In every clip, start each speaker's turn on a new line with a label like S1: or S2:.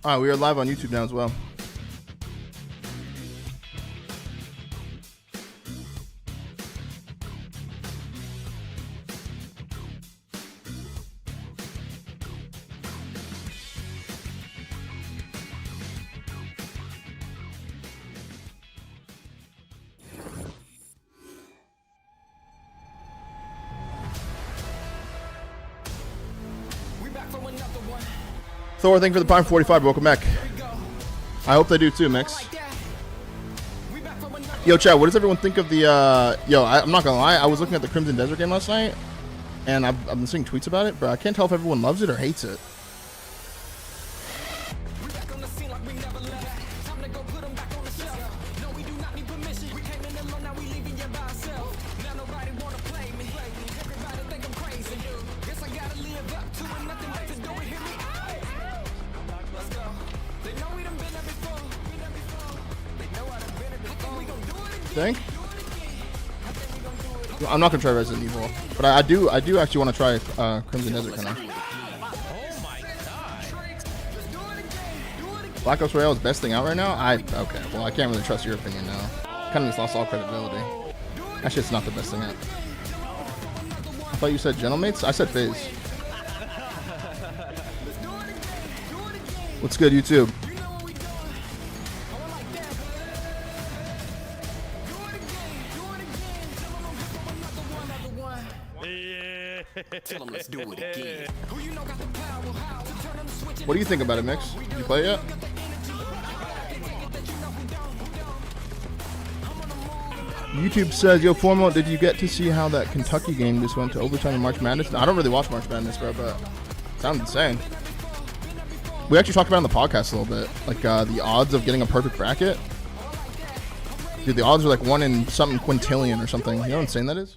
S1: All right, we are live on YouTube now as well. Thor, thank you for the Prime 45. Welcome back. I hope they do too, Mix. Yo, chat, what does everyone think of the, I'm not gonna lie, I was looking at the Crimson Desert game last night, and I've been seeing tweets about it, but I can't tell if everyone loves it or hates it. Think? I'm not gonna try Resident Evil, but I do actually want to try Crimson Desert kind of. Black Ops Royale is best thing out right now. Okay, well I can't really trust your opinion now. Kind of just lost all credibility. That shit's not the best thing out. I thought you said Gentlemates. I said FaZe. What's good, YouTube?
S2: Let's do it again.
S1: What do you think about it, Mix? Did you play it yet? YouTube says, yo, Formal, did you get to see how that Kentucky game just went to overtime in March Madness? No, I don't really watch March Madness, bro, but it sounded insane. We actually talked about it on the podcast a little bit, like the odds of getting a perfect bracket. Dude, the odds are like 1 in something quintillion or something. You know how insane that is?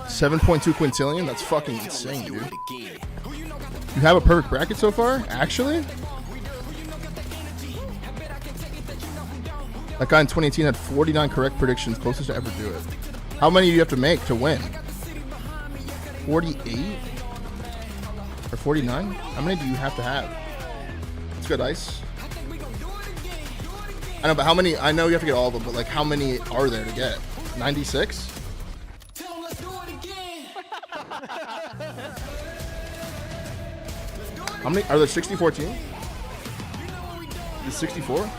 S1: 7.2 quintillion? That's fucking insane, dude. You have a perfect bracket so far? Actually? That guy in 2018 had 49 correct predictions, closest to ever do it. How many do you have to make to win? 48? Or 49? How many do you have to have? That's good, Ice. I know, but how many? I know you have to get all of them, but like how many are there to get? 96? How many are there? 64 teams? Is 64?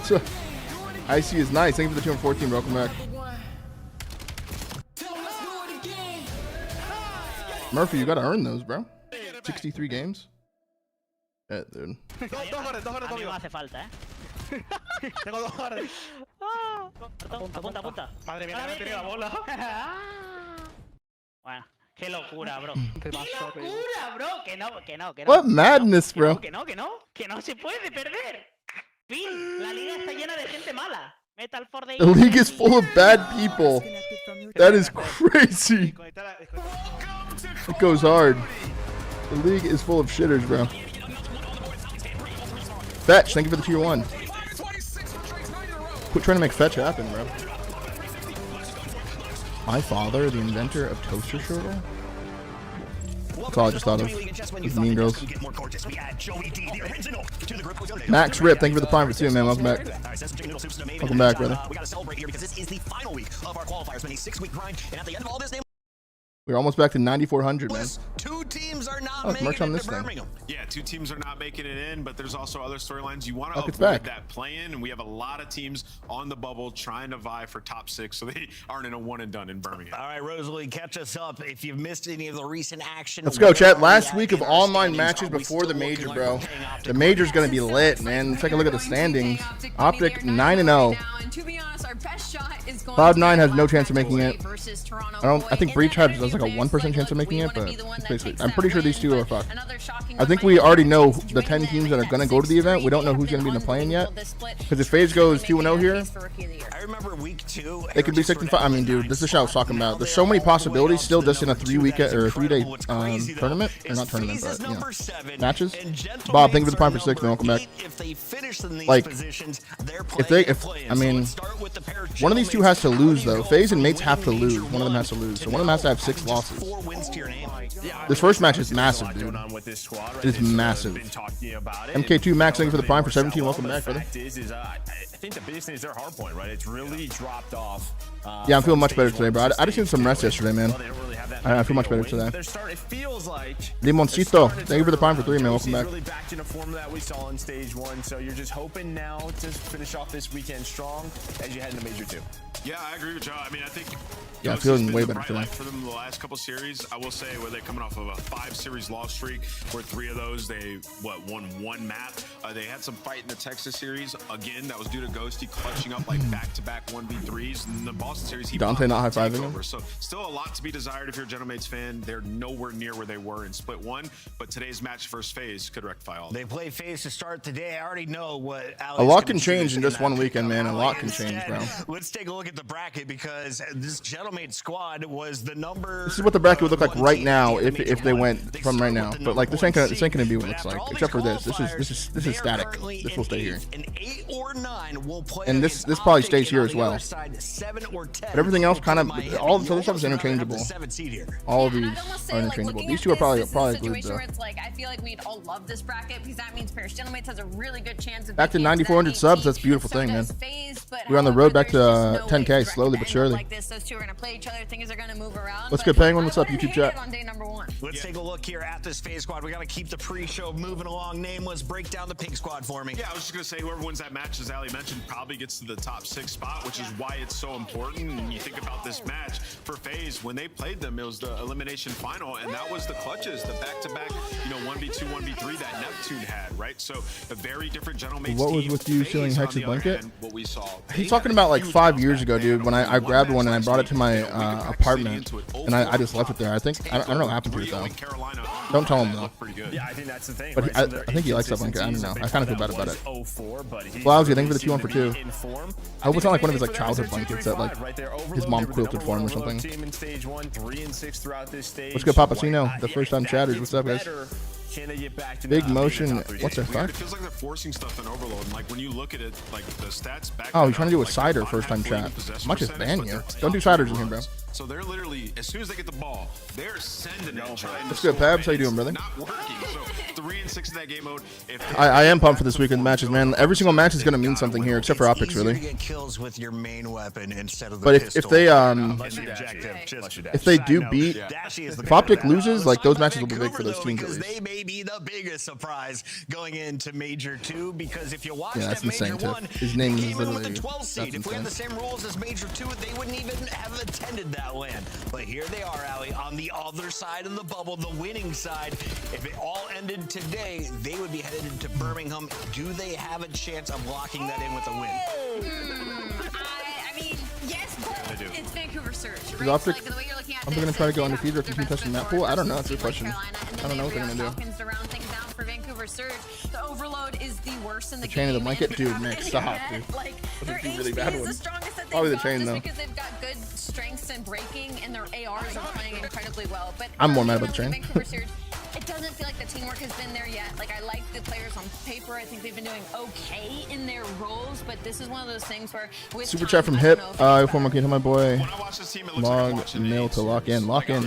S1: So, IC is nice. Thank you for the 214. Welcome back. Murphy, you gotta earn those, bro. 63 games. Yeah, dude.
S3: A mí me hace falta,
S4: Tengo 2 horas.
S3: Apunta, apunta.
S4: Madre mía, no tiene la bola.
S3: Bueno, qué locura, bro. ¡Qué locura, bro! Que no.
S1: What madness, bro.
S3: Que no se puede perder. Fin, la liga está llena de gente mala. Metal for the
S1: league is full of bad people. That is crazy. It goes hard. The league is full of shitters, bro. Fetch, thank you for the tier 1. Quit trying to make Fetch happen, bro. My father, the inventor of toaster shortle? That's all I just thought of. These mean girls. Max Rip, thank you for the Prime for 2, man. Welcome back. Welcome back, brother.
S2: We gotta celebrate here because this is the final week of our qualifiers. It's been a 6-week grind, and at the end of all this,
S1: we're almost back to 9,400, man.
S2: 2 teams are not
S1: making
S2: it
S1: this
S2: to
S1: thing.
S2: Birmingham.
S5: Yeah, 2 teams are not making it in, but there's also other storylines. You want to avoid
S1: back.
S5: that play-in, and we have a lot of teams on the bubble trying to vie for top 6, so they aren't in a one and done in Birmingham.
S2: All right, Rosalie, catch us up if you've missed any of the recent action.
S1: Let's go, chat. Last week of online matches before the major, bro. The major's gonna be lit, man. Let's take a look at the standings. Optic 9-0.
S6: To be honest, our best shot is
S1: Cloud9 has no chance of making it. I think Breach has like a 1% chance of making it, but basically, I'm pretty sure these two are fucked. I think we already know the 10 teams that are going to go to the event. We don't know who's going to be in the play-in yet. Because if FaZe goes 2-0 here,
S2: I remember week 2.
S1: they could be 6-5. I mean, dude, this is what I was talking about. There's so many possibilities still just in a 3-week or a 3-day tournament. Or not tournament, but, you know, matches. Bob, thank you for the prime for 6, man. Welcome back. Like, I mean, one of these two has to lose, though. FaZe and Mates have to lose. One of them has to lose. So one of them has to have 6 losses. This first match is massive, dude. It is massive. MK2 Max, thank you for the prime for 17. Welcome back, brother.
S6: I think the biggest thing is their hardpoint, right? It's really dropped off.
S1: Yeah, I'm feeling much better today, bro. I just needed some rest yesterday, man. I feel much better today.
S6: It feels like
S1: Limoncito, thank you for the prime for 3, man. Welcome back.
S6: Really back in the form that we saw in stage 1. So you're just hoping now to finish off this weekend strong as you head into Major 2.
S5: Yeah, I agree with Joe. I mean, I think
S1: yeah, I'm feeling way better today.
S5: For them the last couple series, I will say, where they're coming off of a 5-series loss streak, where 3 of those they won 1 map. They had some fight in the Texas series. Again, that was due to Ghosty clutching up like back-to-back 1v3s. And the Boston series, he
S1: Dante not high-fiving him.
S5: So still a lot to be desired if you're a Genomates fan. They're nowhere near where they were in Split 1, but today's match versus FaZe could rectify all.
S2: They play FaZe to start today. I already know what
S1: a lot can change in just one weekend, man. A lot can change, bro.
S2: Let's take a look at the bracket, because this Gentlemate squad was the number.
S1: This is what the bracket would look like right now if they went from right now. But like this ain't gonna be what it looks like, except for this. This is static. This will stay here.
S2: An 8 or 9 will play,
S1: and this probably stays here as well. But everything else kind of, all this other stuff is interchangeable. All of these are interchangeable. These two are probably glued though.
S7: It's like, I feel like we'd all love this bracket, because that means Paris Gentlemates has a really good chance of
S1: back to 9,400 subs. That's a beautiful thing, man. We're on the road back to 10K slowly but surely.
S7: Those two are gonna play each other. Things are gonna move around.
S1: Let's get Penguin. What's up, YouTube chat?
S7: On day number 1.
S2: Let's take a look here at this FaZe squad. We got to keep the pre-show moving along. Nameless, break down the pink squad for me.
S5: Yeah, I was just gonna say, whoever wins that match, as Ali mentioned, probably gets to the top 6 spot, which is why it's so important. And you think about this match for FaZe, when they played them, it was the elimination final, and that was the clutches, the back-to-back, 1v2, 1v3 that Neptune had, right? So a very different Gentlemates
S1: what was
S5: team.
S1: with you stealing
S5: FaZe,
S1: Hex's blanket?
S5: Hand, what we saw,
S1: he's talking about like 5 years ago, dude, when I grabbed one and I brought it to my apartment, and I just left it there. I don't know what happened to it though. Don't tell him though.
S6: Yeah, I think that's the thing.
S1: But I think he likes that blanket. I don't know. I kind of feel bad about it. Flowsy, thank you for the 2-1 for 2. I hope it's not like one of his like childhood blankets that like his mom quilted for him or something. What's good, Papacino? The first time chatters. What's up, guys? Big motion. What the fuck?
S5: It feels like they're forcing stuff in overload. And like when you look at it, like the stats back.
S1: Oh, he's trying to do a cider first time chat. Might just ban you. Don't do ciders in here, bro.
S5: So they're literally, as soon as they get the ball, they're sending it.
S1: What's good, Pabs? How you doing, brother?
S5: Not working. So 3 and 6 in that game mode.
S1: I am pumped for this weekend matches, man. Every single match is gonna mean something here, except for optics, really.
S2: Get kills with your main weapon instead of the
S1: but if they do beat,
S2: if
S1: if optic loses, like those matches will be big for those teams at least.
S2: They may be the biggest surprise going into Major 2, because if you watch
S1: that's
S2: Major
S1: insane too.
S2: 1,
S1: His name
S2: he
S1: is
S2: came in with
S1: literally
S2: the 12th seed.
S1: that's
S2: If we had the
S1: insane.
S2: same rules as Major 2, they wouldn't even have attended that land. But here they are, Ali, on the other side of the bubble, the winning side. If it all ended today, they would be headed into Birmingham. Do they have a chance of locking that in with a win?
S7: I mean, yes, but it's Vancouver Surge,
S1: Is
S7: right?
S1: Optic,
S7: So, like, the way you're looking at
S1: I'm gonna try to go undefeated or continue testing that pool. I don't know. That's a good question. I don't know what they're gonna do.
S7: To round things down for Vancouver Surge, the overload is the worst in the
S1: chain of the
S7: game,
S1: blanket?
S7: and-
S1: Dude, Nick, stop, dude.
S7: Like,
S1: Those
S7: their
S1: are two really
S7: HP
S1: bad
S7: is the
S1: ones.
S7: strongest that they've
S1: Probably the
S7: got,
S1: chain,
S7: just
S1: though.
S7: because they've got good strengths and breaking, and their ARs are playing incredibly well. But
S1: I'm more mad about the chain.
S7: Vancouver Surge, it doesn't feel like the teamwork has been there yet. Like, I like the players on paper. I think they've been doing okay in their roles, but this is one of those things where with
S1: Super
S7: time,
S1: chat from
S7: I
S1: Hip.
S7: don't know if
S1: Former kid to my boy.
S5: When I watch this team, it looks like I'm
S1: Log
S5: watching
S1: mill
S5: the
S1: to lock in. Lock in.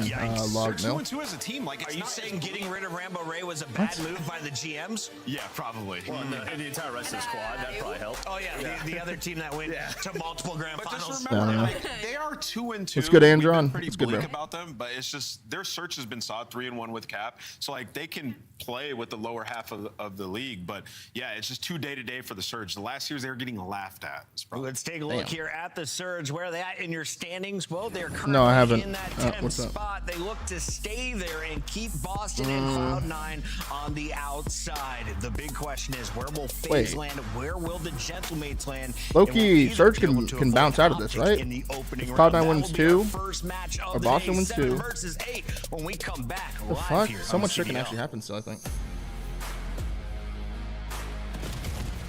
S1: Log
S5: They're
S1: mill.
S5: 2-2 as a team. Like,
S2: Are you saying getting rid of Rambo Ray was a bad move by the GMs?
S5: Yeah, probably.
S6: Well, the entire rest of the squad, that probably helped.
S2: Oh yeah, the other team that went to multiple grand
S5: But
S2: finals.
S5: just
S1: I don't
S5: remember,
S1: know.
S5: like, they are 2-2.
S1: What's good,
S5: We've been
S1: Andron?
S5: pretty
S1: What's good,
S5: bleak
S1: bro?
S5: about them, but it's just their search has been solid, 3-1 with Cap. So like they can play with the lower half of the league, but yeah, it's just too day to day for the Surge. The last years they were getting laughed at.
S2: Let's take a look here at the Surge. Where are they at in your standings? Well, they're currently
S1: No, I haven't.
S2: in that 10th
S1: What's up?
S2: spot. They look to stay there and keep Boston and Cloud9 on the outside. The big question is, where will FaZe land? Where will the Gentlemates land?
S1: Low-key, Surge can bounce out of this, right?
S2: In the opening
S1: If
S2: round.
S1: Cloud9
S2: That
S1: wins
S2: will be
S1: 2,
S2: our first match of
S1: or
S2: the
S1: Boston
S2: day,
S1: wins
S2: 7
S1: 2.
S2: versus 8 when we come back
S1: The
S2: live
S1: fuck?
S2: here
S1: So
S2: on
S1: much shit can
S2: CDL.
S1: actually happen still, I think.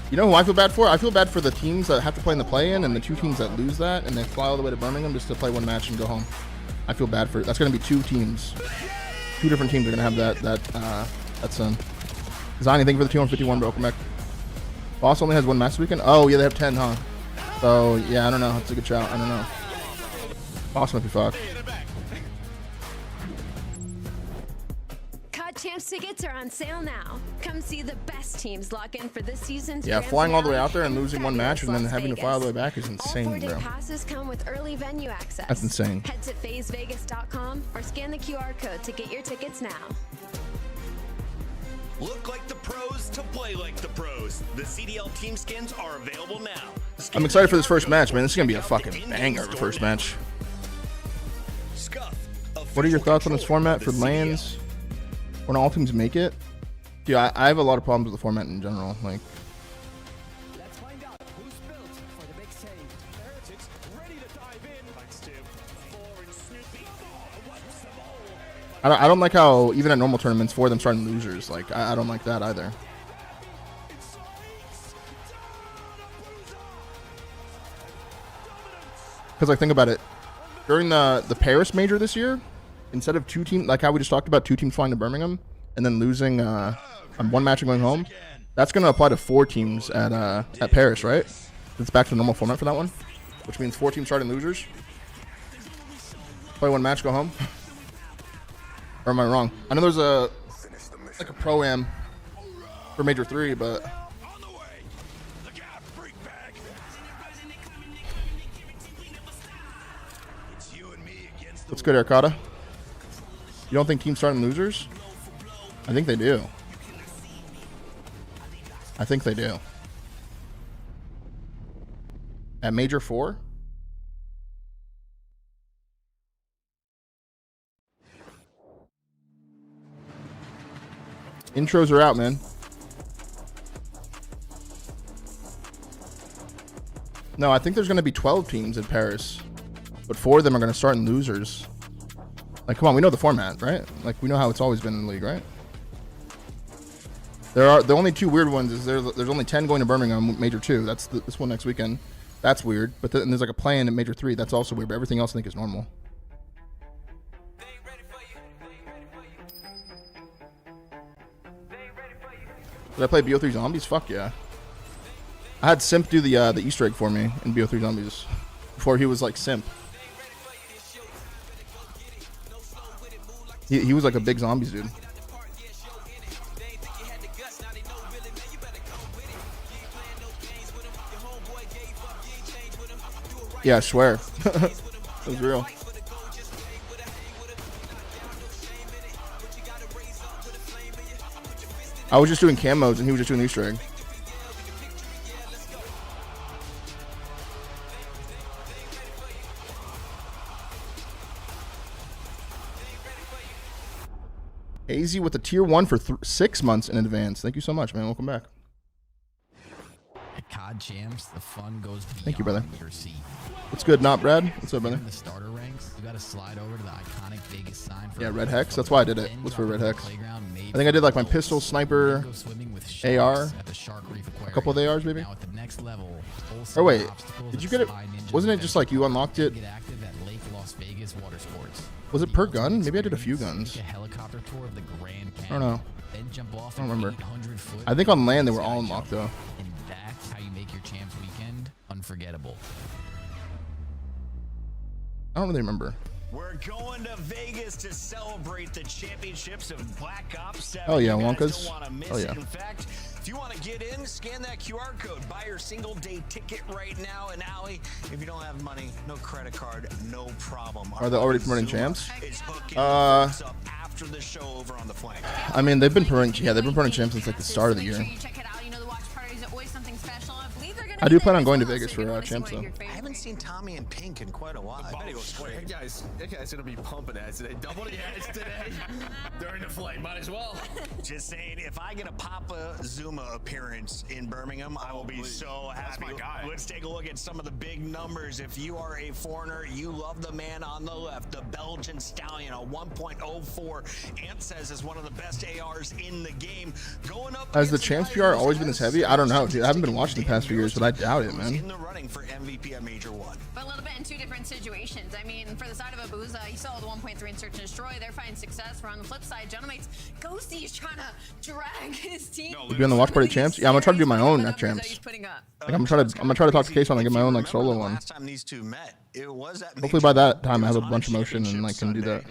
S1: You know who I feel bad for? I feel bad for the teams that have to play in the play-in and the 2 teams that lose that and they fly all the way to Birmingham just to play 1 match and go home. I feel bad for it. That's going to be 2 teams. 2 different teams are going to have that son. Zani, thank you for the 251, bro. Welcome back. Boss only has 1 match this weekend? Oh, yeah, they have 10, huh? So, yeah, I don't know. That's a good shout. I don't know. Boss might be fucked.
S8: COD Champs tickets are on sale now. Come see the best teams lock in for this season's
S1: Yeah,
S8: grand
S1: flying all the way
S8: finale
S1: out there and
S8: in
S1: losing 1 match and then
S8: fabulous
S1: having
S8: Las
S1: to fly all the way
S8: Vegas.
S1: back is
S8: All
S1: insane,
S8: 4-day
S1: bro.
S8: passes come with early venue access.
S1: That's insane.
S8: Head to FaZeVegas.com or scan the QR code to get your tickets now.
S2: Look like the pros to play like the pros. The CDL team skins are available now.
S1: I'm excited for this first match, man. This is going to be a fucking banger of a first match. What are your thoughts on this format for lands when all teams make it? Dude, I have a lot of problems with the format in general. Like,
S6: Let's find out who's built for the big stage. The Heretics ready to dive in. Thanks to Foreign Snoopy. What's the ball?
S1: I don't like how even at normal tournaments 4 of them starting losers. Like, I don't like that either. Because like, think about it. During the Paris Major this year, instead of 2 teams, like how we just talked about, 2 teams flying to Birmingham and then losing on 1 match and going home, that's going to apply to 4 teams at Paris, right? It's back to the normal format for that one, which means 4 teams starting losers. Play 1 match, go home. Or am I wrong? I know there's a pro-am for Major 3, but what's good, Arcada? You don't think teams starting losers? I think they do. I think they do. At Major 4? Intros are out, man. No, I think there's going to be 12 teams in Paris, but 4 of them are going to start in losers. Like, come on, we know the format, right? Like, we know how it's always been in the league, right? There are the only 2 weird ones is there's only 10 going to Birmingham Major 2. That's this one next weekend. That's weird. But then there's like a play-in at Major 3. That's also weird. But everything else I think is normal. Did I play BO3 Zombies? Fuck yeah. I had Simp do the Easter egg for me in BO3 Zombies before he was like Simp. He was like a big Zombies dude. Yeah, I swear. It was real. I was just doing cam modes and he was just doing Easter egg. AZ with a tier 1 for 6 months in advance. Thank you so much, man. Welcome back.
S9: At COD Champs, the fun goes beyond
S1: Thank you, brother.
S9: your seat.
S1: What's good, not Brad? What's up, brother?
S9: In the starter ranks, you got to slide over to the iconic Vegas sign. For
S1: Yeah, Red Hex. That's why I did it. Was for Red Hex. I think I did like my pistol, sniper, AR, a couple of the ARs maybe.
S9: Now at the next level,
S1: Or wait, did you get it? Wasn't it just like you unlocked it?
S9: Get active at Lake Las Vegas Water Sports.
S1: Was it per gun? Maybe I did a few guns.
S9: Take a helicopter tour of the Grand
S1: I don't know.
S9: Then jump off
S1: I don't remember.
S9: 800-foot
S1: I think on land they were all unlocked though.
S9: And that's how you make your champs weekend unforgettable.
S1: I don't really remember.
S2: We're going to Vegas to celebrate the championships of Black Ops 7.
S1: Oh yeah,
S2: You guys
S1: Wonkas.
S2: don't wanna miss
S1: Oh
S2: it.
S1: yeah.
S2: In fact, if you want to get in, scan that QR code. Buy your single day ticket right now. And Allie, if you don't have money, no credit card, no problem.
S1: Are they already promoting champs?
S2: Is hooking folks up after the show over on the flank.
S1: I mean, they've been putting champs since like the start of the year.
S7: Check it out. You know, the watch party is always something special. I believe they're gonna
S1: I do plan on going to Vegas for champs though.
S2: I haven't seen Tommy in pink in quite a while. I bet he goes
S6: That guy's gonna be pumping ads today. Double the ads today during the flight. Might as well.
S2: Just saying, if I get a Papa Zuma appearance in Birmingham, I will be so happy.
S5: my guy.
S2: Let's take a look at some of the big numbers. If you are a foreigner, you love the man on the left, the Belgian Stallion, a 1.04. Ant says is one of the best ARs in the game. Going up.
S1: Has the champs PR always been this heavy? I don't know, dude. I haven't been watching the past few years, but I doubt it, man.
S2: In the running for MVP at Major 1.
S7: But a little bit in two different situations. I mean, for the side of Abuza, you saw the 1.3 in Search and Destroy. They're finding success. We're on the flip side. Gentlemates, Ghosty is trying to drag his team.
S1: You be on the watch party champs? Yeah, I'm gonna try to do my own at champs. Like, I'm gonna try to talk to Case on and get my own like solo one.
S2: Last time these two met, it was at
S1: Hopefully by that time I have a bunch of motion and like can do that.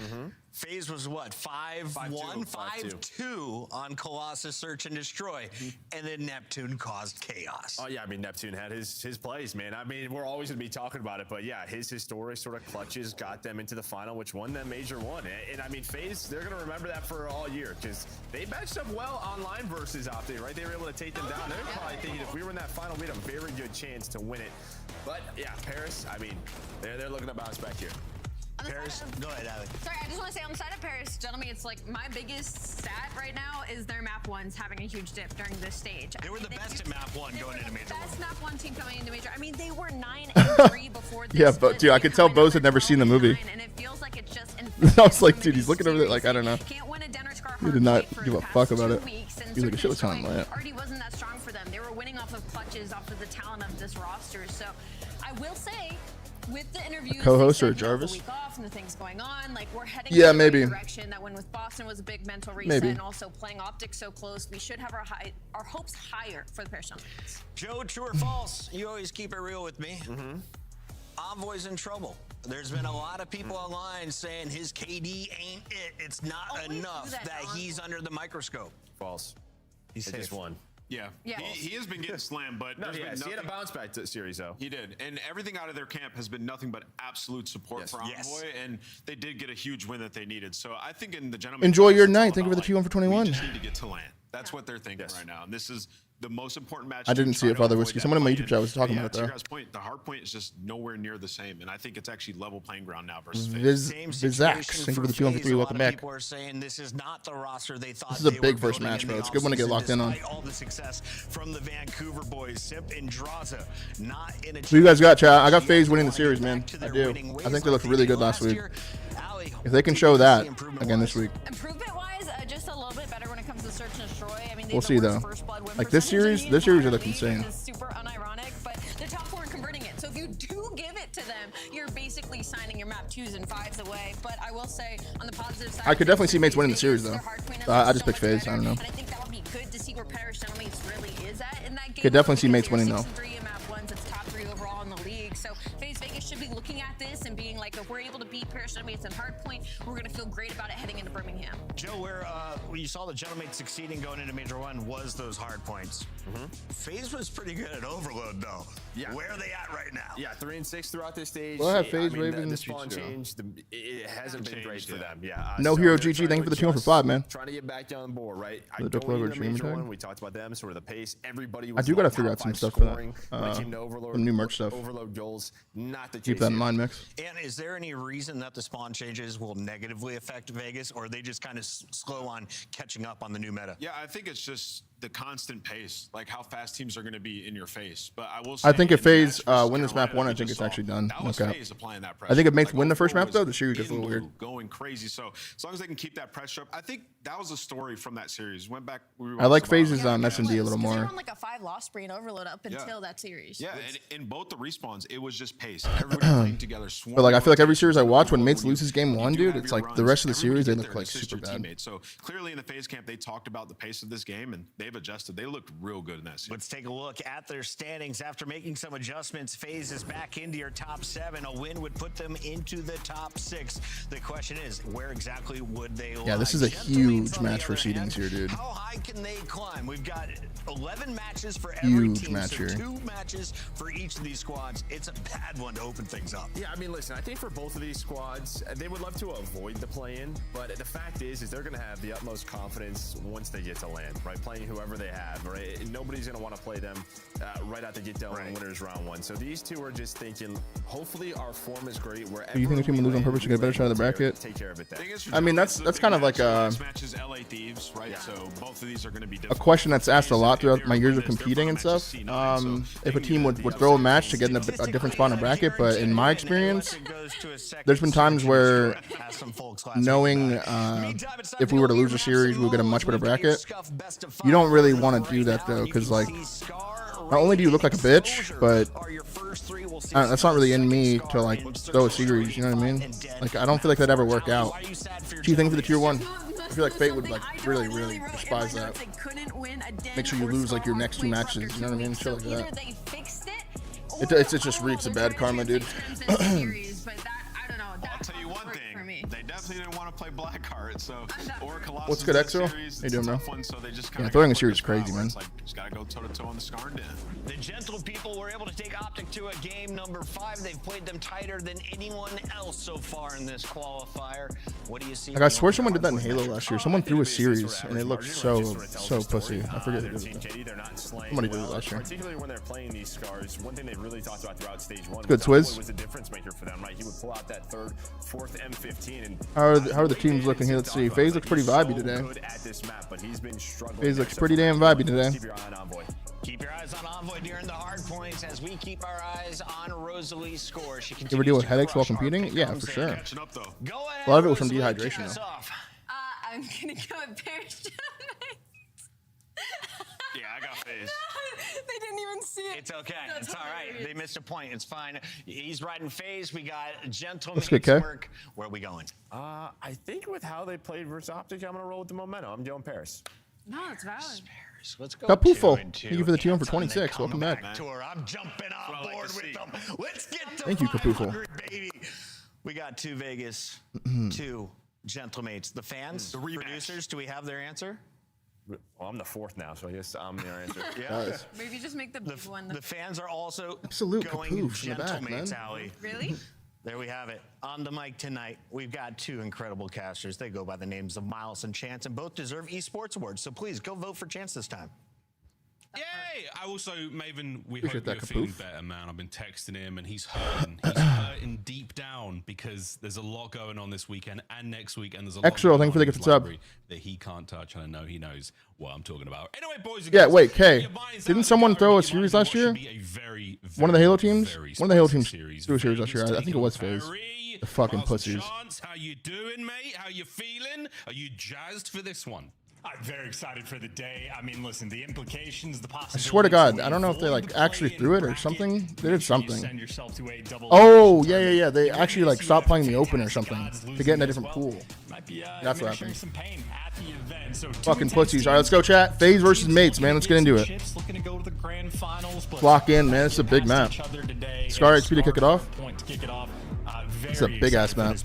S2: FaZe was what, 5-1, 5-2 on Colossus Search and Destroy, and then Neptune caused chaos.
S6: Oh yeah, I mean Neptune had his plays, man. I mean we're always gonna be talking about it, but yeah, his historic sort of clutches got them into the final, which won them Major 1. And I mean FaZe, they're gonna remember that for all year because they matched up well online versus Opti, right? They were able to take them down. They're probably thinking if we were in that final, we had a very good chance to win it. But yeah, Paris, I mean, they're looking to bounce back here.
S2: Paris, go ahead, Ali.
S7: Sorry, I just want to say on the side of Paris, gentlemen, it's like my biggest stat right now is their map ones having a huge dip during this stage.
S2: They were the best at map 1 going into Major 1.
S7: Best map 1 team coming into Major. I mean, they were 9-3 before this.
S1: Yeah, but dude, I could tell Bose had never seen the movie.
S7: And it feels like it's just
S1: I was like, dude, he's looking over there like, I don't know.
S7: Can't win a dinner scar.
S1: He did not give a fuck about it. He's like, a shit was telling him that.
S7: Already wasn't that strong for them. They were winning off of clutches, off of the talent of this roster. So I will say, with the interviews,
S1: co-host
S7: they
S1: or
S7: said, you know,
S1: Jarvis?
S7: the week off and the things going on, like we're heading
S1: Yeah,
S7: in the
S1: maybe.
S7: right direction. That win with Boston was a big mental reset,
S1: Maybe.
S7: and also playing Optics so close, we should have our hopes higher for the Paris Gentlemen.
S2: Joe, true or false? You always keep it real with me. Envoy's in trouble. There's been a lot of people online saying his KD ain't it. It's not
S7: Always
S2: enough
S7: do that,
S2: that
S7: Don.
S2: he's under the microscope.
S6: False.
S2: He's
S6: They just won.
S5: Yeah,
S7: Yeah.
S5: He has been getting slammed, but
S6: No,
S5: there's been
S6: yes, he had a
S5: nothing-
S6: bounce back series though.
S5: He did, and everything out of their camp has been nothing but absolute support
S6: Yes.
S5: for Envoy,
S2: Yes.
S5: and they did get a huge win that they needed. So I think in the gentleman,
S1: Enjoy your
S5: it's all
S1: night. Thank you for the
S5: about,
S1: T1 for 21.
S5: We just need to get to land. That's what they're thinking
S6: Yes.
S5: right now, and this is the most important match.
S1: I didn't
S5: to
S1: see
S5: try
S1: it,
S5: to
S1: Father
S5: avoid
S1: Whiskey.
S5: that
S1: Someone in my
S5: play-in.
S1: YouTube chat was talking
S5: But
S1: about it,
S5: to your
S1: though.
S5: guys' point, the hard point is just nowhere near the same, and I think it's actually level playing ground now versus FaZe.
S2: Same
S1: Vizax.
S2: situation
S1: Thank you
S2: for
S1: for the 2 for
S2: FaZe.
S1: 3.
S2: A lot
S1: Welcome
S2: of
S1: back.
S2: People are saying this is not the roster they thought.
S1: This is a
S2: they
S1: big
S2: were
S1: first
S2: building
S1: match,
S2: in
S1: bro.
S2: the
S1: It's a good one to get
S2: offseason,
S1: locked in on.
S2: despite all the success from the Vancouver boys, Simp and Draza, not in a.
S1: Who you guys got, chat? I got
S2: chance
S1: FaZe
S2: to
S1: winning the
S2: get
S1: series,
S2: back
S1: man.
S2: to
S1: I
S2: their
S1: do.
S2: winning
S1: I
S2: ways
S1: think they
S2: like
S1: looked really
S2: did
S1: good last week.
S2: year. Ali,
S1: If they can
S2: who
S1: show
S2: do you
S1: that
S2: see improvement
S1: again this
S2: wise?
S1: week,
S7: Improvement-wise, just a little bit better when it comes to Search and Destroy. I mean, they
S1: We'll
S7: have
S1: see,
S7: the worst
S1: though.
S7: first blood win
S1: Like, this
S7: percentage in
S1: series-
S7: the
S1: this series
S7: entire
S1: look
S7: league,
S1: insane.
S7: which is super unironic, but they're top 4 in converting it. So if you do give it to them, you're basically signing your map 2s and 5s away. But I will say, on the positive side,
S1: I could definitely see Mates winning the
S7: Vegas,
S1: series, though.
S7: their Hardpoint
S1: I
S7: is
S1: just
S7: so
S1: picked
S7: much
S1: FaZe. I don't know.
S7: better, And I think that would be good to see where Paris Gentlemen really is at in that game.
S1: Could definitely see
S7: Because
S1: Mates
S7: they're
S1: winning,
S7: 6-3 in map 1s. It's top 3 overall in the league. So FaZe Vegas should be looking at this and being like, if we're able to beat Paris Gentlemen and Hardpoint, we're going to feel great about it heading into Birmingham.
S2: Joe, where you saw the gentleman succeeding going into Major 1 was those hard points. FaZe was pretty good at overload, though.
S6: Yeah.
S2: Where are they at right now?
S6: Yeah, 3 and 6 throughout this stage.
S1: Well, I have
S6: I
S1: FaZe,
S6: mean,
S1: Raven,
S6: the spawn
S1: G2.
S6: change, it hasn't been great for them. Yeah.
S1: No Hero GG, thank you for the 2 for 5, man.
S6: Trying to get back on board, right?
S1: The
S6: Going
S1: deploy
S6: into
S1: over stream
S6: Major
S1: tag.
S6: 1, we talked about them, sort of the pace. Everybody was
S1: I do gotta
S6: like
S1: figure
S6: top
S1: out some
S6: 5
S1: stuff for that.
S6: scoring. When it came to overload,
S1: some new merch stuff.
S6: Overload goals, not the
S1: Keep that in mind, Mix.
S2: And is there any reason that the spawn changes will negatively affect Vegas, or are they just kind of slow on catching up on the new meta?
S5: Yeah, I think it's just the constant pace, like how fast teams are going to be in your face. But I will say,
S1: I think if
S5: in the
S1: FaZe
S5: match versus
S1: win this map
S5: Carolina
S1: 1, I
S5: that we
S1: think
S5: just
S1: it's
S5: saw,
S1: actually done.
S5: That was
S1: Okay.
S5: FaZe applying that pressure.
S1: I think if Mates
S5: Like,
S1: win the first
S5: 04
S1: map, though, the
S5: was
S1: series gets a
S5: in
S1: little weird.
S5: blue, going crazy. So as long as they can keep that pressure up, I think that was a story from that series. Went back.
S1: I like
S5: FaZe
S1: FaZe's S&D a little
S7: They were
S1: more.
S7: on like a 5-loss spree in overload up until that series.
S5: Yeah, and in both the respawns, it was just pace. Everybody playing together.
S1: But like, I feel like every series I watch, when Mates loses game 1, dude, it's like the rest of the series they look like super bad.
S5: So clearly in the FaZe camp, they talked about the pace of this game, and they they've adjusted. They looked real good in that series.
S2: Let's take a look at their standings. After making some adjustments, FaZe is back into your top 7. A win would put them into the top 6. The question is, where exactly would they lie?
S1: Yeah, this is a huge match for seedings here, dude.
S2: How high can they climb? We've got 11 matches for every
S1: Huge
S2: team,
S1: match
S2: so
S1: here.
S2: 2 matches for each of these squads. It's a bad one to open things up.
S6: Yeah, I mean, listen, I think for both of these squads, they would love to avoid the play-in, but the fact is they're going to have the utmost confidence once they get to land, right? Playing whoever they have, right? Nobody's going to want to play them right out the get-go in winners round 1. So these two are just thinking, hopefully our form is great. Wherever
S1: Do you think the team will lose on purpose to get a better shot of the bracket?
S6: Take care of it there.
S1: I mean, that's kind of like a
S5: LA Thieves, right? So both of these are going to be
S1: a question that's asked a lot throughout my years of competing and stuff. If a team would throw a match to get in a different spot in a bracket, but in my experience, there's been times where knowing if we were to lose a series, we would get a much better bracket. You don't really want to do that though, because like, not only do you look like a bitch, but that's not really in me to like throw a series. You know what I mean? Like, I don't feel like that'd ever work out. Key thing for the tier 1. I feel like Fate would like really despise that. Make sure you lose like your next 2 matches. You know what I mean? Shit like that. It just reeks of bad karma, dude.
S5: I'll tell you one thing. They definitely didn't want to play Blackheart, so or Colossus.
S1: What's good, Exo? How you doing, bro? Yeah, throwing a series is crazy, man.
S5: Like, just gotta go toe to toe on the Skarn Den.
S2: The Gentle people were able to take Optic to a game number 5. They've played them tighter than anyone else so far in this qualifier. What do you see?
S1: Like, I swear someone did that in Halo last year. Someone threw a series and it looked so pussy. I forget who did it. Somebody did it last year.
S6: Particularly when they're playing these scars, one thing they really talked about throughout stage 1
S1: good Swizz.
S6: was the difference maker for them, right? He would pull out that 3rd, 4th M15 and
S1: how are the teams looking here? Let's see. FaZe looks pretty vibey today. FaZe looks pretty damn vibey today.
S6: Keep your eye on Envoy.
S2: Keep your eyes on Envoy during the hard points as we keep our eyes on Rosalie's score. She
S1: You ever deal with headaches while competing? Yeah, for sure. A lot of it was from dehydration, though.
S7: I'm gonna go with Parachute.
S5: Yeah, I got FaZe.
S7: They didn't even see it.
S2: It's okay.
S7: That's
S2: It's all right.
S7: hilarious.
S2: They missed a point. It's fine. He's riding FaZe. We got Gentleman.
S1: Let's get K.
S2: Where are we going?
S6: I think with how they played versus Optic, I'm gonna roll with the momentum. I'm going Paris.
S7: No, it's valid.
S2: Let's go.
S1: Capufo.
S2: 2 and 2.
S1: Thank you for the T1 for
S2: It's on the
S1: 26. Welcome back.
S2: tour. I'm jumping on board with them. Let's get to
S1: Thank you, Capufo.
S2: 500, baby. We got 2 Vegas, 2 Gentlemates. The fans, the producers, do we have their answer?
S6: Well, I'm the 4th now, so I guess I'm the answer.
S2: Yeah.
S7: Maybe just make the big one.
S2: The fans are also
S1: Absolute
S2: going
S1: Capoof in the back,
S2: Gentlemates,
S1: man.
S2: Allie.
S7: Really?
S2: There we have it. On the mic tonight, we've got 2 incredible casters. They go by the names of Miles and Chance, and both deserve esports awards. So please go vote for Chance this time.
S10: Yay! I also, Maven, we
S1: Appreciate
S10: hope
S1: that,
S10: you're feeling
S1: Capoof.
S10: better, man. I've been texting him and he's hurting. He's hurting deep down because there's a lot going on this weekend and next week, and there's a lot
S1: Extra,
S10: going
S1: thank you for
S10: on
S1: the
S10: in his
S1: gifted sub.
S10: library that he can't touch, and I know he knows what I'm talking about. Anyway, boys and
S1: Yeah,
S10: girls,
S1: wait,
S10: get
S1: K.
S10: your minds
S1: Didn't
S10: out
S1: someone
S10: of the
S1: throw a
S10: car,
S1: series
S10: get
S1: last
S10: ready
S1: year?
S10: to watch. Should be a very,
S1: One of the Halo teams?
S10: very
S1: One of the Halo
S10: spicy
S1: teams
S10: series.
S1: threw a series last year. I
S10: Vegas
S1: think it was
S10: taking
S1: FaZe.
S10: on
S1: The fucking
S10: Miles and
S1: pussies.
S10: Chance, how you doing, mate? How you feeling? Are you jazzed for this one?
S11: I'm very excited for the day. I mean, listen, the implications, the
S1: I
S11: possibilities.
S1: swear to God, I don't know if they like actually threw it or something. They did something.
S11: Send yourself to a double
S1: Oh, yeah. They actually like stopped playing the open or something to get in a different pool.
S11: Might be,
S1: That's what
S11: administering
S1: happened.
S11: some pain at the event. So
S1: Fucking pussies. All right, let's go, chat. FaZe versus Mates, man. Let's get into it.
S11: Looking to go to the grand finals, but
S1: Lock in, man. It's a big map. Scar HP to kick it off.
S11: Point to kick it off.
S1: It's a big-ass map.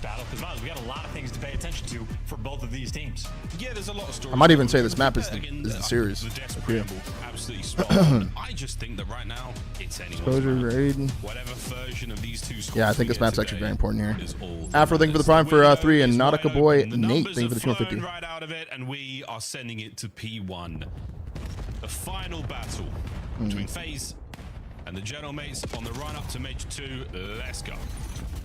S11: We got a lot of things to pay attention to for both of these teams.
S10: Yeah, there's a lot of stories.
S1: I might even say this map is the series.
S10: The desk
S1: Up here.
S10: preamble, absolutely spot on. I just think that right now it's anyone's
S1: Exposure,
S10: map.
S1: raid.
S10: Whatever version of these two
S1: Yeah, I think
S10: we
S1: this
S10: get
S1: map's actually
S10: today
S1: very important here.
S10: is all that
S1: Afro, thank you for the
S10: matters.
S1: prime for
S10: window
S1: 3 and
S10: is
S1: Nautica
S10: wide
S1: boy
S10: open. The
S1: Nate.
S10: numbers
S1: Thank you for the
S10: are
S1: 250.
S10: flowing right out of it, and we are sending it to P1. The final battle between FaZe and the General Mates on the run up to Major 2. Let's go.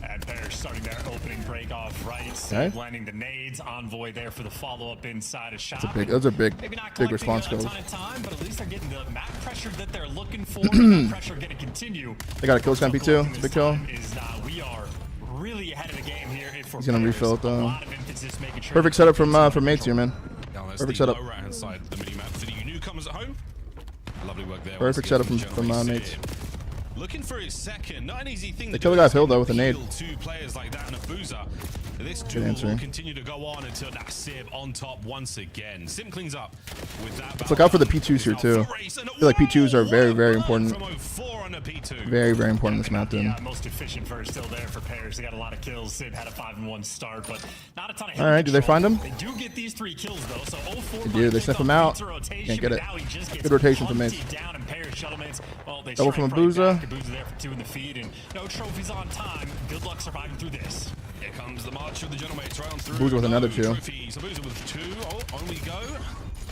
S11: And they're starting their opening break off right.
S1: Okay.
S11: Landing the nades. Envoy there for the follow-up inside a shot.
S1: Those are big
S11: Maybe not
S1: response
S11: collecting
S1: goals.
S11: a ton of time, but at least they're getting the map pressure that they're looking for. The pressure going to continue.
S1: They got a kill scan P2. It's a big kill.
S11: We are really ahead of the game here.
S1: He's gonna refill it though.
S11: A lot of emphasis making sure
S1: Perfect setup from Mates here, man.
S10: Now that's
S1: Perfect
S10: the
S1: setup.
S10: lower right-hand side of the mini-map for the newcomers at home. Lovely work there.
S1: Perfect
S10: once again
S1: setup from
S10: General
S1: Mates.
S10: here. Looking for his second. Not an easy thing
S1: They
S10: to
S1: kill
S10: do.
S1: the guy's hill though with a nade.
S10: Kill 2 players like that in a boozer. This
S1: Good
S10: duel
S1: answer.
S10: will continue to go on until that Sib on top once again. Sim cleans up. with that.
S1: Let's look out for the P2s here too. I feel like P2s are very, very important.
S10: From 04 on a P2.
S1: Very, very important in this map, dude.
S11: Most efficient first still there for Pairs. They got a lot of kills. Sid had a 5-1 start, but not a ton of.
S1: All right, do they find him?
S11: They do get these 3 kills though. So 04.
S1: They do. They sniff him out. Can't get it. Good rotation from Mace.
S11: Down and Pairs shuttlements. Well, they
S1: double from Abuza.
S11: Abuza there for 2 in the feed and no trophies on time. Good luck surviving through this.
S10: Here comes the march of the Genomates right on through.
S1: Abuza with another 2.
S10: Trophies. Abuza with 2. Oh, on we go.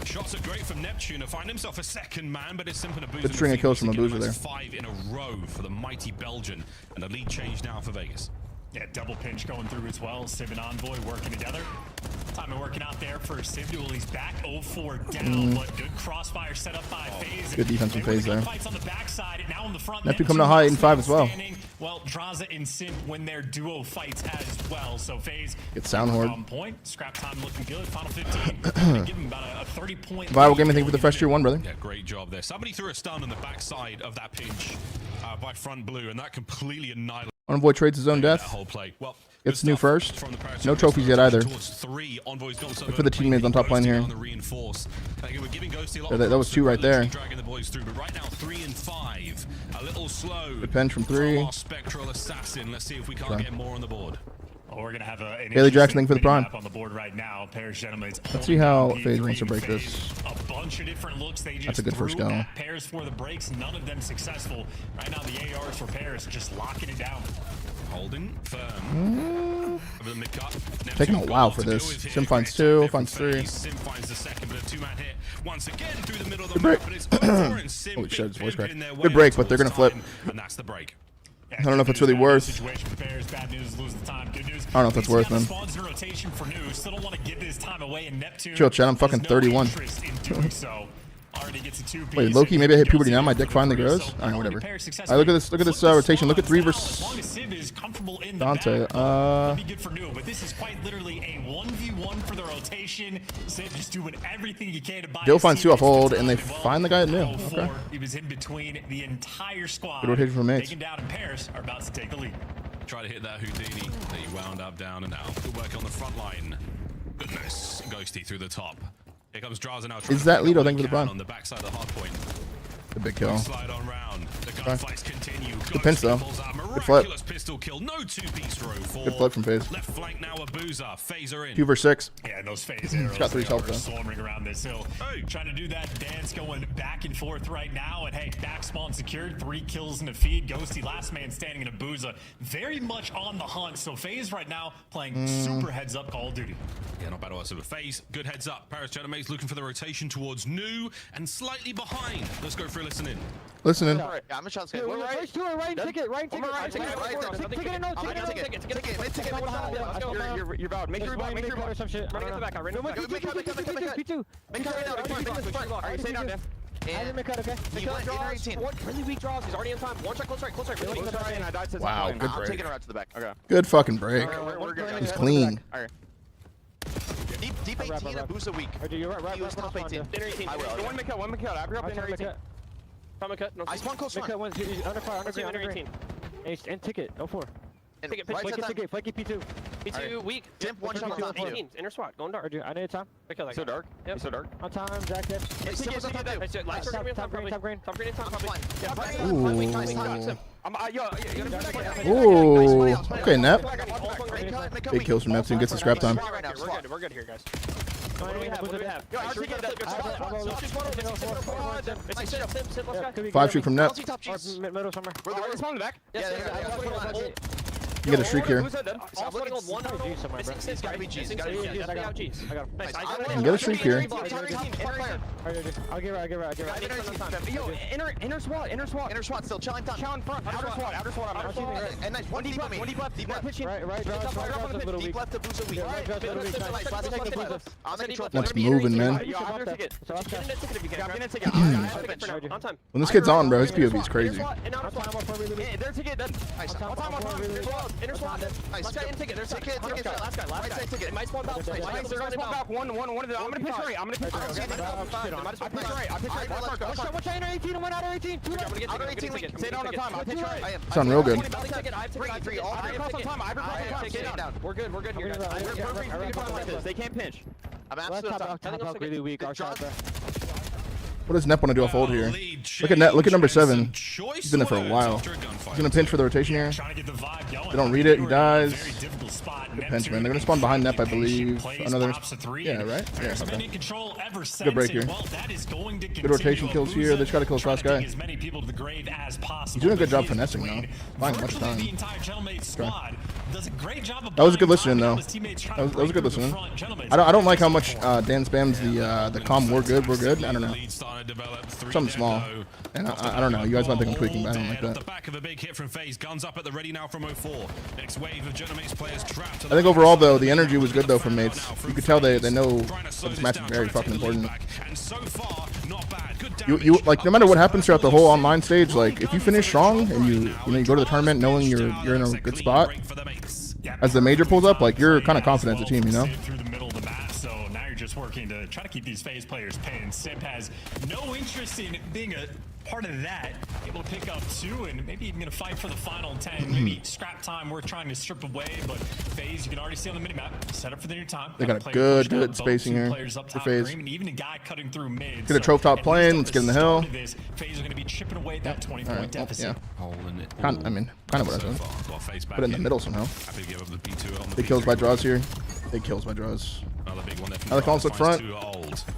S10: Shots are great from Neptune to find himself a second man, but it's simple.
S1: Good string of kills from Abuza there.
S10: 5 in a row for the mighty Belgian, and the lead change now for Vegas.
S11: Yeah, double pinch going through as well. Civ and Envoy working together. Time of working out there for Civ Duel. He's back 0-4 down, but good crossfire set up by FaZe.
S1: Good defense from FaZe there.
S11: Fights on the backside. Now in the front.
S1: Neptune coming to high 8-5 as well.
S11: Well, Draza and Sim win their duo fights as well. So FaZe
S1: gets sound horde.
S11: On point. Scrap time looking good. Final 15. Give him about a 30-point.
S1: Viral game, I think, for the fresh tier 1, brother.
S10: Yeah, great job there. Somebody threw a stun on the backside of that pinch by front blue, and that completely annihilated.
S1: Envoy trades his own death.
S10: Whole play. Well,
S1: gets new first. No trophies yet either. Look for the teammates on top lane here. That was 2 right there.
S10: Right now 3 and 5. A little slow.
S1: Good pinch from 3.
S10: Spectral assassin. Let's see if we can't get more on the board.
S11: Well, we're gonna have an
S1: Haley Jackson thing for the prime.
S11: on the board right now. Pairs Genomates.
S1: Let's see how FaZe wants to break this.
S11: A bunch of different looks. They just
S1: That's a good first go.
S11: Pairs for the breaks. None of them successful. Right now the ARs for Pairs just locking it down.
S10: Holding firm. Over the mid cut.
S1: Taking a while for this. Sim finds 2, finds 3.
S10: Sim finds the second, but a 2-man hit once again through the middle of the
S1: Good break.
S10: map. But it's over and Sim
S1: Holy shit, his voice cracked.
S10: pimping their way
S1: Good break, but they're gonna
S10: towards
S1: flip.
S10: time, and that's the break.
S1: I don't know if it's really worth.
S11: Situation for Pairs. Bad news, lose the time. Good news.
S1: I don't know if that's worth, man.
S11: Spawns in rotation for news. Still don't want to give this time away in Neptune.
S1: Chill, chat. I'm fucking 31.
S11: Already gets a 2-piece.
S1: Wait, Loki, maybe I hit puberty now. My dick finally grows. Alright, whatever. Alright, look at this. Look at this rotation. Look at 3 versus Dante.
S11: Be good for new, but this is quite literally a 1v1 for the rotation. Civ just doing everything you can to buy.
S1: Dill finds 2 off hold, and they find the guy at new. Okay.
S11: He was in between the entire squad.
S1: Good rotation from Mace.
S11: Taken down in Pairs are about to take the lead.
S10: Try to hit that Houdini. They wound up down and out. Good work on the front line. Goodness. Ghosty through the top. Here comes Draza now.
S1: Is that Lido? Thank you for the prime.
S10: On the backside of the hardpoint.
S1: The big kill.
S10: Slide on round. The gunfights continue.
S1: Good pinch though. Good flip.
S10: Pistol kill. No 2-piece row for.
S1: Good flip from FaZe.
S10: Left flank now. Abuza. FaZe are in.
S1: 2 versus 6.
S11: Yeah, those FaZe arrows.
S1: He's got 3 health though.
S11: Swarming around this hill.
S10: Hey.
S11: Trying to do that dance going back and forth right now. And hey, back spawn secured. 3 kills in the feed. Ghosty, last man standing in Abuza. Very much on the hunt. So FaZe right now playing super heads up Call of Duty.
S10: Yeah, not bad whatsoever. FaZe, good heads up. Paris Genomates looking for the rotation towards new and slightly behind. Let's go for a listen in.
S1: Listening.
S12: Yeah, I'm a shot. We're right. Right ticket. Right ticket. Ticket. No ticket. Ticket. You're valid. Make your rebound. Make your rebound. Some shit. Running the back. Right now. P2. Make it right now. Alright, stay down, Dan. And make cut, okay? Really weak draws. He's already in time. One shot, close right. Really close right. And I died to
S1: wow, good break.
S12: I'm taking her out to the back. Okay.
S1: Good fucking break.
S12: We're good.
S1: He's clean.
S12: Alright. Deep 18 and Boost a week.
S13: You're right.
S12: He was top 18.
S13: I will. One make cut. I grew up in 18. Come cut. No,
S12: I spawn close one.
S13: Under fire. Under 18. And ticket. 04.
S12: Ticket.
S13: Flanky P2.
S12: P2 weak. Dimp one shot on
S13: 18. Inner SWAT. Going dark. I need time.
S12: So dark. He's so dark.
S13: On time. Jacket.
S12: Top green.
S1: Ooh. Okay, Nep. Big kills from Neptune. Gets the scrap time.
S12: We're good here, guys.
S13: What do we have? Yo, I take it.
S1: 5 streak from Nep.
S13: Middle somewhere.
S12: We're spawned back.
S1: You get a streak here.
S12: He's gotta be G's.
S13: I got him.
S1: You can get a streak here.
S13: I'll give her.
S12: Yo, inner SWAT still. Challenge time. Challenge front. Outer SWAT. And nice. One deep left. Deep left.
S13: Right.
S12: Deep left to boost a week.
S1: That's moving, man.
S12: On time.
S1: When this kid's on, bro, his POV is crazy.
S12: Their ticket. Nice. On time. Inner SWAT. Nice. Last guy in ticket. There's ticket. Last guy. Right side ticket. It might spawn back. They're gonna spawn back. One. I'm gonna pitch right. I pitch right.
S13: Watch out, inner 18 and one outer 18.
S12: Outer 18. Stay down on time. I pitch right.
S1: It's on real good.
S12: Three. All cross on time. Stay down. We're good here, guys. They can't pinch. I'm absolutely
S13: top really weak. Our shot, bro.
S1: What does Nep want to do off hold here? Look at Net. Look at number 7. He's been there for a while. He's gonna pinch for the rotation here. They don't read it. He dies. Good pinch, man. They're gonna spawn behind Nep, I believe. Another. Yeah, right. Yeah. Okay. Good break here. Good rotation kills here. They just gotta kill this last guy. He's doing a good job finessing now. Buying much time. Okay. That was a good listening though. That was a good listening. I don't like how much Dan spams the calm. We're good. I don't know. Something small. And I don't know. You guys might think I'm tweaking, but I don't like that.
S10: The back of a big hit from FaZe. Guns up at the ready now from 04. Next wave of Genomates players trapped.
S1: I think overall though the energy was good though from mates. You could tell they know that this match is very fucking important. You like no matter what happens throughout the whole online stage, like if you finish strong and you go to the tournament knowing you're in a good spot, as the major pulls up, like you're kind of confident as a team, you know.
S11: Just working to try to keep these FaZe players pinned. Simp has no interest in being a part of that. Able to pick up 2 and maybe even gonna fight for the final 10. Maybe scrap time worth trying to strip away, but FaZe, you can already see on the minimap, set up for the new time.
S1: They got a good spacing here for FaZe.
S11: Even a guy cutting through mid.
S1: Get a trophy top plane. Let's get in the hill.
S11: FaZe are gonna be chipping away at that 20-point deficit.
S1: Kind of what I was doing. Put it in the middle somehow. Big kills by draws here. Big kills by draws.
S10: Another big one there.
S1: I like almost look front.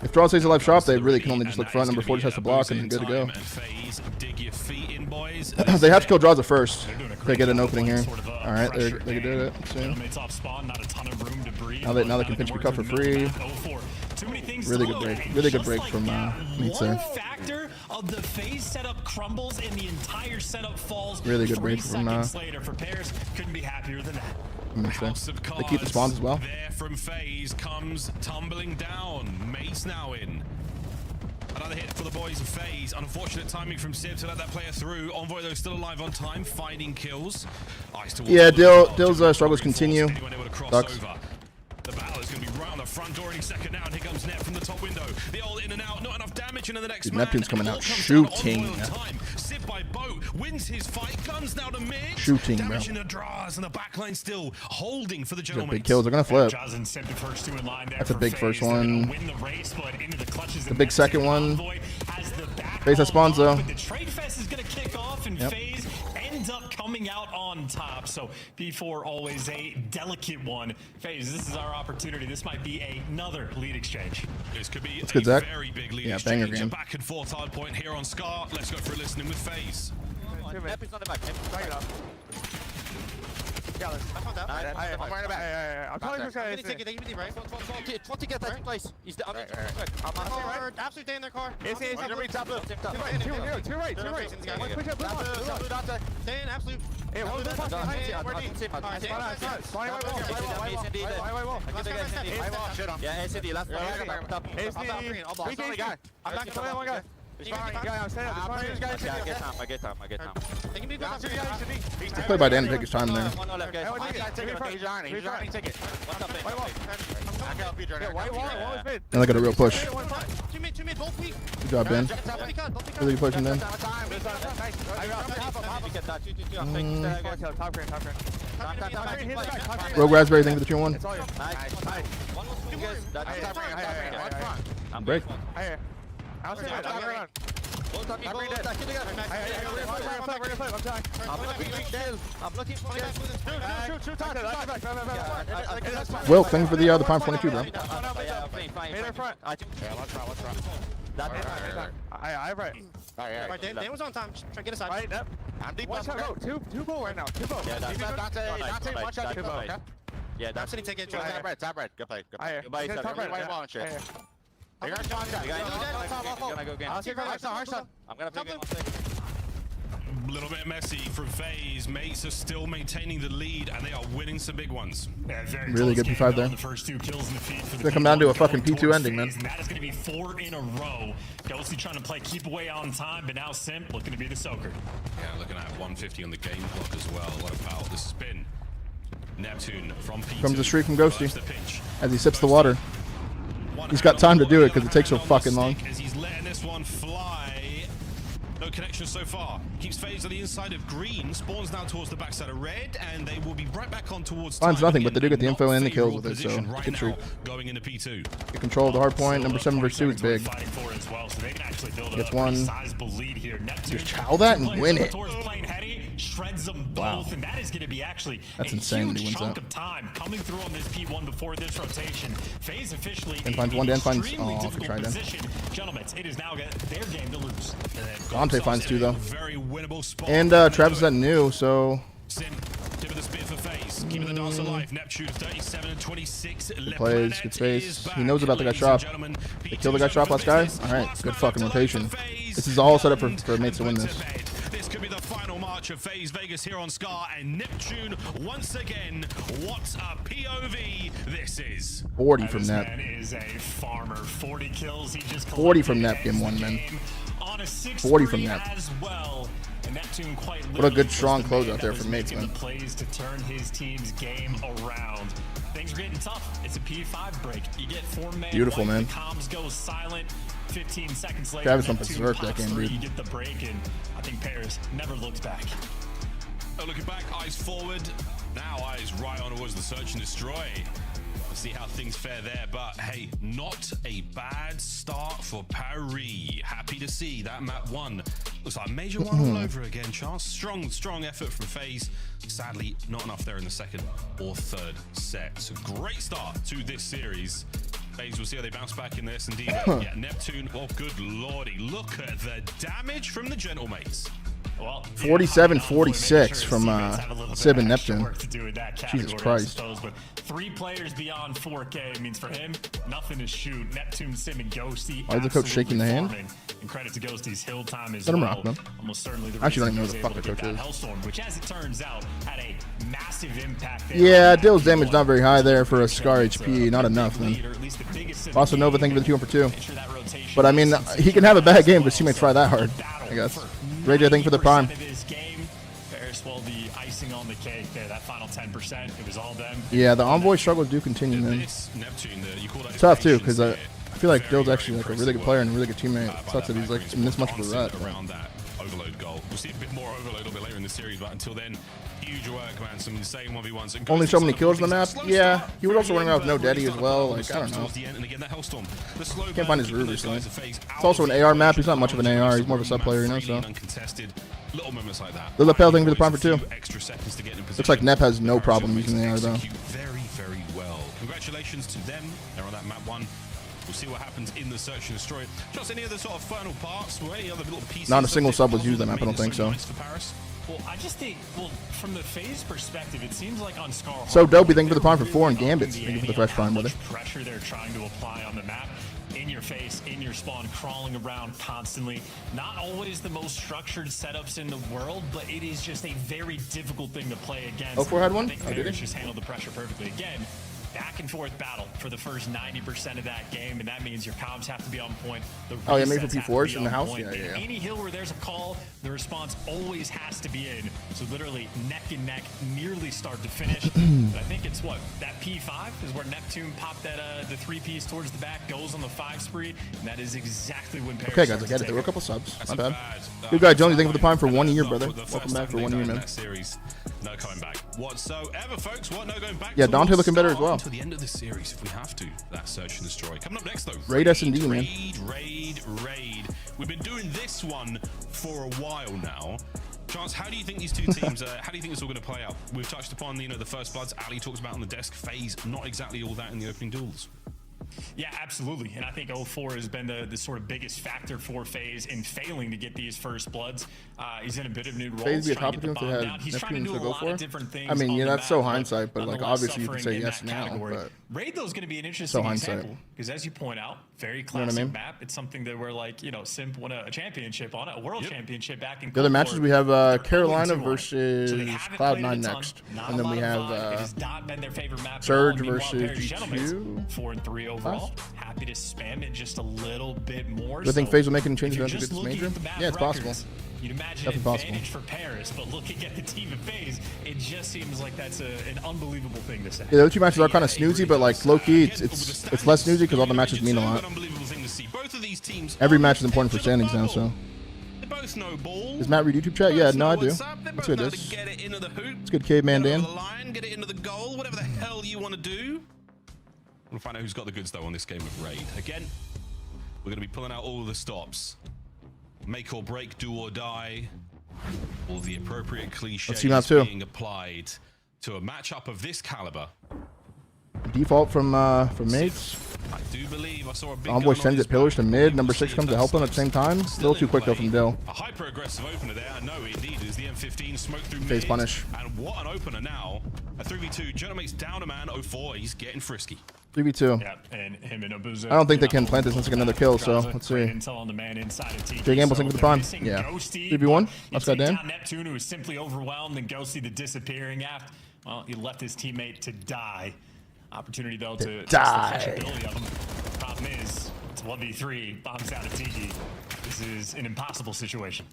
S1: If draw stays alive shop, they really can only just look front. Number 4 just has to block and good to go. They have to kill draws at first. They get an opening here. All right, they can do it soon. Now they can pinch pick up for free. Really good break. Really good break from Meats there.
S11: Of the FaZe setup crumbles and the entire setup falls.
S1: Really good break from
S11: later for pairs. Couldn't be happier than that.
S1: They keep the spawns as well.
S10: There from FaZe comes tumbling down. Mace now in. Another hit for the boys of FaZe. Unfortunate timing from Civ to let that player through. Envoy though still alive on time, finding kills.
S1: Yeah, Dill's struggles continue. Sucks.
S10: The battle is going to be right on the front door any second now. And here comes Net from the top window. The old in and out, not enough damage into the next.
S1: Dude, Neptune's coming out shooting.
S10: Civ by boat wins his fight. Guns now to mid.
S1: Shooting, bro.
S10: Damage in the draws and the backline still holding for the Genomates.
S1: Big kills. They're gonna flip. That's a big first one. The big second one. FaZe has spawns though.
S11: The trade fest is going to kick off and FaZe ends up coming out on top. So P4 always a delicate one. FaZe, this is our opportunity. This might be another lead exchange.
S10: This could be
S1: good, Zach.
S10: Very big lead
S1: banger
S10: exchange.
S1: game.
S10: Back and forth hard point here on Scar. Let's go for a listening with FaZe.
S13: I'm right back. I'm telling this guy. They give me the right. 20 get that place. He's the other. I'm absolutely stay in their car. It's top left. Two right. Stay in absolute. Hey, hold the pass behind you. Yeah, SCD last one. I'm not going one guy. I get time.
S1: Play by Dan, take his time there. And they got a real push. Good job, Ben. Really pushing Ben. Rogue Raspberry, thank you for the 2-1. Break.
S13: I'll say it. I'm looking for
S1: Will, thank you for the Prime 22, bro.
S13: Dan was on time. Try to get aside. Right, I'm deep. Two goal right now. Two goal. Yeah, that's it. Take it. Top red. Good play. I'm gonna go again. I'm gonna pick it.
S10: A little bit messy from FaZe. Mates are still maintaining the lead, and they are winning some big ones.
S1: Really good P5 there.
S11: The first 2 kills in the feed for
S1: it's gonna come down to a fucking P2 ending, man.
S11: And that is gonna be 4 in a row. Ghosty trying to play keep away on time, but now Simp looking to be the soaker.
S10: Yeah, looking at 150 on the game clock as well. What about the spin? Neptune from P2.
S1: Comes the streak from Ghosty as he sips the water. He's got time to do it because it takes so fucking long.
S10: As he's letting this one fly. No connection so far. Keeps FaZe on the inside of green. Spawns now towards the backside of red, and they will be right back on towards.
S1: Finds nothing, but they do get the info and the kills with it, so
S10: right
S1: good treat.
S10: Going into P2.
S1: The control of the hard point. Number 7 versus 2 is big. Gets one. Just chow that and win it.
S11: Shreds them both, and that is going to be actually
S1: That's
S11: a
S1: insane
S11: huge
S1: that he wins
S11: chunk
S1: that.
S11: of time coming through on this P1 before this rotation. FaZe officially
S1: And finds one, Dan finds
S11: difficult
S1: try Dan.
S11: position. Gentlemen, it is now their game to lose.
S1: Dante finds 2 though.
S10: Very winnable spot.
S1: And Travis is at new, so
S10: Sim, tip of the spear for FaZe. Keeping the dance alive. Neptune 37 and 26.
S1: plays, good space. He knows about the guy shop. They kill the guy shop last guy. Alright, good fucking rotation. This is all set up for mates to win this.
S10: This could be the final march of FaZe Vegas here on Scar, and Neptune once again. What a POV this is.
S1: 40 from Nep.
S11: Man is a farmer. 40 kills. He just
S1: 40 from Nep, game 1, man.
S11: On a
S1: 40 from Nep.
S11: as well. And Neptune quite
S1: What a good strong close out there for mates, man.
S11: The plays to turn his team's game around. Things are getting tough. It's a P5 break. You get 4 man.
S1: Beautiful, man.
S11: The comms go silent. 15 seconds later,
S1: Travis went
S11: Neptune
S1: berserk that
S11: pops
S1: game,
S11: through,
S1: dude.
S11: You get the break, and I think Paris never looked back.
S10: Oh, looking back, eyes forward. Now eyes right on towards the search and destroy. Let's see how things fare there, but hey, not a bad start for Paris. Happy to see that map 1. Looks like Major 1 all over again, Chance. Strong effort from FaZe. Sadly, not enough there in the second or third set. So great start to this series. FaZe, we'll see how they bounce back in this. Indeed, yeah, Neptune, oh good lordy. Look at the damage from the Gentlemates.
S11: Well,
S1: 47-46 from Sib and Neptune. Jesus Christ.
S11: But 3 players beyond 4K means for him, nothing to shoot. Neptune, Sim, and Ghosty.
S1: Why is the coach shaking the hand?
S11: And credit to Ghosty's hill time as
S1: Let him
S11: well.
S1: rock, man.
S11: Almost certainly the
S1: I actually don't
S11: reason
S1: even know
S11: he
S1: who the
S11: was
S1: fuck the
S11: able
S1: coach
S11: to get
S1: is.
S11: that Hellstorm, which as it turns out, had a massive impact there.
S1: Yeah, Dill's damage not very high there for a Scar HP. Not enough, man. Also, Nova, thank you for the 2 for 2. But I mean, he can have a bad game, but he may try that hard, I guess. Ray J, thank you for the prime.
S11: Well, the icing on the cake there, that final 10%, it was all them.
S1: Yeah, the Envoy struggles do continue, man. Tough too, because I feel like Dill's actually like a really good player and a really good teammate. Sucks that he's like in this much of a rut.
S10: Around that overload goal. We'll see a bit more overload a little bit later in the series, but until then, huge work, man. Some insane 1v1s.
S1: Only so many kills on the map. Yeah, he was also running around with no daddy as well. Like, I don't know. Can't find his route recently. It's also an AR map. He's not much of an AR. He's more of a sub player, you know. So.
S10: Little moments like that.
S1: The lapel thing for the prime for 2.
S10: Extra seconds to get in position.
S1: Looks like Nep has no problem using the AR though.
S10: Very, very well. Congratulations to them. They're on that map 1. We'll see what happens in the search and destroy. Just any other sort of final parts or any other little pieces?
S1: Not a single sub was used on that map, I don't think so.
S11: Well, I just think, from the FaZe perspective, it seems like on Scar.
S1: So Dopey, thank you for the prime for 4 and Gambits. Thank you for the fresh prime, brother.
S11: Pressure they're trying to apply on the map. In your face, in your spawn, crawling around constantly. Not always the most structured setups in the world, but it is just a very difficult thing to play against.
S1: Oh, 4 had one?
S11: I think
S1: Oh, did
S11: Paris
S1: he?
S11: just handled the pressure perfectly. Again, back and forth battle for the first 90% of that game, and that means your comms have to be on point. The
S1: Oh, yeah, maybe for
S11: resets have to
S1: P4s
S11: be
S1: in the
S11: on
S1: house?
S11: point.
S1: Yeah.
S11: Any hill where there's a call, the response always has to be in. So literally neck and neck, nearly start to finish. But I think it's that P5 is where Neptune popped that the 3-piece towards the back, goes on the 5 spree, and that is exactly when Paris
S1: Okay, guys, I get it. There were a couple subs. Not bad. Good guy, Jonesy. Thank you for the prime for 1 year, brother. Welcome back for 1 year, man.
S10: No coming back whatsoever, folks. What? No going back.
S1: Yeah, Dante looking better as well.
S10: Until the end of the series, if we have to. That search and destroy. Coming up next, though.
S1: Raid S&D, man.
S10: Raid. We've been doing this one for a while now. Chance, how do you think these two teams? How do you think it's all going to play out? We've touched upon, the first bloods. Ali talks about on the desk. FaZe, not exactly all that in the opening duels.
S11: Yeah, absolutely. And I think 04 has been the sort of biggest factor for FaZe in failing to get these first bloods. He's in a bit of new role.
S1: FaZe be a top team to have Neptune to go for? I mean, yeah, that's so hindsight, but like obviously you can say yes now. But
S11: Raid, though, is going to be an interesting
S1: hindsight.
S11: example because, as you point out, very classic map. It's something that we're like, Simp won a championship on it, a world championship back in.
S1: The other matches we have Carolina versus Cloud9 next, and then we have Surge versus G2.
S11: 4-3 overall. Happy to spam it just a little bit more.
S1: Do you think FaZe will make any changes after this major? Yeah, it's possible.
S11: You'd imagine an advantage for Paris, but looking at the team of FaZe, it just seems like that's an unbelievable thing to say.
S1: Yeah, the other two matches are kind of snoozy, but like low key, it's less snoozy because all the matches mean a lot. Every match is important for standings now, so.
S10: both know ball.
S1: Does Matt read YouTube chat? Yeah, no, I do.
S10: What's up? They
S1: Let's
S10: both
S1: do
S10: know
S1: this.
S10: to get it into the hoop.
S1: It's good, Caveman
S10: Get it
S1: Dan.
S10: over the line, get it into the goal, whatever the hell you want to do. We'll find out who's got the goods though on this game of Raid. Again, we're going to be pulling out all of the stops. Make or break, do or die. All the appropriate cliches being applied to a matchup of this caliber.
S1: Default from mates.
S10: I do believe I saw a big
S1: Envoy sends it pillars to mid. Number 6 comes to help him at the same time. A little too quick though from Dill.
S10: A hyper-aggressive opener there. I know indeed is the M15 smoke through
S1: FaZe
S10: mid.
S1: punish.
S10: And what an opener now. A 3v2. Genomate's down a man. 04. He's getting frisky.
S1: 3v2.
S11: Yeah, and him and Abuza.
S1: I don't think they can plant this. Let's get another kill. So let's see. Jay Gamble's thinking for the prime. Yeah. 3v1. Let's go Dan.
S11: Neptune, who was simply overwhelmed, and Ghosty the disappearing after. Well, he left his teammate to die. Opportunity though to
S1: die.
S11: test the flexibility of him. Problem is, it's 1v3. Bombs down to Tiki. This is an impossible situation.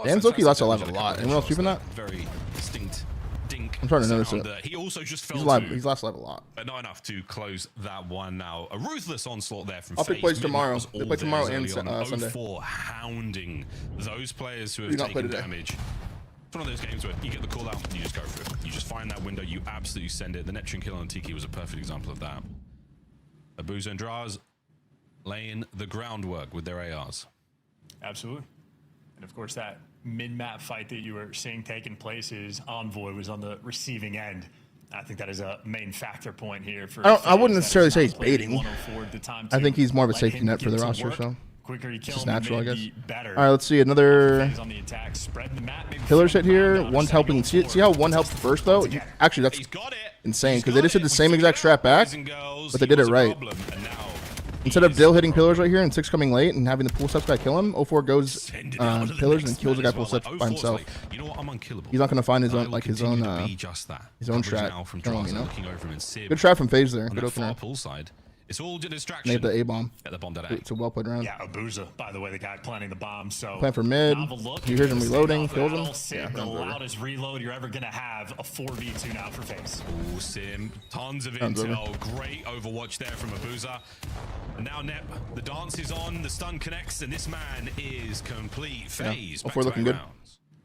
S1: Dan's Loki lost a lot. Anyone else keeping that?
S10: Very distinct dink.
S1: I'm trying to notice it.
S10: He also just fell
S1: He's lost live a lot.
S10: But not enough to close that one now. A ruthless onslaught there from
S1: I'll pick
S10: FaZe.
S1: plays tomorrow.
S10: Was
S1: They
S10: all
S1: play tomorrow
S10: theirs
S1: and
S10: early on.
S1: Sunday.
S10: 04 hounding those players who have taken damage. It's one of those games where you get the call out, you just go for it. You just find that window, you absolutely send it. The Neptune kill on Tiki was a perfect example of that. Abuza and Draz laying the groundwork with their ARs.
S11: Absolutely. And of course, that mid-map fight that you were seeing taking place is Envoy was on the receiving end. I think that is a main factor point here. For
S1: I wouldn't necessarily say he's baiting.
S11: 104 at the time
S1: I think he's more of a
S11: let
S1: safety
S11: him
S1: net for
S11: get
S1: the
S11: to
S1: roster.
S11: work.
S1: So
S11: Quicker you
S1: it's
S11: kill
S1: just
S11: him,
S1: natural, I guess.
S11: maybe better.
S1: All right, let's see another
S11: FaZe on the attack, spread the map, maybe
S1: pillars hit
S11: fill
S1: here.
S11: him out,
S1: One's helping. See how one helped first though? Actually, that's insane because they just did the same exact strat back, but they did it right. Instead of Dill hitting pillars right here and 6 coming late and having the pool steps guy kill him, 04 goes pillars and kills the guy pool steps by himself.
S10: You know what? I'm unkillable.
S1: He's not going to find his own his own strat. You know? Good strat from FaZe there. Good opener.
S10: It's all a distraction.
S1: Made the A bomb.
S10: At the bomb that
S1: It's a well played round.
S11: Yeah, Abuza, by the way, the guy planting the bomb. So
S1: plan for mid. You hear him reloading, kills him.
S11: Yeah, the loudest reload you're ever gonna have. A 4v2 now for FaZe.
S10: Oh, Sim, tons of intel. Great Overwatch there from Abuza. And now Nep, the dance is on, the stun connects, and this man is complete. FaZe.
S1: Yeah. 04 looking good.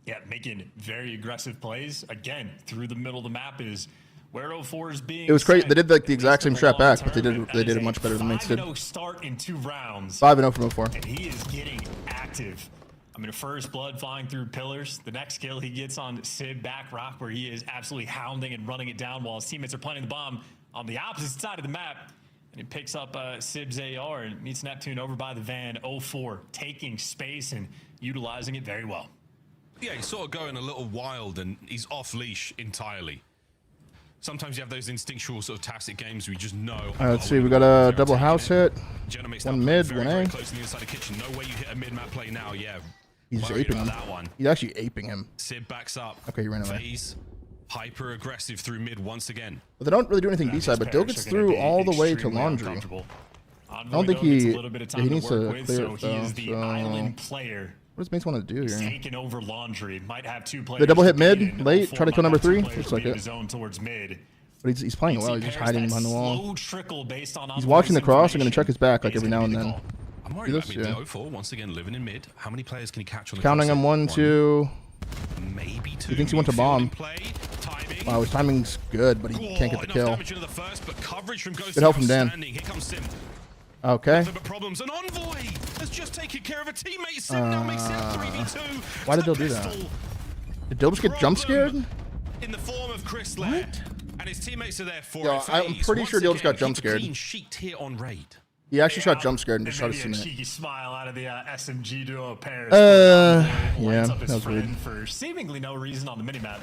S11: Yeah, making very aggressive plays. Again, through the middle of the map is where 04 is being.
S1: It was great. They did like the exact same strat back, but they did it much better than mates did.
S11: 5-0 start in 2 rounds.
S1: 5-0 from 04.
S11: And he is getting active. I mean, first blood flying through pillars. The next kill he gets on Sib back rock, where he is absolutely hounding and running it down while his teammates are planting the bomb on the opposite side of the map. And he picks up Sib's AR and meets Neptune over by the van. 04 taking space and utilizing it very well.
S10: Yeah, he's sort of going a little wild and he's off leash entirely. Sometimes you have those instinctual sort of tactic games where you just know.
S1: All right, let's see. We got a double house hit. One mid, one A.
S10: Close to the inside the kitchen. No way you hit a mid-map play now. Yeah.
S1: He's aping him.
S10: That one.
S1: He's actually aping him.
S10: Sib backs up.
S1: Okay, he ran away.
S10: FaZe hyper aggressive through mid once again.
S1: But they don't really do anything B-side, but Dill gets through all the way to laundry. I don't think he needs to clear it though.
S11: The island player.
S1: What does mates want to do here?
S11: Taking over laundry. Might have 2 players.
S1: The double hit mid late. Try to kill number 3. Looks like it.
S11: Towards mid.
S1: But he's playing well. He's just hiding behind the wall.
S11: Based on
S1: he's watching the cross and going to check his back like every now and then.
S10: I'm worried about mid 04 once again living in mid. How many players can he catch on the
S1: counting him 1, 2.
S10: Maybe 2.
S1: He thinks he went to bomb. Wow, his timing's good, but he can't get the kill. Good help from Dan. Okay.
S10: Problems. An Envoy has just taken care of a teammate. Sim now makes it 3v2.
S1: Why did Dill do that? Did Dill just get jump scared?
S10: In the form of Chris Lair. And his teammates are there for
S1: it. I'm pretty sure Dill just got jump scared.
S10: Sheet here on Raid.
S1: He actually shot jump scared and just shot his teammate.
S11: Cheeky smile out of the SMG duo pair.
S1: Yeah, that was weird.
S11: For seemingly no reason on the minimap.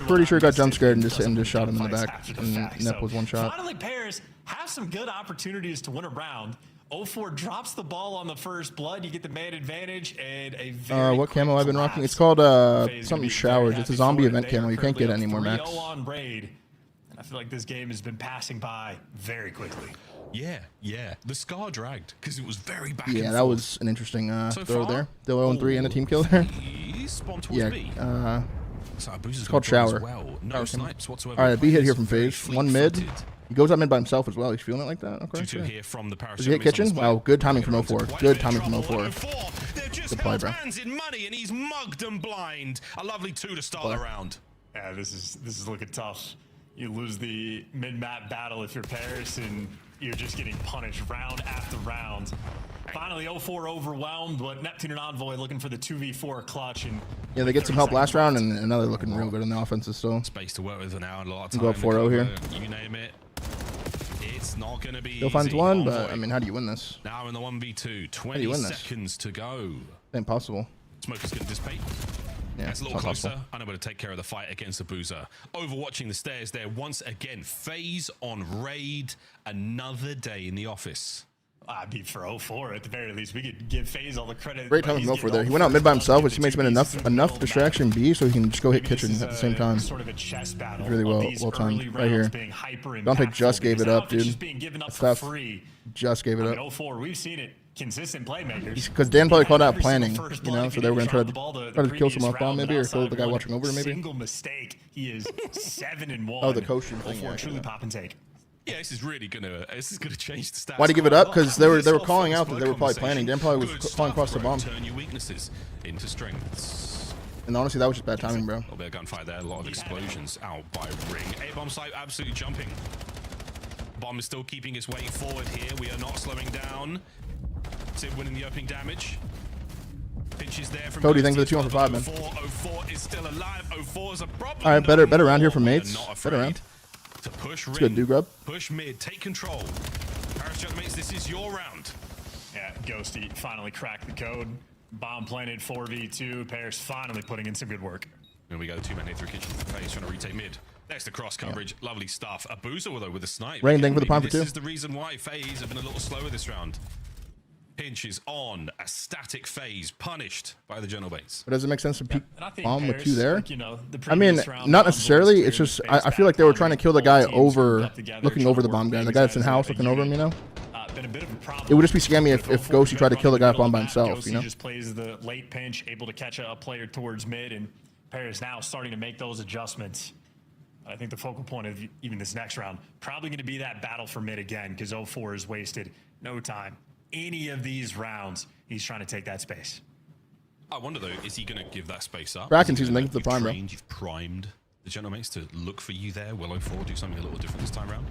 S1: Pretty sure he got jump scared and just shot him in the back. And Nep was one shot.
S11: Finally, pairs have some good opportunities to win a round. 04 drops the ball on the first blood. You get the man advantage and a very
S1: what camo I've been rocking? It's called something showers. It's a zombie event camo. You can't get it anymore, Max.
S11: On Raid. And I feel like this game has been passing by very quickly.
S10: Yeah. The Scar dragged because it was very back.
S1: Yeah, that was an interesting throw there. Dill 0-3 and a team kill there. Yeah. It's called shower.
S10: No snipes whatsoever.
S1: All right, a B hit here from FaZe. One mid. He goes up mid by himself as well. He's feeling it like that. Okay.
S10: 2-2 here from the
S1: Does he hit kitchen? Wow, good timing from 04. Good timing from 04.
S10: just
S1: Good play,
S10: held
S1: bro.
S10: hands in money, and he's mugged and blind. A lovely 2 to start the round.
S11: Yeah, this is looking tough. You lose the mid-map battle if you're Paris, and you're just getting punished round after round. Finally, 0-4 overwhelmed, but Neptune and Envoy looking for the 2v4 clutch. And
S1: Yeah, they get some help last round, and now they're looking real good in the offenses still.
S10: Space to work with an hour and a lot of time.
S1: Go up 4-0 here.
S10: You name it. It's not going to be
S1: Still finds
S10: easy.
S1: one,
S10: Envoy.
S1: but I mean, how do you win this?
S10: Now in the 1v2,
S1: How do you
S10: 20
S1: win this?
S10: seconds to go.
S1: Impossible.
S10: Smoker's going to dissipate.
S1: Yeah,
S10: That's a
S1: it's
S10: little
S1: not
S10: closer.
S1: possible.
S10: Unable to take care of the fight against the Boozer. Overwatching the stairs there once again. FaZe on raid. Another day in the office.
S11: I mean, for 0-4 at the very least, we could give FaZe all the credit.
S1: Great time to go for there. He went out mid by himself, which makes him enough distraction B, so he can just go hit kitchen at the same time.
S11: Sort of a chess battle.
S1: Really well timed right here. Dante just gave it up, dude. That's tough. Just gave it up.
S11: 0-4, we've seen it. Consistent playmakers.
S1: Because Dan probably called out planning, you know, so they were going to try to kill someone off bomb maybe, or kill the guy watching over maybe.
S11: Single mistake. He is 7-1.
S1: Oh, the coaching thing.
S11: 0-4 truly pop and take.
S10: Yeah, this is gonna change the stats.
S1: Why'd he give it up? Because they were calling out that they were probably planning. Dan probably was calling across the bomb.
S10: Turn your weaknesses into strengths.
S1: And honestly, that was just bad timing, bro.
S10: A little bit of gunfire there, a lot of explosions out by Ring. A-bomb site absolutely jumping. Bomb is still keeping its way forward here. We are not slowing down. Sid winning the opening damage. Pinches there from
S1: Cody, thanks for the 2 on for 5, man.
S10: 04 is still alive. 04 is a problem.
S1: All right, better round here from mates. Better round.
S10: To push Ring.
S1: It's good, dude, grub.
S10: Push mid. Take control. Paris mates, this is your round.
S11: Yeah, Ghosty finally cracked the code. Bomb planted 4v2. Paris finally putting in some good work.
S10: Here we go. 2-man hit through kitchen. FaZe trying to retake mid. Next to cross coverage. Yeah. Lovely stuff. A Boozer though with a snipe.
S1: Rain, thank you for the prime for 2.
S10: This is the reason why FaZe have been a little slower this round. Pinch is on. A static FaZe punished by the Journal Bates.
S1: But does it make sense to peek bomb with 2
S11: Paris,
S1: there?
S11: like, you know,
S1: I mean, not necessarily. It's just I feel like they were trying to kill the guy over, looking over the bomb guy. The guy that's in house looking over him, you know.
S11: Been a bit of a problem.
S1: It would just be scammy if Ghosty tried to kill the guy bomb by himself, you know.
S11: Just plays the late pinch, able to catch a player towards mid, and Paris now starting to make those adjustments. I think the focal point of even this next round probably going to be that battle for mid again, because 0-4 has wasted no time. Any of these rounds, he's trying to take that space.
S10: I wonder though, is he going to give that space up?
S1: Bracken season, thank you for the prime, bro.
S10: You've primed the General Mates to look for you there. Will 04 do something a little different this time round?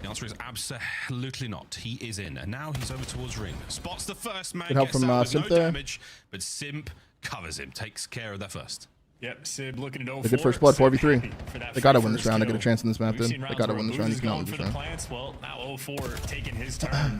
S10: The answer is absolutely not. He is in, and now he's over towards Ring. Spots the first man.
S1: Good help
S10: gets
S1: from
S10: out with
S1: Simp
S10: no
S1: there.
S10: damage, but Simp covers him, takes care of that first.
S11: Yep, Sib looking at 0-4.
S1: They good first blood, 4v3. They gotta win this round to get a chance in this map, dude. They gotta win this round. You cannot win this round.
S11: Well, now 0-4 taking his turn.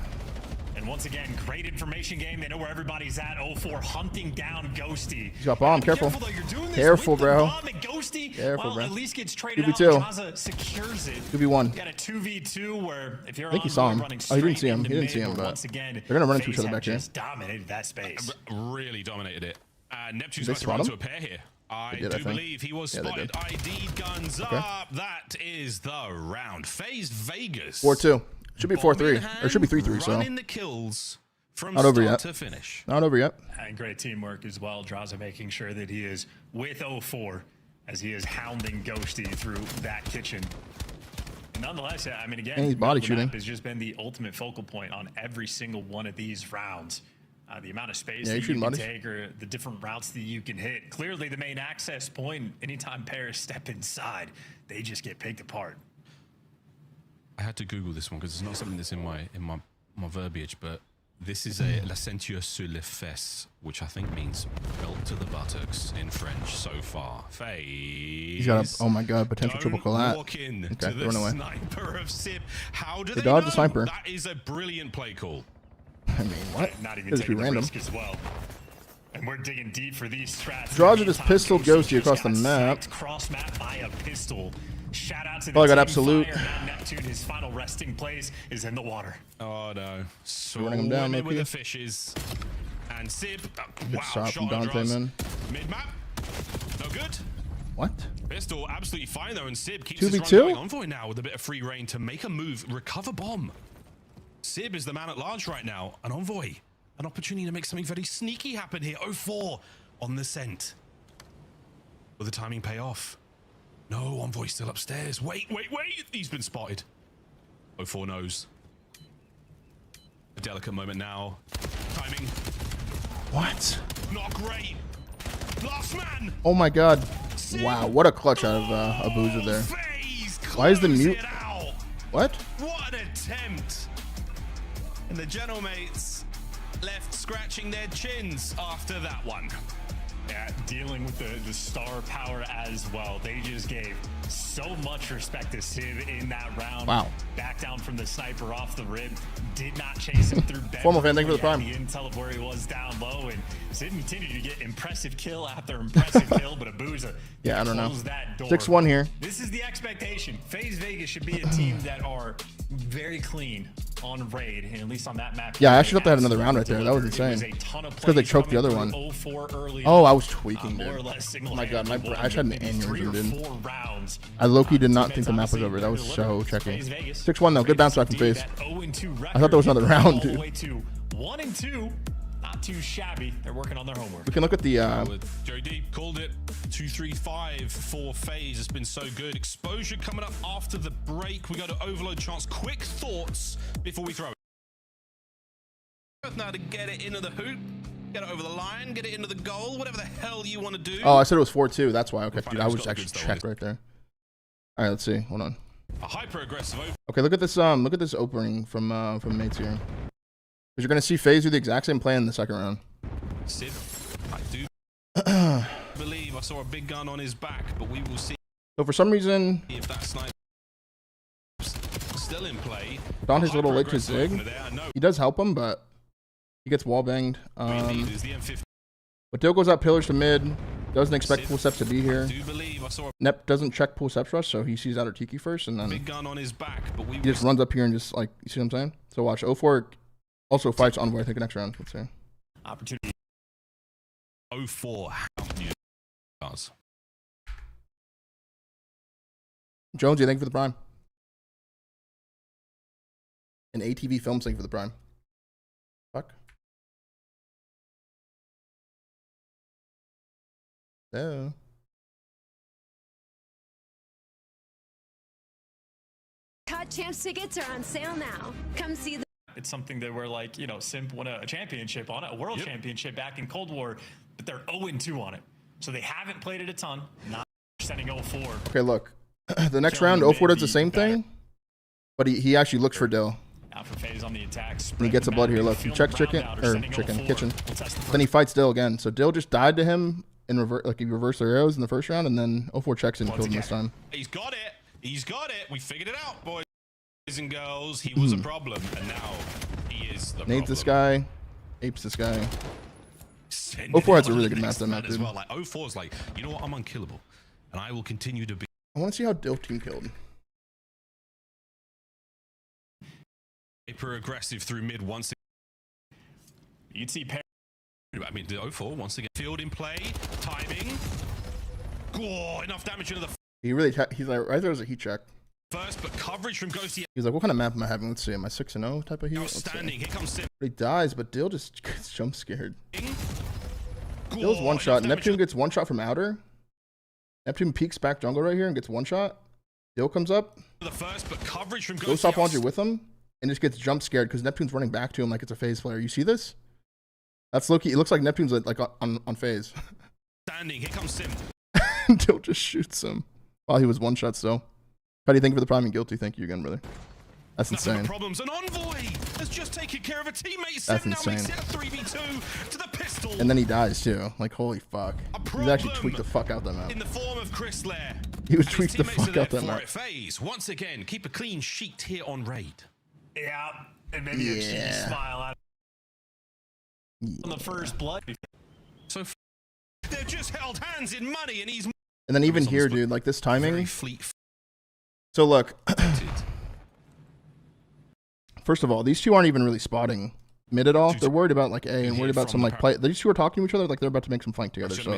S11: And once again, great information game. They know where everybody's at. 0-4 hunting down Ghosty.
S1: He's got bomb. Careful.
S11: Though, you're doing this
S1: Careful,
S11: with the
S1: bro.
S11: bomb, and Ghosty,
S1: Careful,
S11: well,
S1: bro.
S11: at least gets traded
S1: 2v2.
S11: out. Jaza secures it.
S1: 2v1.
S11: You got a 2v2 where if you're
S1: I think he saw him.
S11: running
S1: Oh, he didn't
S11: straight
S1: see him.
S11: into
S1: He didn't see
S11: mid,
S1: him,
S11: where
S1: but
S11: once again,
S1: they're gonna run into each
S11: FaZe
S1: other
S11: have
S1: back here.
S11: just dominated that space.
S10: Really dominated it. Neptune's
S1: They
S10: about to
S1: spot
S10: run
S1: him?
S10: into a pair here. I
S1: did, I
S10: do
S1: think.
S10: believe he was
S1: Yeah, they
S10: spotted.
S1: did.
S10: ID guns
S1: Okay.
S10: up. That is the round. FaZe Vegas.
S1: 4-2. Should be 4-3. Or should be 3-3, so.
S10: Running the kills from
S1: Not over
S10: start
S1: yet.
S10: to finish.
S1: Not over yet.
S11: And great teamwork as well. Draza making sure that he is with 0-4 as he is hounding Ghosty through that kitchen. Nonetheless, I mean, again,
S1: And he's body
S11: the
S1: shooting.
S11: map has just been the ultimate focal point on every single one of these rounds. The amount of space
S1: Yeah,
S11: that
S1: he's
S11: you
S1: shooting
S11: can
S1: bodies.
S11: take or the different routes that you can hit. Clearly, the main access point, anytime Paris step inside, they just get picked apart.
S10: I had to Google this one because it's not something that's in my verbiage, but this is a la ceinture sur les fesses, which I think means belt to the buttocks in French so far. FaZe.
S1: He's got a, oh my god, potential triple collat.
S10: Walk in
S1: Okay,
S10: to
S1: they're
S10: the
S1: away.
S10: sniper of Sib. How do
S1: They
S10: they
S1: dodged
S10: know?
S1: the sniper.
S10: That is a brilliant play call.
S1: I mean, what?
S11: Not even
S1: Could just be
S11: taking the
S1: random.
S11: risk as well. And we're digging deep for these strats.
S1: Draza just
S11: Meantime,
S1: pistoled Ghosty across the
S11: got
S1: map.
S11: psyched Cross map by a pistol. Shout out to the
S1: Probably got
S11: team
S1: absolute.
S11: fire. Now Neptune, his final resting place is in the water.
S10: Oh no. So
S1: running him down,
S10: with
S1: low-key.
S10: the fishes. And Sib.
S1: Good
S10: Wow,
S1: shot from
S10: on
S1: Dante,
S10: draws.
S1: man.
S10: Mid-map. No good.
S1: What?
S10: Pistol absolutely fine though, and Sib keeps
S1: 2v2?
S10: his run going. Envoy now with a bit of free reign to make a move, recover bomb. Sib is the man at large right now, and Envoy, an opportunity to make something very sneaky happen here. 0-4 on the scent. Will the timing pay off? No, Envoy still upstairs. Wait. He's been spotted. 0-4 knows. A delicate moment now. Timing
S1: What?
S10: Not great. Last man.
S1: Oh my god. Wow, what a clutch out of Abuza there. Why is the mute? What?
S10: What an attempt. And the general mates left scratching their chins after that one.
S11: Yeah, dealing with the star power as well. They just gave so much respect to Civ in that round.
S1: Wow.
S11: Back down from the sniper off the rib. Did not chase him through bed.
S1: Formal fan, thank you for the prime.
S11: The intel of where he was down low. And Civ continued to get impressive kill after impressive kill. But Abuza,
S1: yeah, I don't know.
S11: That door.
S1: 6-1 here.
S11: This is the expectation. FaZe Vegas should be a team that are very clean on raid, and at least on that map.
S1: Yeah, I actually thought they had another round right there. That was insane. It's because they choked the other one. Oh, I was tweaking, dude. Oh my god, I just had an aneurysm, dude. I low-key did not think the map was over. That was so checky. 6-1 though, good bounce back from FaZe. I thought there was another round, dude.
S11: 1-2, not too shabby. They're working on their homework.
S1: We can look at the
S10: Joe Deep called it 2-3-5 for FaZe. It's been so good. Exposure coming up after the break. We go to overload chance. Quick thoughts before we throw it. Now to get it into the hoop, get it over the line, get it into the goal, whatever the hell you want to do.
S1: Oh, I said it was 4-2. That's why. Okay, dude, I was actually checked right there. All right, let's see. Hold on.
S10: A hyper aggressive open.
S1: Okay, look at this. Look at this opening from mates here. Because you're gonna see FaZe do the exact same play in the second round.
S10: Sid, I do believe I saw a big gun on his back, but we will see.
S1: So for some reason,
S10: if that sniper still in play.
S1: Don his little late to zig. He does help him, but he gets wall banged. But Dill goes up pillars to mid. Doesn't expect full steps to be here. Nep doesn't check full steps rush, so he sees out Tiki first, and then
S10: big gun on his back, but
S1: he just runs up here and just like, you see what I'm saying? So watch 04 also fights Envoy. I think next round. Let's see.
S11: Opportunity.
S10: 04.
S1: Jonesy, thank you for the prime. And ATV Films, thank you for the prime. Fuck. Oh.
S8: COD Champs tickets are on sale now. Come see the.
S11: It's something that we're like, you know, Simp won a championship on it, a world championship back in Cold War, but they're 0-2 on it. So they haven't played it a ton. Not sending 04.
S1: Okay, look. The next round, 04 does the same thing, but he actually looks for Dill.
S11: Out for FaZe on the attack.
S1: And he gets a blood here. Look, he checks kitchen. Then he fights Dill again. So Dill just died to him in reverse, like he reversed their arrows in the first round, and then 04 checks and killed him this time.
S10: He's got it. He's got it. We figured it out, boys and girls. He was a problem, and now he is the problem.
S1: Nades this guy, apes this guy. 04 has a really good map, that map, dude.
S10: Well. Like 04 is like, you know what? I'm unkillable, and I will continue to be.
S1: I want to see how Dill team killed.
S10: Hyper aggressive through mid once again.
S11: You'd see
S10: I mean, the 04 once again. Field in play, timing. Oh, enough damage into the.
S1: He really, he's like, right there was a heat check.
S10: First, but coverage from Ghosty.
S1: He's like, what kind of map am I having? Let's see. Am I 6-0 type of heat?
S10: Outstanding. Here comes Sim.
S1: He dies, but Dill just gets jump scared. Dill's one shot. Neptune gets one shot from outer. Neptune peeks back jungle right here and gets one shot. Dill comes up.
S10: The first, but coverage from
S1: Goes top laundry with him and just gets jump scared because Neptune's running back to him like it's a FaZe player. You see this? That's Loki. It looks like Neptune's like on FaZe.
S10: Standing. Here comes Sim.
S1: Dill just shoots him while he was one shot still. Patty, thank you for the prime and guilty. Thank you again, brother. That's insane.
S10: Problems. An Envoy has just taken care of a teammate.
S1: That's insane.
S10: 3v2 to the pistol.
S1: And then he dies too. Like, holy fuck. He's actually tweaked the fuck out that map.
S10: In the form of Chris Lair.
S1: He was tweaked the fuck out that map.
S10: FaZe, once again, keep a clean sheet here on raid.
S11: Yeah, and maybe a cheeky smile out on the first blood.
S10: So they've just held hands in money, and he's.
S1: And then even here, dude, like this timing. So look. First of all, these two aren't even really spotting mid at all. They're worried about like A and worried about some like play. These two are talking to each other like they're about to make some flank together. So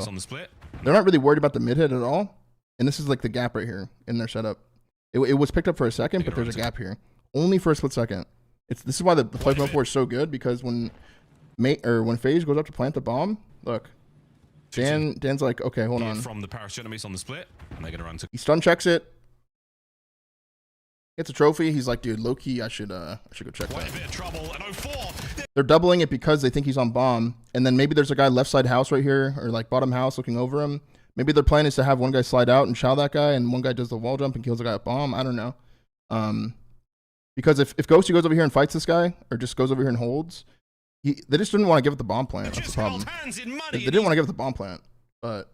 S1: they're not really worried about the mid hit at all. And this is like the gap right here in their setup. It was picked up for a second, but there's a gap here. Only for a split second. This is why the play from 04 is so good, because when FaZe goes up to plant the bomb, look. Dan's like, okay, hold on.
S10: From the Paris enemies on the split, and they're gonna run to.
S1: He stun checks it. Gets a trophy. He's like, dude, low key, I should go check that.
S10: A bit of trouble. And 04.
S1: They're doubling it because they think he's on bomb, and then maybe there's a guy left side house right here, or like bottom house looking over him. Maybe their plan is to have one guy slide out and chow that guy, and one guy does the wall jump and kills the guy at bomb. I don't know. Because if Ghosty goes over here and fights this guy, or just goes over here and holds, they just didn't want to give it the bomb plant. That's the problem. They didn't want to give it the bomb plant, but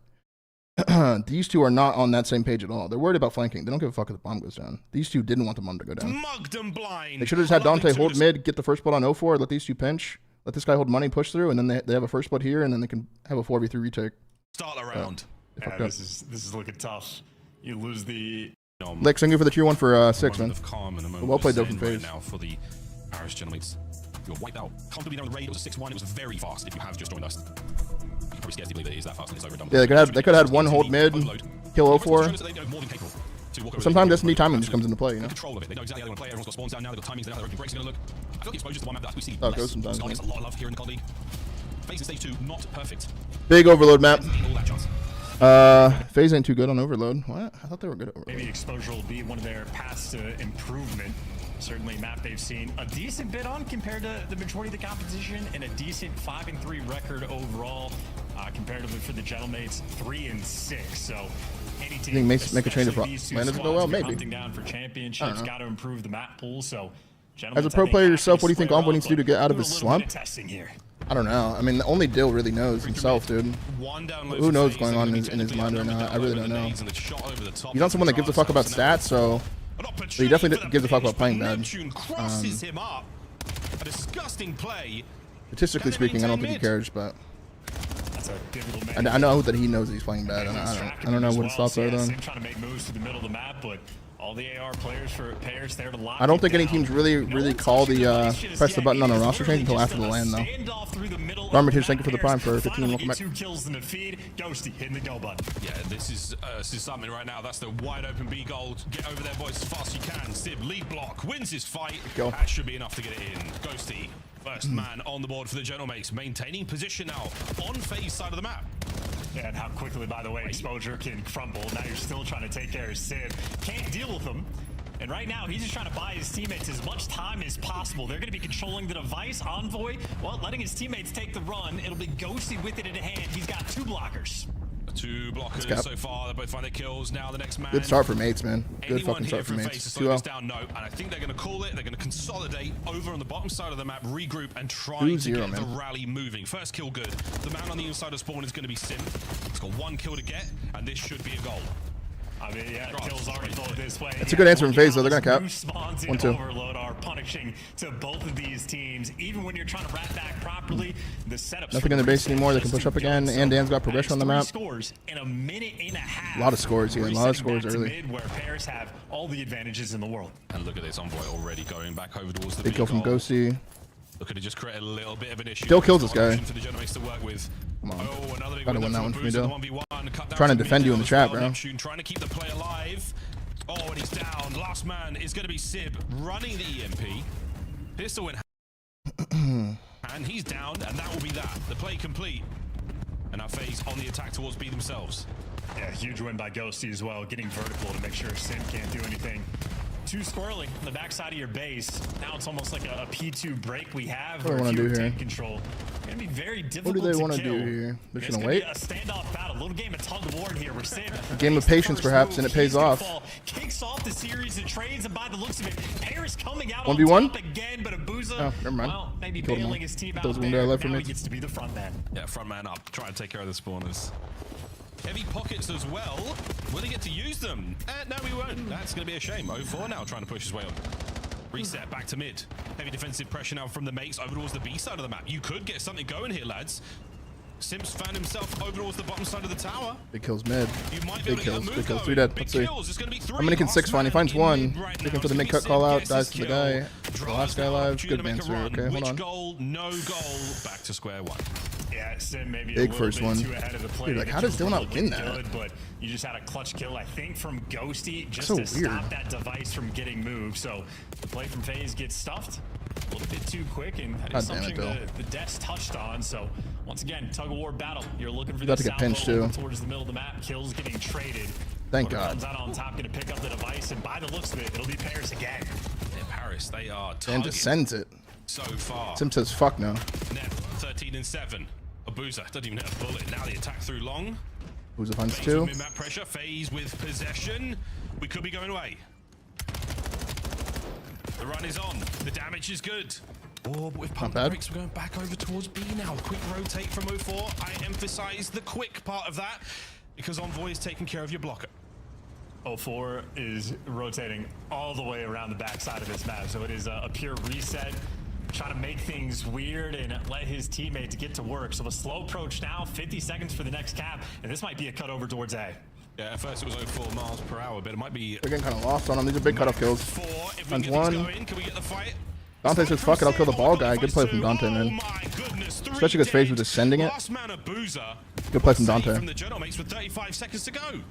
S1: these two are not on that same page at all. They're worried about flanking. They don't give a fuck if the bomb goes down. These two didn't want the bomb to go down.
S10: Mugged and blind.
S1: They should have just had Dante hold mid, get the first blood on 04, let these two pinch, let this guy hold money, push through, and then they have a first blood here, and then they can have a 4v3 retake.
S10: Start around.
S11: Yeah, this is looking tough. You lose the
S1: Lex, thank you for the tier 1 for 6, man. Well played though from FaZe.
S10: Now for the Paris Gentlemen. You're wiped out. Comfortably down the raid. It was a 6-1. It was very fast if you have just joined us. You can probably scarcely believe it is that fast and it's overdone.
S1: Yeah, they could have had one hold mid, kill 04. Sometimes S&D timing just comes into play, you know?
S10: Control of it. They know exactly how they want to play. Everyone's got spawns down now. They've got timings. They know how their opening breaks are going to look. I feel like exposure to one map that we see
S1: Oh, it goes sometimes.
S10: Sky gets a lot of love here in the COD League. FaZe in stage 2, not perfect.
S1: Big overload map. FaZe ain't too good on overload. What? I thought they were good at overload.
S11: Maybe exposure will be one of their paths to improvement. Certainly a map they've seen a decent bit on compared to the majority of the competition, and a decent 5-3 record overall comparatively for the Gentlemen, 3-6. So any team,
S1: make a change of managers go well, maybe.
S11: Hunting down for championships, got to improve the map pool. So
S1: as a pro player yourself, what do you think Envoy needs to do to get out of his slump?
S11: Here.
S1: I don't know. I mean, only Dill really knows himself, dude. Who knows what's going on in his mind right now? I really don't know. He's not someone that gives a fuck about stats, so he definitely gives a fuck about playing bad. Statistically speaking, I don't think he cares, but I know that he knows he's playing bad, and I don't know what his thoughts are then.
S11: Trying to make moves to the middle of the map, but all the AR players for pairs there to lock.
S1: I don't think any teams really call the press the button on a roster change until after the land, though. Armitage, thank you for the prime for 15. Welcome back.
S11: 2 kills in the feed. Ghosty hitting the go button.
S10: Yeah, this is something right now. That's the wide open B goal. Get over there, boys, as fast as you can. Sib lead block, wins his fight. That should be enough to get it in. Ghosty, first man on the board for the Gentlemen, maintaining position now on FaZe side of the map.
S11: Yeah, and how quickly, by the way, exposure can crumble. Now you're still trying to take care of Sid. Can't deal with him. And right now, he's just trying to buy his teammates as much time as possible. They're going to be controlling the device. Envoy, well, letting his teammates take the run. It'll be Ghosty with it in hand. He's got 2 blockers.
S10: 2 blockers so far. They both find their kills. Now the next man.
S1: Good start for mates, man. Good fucking start for mates.
S10: 2-0. Down, no, and I think they're going to call it. They're going to consolidate over on the bottom side of the map, regroup, and try to get the rally moving. First kill good. The man on the inside of spawn is going to be Sim. He's got 1 kill to get, and this should be a goal.
S11: I mean, yeah, kills already go this way.
S1: That's a good answer from FaZe, though. They're gonna cap.
S11: 1-2. Overload are punishing to both of these teams. Even when you're trying to wrap back properly, the setup.
S1: Nothing in their base anymore. They can push up again. And Dan's got progression on the map.
S11: Scores in a minute and a half.
S1: A lot of scores here. A lot of scores early.
S11: Mid, where pairs have all the advantages in the world.
S10: And look at this Envoy already going back over towards the
S1: big kill from Ghosty.
S10: Look at it, just create a little bit of an issue.
S1: Still kills this guy.
S10: For the Gentlemen to work with.
S1: Come on.
S10: Oh, another big
S1: gotta win that one for me, Dill.
S10: I'm
S1: trying to defend you in the trap, bro.
S10: Trying to keep the play alive. Oh, and he's down. Last man is going to be Sib running the EMP. Pistol in and he's down, and that will be that. The play complete. And now FaZe on the attack towards B themselves.
S11: Yeah, huge win by Ghosty as well, getting vertical to make sure Sim can't do anything. 2 squirreling on the backside of your base. Now it's almost like a P2 break we have.
S1: What do they want to do here?
S11: Control. Gonna be very difficult.
S1: What do they want to do here? They're just gonna wait.
S11: A standoff battle, a little game of tug of war here. Where Sim
S1: a game of patience, perhaps, and it pays off.
S11: Kicks off the series of trades, and by the looks of it, Paris coming out
S1: 1v1
S11: on top again. But Abuza,
S1: oh, never mind.
S11: Well, maybe bailing his team out there. Now he gets to be the front man.
S10: Yeah, front man up, trying to take care of the spawners. Heavy pockets as well. Will he get to use them? No, we won't. That's going to be a shame. 04 now trying to push his way on. Reset back to mid. Heavy defensive pressure now from the mates over towards the B side of the map. You could get something going here, lads. Sims found himself over towards the bottom side of the tower.
S1: Big kills mid. Big kills. Big kills. 3 dead. Let's see. How many can 6 find? He finds 1. Looking for the mid cut call out. Dies to the guy. The last guy alive. Good answer. Okay, hold on.
S10: Goal, no goal. Back to square 1.
S11: Yeah, Sim maybe
S1: big
S11: a
S1: first
S11: bit
S1: one.
S11: Too ahead of the play.
S1: Dude, like, how does Dill not win that?
S11: Good, but you just had a clutch kill, I think, from Ghosty just
S1: so
S11: to
S1: weird.
S11: stop that device from getting moved. So the play from FaZe gets stuffed a little bit too quick, and that is something the devs touched on. So once again, tug of war battle. You're looking for
S1: about to get pinched too.
S11: Towards the middle of the map, kills getting traded.
S1: Thank God.
S11: Comes out on top, going to pick up the device, and by the looks of it, it'll be Paris again.
S10: Yeah, Paris, they are
S1: and just sends it.
S10: So far.
S1: Sim says fuck no.
S10: Net 13-7. Abuza doesn't even hit a bullet. Now the attack through long.
S1: Abuza finds
S10: FaZe
S1: 2.
S10: with mid-map pressure. FaZe with possession. We could be going away. The run is on. The damage is good. Oh, but with pump brakes, we're going back over towards B now. Quick rotate from 04. I emphasize the quick part of that because Envoy is taking care of your blocker.
S11: 04 is rotating all the way around the backside of this map, so it is a pure reset, trying to make things weird and let his teammates get to work. So a slow approach now, 50 seconds for the next cap, and this might be a cut over towards A.
S10: Yeah, at first it was 04 miles per hour, but it might be...
S1: We're getting kind of lost on him. These are big cutoff kills. Finds 1.
S10: Can we get the fight?
S1: Dante says, fuck it, I'll kill the ball guy. Good play from Dante, man. Especially because FaZe was just sending it. Good play from Dante.
S10: From the Genomics with 35 seconds to go.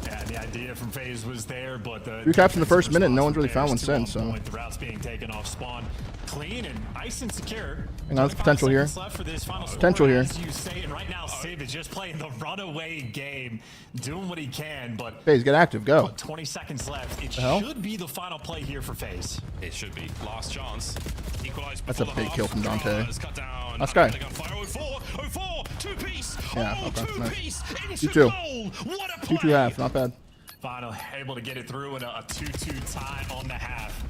S11: Yeah, the idea from FaZe was there, but the
S1: 3 caps in the first minute, and no one's really found one since, so.
S11: The routes being taken off spawn, clean and nice and secure.
S1: Hang on, there's potential here. Potential here.
S11: As you say, and right now Sid is just playing the runaway game, doing what he can, but
S1: FaZe, get active, go.
S11: 20 seconds left. It
S1: hell?
S11: should be the final play here for FaZe.
S10: It should be. Last chance. Equalize.
S1: That's a big kill from Dante. Last guy. Yeah, okay, nice. 2-2. 2-2 half, not bad.
S11: Final, able to get it through in a 2-2 tie on the half.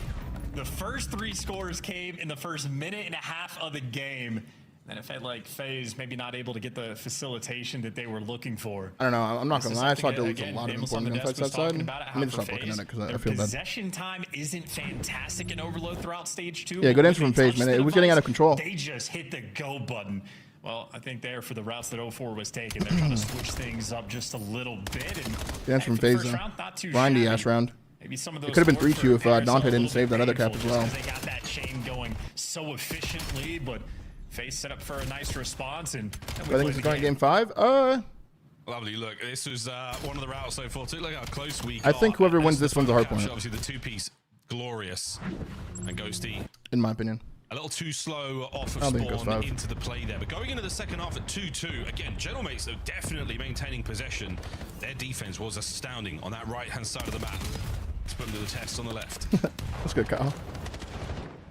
S11: The first 3 scores came in the first minute and a half of the game. And it felt like FaZe maybe not able to get the facilitation that they were looking for.
S1: I don't know. I'm not going to lie. I saw there was a lot of important gunfights outside. I'm going to stop looking at it because I feel bad.
S11: Possession time isn't fantastic in Overload throughout stage 2.
S1: Yeah, good answer from FaZe, man. It was getting out of control.
S11: They just hit the go button. Well, I think there for the routes that 04 was taking, they're trying to switch things up just a little bit. And
S1: good answer from FaZe, though. Grindy ass round.
S11: Maybe some of those
S1: it could have been 3-2 if Dante didn't save that other cap as well.
S11: They got that chain going so efficiently, but FaZe set up for a nice response. And
S1: I think this is going to game 5.
S10: Lovely. Look, this was one of the routes so far. Look how close we got.
S1: I think whoever wins this one's a Hardpoint.
S10: Obviously, the 2-piece, glorious. And Ghosty,
S1: in my opinion,
S10: a little too slow off of spawn into the play there. But going into the second half at 2-2, again, Genomics, though, definitely maintaining possession. Their defense was astounding on that right-hand side of the map. Let's put them to the test on the left.
S1: That's good, Kyle.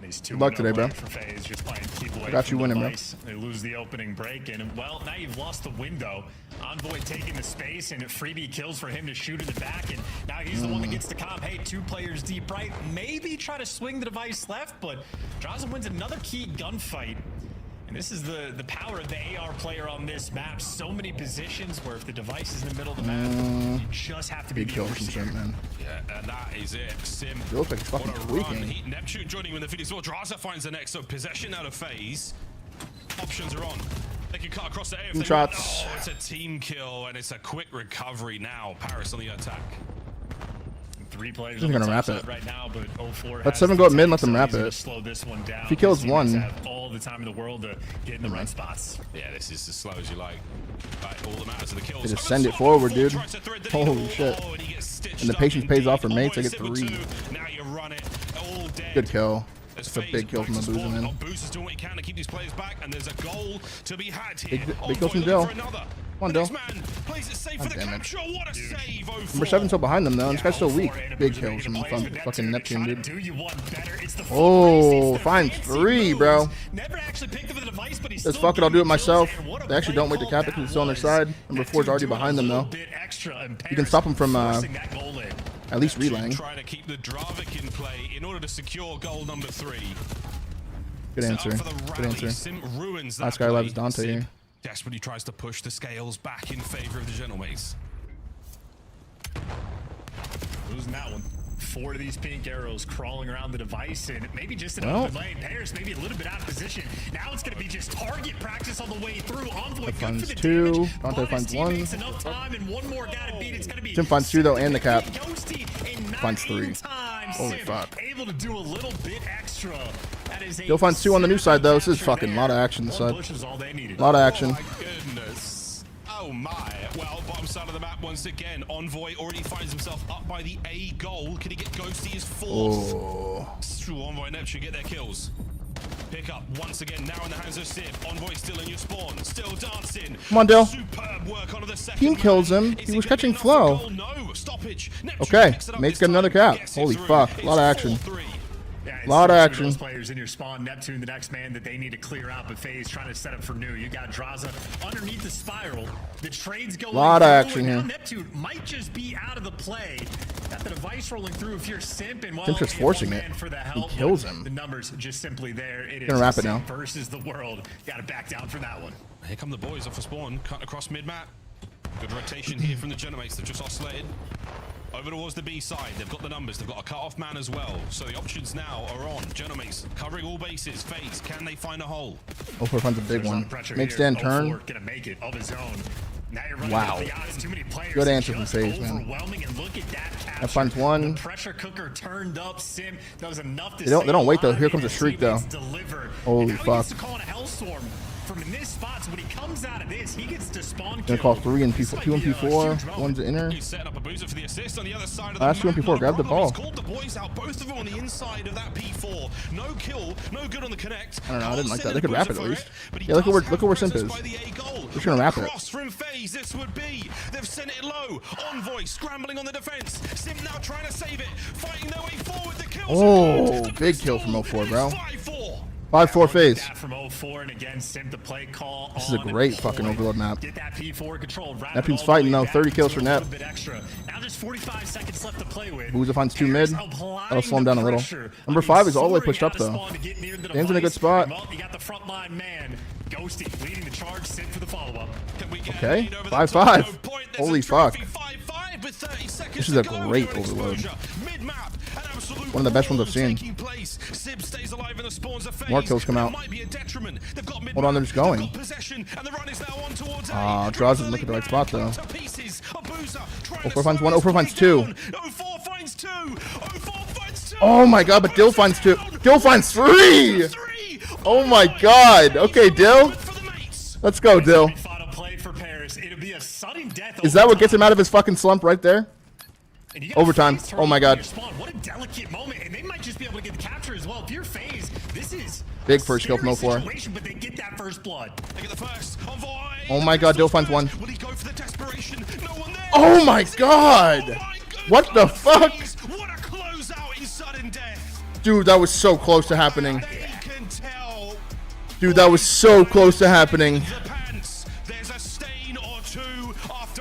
S11: Good
S1: luck today, bro.
S11: FaZe, just playing keep away
S1: I got you winning, bro.
S11: They lose the opening break, and well, now you've lost the window. Envoy taking the space, and freebie kills for him to shoot in the back, and now he's the one that gets the comp. Hey, 2 players deep right. Maybe try to swing the device left, but Drazen wins another key gunfight. And this is the power of the AR player on this map. So many positions where if the device is in the middle of the map, you just have to be the overseer.
S1: Man.
S10: Yeah, and that is it. Sim.
S1: It looks like fucking tweaking.
S10: Neptune joining with the Phoenix. Well, Draza finds the next. So possession out of FaZe. Options are on. They can cut across the A if they want. Oh, it's a team kill, and it's a quick recovery now. Paris on the attack.
S11: 3 players
S1: He's gonna wrap it
S11: right now, but 04
S1: let 7 go up mid, let them wrap it.
S11: Slow this one down.
S1: If he kills 1,
S11: have all the time in the world to get in the right spots.
S10: Yeah, this is as slow as you like. Right, all that matters are the kills.
S1: They just send it forward, dude. Holy shit! And the patience pays off for mates. I get 3.
S10: Now you run it all dead.
S1: Good kill. It's a big kill from Abuza, man.
S10: Abuza's doing what he can to keep these players back, and there's a goal to be had here.
S1: Big kill from Dill. Come on, Dill. God damn it. Number 7's still behind them, though, and this guy's still weak. Big kills from fucking Neptune, dude. Oh, finds 3, bro. Let's fuck it, I'll do it myself. They actually don't wait to cap it because it's still on their side. Number 4's already behind them, though. You can stop him from at least relaying.
S10: Trying to keep the Dravik in play in order to secure goal number 3.
S1: Good answer. Good answer. Last guy loves Dante here.
S10: Desperately tries to push the scales back in favor of the Genomics.
S11: Losing that one. 4 of these pink arrows crawling around the device, and maybe just an open lane. Paris maybe a little bit out of position. Now it's going to be just target practice on the way through. Envoy
S1: finds 2. Dante finds 1.
S11: Enough time and one more guy to beat. It's going to be
S1: Jim finds 2 though, and the cap. Finds 3. Holy fuck.
S11: Able to do a little bit extra.
S1: Still finds 2 on the new side though. This is fucking a lot of action this side. A lot of action.
S10: Oh my goodness. Oh my. Well, bottom side of the map once again. Envoy already finds himself up by the A goal. Can he get Ghosty his 4th? Oh. Envoy and Neptune get their kills. Pick up once again now in the hands of Civ. Envoy still in your spawn. Still dancing.
S1: Come on, Dill.
S10: Superb work onto the second.
S1: Team kills him. He was catching flow.
S10: No. Stoppage.
S1: Okay. Mate's got another cap. Holy fuck. A lot of action.
S11: Yeah,
S1: Lot of
S11: two
S1: action.
S11: those players in your spawn. Neptune, the next man that they need to clear out, but FaZe trying to set up for new. You got Draza underneath the spiral. The trade's going
S1: Lot of
S11: through,
S1: action
S11: and now
S1: here.
S11: Neptune might just be out of the play. Got the device rolling through if you're Simp, and well,
S1: Simp's just
S11: if
S1: forcing
S11: one
S1: it.
S11: man for the
S1: He
S11: help,
S1: kills
S11: but
S1: him.
S11: The numbers just simply there. It is
S1: Gonna wrap it
S11: Simp
S1: now.
S11: versus the world. Got to back down from that one.
S10: Here come the boys off a spawn, cut across mid-map. Good rotation here from the Genomates. They've just oscillated over towards the B side. They've got the numbers. They've got a cut-off man as well. So the options now are on. Genomates covering all bases. FaZe, can they find a hole?
S1: 04 finds a big one. Mid stand turn.
S11: Gonna make it of his own. Now you're running
S1: Wow.
S11: out the odds. Too many players.
S1: Good answer from
S11: Just
S1: FaZe, man.
S11: overwhelming, and look at that capture.
S1: That finds one.
S11: The pressure cooker turned up. Sim, that was enough to
S1: They don't wait though. Here comes a
S11: a
S1: shriek though.
S11: Deliver.
S1: Holy
S11: And now
S1: fuck.
S11: He gets to call it a hellstorm from in this spot. So when he comes out of this, he gets to spawn
S1: Gonna
S11: kill.
S1: call 3 and
S11: This
S1: P4,
S11: might
S1: 2 and
S11: be a
S1: P4.
S11: huge moment.
S1: One's the inner.
S10: He's setting up a boozer for the assist on the other side of the
S1: Last 2 and
S10: map.
S1: P4. Grab the
S10: Not a
S1: ball.
S10: problem. He's called the boys out, both of them on the inside of that P4. No kill, no good on the connect.
S1: I don't know. I didn't like that.
S10: Can't
S1: They could
S10: send
S1: wrap
S10: a
S1: it at
S10: boozer
S1: least.
S10: for it, but he
S1: Yeah, look at
S10: does
S1: where
S10: have
S1: Simp
S10: presence
S1: is.
S10: by the A goal.
S1: They're gonna wrap it.
S10: Cross from FaZe, this would be. They've sent it low. Envoy scrambling on the defense. Simp now trying to save it, fighting their way forward. The kills.
S1: Oh, big kill from 04, bro.
S10: 5-4.
S1: 5-4 FaZe.
S11: That from 04, and again, Simp the play call.
S1: This is a great fucking overload map.
S11: Get that P4 controlled.
S1: Neptune's fighting though. 30 kills for Nep.
S11: Now just 45 seconds left to play with.
S1: Booza finds 2 mid. That'll slow him down a little. Number 5 is all the way pushed up though. Dan's in a good spot.
S11: You got the front line man. Ghosty leading the charge. Simp for the follow-up.
S1: Okay, 5-5. Holy fuck. This is a great overload. One of the best ones I've seen. More kills come out. Hold on, they're just going. Draws doesn't look at the right spot though. 04 finds 1, 04 finds 2. Oh my god, but Dill finds 2. Dill finds 3! Oh my god. Okay, Dill. Let's go, Dill. Is that what gets him out of his fucking slump right there? Overtime. Oh my god.
S11: What a delicate moment, and they might just be able to get the capture as well. If you're FaZe, this is
S1: big first kill from 04.
S11: but they get that first blood. They get the first.
S1: Oh my god, Dill finds 1. Oh my god! What the fuck?
S10: What a closeout in sudden death.
S1: Dude, that was so close to happening. Dude, that was so close to happening.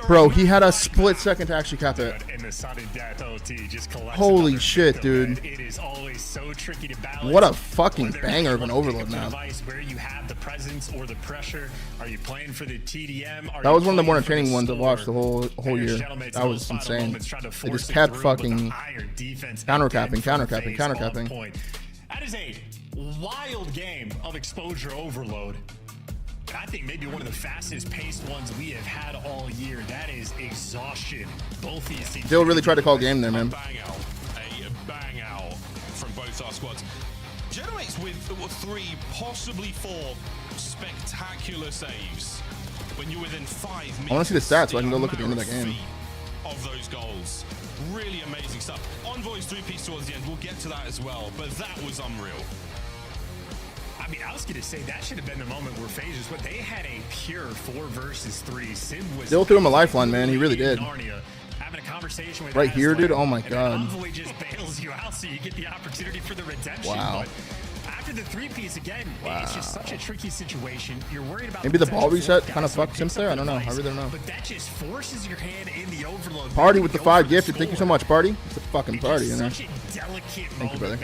S1: Bro, he had a split second to actually cap it. Holy shit, dude.
S11: It is always so tricky to balance.
S1: What a fucking banger of an overload map.
S11: Where you have the presence or the pressure. Are you playing for the TDM?
S1: That was one of the more entertaining ones I've watched the whole year. That was insane. They just kept fucking counter-capping.
S11: That is a wild game of exposure overload. I think maybe one of the fastest paced ones we have had all year. That is exhaustion. Both these teams.
S1: Dill really tried to call game there, man.
S10: A bang out from both our squads. Genomates with 3, possibly 4 spectacular saves. When you're within 5 minutes.
S1: I want to see the stats so I can go look at the end of that game.
S10: Of those goals. Really amazing stuff. Envoy's 3-piece towards the end. We'll get to that as well, but that was unreal.
S11: I mean, I was going to say that should have been the moment where FaZe is what they had a pure 4 versus 3. Sim was
S1: Dill threw him a lifeline, man. He really did.
S11: Having a conversation with
S1: Right here, dude. Oh my god.
S11: Envoy just bails you out so you get the opportunity for the redemption.
S1: Wow.
S11: But after the 3-piece again, it's just such a tricky situation. You're worried about
S1: maybe the ball reset kind of fucked Simp there. I don't know. I really don't know.
S11: But that just forces your hand in the overload.
S1: Party with the 5 gifted. Thank you so much, Party. It's a fucking party, you know.
S11: Thank
S1: you, brother.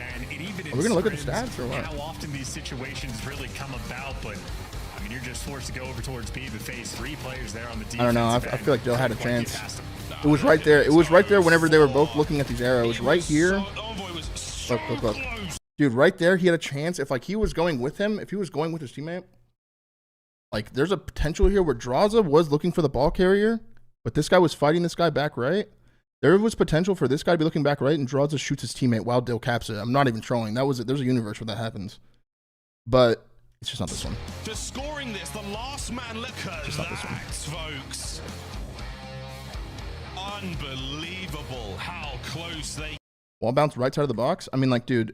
S1: Are we gonna look at the stats or what?
S11: How often these situations really come about, but I mean, you're just forced to go over towards B, but FaZe 3 players there on the defense.
S1: I don't know. I feel like Dill had a chance. It was right there. It was right there whenever they were both looking at these arrows. Right here. Look. Dude, right there, he had a chance. If, like, he was going with him, if he was going with his teammate, like, there's a potential here where Draza was looking for the ball carrier, but this guy was fighting this guy back right. There was potential for this guy to be looking back right, and Draza shoots his teammate while Dill caps it. I'm not even trolling. There's a universe where that happens. But it's just not this one.
S10: Just scoring this, the last man. Look at that, folks. Unbelievable how close they.
S1: Wall bounce right side of the box. I mean, like, dude,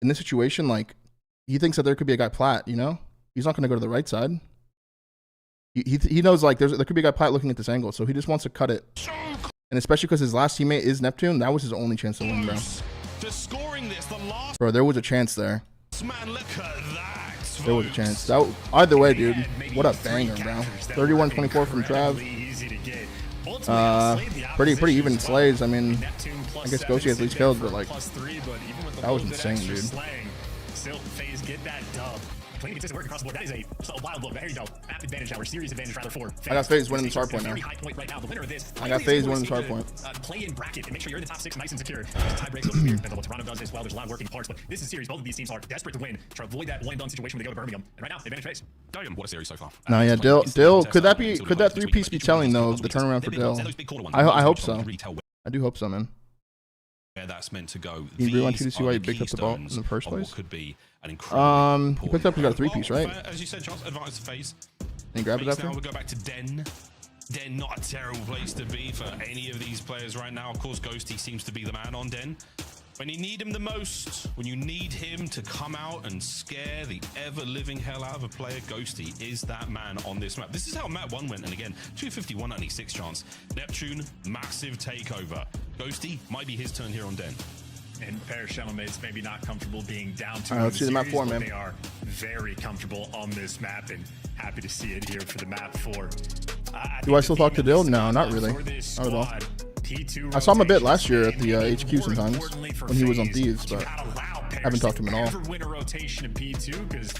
S1: in this situation, like, he thinks that there could be a guy plat, you know? He's not going to go to the right side. He knows, like, there could be a guy plat looking at this angle, so he just wants to cut it. And especially because his last teammate is Neptune, that was his only chance to win, bro.
S10: Just scoring win this. The last
S1: Bro, there was a chance there.
S10: man, look at that.
S1: There was a chance. That either way, dude. What a banger, bro. 31-24 from Trav. Pretty even slays. I mean, I guess Ghosty has least kills, but like, that was insane, dude.
S11: Still, FaZe get that dub. Clean consistent work across the board. That is a wild look. There you go. Map advantage now, or series advantage rather for FaZe.
S1: I got FaZe winning this hard point now. I got FaZe winning this hard point.
S11: Play in bracket and make sure you're in the top 6 nice and secure. Tie breaks over here. That's what Toronto does as well. There's a lot of working parts, but this is series. Both of these teams are desperate to win, to avoid that one-and-done situation when they go to Birmingham. And right now, advantage FaZe.
S10: Damn, what a series so far.
S1: No, yeah, Dill. Could that 3-piece be telling though of the turnaround for Dill? I hope so. I do hope so, man.
S10: Where that's meant to go.
S1: You really want you to see why he picked up the ball in the first place?
S10: Could be an incredible
S1: he picked up. He got a 3-piece, right?
S10: As you said, Charles, advance to FaZe.
S1: And he grabbed it after.
S10: Now we go back to Den. Den, not a terrible place to be for any of these players right now. Of course, Ghosty seems to be the man on Den. When you need him the most, when you need him to come out and scare the ever-living hell out of a player, Ghosty is that man on this map. This is how map 1 went, and again, 251 96 chance. Neptune, massive takeover. Ghosty might be his turn here on Den.
S11: And Paris Shuttlemates maybe not comfortable being down to
S1: let's see the map 4, man.
S11: They are very comfortable on this map, and happy to see it here for the map 4.
S1: Do I still talk to Dill? No, not really. Not at all. I saw him a bit last year at the HQ sometimes when he was on Thieves, but I haven't talked to him at all.
S11: Win a rotation in P2 because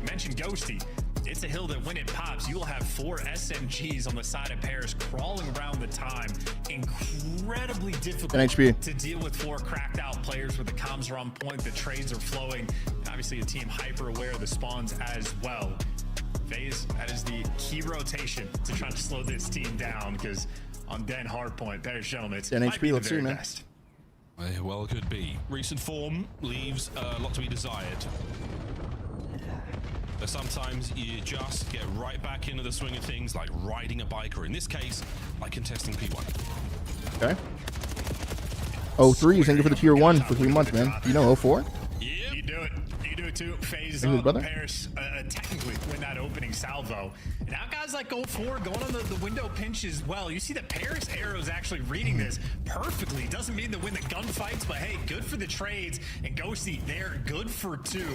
S11: mentioned Ghosty. It's a hill that when it pops, you will have 4 SMGs on the side of Paris crawling around the time. Incredibly difficult to deal with 4 cracked out players where the comms are on point, the trades are flowing. Obviously a team hyper aware of the spawns as well. FaZe, that is the key rotation to try to slow this team down because on Den Hardpoint, Paris Shuttlemates might be the very best.
S10: Well, it could be. Recent form leaves a lot to be desired. But sometimes you just get right back into the swing of things, like riding a bike, or in this case, like contesting P1.
S1: Okay. 03, thank you for the tier 1 for 3 months, man. Do you know 04?
S11: Yeah, you do it. You do it too. FaZe Paris technically win that opening salvo. And now guys like 04 going on the window pinch as well. You see the Paris arrows actually reading this perfectly. Doesn't mean to win the gunfights, but hey, good for the trades. And Ghosty, they're good for 2.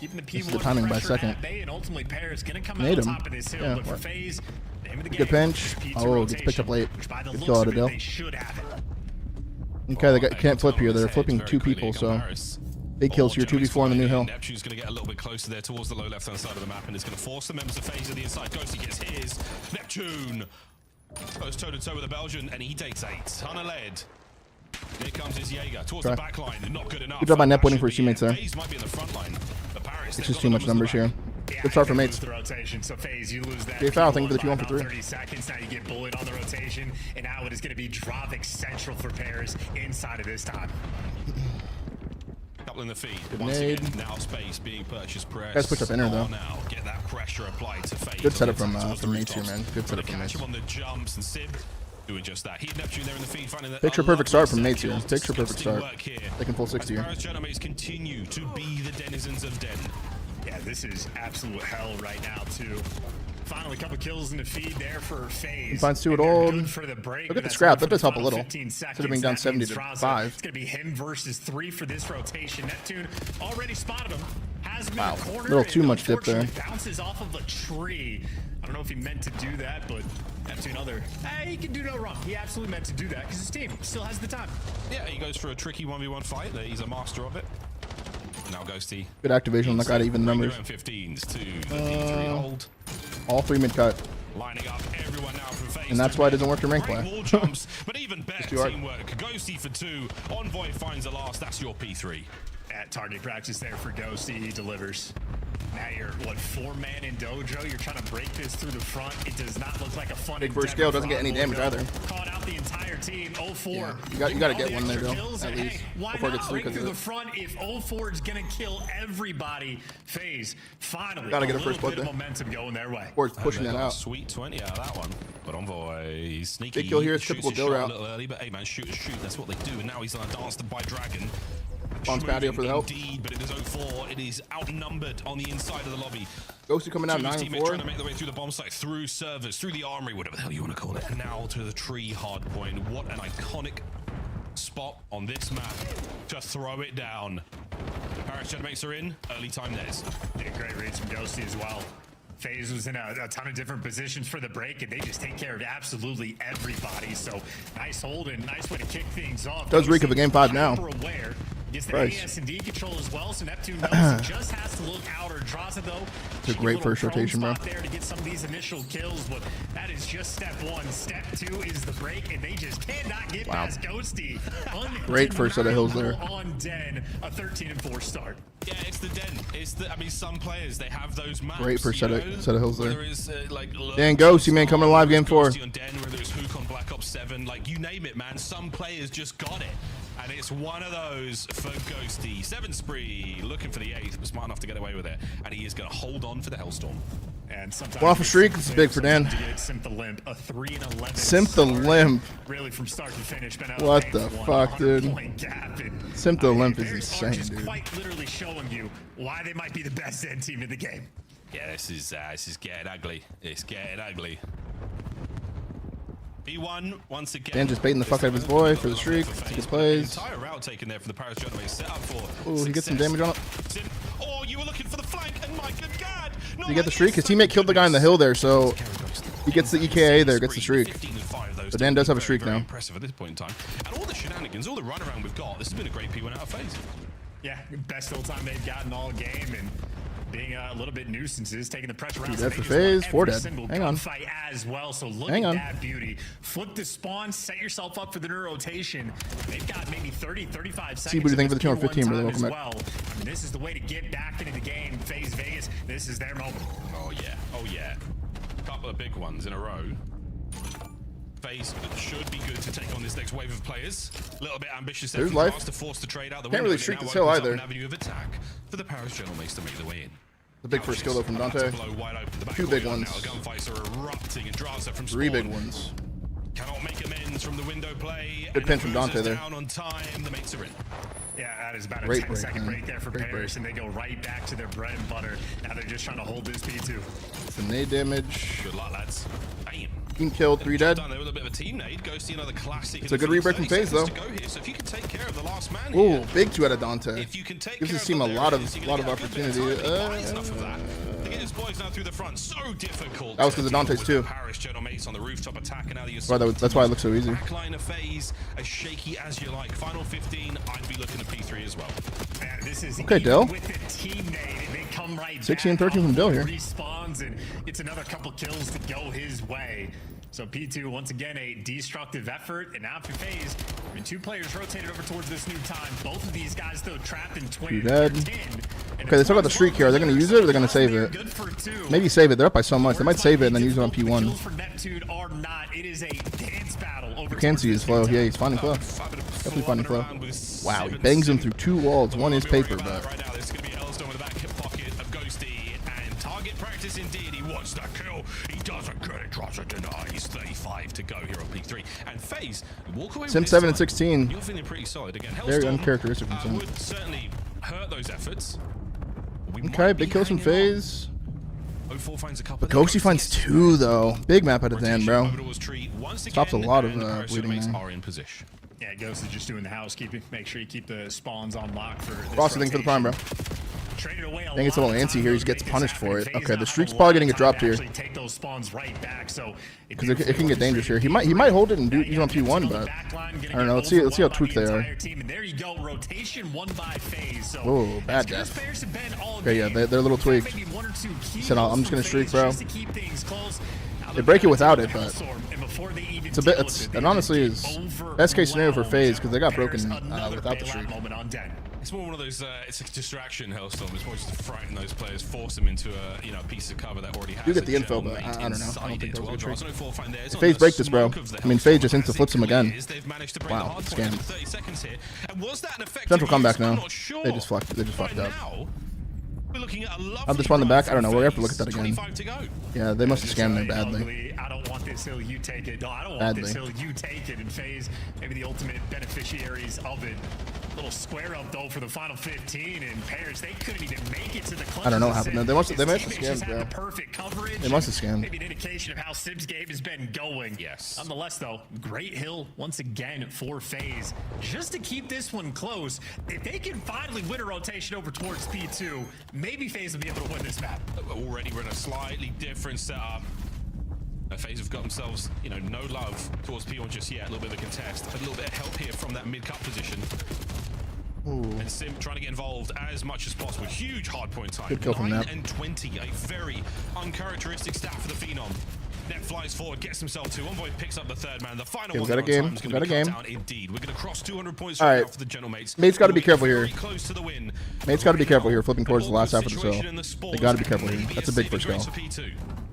S11: Keeping the P1
S1: timing by second.
S11: at bay, and ultimately Paris gonna come out on top of this hill.
S1: Yeah,
S11: but for FaZe, name of the game,
S1: good pinch. Oh, gets picked up late. Good kill out of Dill.
S11: They should have it.
S1: Okay, they can't flip here. They're flipping 2 people, so big kills here, 2v4 on the new hill.
S10: Neptune's going to get a little bit closer there towards the low left-hand side of the map, and it's going to force the members of FaZe to the inside. Ghosty gets his. Neptune goes toe-to-toe with the Belgian, and he takes a ton of lead. Here comes his Jaeger towards the back line. Not good enough.
S1: Good job by Nep winning for his teammates there.
S10: FaZe might be in the front line.
S1: It's just too much numbers here. Good start for mates.
S11: So FaZe, you lose that.
S1: Jay Foul, thank you for the 2-1 for 3.
S11: 30 seconds, now you get bullied on the rotation, and now it is going to be Dravik central for Paris inside of this time.
S10: Couple in the feed. Once again, now space being purchased. Press.
S1: Guys pushed up inner though.
S10: Now get that pressure applied to FaZe.
S1: Good setup from mates here, man. Good setup from mates.
S10: On the jumps and Sib doing just that. He had Neptune there in the feed, finding that
S1: picture perfect start from mates here. Picture perfect start. Taking full 60 here.
S10: Paris Genomates continue to be the denizens of Den.
S11: Yeah, this is absolute hell right now too. Finally, a couple kills in the feed there for FaZe.
S1: He finds 2 at old.
S11: Look
S1: at the scrap. That does help a little. Instead of being down 70 to 5.
S11: It's going to be him versus 3 for this rotation. Neptune already spotted him. Has him in the corner.
S1: A little too much dip there.
S11: Bounces off of a tree. I don't know if he meant to do that, but Neptune he can do no wrong. He absolutely meant to do that because his team still has the time.
S10: Yeah, he goes for a tricky 1v1 fight. He's a master of it. Now Ghosty.
S1: Good activation on that guy to even numbers.
S10: 15s to the D3 hold.
S1: All 3 mid cut.
S10: Lining up everyone now from FaZe.
S1: And that's why it doesn't work in rank play.
S10: Wall jumps, but even better teamwork. Ghosty for 2. Envoy finds the last. That's your P3.
S11: At target practice there for Ghosty, he delivers. Now you're, 4-man in Dojo? You're trying to break this through the front. It does not look like a fun
S1: big first scale doesn't get any damage either.
S11: Caught out the entire team. 04.
S1: Yeah, you got to get one there, though, at least.
S11: Why
S1: before it
S11: not
S1: gets
S11: break through the front if 04 is going to kill everybody? FaZe, finally,
S1: got to get a first blood
S11: there. Momentum going their way.
S1: Or pushing that out.
S10: Sweet 20 out of that one. But Envoy, sneaky.
S1: Big kill here is typical Dill route.
S10: A little early, but hey, man, shoot. That's what they do. And now he's on a dance by Dragon.
S1: Bombs patio for the help.
S10: Indeed, but it is 04. It is outnumbered on the inside of the lobby.
S1: Ghosty coming out 9-4.
S10: Trying to make their way through the bomb site, through servers, through the armory, whatever the hell you want to call it. And now to the tree hard point. What an iconic spot on this map to throw it down. Paris Genemates are in. Early time theirs.
S11: Yeah, great reads from Ghosty as well. FaZe was in a ton of different positions for the break, and they just take care of absolutely everybody. So nice hold and nice way to kick things off.
S1: Does reek of a game 5 now.
S11: Aware. Gets the
S1: Price.
S11: AS&D control as well, so Neptune knows he just has to look out or draws it though.
S1: It's a great first rotation, bro.
S11: There to get some of these initial kills, but that is just step 1. Step 2 is the break, and they just cannot get past Ghosty.
S1: Great first set of hills there.
S11: On Den, a 13-4 start.
S10: Yeah, it's the Den. It's the. I mean, some players they have those maps.
S1: Great first set of hills there.
S10: There is like.
S1: Dan Ghosty, man, coming to live game 4.
S10: On Den, whether it's Hook on Black Ops 7, like you name it, man. Some players just got it. And it's one of those for Ghosty. 7 spree, looking for the 8th, but smart enough to get away with it. And he is going to hold on for the Hellstorm.
S11: And sometimes
S1: one off a streak, this is big for Dan.
S11: Simp the Limp, a 3-11.
S1: Simp the Limp.
S11: Really from start to finish.
S1: What the fuck, dude? Simp the Limp is insane, dude.
S11: Quite literally showing you why they might be the best end team in the game.
S10: Yeah, this is getting ugly. It's getting ugly. B1 once again.
S1: Dan just baiting the fuck out of his boy for the streak. Good plays.
S10: Entire route taken there for the Paris Genemates set up for.
S1: Ooh, he gets some damage on it.
S10: Oh, you were looking for the flank, and my good God!
S1: Did he get the streak? His teammate killed the guy on the hill there, so he gets the EKA there, gets the streak. But Dan does have a streak now.
S10: Impressive at this point in time. And all the shenanigans, all the runaround we've got, this has been a great P1 out of FaZe.
S11: Yeah, best full time they've gotten all game, and being a little bit nuisances, taking the pressure around.
S1: Dead for FaZe, 4 dead. Hang on.
S11: Fight as well, so look
S1: Hang
S11: at
S1: on.
S11: that beauty. Flip the spawn, set yourself up for the new rotation. They've got maybe 30, 35 seconds.
S1: See what you think for the 215, brother. Welcome back.
S11: Well. And this is the way to get back into the game. FaZe Vegas, this is their moment.
S10: Oh yeah, oh yeah. A couple of big ones in a row. FaZe should be good to take on this next wave of players. A little bit ambitious.
S1: There's life.
S10: To force the trade out the
S1: Can't
S10: window.
S1: really streak this hill either.
S10: An avenue of attack for the Paris Genemates to make the way in.
S1: The big first kill though from Dante. 2 big ones.
S10: Now. Gunfights are erupting and Drasa from
S1: 3
S10: spawn.
S1: big ones.
S10: Cannot make amends from the window play.
S1: Good pin from Dante there.
S10: Down on time. The mates are in.
S11: Yeah, that is about a
S1: Great
S11: 10-second
S1: break,
S11: break there for Paris, and they go right back to their bread and butter. Now they're just trying to hold this P2.
S1: Some nade damage.
S10: Good luck, lads. Bam.
S1: Team killed, 3 dead.
S10: Done there with a bit of a team nade. Goes to another classic.
S1: It's a good rebreak from FaZe though.
S10: So if you can take care of the last man
S1: Ooh,
S10: here,
S1: big 2 out of Dante.
S10: if you can take
S1: Gives
S10: care
S1: his team a lot of opportunity.
S10: enough of that. To get his boys now through the front, so difficult.
S1: That was because of Dante's too.
S10: Paris Genemates on the rooftop attack, and now the
S1: That's why it looks so easy.
S10: backline of FaZe, as shaky as you like. Final 15, I'd be looking at P3 as well.
S11: Man, this is
S1: Okay, Dill.
S11: with the team nade, and they come right
S1: 16 and
S11: back
S1: 13 from Dill here.
S11: Respawns, and it's another couple kills to go his way. So P2, once again, a destructive effort, and now for FaZe, I mean, 2 players rotated over towards this new time. Both of these guys, though, trapped in 20
S1: dead.
S11: 10.
S1: Okay, they still got the streak here. Are they going to use it or are they going to save it? Maybe save it. They're up by so much. They might save it and then use it on P1.
S11: For Neptune are not. It is a dance battle over
S1: You can see his flow. Yeah, he's finding flow. Definitely finding flow. Wow, he bangs him through 2 walls. One is paper, but
S10: Right now, there's going to be Hellstone with the back hip pocket of Ghosty, and target practice indeed. He wants that kill. He doesn't get it. Drops it, denies. 35 to go here on P3. And FaZe walk away with
S1: Sim
S10: this
S1: 7 and
S10: time.
S1: 16.
S10: You're feeling pretty solid again.
S1: Very
S10: Hellstone,
S1: uncharacteristic from Sim.
S10: would certainly hurt those efforts. We
S1: Okay,
S10: might
S1: big
S10: be
S1: kills from
S10: hanging on.
S1: FaZe.
S10: 04 finds a couple.
S1: But Ghosty finds 2 though. Big map out of Dan, bro. Stops a lot of bleeding there.
S10: Are in position.
S11: Yeah, Ghost is just doing the housekeeping. Make sure you keep the spawns on lock for this
S1: Frosty thing for the prime, bro.
S11: Traded away
S1: I think it's a little antsy here. He gets punished for it. Okay, the streak's probably gonna get dropped here.
S11: Take those spawns right back, so
S1: Because it can get dangerous here. He might hold it and use it on P1, but I don't know. Let's see how tweaked they are.
S11: And there you go, rotation won by FaZe. So
S1: Oh, bad death. Okay, yeah, they're a little tweaked. He said, I'm just gonna streak, bro. They break it without it, but it's a bit. It honestly is best case scenario for FaZe because they got broken without the streak.
S10: It's more one of those. It's a distraction, Hellstorm. It's more just to frighten those players, force them into a piece of cover that already has.
S1: You get the
S10: a
S1: info,
S10: general
S1: but
S10: mate
S1: I don't know. I don't think
S10: inside
S1: that was a
S10: it.
S1: good
S10: Well,
S1: trick. FaZe break this, bro. I mean, FaZe just insta flips him again. Wow, scam.
S10: 30 seconds here. And was that an effective
S1: Central comeback
S10: use? I'm
S1: now.
S10: not sure.
S1: They just fucked up.
S10: Now, we're looking at a lovely
S1: I'll just run the back. I don't know. We're gonna have to
S10: FaZe.
S1: look at that again.
S10: 25 to go.
S1: Yeah, they must have scammed there badly.
S11: I don't want this hill, you take it. No, I don't want this hill, you take it. And FaZe, maybe the ultimate beneficiaries of it. Little square up though for the final 15, and Paris, they couldn't even make it to the clutch.
S1: I don't know what happened. They must have
S11: scammed,
S1: scammed, bro.
S11: Perfect coverage.
S1: They must have scammed.
S11: Maybe an indication of how Sim's game has been going.
S10: Yes.
S11: Nonetheless, though, great hill once again for FaZe. Just to keep this one close, if they can finally win a rotation over towards P2, maybe FaZe will be able to win this map.
S10: Already we're in a slightly different setup. FaZe have got themselves, you know, no love towards P1 just yet. A little bit of a contest. A little bit of help here from that mid-cut position.
S1: Ooh.
S10: And Sim trying to get involved as much as possible. Huge hard point time.
S1: Good kill from
S10: 9
S1: Nep.
S10: and 20. A very uncharacteristic stat for the Phenom. Nep flies forward, gets himself to. Envoy picks up the third man. The final one
S1: got a game. Got a game.
S10: down indeed. We're going to cross 200 points
S1: All right.
S10: for the General Mates.
S1: Mate's got to be careful here.
S10: Very close to the win.
S1: Mate's got to be careful here, flipping towards the last half of the cell. They got to be careful here. That's a big first kill.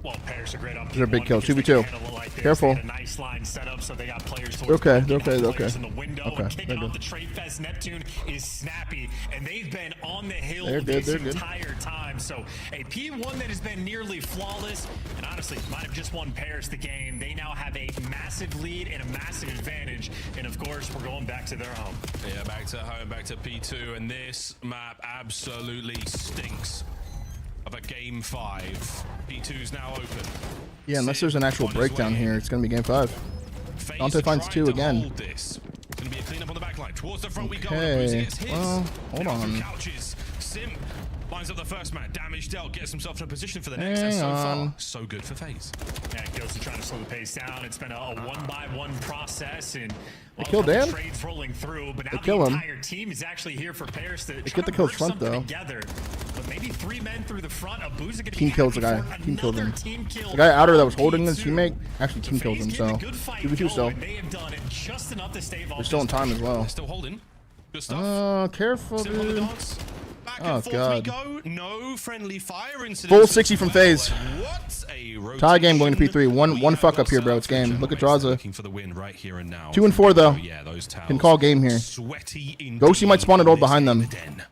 S11: Well, Paris are great on
S1: These are big kills. 2v2.
S11: like
S1: Careful.
S11: A nice line set up, so they got players
S1: Okay.
S11: in the window
S1: Okay.
S11: and kicking off the Trade Fest. Neptune is snappy, and they've been on the hill
S1: They're good.
S11: this entire time. So a P1 that has been nearly flawless, and honestly might have just won Paris the game. They now have a massive lead and a massive advantage, and of course we're going back to their home.
S10: Yeah, back to home, back to P2, and this map absolutely stinks of a game 5. P2's now open.
S1: Yeah, unless there's an actual breakdown here, it's going to be game 5. Dante finds 2 again.
S10: It's going to be a cleanup on the backline. Towards the front we go.
S1: Okay, well, hold on.
S10: Sim lines up the first man. Damage dealt, gets himself to a position for the next. And so far, so good for FaZe.
S11: Yeah, Ghost trying to slow the pace down. It's been a one-by-one process, and
S1: They kill Dan.
S11: trades rolling through, but now
S1: They kill
S11: the
S1: him.
S11: entire team is actually here for Paris to
S1: They get the kills front though.
S11: together. But maybe 3 men through the front. Abuza gonna
S1: Team
S11: be
S1: kills the guy.
S11: happy for
S1: Team kills him.
S11: another team kill
S1: The guy outer that was holding his
S11: P2.
S1: teammate actually team kills him. So 2v2 still.
S11: They have done it just enough to stave off.
S1: They're still in time as well.
S10: Still holding. Good stuff.
S1: Careful,
S10: Sim on the
S1: dude.
S10: dance. Back
S1: Oh,
S10: and forth
S1: God.
S10: we go. No friendly fire incidents.
S1: Full 60 from FaZe.
S10: What a
S1: Tie game going to
S10: rotation.
S1: P3. One fuck up here, bro. It's game. Look at Draza.
S10: Looking for the win right here and now.
S1: 2 and 4 though.
S10: Oh, yeah, those towels.
S1: Can call game here.
S10: Sweaty indeed.
S1: Ghosty might spawn it all behind them.
S10: Den.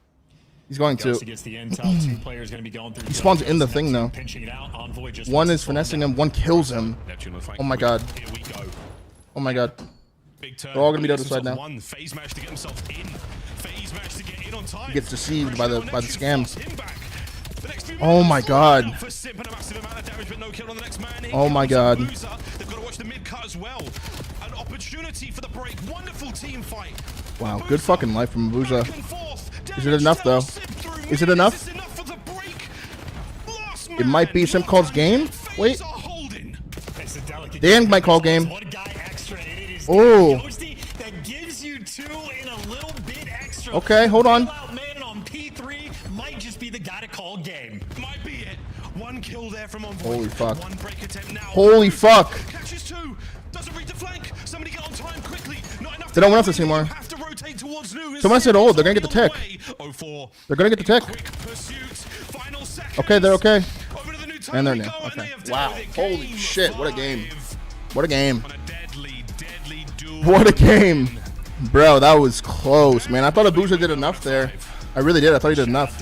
S1: He's going to.
S11: Ghosty gets the intel. 2 players going to be going through.
S1: He spawns in the thing though.
S11: Pinching it out. Envoy just
S1: One
S11: wants
S1: is
S11: to slow
S1: finessing
S11: down.
S1: him. One kills him.
S10: Neptune will flank
S1: Oh my god.
S10: Here we go.
S1: Oh my god.
S10: Big turn.
S1: They're all gonna be the other
S10: Gets
S1: side
S10: himself
S1: now.
S10: One FaZe managed to get himself in. FaZe managed to get in on time.
S1: He gets deceived by the
S10: Neptune
S1: scams.
S10: forced him back. The next few
S1: Oh
S10: minutes
S1: my
S10: slowed
S1: god.
S10: down for Simp and a massive amount of damage, but no kill on the next man. Here
S1: Oh my
S10: comes
S1: god.
S10: Abuza. They've got to watch the mid cut as well. An opportunity for the break. Wonderful team fight.
S1: Wow,
S10: Abuza
S1: good fucking life from Abuza.
S10: back and forth.
S1: Is it enough though? Is it enough?
S10: Is this enough for the break? Last
S1: It might be
S10: man.
S1: Simp calls game. Wait.
S10: FaZe are holding.
S11: It's a delicate
S1: Dan might call game.
S11: One guy extra, and it is
S1: Oh.
S11: Ghosty that gives you 2 in a little bit extra.
S1: Okay, hold on.
S11: Bailout man on P3 might just be the guy to call game.
S10: Might be it. One kill there from Envoy.
S1: Holy fuck.
S10: One break attempt now.
S1: Holy fuck.
S10: Catches 2. Doesn't read the flank. Somebody get on time quickly. Not enough.
S1: They don't want us anymore.
S10: Have to rotate towards new.
S1: Someone said, "Oh, they're gonna get the tick."
S10: 04.
S1: They're gonna get the tick.
S10: Quick pursuit. Final seconds.
S1: Okay, they're okay.
S10: Over to the new
S1: And they're
S10: we
S1: new.
S10: go, and
S1: Okay.
S10: they have
S1: Wow.
S10: dealt with it.
S1: Holy
S10: Game
S1: shit. What a game.
S10: 5.
S1: What a game.
S10: On a deadly, deadly duel.
S1: What a game. Bro, that was close, man. I thought Abuza did enough there. I really did. I thought he did enough.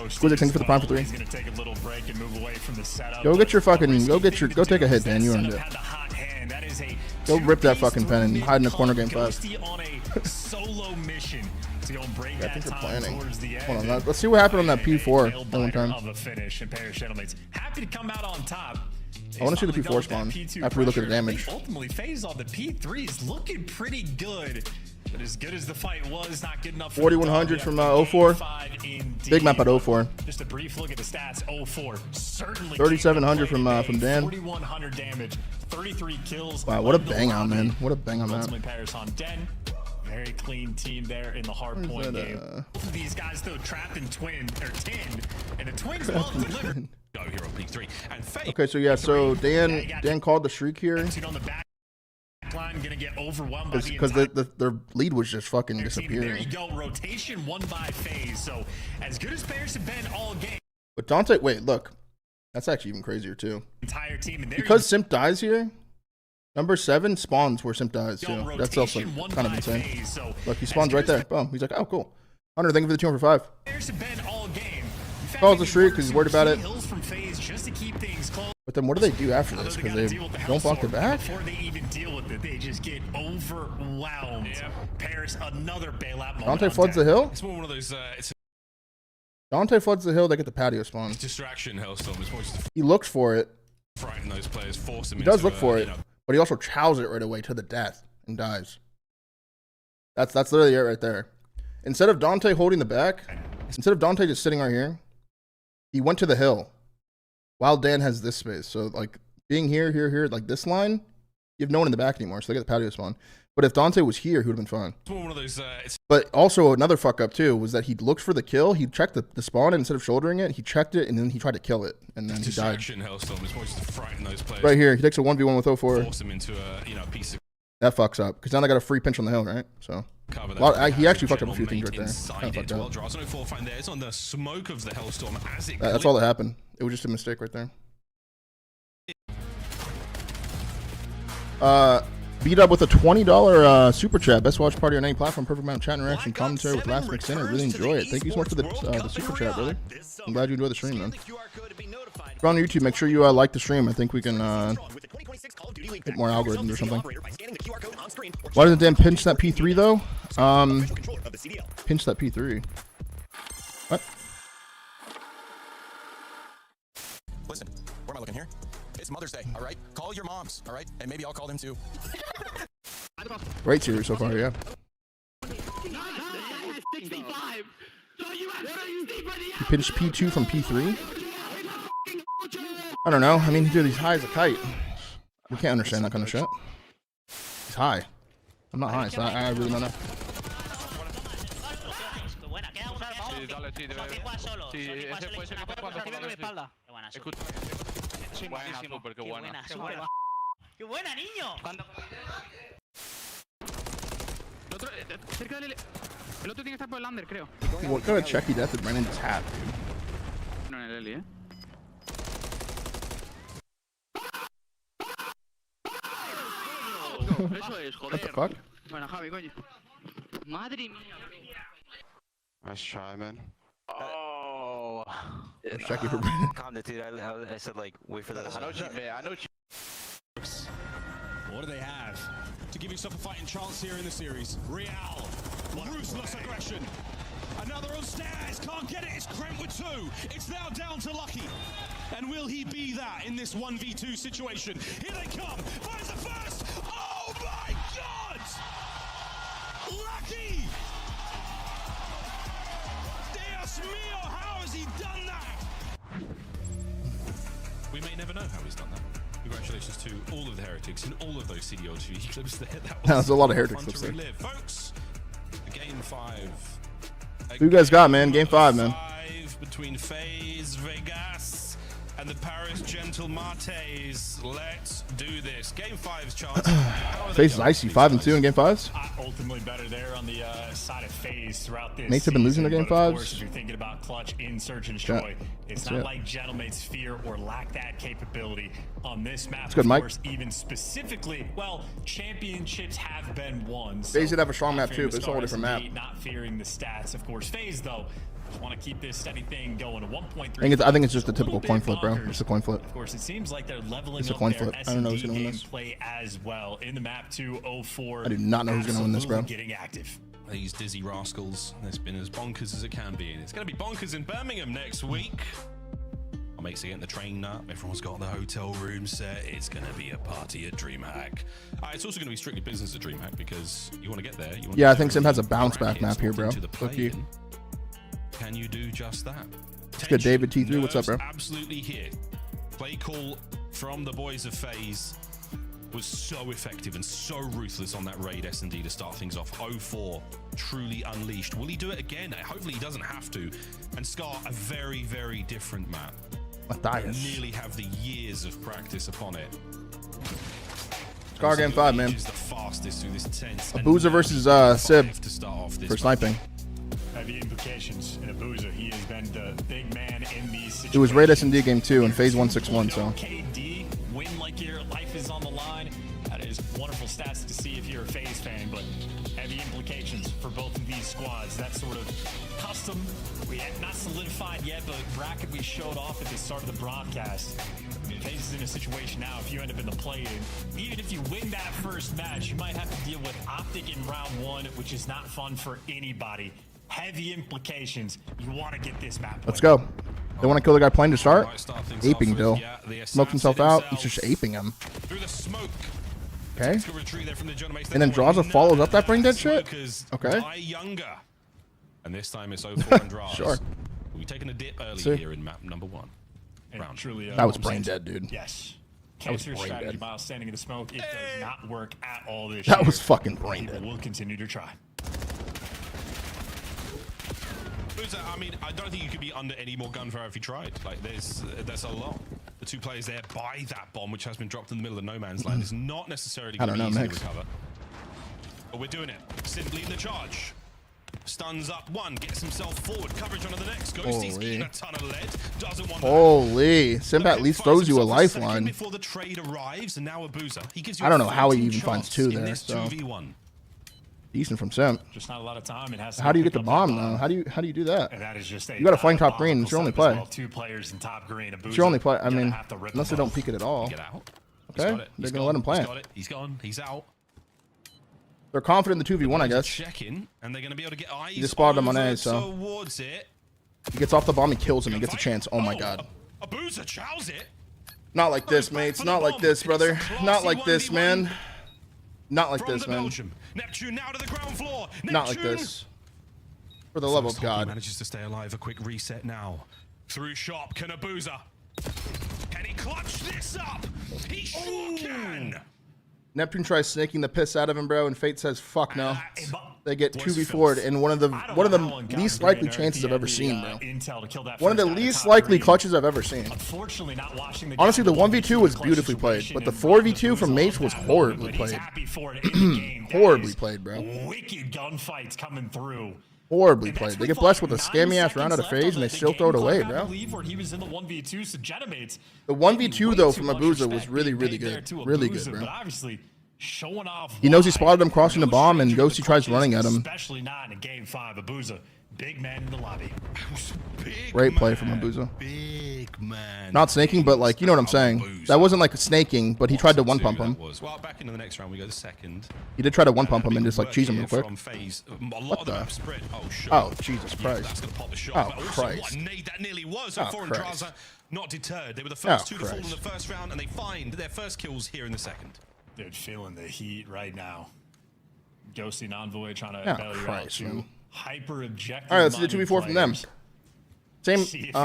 S1: Squiddick, thank you for the prime for 3.
S11: He's gonna take a little break and move away from the setup.
S1: Go get your fucking, go take a hit, Dan. You earned it.
S11: Had the hot hand. That is a
S1: Go rip that fucking pen and hide in the corner game 5.
S11: Ghosty on a solo mission to go and break
S1: I
S11: that
S1: think they're
S11: time
S1: planning.
S11: towards the end.
S1: Hold on, let's see what happened on that P4
S11: Nail
S1: that one
S11: biter
S1: time.
S11: of a finish, and Paris Gentlemen's happy to come out on top.
S1: I want to see the
S11: They
S1: P4
S11: finally
S1: spawn
S11: dealt with that P2
S1: after we look at the
S11: pressure.
S1: damage.
S11: Ultimately, FaZe on the P3 is looking pretty good. But as good as the fight was, not good enough for
S1: 4100
S11: the
S1: from
S11: dub.
S1: 04.
S11: Game 5 indeed.
S1: Big map at 04.
S11: Just a brief look at the stats. 04 certainly
S1: 3700 from Dan.
S11: 4100 damage, 33 kills.
S1: Wow, what a
S11: led the
S1: bang on,
S11: lobby.
S1: man. What a bang on that.
S11: Ultimately, Paris on Den. Very clean team there in the Hardpoint
S1: that,
S11: game. Both of these guys though trapped in twin or 10, and the twins well delivered.
S10: Go here on P3 and FaZe.
S1: Okay, so yeah, so Dan called the shriek here
S11: On the back line, gonna get overwhelmed by the
S1: because their lead was just fucking
S11: There you
S1: disappearing.
S11: go, rotation won by FaZe. So as good as Paris have been all game,
S1: But Dante, wait, look, that's actually even crazier too.
S11: entire team, and there
S1: Because Simp dies here, number 7 spawns where Simp dies
S11: you go,
S1: too. That's also
S11: rotation won
S1: kind of
S11: by
S1: insane.
S11: FaZe. So
S1: Look, he
S11: as
S1: spawns
S11: good
S1: right
S11: as
S1: there. Boom. He's like, oh, cool. Hunter, thank you for the 2 for 5.
S11: Paris have been all game. In fact,
S1: Calls the
S11: maybe
S1: streak
S11: one or
S1: 'cause he's
S11: two
S1: worried about
S11: key
S1: it.
S11: Hills from FaZe just to keep things close.
S1: But then what do they do after this? Because they don't block the back?
S11: Before they even deal with it, they just get overwhelmed. Yeah. Paris, another bailout moment.
S1: Dante floods the hill?
S10: It's more one of those,
S1: Dante floods the hill, they get the patio spawn.
S10: distraction Hellstorm. It's more just
S1: He looks for it.
S10: frighten those players, force them
S1: He does
S10: into
S1: look for it, but he also chows it right away to the death and dies. That's literally it right there. Instead of Dante holding the back, instead of Dante just sitting right here, he went to the hill while Dan has this space. So like being here, like this line, you have no one in the back anymore, so they get the patio spawn. But if Dante was here, he would have been fine.
S10: It's more one of those,
S1: but also another fuck up too was that he looked for the kill. He checked the spawn, and instead of shouldering it, he checked it and then he tried to kill it, and then he died.
S10: distraction Hellstorm. It's more just to frighten those players.
S1: Right here, he takes a 1v1 with 04.
S10: Force them into a piece of
S1: That fucks up because now they got a free pinch on the hill, right? So
S10: cover.
S1: he actually fucked up a few things right there. Kind of fucked up.
S10: Draws 04 find there. It's on the smoke of the Hellstorm as it.
S1: That's all that happened. It was just a mistake right there. Beat up with a $20 super chat. Best watch party on any platform. Perfect amount of chat interaction, commentary with last mixed in. I really enjoy it. Thank you so much for the super chat, brother. I'm glad you enjoyed the stream, man. If you're on YouTube, make sure you like the stream. I think we can get more algorithms or something. Why doesn't Dan pinch that P3 though? Pinch that P3. What?
S14: Listen, where am I looking here? It's Mother's Day, all right? Call your moms, all right? And maybe I'll call them too.
S1: Great series so far, yeah. He pinched P2 from P3? I don't know. I mean, dude, he's high as a kite. We can't understand that kind of shit. He's high. I'm not high, so I really don't know.
S3: ¡Qué buena, niño!
S15: El otro tiene que estar por el under, creo.
S1: What kind of checky death did Brandon just have, dude?
S15: No en el Eli, Eso es, joder.
S1: What the fuck?
S15: Bueno, Javi, coño. Madre mía.
S13: Nice try, man.
S14: Oh.
S1: Checky for Brandon.
S14: Calm down, dude. I said, like, wait for that.
S13: I know
S10: What do they have to give yourself a fighting chance here in the series? Real, ruthless aggression. Another upstairs, can't get it. It's Krent with 2. It's now down to Lucky. And will he be that in this 1v2 situation? Here they come. Finds the first. Oh my God! Lucky! Dios mío, how has he done that? We may never know how he's done that. Congratulations to all of the heretics in all of those CDL TV clips there.
S1: That was a lot of heretics clips there.
S10: Folks, game 5.
S1: Who you guys got, man? Game 5, man.
S10: Between FaZe, Vegas, and the Paris Gentle Martes. Let's do this. Game 5's chance.
S1: FaZe is icy. 5-2 in game 5s.
S11: Ultimately better there on the side of FaZe throughout this.
S1: Mates have been losing their game 5s.
S11: Of course, if you're thinking about clutch in search and destroy, it's not like Gentlemates fear or lack that capability on this map.
S1: That's good, Mike.
S11: Course, even specifically, well, championships have been won.
S1: FaZe did have a strong map too, but it's a whole different map.
S11: Not fearing the stats, of course. FaZe though, just want to keep this steady thing going.
S1: 1.3. I think it's just a typical coin flip, bro. It's a coin flip.
S11: Of course, it seems like they're leveling
S1: it's a
S11: up
S1: coin
S11: their
S1: flip. I don't know who's gonna win this.
S11: Gameplay as well in the map 204.
S1: I do not know who's gonna win this, bro.
S11: Getting active.
S10: These dizzy rascals. It's been as bonkers as it can be, and it's going to be bonkers in Birmingham next week. I'll make sure getting the train up. Everyone's got the hotel room set. It's going to be a party at DreamHack. It's also going to be strictly business at DreamHack because you want to get there.
S1: Yeah, I think Sim has a bounce back map here, bro. Look you.
S10: Can you do just that?
S1: It's good, David T3. What's up, bro?
S10: Absolutely here. Play call from the boys of FaZe was so effective and so ruthless on that raid S&D to start things off. 04 truly unleashed. Will he do it again? Hopefully he doesn't have to. And Scar, a very, very different map.
S1: Matthias.
S10: Nearly have the years of practice upon it.
S1: Scar game 5, man.
S10: Is the fastest through this tense.
S1: Abuza versus Sib for sniping.
S11: Heavy implications in Abuza. He has been the big man in these situations.
S1: It was raid S&D game 2 and FaZe 161, so.
S11: KD win like here. Life is on the line. That is wonderful stats to see if you're a FaZe fan, but heavy implications for both of these squads. That sort of custom, we have not solidified yet, but bracket we showed off at the start of the broadcast. I mean, FaZe is in a situation now, if you end up in the play-in, even if you win that first match, you might have to deal with Optic in round 1, which is not fun for anybody. Heavy implications. You want to get this map.
S1: Let's go. They want to kill the guy playing to start. Aping Dill. Smokes himself out. He's just aping him.
S10: Through the smoke.
S1: Okay. And then Draza follows up that brain dead shit. Okay.
S10: Younger. And this time it's 0-4 and Draza.
S1: Sure.
S10: We've taken a dip early here in map number 1.
S11: And truly,
S1: that was brain dead, dude.
S11: Yes.
S1: That was
S11: Cancer
S1: brain
S11: strategy,
S1: dead.
S11: Miles standing in the smoke. It does not work at all this
S1: That
S11: year.
S1: was fucking brain dead.
S11: We'll continue to try.
S10: I mean, I don't think you could be under any more gunfire if you tried. Like, there's a lot. The two players there by that bomb, which has been dropped in the middle of no man's land, is not necessarily going to be easy to recover. But we're doing it. Simply in the charge. Stuns up one, gets himself forward. Coverage onto the next. Ghosty's eating a ton of lead. Doesn't want
S1: Holy. Simp at least throws you a lifeline.
S10: Before the trade arrives, and now a boozer. He gives you
S1: I don't know how he even finds 2 there.
S10: This
S1: So
S10: 2v1.
S1: decent from Simp.
S11: Just not a lot of time. It has to
S1: How do you get the bomb though? How do you do that?
S11: And that is just
S1: You got to flank top green. It's your only play.
S11: Well. 2 players in top green.
S1: It's your only play. I mean, unless they don't peek it at all.
S10: Get out.
S1: Okay, they're gonna let him plant.
S10: He's gone. He's out.
S1: They're confident in the 2v1, I guess.
S10: Check in, and they're gonna be able to get eyes.
S1: He just spotted him on A, so
S10: towards it.
S1: he gets off the bomb, he kills him, he gets a chance. Oh my god.
S10: A boozer chows it.
S1: Not like this, mates. Not like this, brother. Not like this, man. Not like this, man.
S10: Neptune now to the ground floor.
S1: Not like this. For the love of God.
S10: Manages to stay alive. A quick reset now. Through shop, can a boozer? Can he clutch this up? He sure can.
S1: Neptune tries snaking the piss out of him, bro, and Fate says, "Fuck no." They get 2v4'd in one of the least likely chances I've ever seen, bro. One of the least likely clutches I've ever seen.
S11: Unfortunately, not watching the
S1: honestly, the 1v2 was beautifully played, but the 4v2 from Mace was horribly played. Horribly played, bro.
S11: Wicked gunfights coming through.
S1: Horribly played. They get blessed with a scammy ass round out of FaZe and they still throw it away, bro.
S11: He was in the 1v2, so Genomates.
S1: The 1v2 though from Abuza was really, really good. Really good, bro.
S11: But obviously, showing off.
S1: He knows he spotted him crossing the bomb, and Ghosty tries running at him.
S11: Especially not in game 5. Abuza, big man in the lobby.
S1: Great play from Abuza.
S10: Big man.
S1: Not snaking, but like, you know what I'm saying. That wasn't like a snaking, but he tried to one pump him.
S10: Well, back into the next round, we go the second.
S1: He did try to one pump him and just like cheese him real quick.
S10: What the?
S1: Oh, Jesus Christ.
S10: That's gonna pop the shot.
S1: Oh,
S10: But also,
S1: Christ.
S10: what a nade that nearly was.
S1: Oh,
S10: Foreign
S1: Christ.
S10: Draza not deterred. They were the first two to fall in
S1: Christ.
S10: the first round, and they find their first kills here in the second.
S11: Dude, feeling the heat right now. Ghosty and Envoy trying to
S1: Oh,
S11: bail you out
S1: Christ,
S11: to
S1: man.
S11: hyper objective.
S1: All right, let's do 2v4 from them. Same,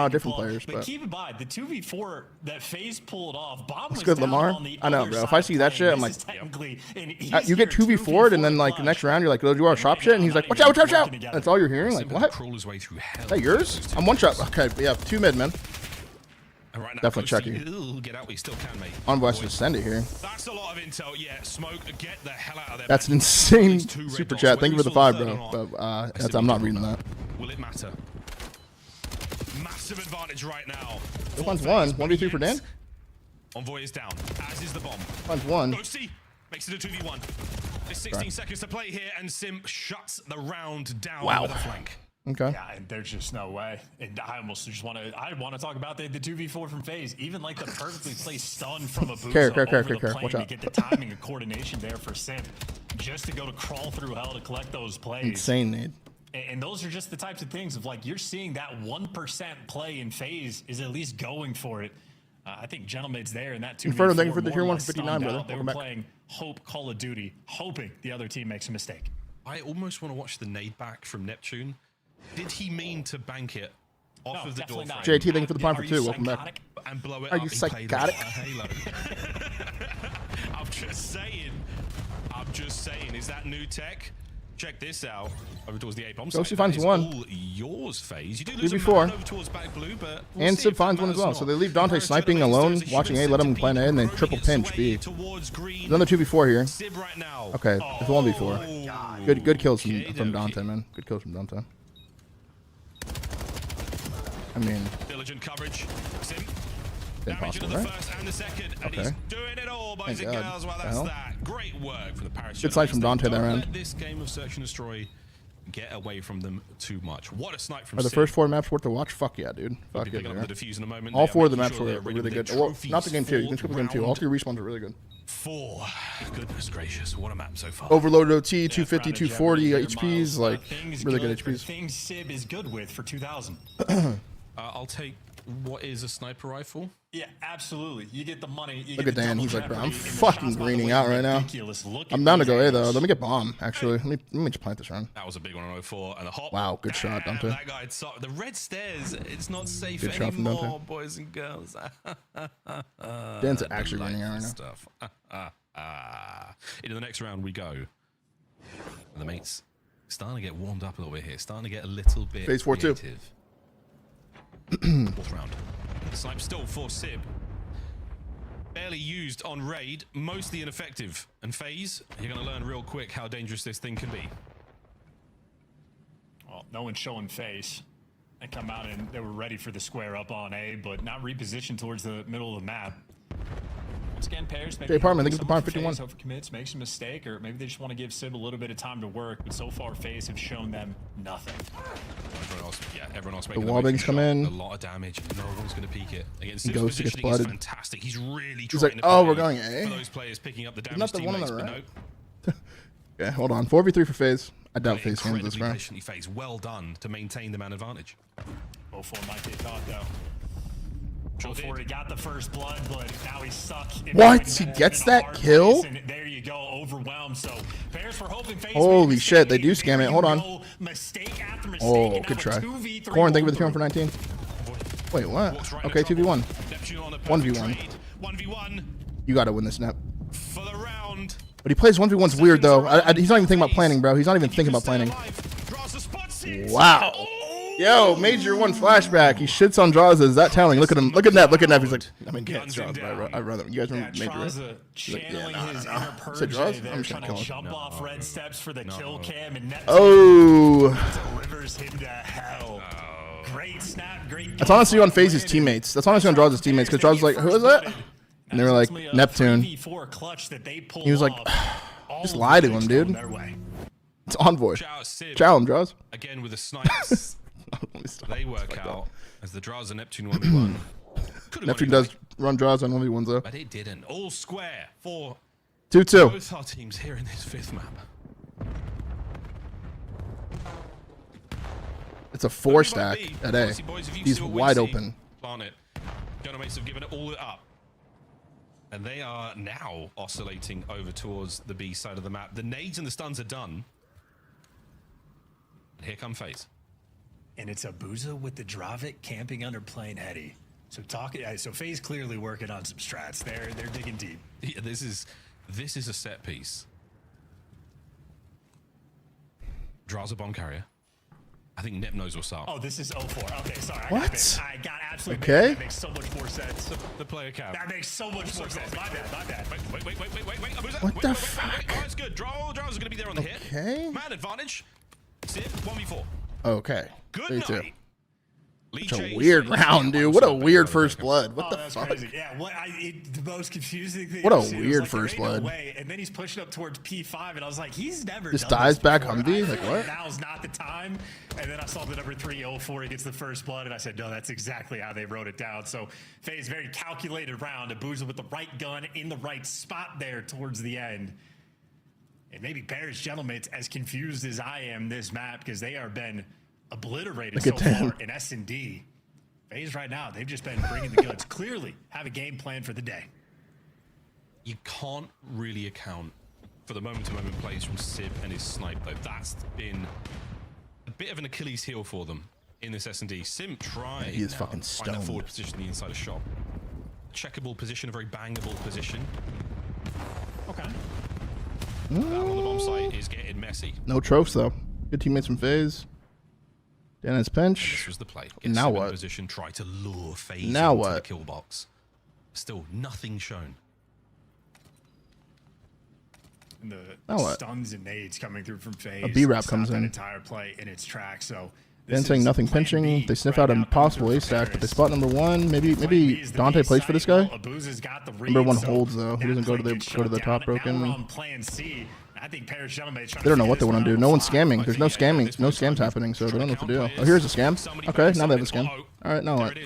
S1: different players,
S11: But
S1: but
S11: keep in mind, the 2v4 that FaZe pulled off, Bomb
S1: that's
S11: was
S1: good,
S11: down
S1: Lamar.
S11: on the
S1: I know,
S11: other
S1: bro. If
S11: side
S1: I see that
S11: playing.
S1: shit, I'm like,
S11: This is technically an
S1: you get
S11: easier
S1: 2v4'd, and then like the next round, you're like, "Oh, you want to shop shit?" And he's like, "Watch out, watch out, watch out!" That's all you're hearing. Like, what?
S10: Crawl his way through hell.
S1: Is that yours? I'm one shot. Okay, yeah, 2 mid, man.
S10: And right now,
S1: Definitely
S10: Ghosty,
S1: checking.
S10: ooh, get out, we still can, mate.
S1: Envoy has to send it here.
S10: That's a lot of intel. Yeah, smoke, get the hell out of there.
S1: That's an insane super chat. Thank you for the 5, bro. But that's, I'm not reading that.
S10: Will it matter? Massive advantage right now.
S1: It finds 1. 1v3 for Dan.
S10: Envoy is down, as is the bomb.
S1: Finds 1.
S10: Ghosty makes it a 2v1. There's 16 seconds to play here, and Sim shuts the round down with a flank.
S1: Okay.
S11: Yeah, and there's just no way. And I almost just want to talk about the 2v4 from FaZe. Even like the perfectly placed stun from Abuza
S1: Care.
S11: over the plane
S1: Watch
S11: to
S1: out.
S11: get the timing and coordination there for Sim. Just to go to crawl through hell to collect those plays.
S1: Insane nade.
S11: And those are just the types of things of like, you're seeing that 1% play in FaZe is at least going for it. I think Gentlemate's there in that 2v4.
S1: Inferno, thank you for the
S11: more
S1: tier
S11: or
S1: 1
S11: less
S1: for 59,
S11: stunned
S1: brother.
S11: out. They were
S1: Welcome back.
S11: playing Hope Call of Duty, hoping the other team makes a mistake.
S10: I almost want to watch the nade back from Neptune. Did he mean to bank it off of the door frame?
S1: JT, thank you for the prime for 2. Welcome back.
S10: And blow it
S1: Are
S10: up.
S1: you
S10: He played
S1: psychotic?
S10: a Halo. I'm just saying. Is that new tech? Check this out. Over towards the A bomb.
S1: Ghosty finds 1.
S10: All yours, FaZe. You do lose a
S1: 2v4.
S10: man over towards back blue, but
S1: And Sib finds 1 as well. So they leave Dante sniping alone, watching A, let him plan A, and then triple pinch B. Another 2v4 here. Okay, it's a 1v4. Good kills from Dante, man. Good kills from Dante. I mean,
S10: diligent coverage. Sim Damage into the
S1: right?
S10: first and the second, and
S1: Okay.
S10: he's doing it all, boys
S1: Thank
S10: and
S1: God.
S10: girls. Well,
S1: The
S10: that's
S1: hell?
S10: that. Great work from the Paris.
S1: Good snipe from Dante that
S10: Don't
S1: round.
S10: let this game of Search and Destroy get away from them too much. What a snipe from
S1: Are the
S10: Sid.
S1: first 4 maps worth to watch? Fuck yeah, dude.
S10: We'll
S1: Fuck
S10: be
S1: yeah,
S10: picking up
S1: dude.
S10: the defuse in a moment.
S1: All
S10: They are
S1: 4 of the
S10: making
S1: maps
S10: sure
S1: were
S10: they're rid
S1: really
S10: of
S1: good.
S10: their
S1: Well,
S10: trophies
S1: not the game 2. You can skip the game 2. All
S10: round
S1: 3 respawns are really good.
S10: 4. Goodness gracious, what a map so far.
S1: Overloaded OT, 250, 240 HPs, like
S11: Things
S1: really good
S11: for
S1: HPs.
S11: things Sib is good with for 2000.
S10: I'll take what is a sniper rifle.
S11: Yeah, absolutely. You get the money. You
S1: Look
S11: get
S1: at
S11: the
S1: Dan.
S11: double
S1: He's like, bro, I'm
S11: jeopardy, and the
S1: fucking
S11: shots, by the
S1: greening
S11: way,
S1: out
S11: are
S1: right now.
S11: ridiculous. Look
S1: I'm
S11: at
S1: down to
S11: these
S1: go A
S11: angles.
S1: though. Let me get bomb. Actually, let me just plant this round.
S10: That was a big one on 04 and a hop.
S1: Wow, good shot, Dante.
S10: That guy, the red stairs. It's not safe
S1: Good shot from
S10: anymore,
S1: Dante.
S10: boys and girls.
S1: Dan's actually greening out right now.
S10: Stuff. Into the next round we go. The mates starting to get warmed up a little bit here. Starting to get a little bit
S1: FaZe 4-2.
S10: creative. Fourth round. Snipe still for Sib. Barely used on raid, mostly ineffective. And FaZe, you're going to learn real quick how dangerous this thing can be.
S11: Well, no one's showing face. They come out and they were ready for the square up on A, but not repositioned towards the middle of the map. Once again, pairs maybe
S1: Apartment, think of the
S11: someone
S1: Apartment
S11: from
S1: 51.
S11: FaZe overcommits, makes a mistake, or maybe they just want to give Sib a little bit of time to work. But so far, FaZe have shown them nothing.
S10: Everyone else
S1: The
S10: making
S1: wall bangs come in.
S10: a lot of damage. No one's going to pick it. Again, Sib's
S1: Ghost gets
S10: positioning is
S1: blooded.
S10: fantastic. He's really
S1: He's
S10: trying
S1: like,
S10: to
S1: oh,
S10: play
S1: we're going A?
S10: for those players picking up the
S1: Isn't
S10: damage
S1: that the one on
S10: teammates,
S1: the
S10: but
S1: right? Okay, hold on. 4v3 for FaZe. I doubt FaZe wins
S10: incredibly
S1: this round.
S10: patiently FaZe. Well done to maintain the man advantage.
S11: 04 might get caught though. 04 he got the first blood, but now he's stuck.
S1: What? He gets that kill?
S11: And there you go, overwhelmed. So pairs were hoping FaZe
S1: Holy shit, they do scam it. Hold on.
S11: Mistake after mistake.
S1: Oh,
S11: and
S1: good
S11: now
S1: try.
S11: a 2v3
S1: Corn, thank you for the
S11: roll
S1: 2 for 19. Wait, what? Okay, 2v1. 1v1.
S10: 1v1
S1: You gotta win this snap.
S10: for the round.
S1: But he plays 1v1's weird though. He's not even thinking about planning, bro. He's not even thinking about planning. Wow. Yo, Major 1 flashback. He shits on Draws. Is that telling? Look at him. Look at that. Look at that. He's like, I mean, yeah, it's Draws, but I'd rather. You guys remember Major? Right? He's like, yeah, no. Said Draws? I'm just gonna kill him.
S11: Jump off red steps for the kill cam, and delivers him to hell. Great snap, great.
S1: That's honestly on FaZe's teammates. That's honestly on Draws' teammates. Because Draws was like, who is that? And they were like, Neptune. He was like, just lie to him, dude. It's Envoy. Chow him, Draws.
S10: Again with the snipes. They work out as the Draws and Neptune 1v1.
S1: Neptune does run Draws on 1v1s though.
S10: But it didn't. All square for
S1: 2-2.
S10: both our teams here in this 5th map.
S1: It's a 4 stack at A. He's wide open.
S10: Plant it. Genomates have given it all up. And they are now oscillating over towards the B side of the map. The nades and the stuns are done. And here come FaZe.
S11: And it's Abuza with the Dravik camping under playing Heady. So FaZe clearly working on some strats. They're digging deep.
S10: Yeah, this is a set piece. Draws a bomb carrier. I think Nip knows what's up.
S11: Oh, this is 04. Okay, sorry.
S1: What?
S11: I got absolutely.
S1: Okay.
S11: That makes so much more sense.
S10: The player cap.
S11: That makes so much more sense. My bad.
S10: Wait.
S1: What the fuck?
S10: Oh, it's good. Draws are going to be there on the hit.
S1: Okay.
S10: Man advantage. Sid, 1v4.
S1: Okay.
S10: Good night.
S1: Such a weird round, dude. What a weird first blood. What the
S11: that's
S1: fuck?
S11: crazy. Yeah, the most confusing thing.
S1: What a
S11: I've seen,
S1: weird
S11: like,
S1: first
S11: there ain't
S1: blood.
S11: no way. And then he's pushing up towards P5, and I was like, he's never
S1: Just
S11: done
S1: dies
S11: this
S1: back
S11: before.
S1: Humvee?
S11: I
S1: Like,
S11: feel
S1: what?
S11: Now's not the time. And then I saw the number 304. He gets the first blood, and I said, no, that's exactly how they wrote it down. So FaZe, very calculated round. Abuza with the right gun in the right spot there towards the end. And maybe Bears Gentlemen's as confused as I am this map because they are been obliterated so far in S&D. FaZe right now, they've just been bringing the goods. Clearly have a game plan for the day.
S10: You can't really account for the moment-to-moment plays from Sib and his snipe, though. That's been a bit of an Achilles heel for them in this S&D. Sim tried
S1: He is fucking
S10: to find that
S1: stoned.
S10: forward position the inside of shop. Checkable position, a very bangable position.
S11: Okay.
S10: That on the bomb site is getting messy.
S1: No tropes though. Good teammates from FaZe. Dennis pinch.
S10: This was the play. Get
S1: Now
S10: Sib in
S1: what?
S10: position, try to lure FaZe
S1: Now
S10: into
S1: what?
S10: the kill box. Still nothing shown.
S11: And
S1: Now
S11: the
S1: what?
S11: stuns and nades coming through from FaZe.
S1: A B-Rap
S11: stop
S1: comes
S11: that
S1: in.
S11: entire play in its track. So
S1: Dan saying nothing pinching. They sniff out an impossible ace stack, but they spot number one. Maybe Dante plays for this guy. Number one holds though. He doesn't go to the top broken. They don't know what they want to do. No one's scamming. There's no scamming. No scams happening, so they don't know what to do. Oh, here's a scam. Okay, now they have a scam. All right, now what?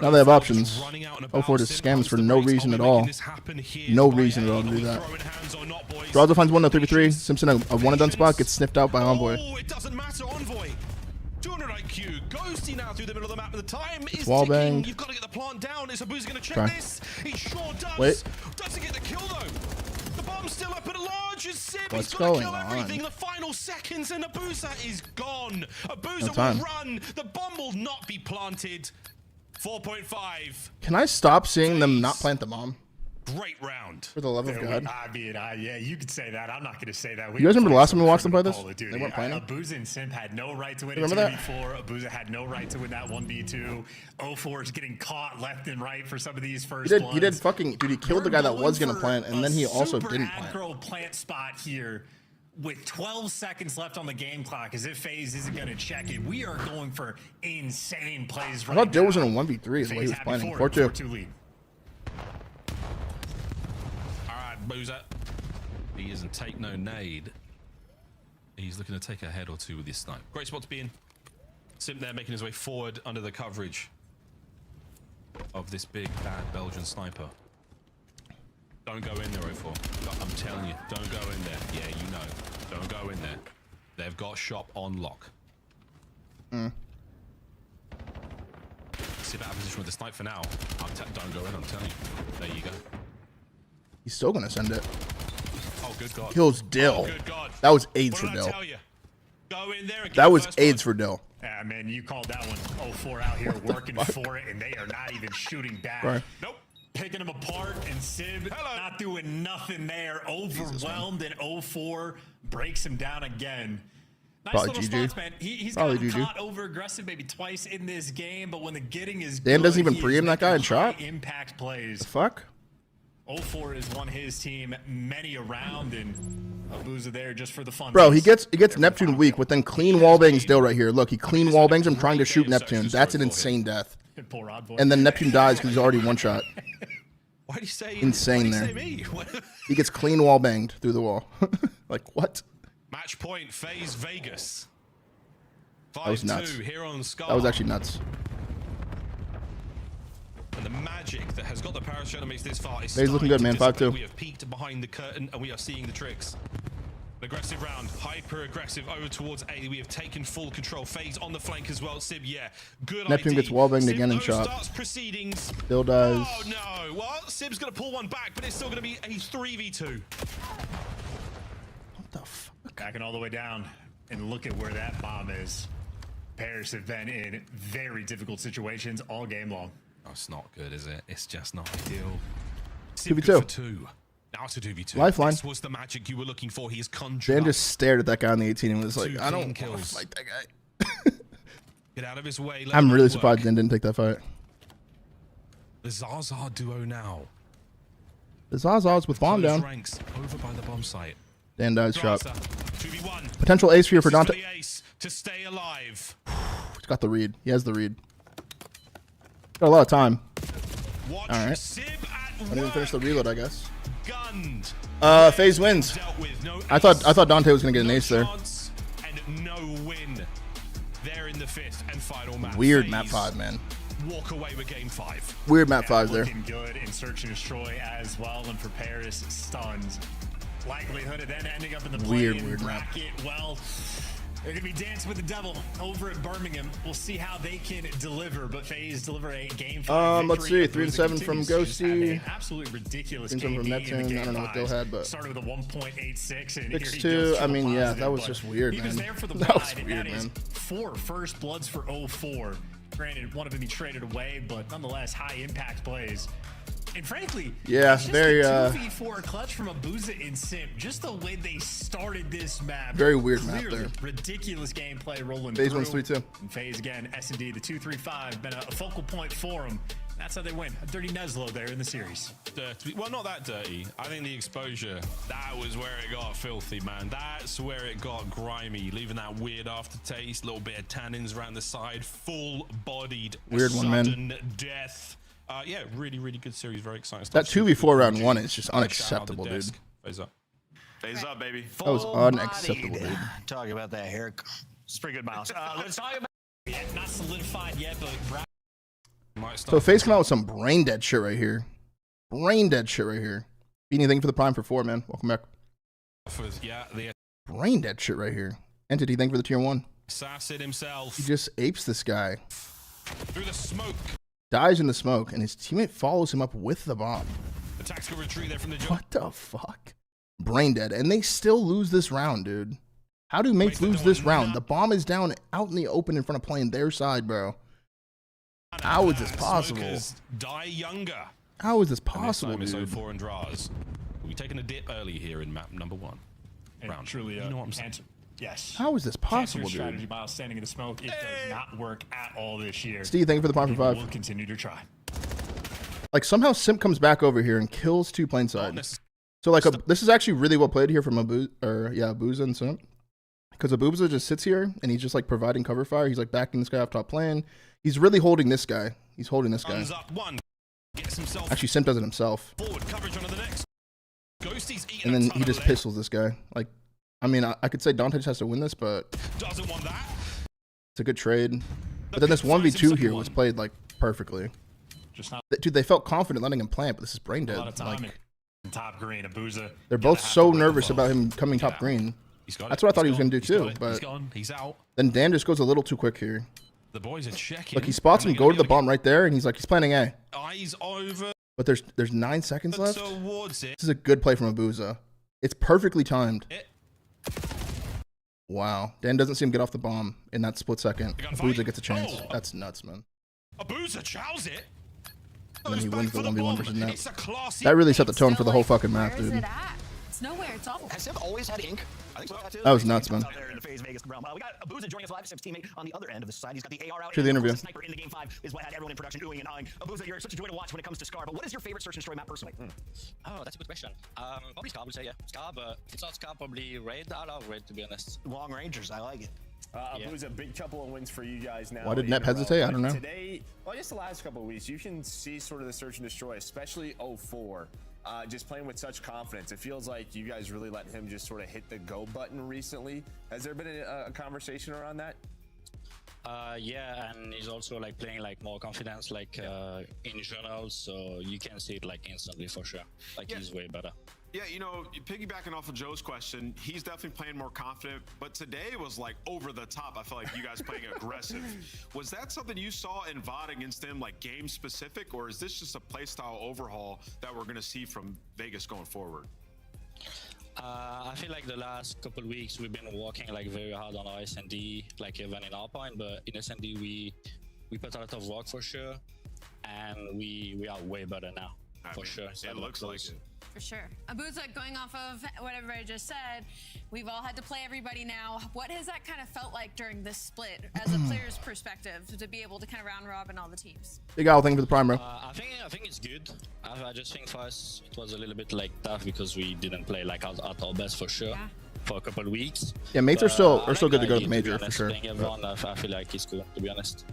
S1: Now they have options. 04 just scams for no reason at all. No reason at all to do that. Draws finds one, no 3v3. Simpson, a one and done spot, gets sniffed out by Envoy.
S10: Oh, it doesn't matter, Envoy. 200 IQ. Ghosty now through the middle of the map, but the time is
S1: wall
S10: ticking.
S1: banged.
S10: You've got to get the plant down. Is Abuza going to check this? He sure does.
S1: Wait.
S10: Doesn't get the kill though. The bomb's still up at large. Sib,
S1: What's
S10: he's got to
S1: going
S10: kill everything.
S1: on?
S10: The final seconds, and Abuza is gone. Abuza
S1: No time.
S10: will run. The bomb will not be planted. 4.5.
S1: Can I stop seeing them not plant the bomb?
S10: Great round.
S1: For the love of God.
S11: I mean, yeah, you could say that. I'm not going to say that.
S1: You guys remember the last time we watched them play this? They weren't playing.
S11: Abuza and Simp had no right to win
S1: Remember
S11: a
S1: that?
S11: 2v4. Abuza had no right to win that 1v2. 04 is getting caught left and right for some of these first bloods.
S1: He did fucking, dude, he killed the guy that was going to plant, and then he also didn't plant.
S11: Aggro plant spot here with 12 seconds left on the game clock as if FaZe isn't going to check it. We are going for insane plays right now.
S1: I thought Joe was in a 1v3 is the way he was planning. 4-2.
S11: lead.
S10: Boozer. He isn't take no nade. He's looking to take a head or two with his snipe. Great spot to be in. Simp there making his way forward under the coverage of this big bad Belgian sniper. Don't go in there, 04. I'm telling you, don't go in there. Yeah, you know. Don't go in there. They've got shop on lock. Simp out of position with the snipe for now. Don't go in, I'm telling you. There you go.
S1: He's still gonna send it.
S10: Oh, good God.
S1: Kills Dill.
S10: Oh, good God.
S1: That was AIDS
S10: What
S1: for
S10: did I
S1: Dill.
S10: tell you? Go in there and
S1: That
S10: get
S1: was
S10: first
S1: AIDS
S10: blood.
S1: for Dill.
S11: Yeah, man, you called that one. 04 out here working for it, and they are not even shooting back.
S1: Right.
S11: Nope. Picking them apart, and Sib not doing nothing there. Overwhelmed, and 04 breaks him down again. Nice
S1: Probably
S11: little
S1: GG.
S11: spots, man. He's
S1: Probably
S11: gotten
S1: GG.
S11: caught over-aggressive maybe twice in this game, but when the getting is
S1: Dan
S11: good,
S1: doesn't even
S11: he is
S1: pre-aim that guy
S11: making
S1: and shot?
S11: high-impact plays.
S1: The fuck?
S11: 04 has won his team many a round, and Abuza there just for the fun.
S1: Bro, he gets Neptune weak, but then clean wall bangs Dill right here. Look, he clean wall bangs him trying to shoot Neptune. That's an insane death. And then Neptune dies because he's already one shot.
S10: Why do you say
S1: Insane
S10: why
S1: there.
S10: do you say me?
S1: He gets clean wall banged through the wall. Like what?
S10: Match point, FaZe Vegas.
S1: That was nuts.
S10: 5-2 here on Scar.
S1: That was actually nuts.
S10: And the magic that has got the parachute makes this far is
S1: FaZe looking good, man.
S10: starting to
S1: 5-2.
S10: dissipate. We have peeked behind the curtain and we are seeing the tricks. An aggressive round, hyper aggressive over towards A. We have taken full control. FaZe on the flank as well. Sib, yeah, good
S1: Neptune
S10: idea.
S1: gets wall banged
S10: Sib
S1: again and
S10: though
S1: shot.
S10: starts proceedings.
S1: Dill dies.
S10: Oh no! Well, Sib's gonna pull one back, but it's still gonna be a 3v2.
S1: What the fuck?
S11: Backing all the way down, and look at where that bomb is. Paris have been in very difficult situations all game long.
S10: Oh, it's not good, is it? It's just not ideal.
S1: 2v2.
S10: Good for 2. Now it's a 2v2.
S1: Lifeline.
S10: This was the magic you were looking for. He is conjured
S1: Dan
S10: up.
S1: just stared at that guy on the 18 and was like,
S10: Two
S1: I don't
S10: clean
S1: want to
S10: kills.
S1: fight that guy.
S10: Get out of his way. Let
S1: I'm
S10: him
S1: really
S10: work.
S1: surprised Dan didn't take that fight.
S10: The Zaza duo now.
S1: The Zaza's with bomb
S10: Close
S1: down.
S10: ranks over by the bomb site.
S1: Dan dies shot.
S10: Zaza, 2v1.
S1: Potential ace here for
S10: This is
S1: Dante.
S10: the ace to stay alive.
S1: He's got the read. He has the read. Got a lot of time.
S10: Watch
S1: All right.
S10: Sib at
S1: Don't even
S10: work.
S1: finish the reload, I guess.
S10: Gunned.
S1: FaZe wins.
S10: Dealt with. No
S1: I thought Dante was gonna get an ace there.
S10: chance and no win. There in the 5th and final map.
S1: Weird
S10: FaZe
S1: map 5, man.
S10: Walk away with game 5.
S1: Weird map 5 there.
S11: Looking good in search and destroy as well, and for Paris, stuns. Likelihood of then ending up in the
S1: Weird
S11: play-in
S1: map.
S11: bracket. Well, they're gonna be dancing with the devil over at Birmingham. We'll see how they can deliver, but FaZe deliver a game 5
S1: Let's
S11: victory.
S1: see, 3 and 7 from
S11: Continues to just have
S1: Ghosty.
S11: an absolutely ridiculous
S1: 3 and 7 from
S11: KD in the
S1: Neptune.
S11: game
S1: I don't know what Dill
S11: 5s.
S1: had, but
S11: Started with a 1.86 and here he
S1: 6-2.
S11: goes
S1: I
S11: triple
S1: mean, yeah,
S11: positive,
S1: that was
S11: but
S1: just weird,
S11: he was
S1: man.
S11: there for the
S1: That was
S11: ride, and
S1: weird,
S11: that is
S1: man.
S11: 4 first bloods for 04. Granted, one of them he traded away, but nonetheless, high impact plays. And frankly,
S1: yeah,
S11: it's just
S1: very
S11: a 2v4 clutch from Abuza and Simp. Just the way they started this map.
S1: Very weird map
S11: Clearly,
S1: there.
S11: Ridiculous gameplay rolling
S1: FaZe
S11: through.
S1: wins 3-2.
S11: And FaZe again, S&D, the 2-3-5, been a focal point for them. That's how they win. A dirty Neslo there in the series.
S10: Dirty. Well, not that dirty. I think the exposure, that was where it got filthy, man. That's where it got grimy, leaving that weird aftertaste, little bit of tannins around the side, full-bodied,
S1: Weird one, man.
S10: sudden death. Yeah, really, really good series. Very exciting
S1: That
S10: stuff.
S1: 2v4 round 1 is just
S10: Shout out the
S1: unacceptable, dude.
S10: desk. FaZe up.
S5: FaZe up, baby.
S1: That was unacceptable, dude.
S2: Talking about that hair. It's pretty good, Miles. Let's talk about.
S11: Yeah, not solidified yet, but
S1: So FaZe come out with some brain dead shit right here. Brain dead shit right here. Anything for the Prime for 4, man. Welcome back.
S10: Yeah, the
S1: Brain dead shit right here. Entity, thank you for the tier 1.
S10: assassin himself.
S1: He just apes this guy.
S10: Through the smoke.
S1: Dies in the smoke, and his teammate follows him up with the bomb.
S10: The tactical retreat there from the jump.
S1: What the fuck? Brain dead, and they still lose this round, dude. How do mates lose this round? The bomb is down out in the open in front of playing their side, bro. How is this possible?
S10: Smokers die younger.
S1: How is this possible,
S10: and this time
S1: dude?
S10: it's 04 and Draz. We've taken a dip early here in map number 1.
S11: And
S10: Round.
S11: truly,
S10: You know what I'm saying?
S11: yes.
S1: How is this possible,
S11: Cancer strategy,
S1: dude?
S11: Miles standing in the smoke. It does not work at all this year.
S1: Steve, thank you for the Prime for 5.
S11: We'll continue to try.
S1: Like, somehow Simp comes back over here and kills 2 plane side. So, like, this is actually really well played here from Abuza and Simp. Because Abuza just sits here, and he's just, like, providing cover fire. He's, like, backing this guy off top plane. He's really holding this guy. He's holding this guy.
S10: Guns up one. Gets himself
S1: Actually, Simp does it himself.
S10: forward. Coverage onto the next. Ghosty's eating
S1: And then
S10: a ton
S1: he just
S10: of lead.
S1: pistols this guy. Like, I mean, I could say Dante just has to win this, but
S10: Doesn't want that.
S1: it's a good trade. But then this 1v2 here was played, like, perfectly.
S11: Just not
S1: Dude, they felt confident letting him plant, but this is brain
S11: a
S1: dead.
S11: lot of time
S1: Like,
S11: in top green. Abuza.
S1: they're both so nervous about him coming top green.
S10: He's got
S1: That's
S10: it.
S1: what I thought he
S10: He's
S1: was going to
S10: gone.
S1: do
S10: He's
S1: too.
S10: got it.
S1: But
S10: He's gone. He's out.
S1: then Dan just goes a little too quick here.
S10: The boys are checking.
S1: Look, he spots him go to the bomb right there, and he's like, he's planning A.
S10: Eyes over.
S1: But there's 9 seconds left.
S10: Towards it.
S1: This is a good play from Abuza. It's perfectly timed. Wow. Dan doesn't see him get off the bomb in that split second. Abuza gets a chance.
S10: Oh.
S1: That's nuts, man.
S10: Abuza chows it.
S1: And then he wins the 1v1 versus net.
S10: It's a classy.
S1: That really set the tone for the whole fucking map,
S7: Where is
S1: dude.
S7: it at? It's nowhere. It's awful.
S2: Has Simp always had ink? I think so.
S1: That was nuts, man.
S2: Out there in the FaZe Vegas realm. We got Abuza joining us live. Simp's teammate on the other end of the side. He's got the AR out.
S1: To the interview.
S2: The sniper in the game 5 is what had everyone in production oohing and ahhing. Abuza, you're such a joy to watch when it comes to Scar. But what is your favorite search and destroy map personally?
S16: Oh, that's a good question. Probably Scar, I would say, yeah. Scar, but if it's not Scar, probably Raid. I love Raid, to be honest.
S2: Long Rangers, I like it.
S6: Abuza, a big couple of wins for you guys now.
S1: Why did
S6: in
S1: Nep
S6: a row.
S1: hesitate? I don't know.
S6: Today, well, just the last couple of weeks, you can see sort of the search and destroy, especially 04. Just playing with such confidence. It feels like you guys really let him just sort of hit the go button recently. Has there been a conversation around that?
S16: Yeah, and he's also like playing like more confidence, like in general, so you can see it like instantly for sure. Like he's way better.
S5: Yeah, you know, piggybacking off of Joe's question, he's definitely playing more confident, but today was like over the top. I feel like you guys playing aggressive. Was that something you saw in VOD against him, like game specific, or is this just a playstyle overhaul that we're going to see from Vegas going forward?
S16: I feel like the last couple of weeks we've been working like very hard on our S&D, like even in Hardpoint, but in S&D we put a lot of work for sure, and we are way better now, for sure.
S5: It looks like it.
S7: For sure. Abuza, going off of what everybody just said, we've all had to play everybody now. What has that kind of felt like during this split as a player's perspective to be able to kind of round robin all the teams?
S1: Big Al, thank you for the Prime, bro.
S16: I think it's good. I just think for us it was a little bit like tough because we didn't play like at our best for sure for a couple of weeks.
S1: Yeah, mates are still good to go to Major for sure.
S16: Playing everyone, I feel like it's cool, to be honest.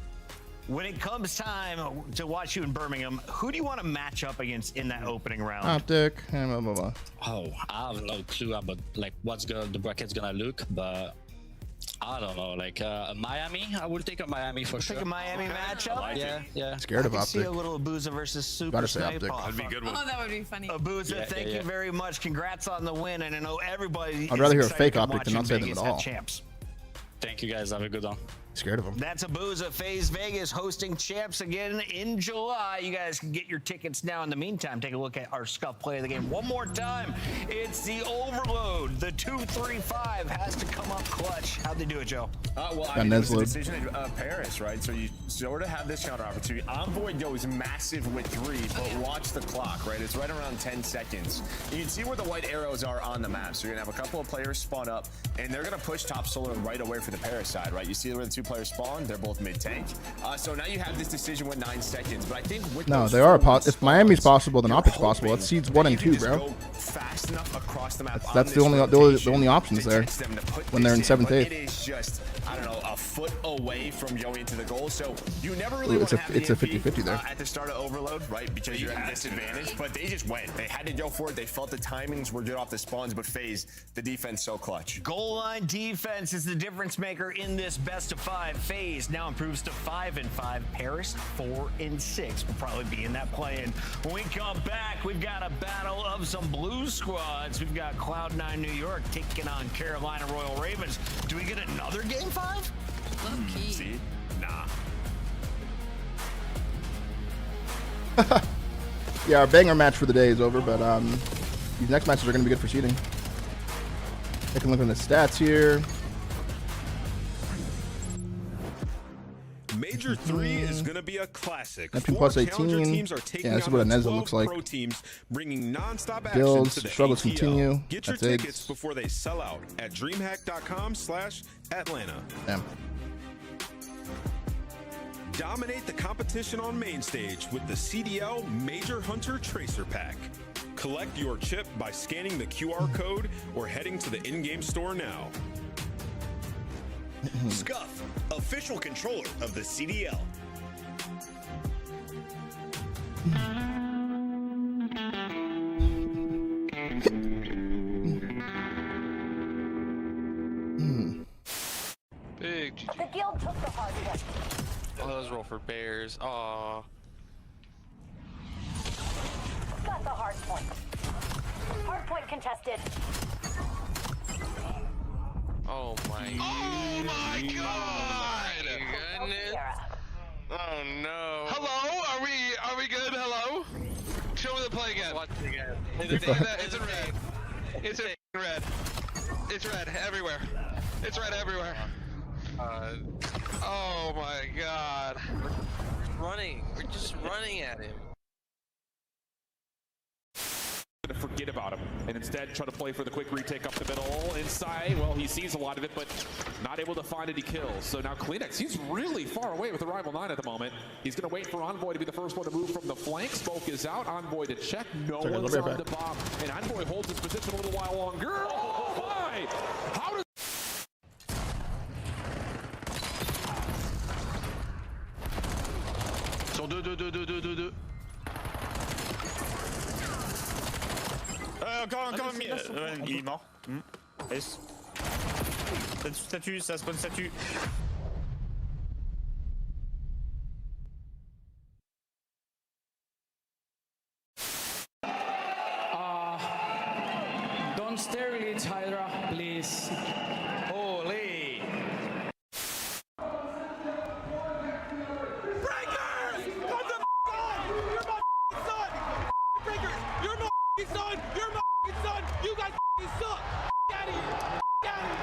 S2: When it comes time to watch you in Birmingham, who do you want to match up against in that opening round?
S1: Optic, and blah, blah, blah.
S16: Oh, I have no clue about like what's the bracket's gonna look, but I don't know. Like Miami, I will take a Miami for sure.
S2: Take a Miami matchup?
S16: Yeah.
S1: Scared of
S2: I can
S1: Optic.
S2: see a little Abuza versus Super
S1: Gotta say
S2: Snipe
S1: Optic.
S2: off.
S5: That'd be a good one.
S7: Oh, that would be funny.
S2: Abuza, thank you very much. Congrats on the win, and I know everybody.
S1: I'd rather hear a
S2: is
S1: fake
S2: excited to
S1: Optic
S2: watch
S1: than
S2: you
S1: not say
S2: in
S1: them at
S2: Vegas
S1: all.
S2: have champs.
S16: Thank you guys. Have a good one.
S1: Scared of him.
S2: That's a Booza. FaZe Vegas hosting champs again in July. You guys can get your tickets now. In the meantime, take a look at our scuff play of the game one more time. It's the Overload. The 2-3-5 has to come up clutch. How'd they do it, Joe?
S6: Well, I mean, it was a decision of Paris, right? So you sort of have this counter opportunity. Envoy goes massive with 3, but watch the clock, right? It's right around 10 seconds. You can see where the white arrows are on the map. So you're going to have a couple of players spawn up, and they're going to push top solar right away for the Paris side, right? You see where the 2 players spawn? They're both mid-tank. So now you have this decision with 9 seconds. But I think with
S1: they are if Miami's possible, then Optic's possible. It's seeds 1 and 2, bro.
S6: Fast enough across the map.
S1: That's the only options there when they're in 7th, 8th.
S6: It is just, I don't know, a foot away from going into the goal. So you never really
S1: it's a 50-50 there.
S6: At the start of Overload, right? Because you're at a disadvantage. But they just went. They had to go for it. They felt the timings were good off the spawns. But FaZe, the defense so clutch.
S2: Goal line defense is the difference maker in this best of 5. FaZe now improves to 5-5. Paris 4-6 will probably be in that play-in. When we come back, we've got a battle of some blue squads. We've got Cloud9 New York taking on Carolina Royal Ravens. Do we get another game 5?
S7: Low-key.
S6: See? Nah.
S1: Yeah, our banger match for the day is over, but these next matches are going to be good for seeding. I can look at the stats here.
S17: Major 3 is going to be a classic.
S1: Neptune
S17: 4
S1: plus 18.
S17: teams are taking
S1: Yeah, this is
S17: on
S1: what
S17: the
S1: Aneza
S17: 12
S1: looks like.
S17: pro teams, bringing non-stop action
S1: Bills,
S17: to the
S1: struggles
S17: ATL.
S1: continue.
S17: Get your
S1: That's it.
S17: tickets before they sell out at DreamHack.com/Atlanta.
S1: Damn.
S17: Dominate the competition on main stage with the CDL Major Hunter Tracer Pack. Collect your chip by scanning the QR code or heading to the in-game store now.
S18: Scuff, official controller of the CDL.
S19: Big GG.
S20: The guild took the hard hit.
S19: Oh, those roll for bears. Aw.
S20: Got the hard point. Hard point contested.
S19: Oh my.
S20: Oh
S19: my god!
S20: Goodness.
S19: Oh no. Hello? Are we good? Hello? Show me the play again. Watch it again. It's in red. It's in red. It's red everywhere. It's red everywhere. Oh my god. We're just running at him.
S21: To forget about him and instead try to play for the quick retake up the middle inside. Well, he sees a lot of it, but not able to find any kills. So now Kleenex, he's really far away with the rival 9 at the moment. He's going to wait for Envoy to be the first one to move from the flank. Smoke is out. Envoy to check. No one's on the bomb, and Envoy holds his position a little while longer. Oh my! How does
S19: So do.
S22: Encore il est mort. Yes. Statue, ça spawn statue.
S23: Don't sterilate Hydra, please. Holy.
S24: Breakers! What the son? Breakers! You're my son! You're my son! You guys suck! Get out of here! Get out of here!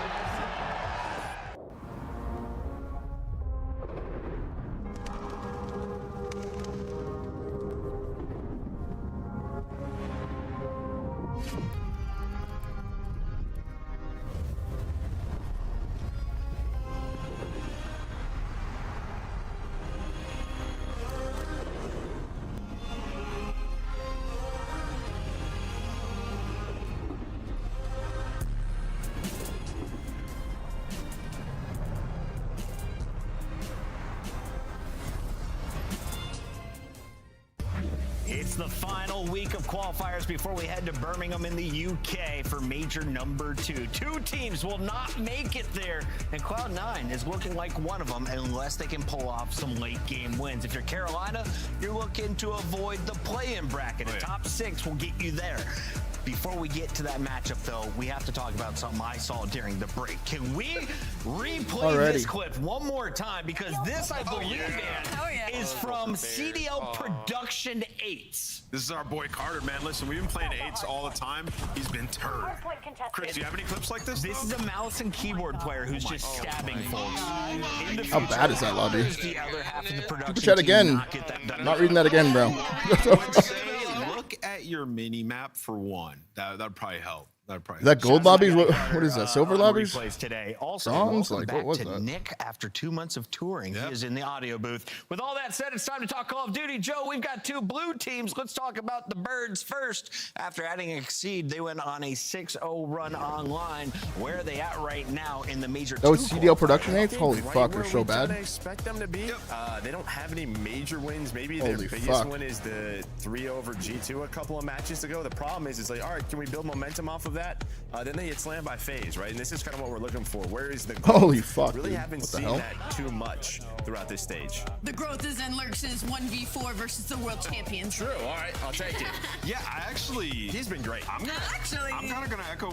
S2: It's the final week of qualifiers before we head to Birmingham in the UK for Major number 2. 2 teams will not make it there, and Cloud9 is looking like one of them unless they can pull off some late game wins. If you're Carolina, you're looking to avoid the play-in bracket. The top 6 will get you there. Before we get to that matchup, though, we have to talk about something I saw during the break. Can we replay this clip one more time? Because this, I believe, is from CDL Production 8s.
S5: This is our boy Carter, man. Listen, we've been playing 8s all the time. He's been turned. Chris, do you have any clips like this?
S2: This is a mouse and keyboard player who's just stabbing folks.
S1: How bad is that lobby?
S2: The other half of the production
S1: Super chat again. Not reading that again, bro.
S5: Look at your mini map for one. That'd probably help.
S1: Is that gold lobbies? What is that? Silver lobbies?
S2: Today. Also,
S1: Bronze?
S2: welcome
S1: Like,
S2: back
S1: what was
S2: to
S1: that?
S2: Nick after 2 months of touring. He is in the audio booth. With all that said, it's time to talk Call of Duty. Joe, we've got 2 blue teams. Let's talk about the Birds first. After adding Exceed, they went on a 6-0 run online. Where are they at right now in the Major 2?
S1: Oh, it's CDL Production 8? Holy fuck, they're so bad.
S6: I expect them to be. They don't have any major wins. Maybe
S1: Holy
S6: their biggest
S1: fuck.
S6: win is the 3 over G2 a couple of matches ago. The problem is, it's like, all right, can we build momentum off of that? Then they get slammed by FaZe, right? And this is kind of what we're looking for. Where is the growth?
S1: Holy fuck,
S6: Really
S1: dude.
S6: haven't
S1: What the
S6: seen
S1: hell?
S6: that too much throughout this stage.
S7: The growth is in Lurks' 1v4 versus the world champions.
S6: True. All right, I'll take it.
S5: Yeah, he's been great. I'm kind of gonna echo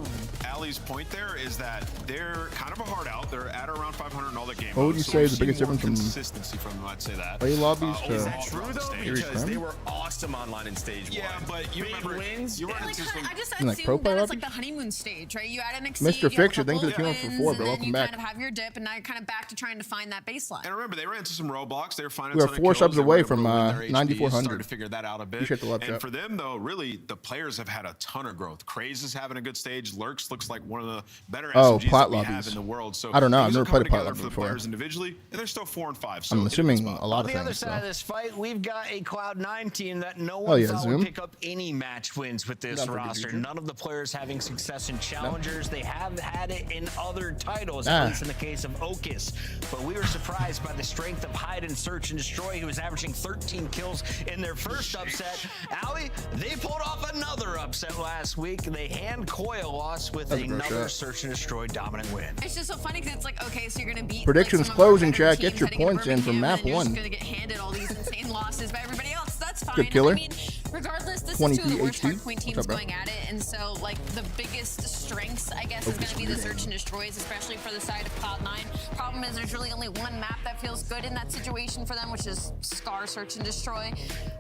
S5: Ali's point. There is that they're kind of a hard out. They're at around 500 in all the game.
S1: What would you say is the biggest difference from
S5: consistency from them? I'd say that.
S1: play lobbies to
S6: Is that true though?
S1: series
S6: Because
S1: prem?
S6: they were awesome online in stage 1.
S5: Yeah, but you
S6: Big
S5: remember
S6: wins.
S5: You run
S7: Like,
S5: into some.
S7: I just
S1: In, like, pro
S7: assumed
S1: player
S7: that
S1: lobbies?
S7: it's like the honeymoon stage, right? You add an Exceed,
S1: Mr.
S7: you have a
S1: Fiction, thank you
S7: couple
S1: for the
S7: of
S1: team for
S7: wins,
S1: 4,
S7: and
S1: bro.
S7: then
S1: Welcome
S7: you
S1: back.
S7: kind of have your dip, and now you're kind of back to trying to find that baseline.
S5: And remember, they ran into some roadblocks. They were finding
S1: We
S5: a
S1: are
S5: ton of
S1: 4
S5: kills.
S1: subs
S5: They were
S1: away
S5: able to
S1: from
S5: win their HP,
S1: 9,400.
S5: started to figure that out a bit.
S1: Appreciate the love,
S5: And
S1: chat.
S5: for them, though, really, the players have had a ton of growth. Craze is having a good stage. Lurks looks like one of the better
S1: Oh,
S5: SMGs
S1: plat
S5: that we have
S1: lobbies.
S5: in the world. So
S1: I don't know. I've
S5: things
S1: never
S5: are coming
S1: played a plat
S5: together
S1: lobby
S5: for the
S1: before.
S5: players individually, and they're still 4 and 5. So
S1: I'm assuming a lot
S2: On
S1: of
S2: the other
S1: things.
S2: side of
S1: So.
S2: this fight, we've got a Cloud9 team that no
S1: Oh,
S2: one
S1: yeah,
S2: thought
S1: Zoom.
S2: would pick up any match wins with this
S1: Not for
S2: roster.
S1: Division.
S2: None of the players having success in challengers. They have had it in other titles,
S1: Ah.
S2: at least in the case of Ocus. But we were surprised by the strength of Hide and Search and Destroy, who was averaging 13 kills in their first upset. Ali, they pulled off another upset last week. They hand Koi a loss with
S1: That's a gross
S2: another
S1: shot.
S2: Search and Destroy dominant win.
S7: It's just so funny because it's like, okay, so you're going to beat
S1: Predictions
S7: like, some of our
S1: closing,
S7: better
S1: chat. Get
S7: teams
S1: your
S7: heading into
S1: points in from
S7: Birmingham,
S1: map
S7: and you're
S1: 1.
S7: just going to get handed all these insane losses by everybody else. That's fine.
S1: Good killer.
S7: I mean, regardless, this
S1: 20
S7: is 2 of the worst
S1: PhD.
S7: hardpoint teams
S1: What's up, bro?
S7: going at it, and so like the biggest strengths, I guess, is going to be the search and destroys, especially for the side of Cloud9. Problem is, there's really only one map that feels good in that situation for them, which is Scar Search and Destroy.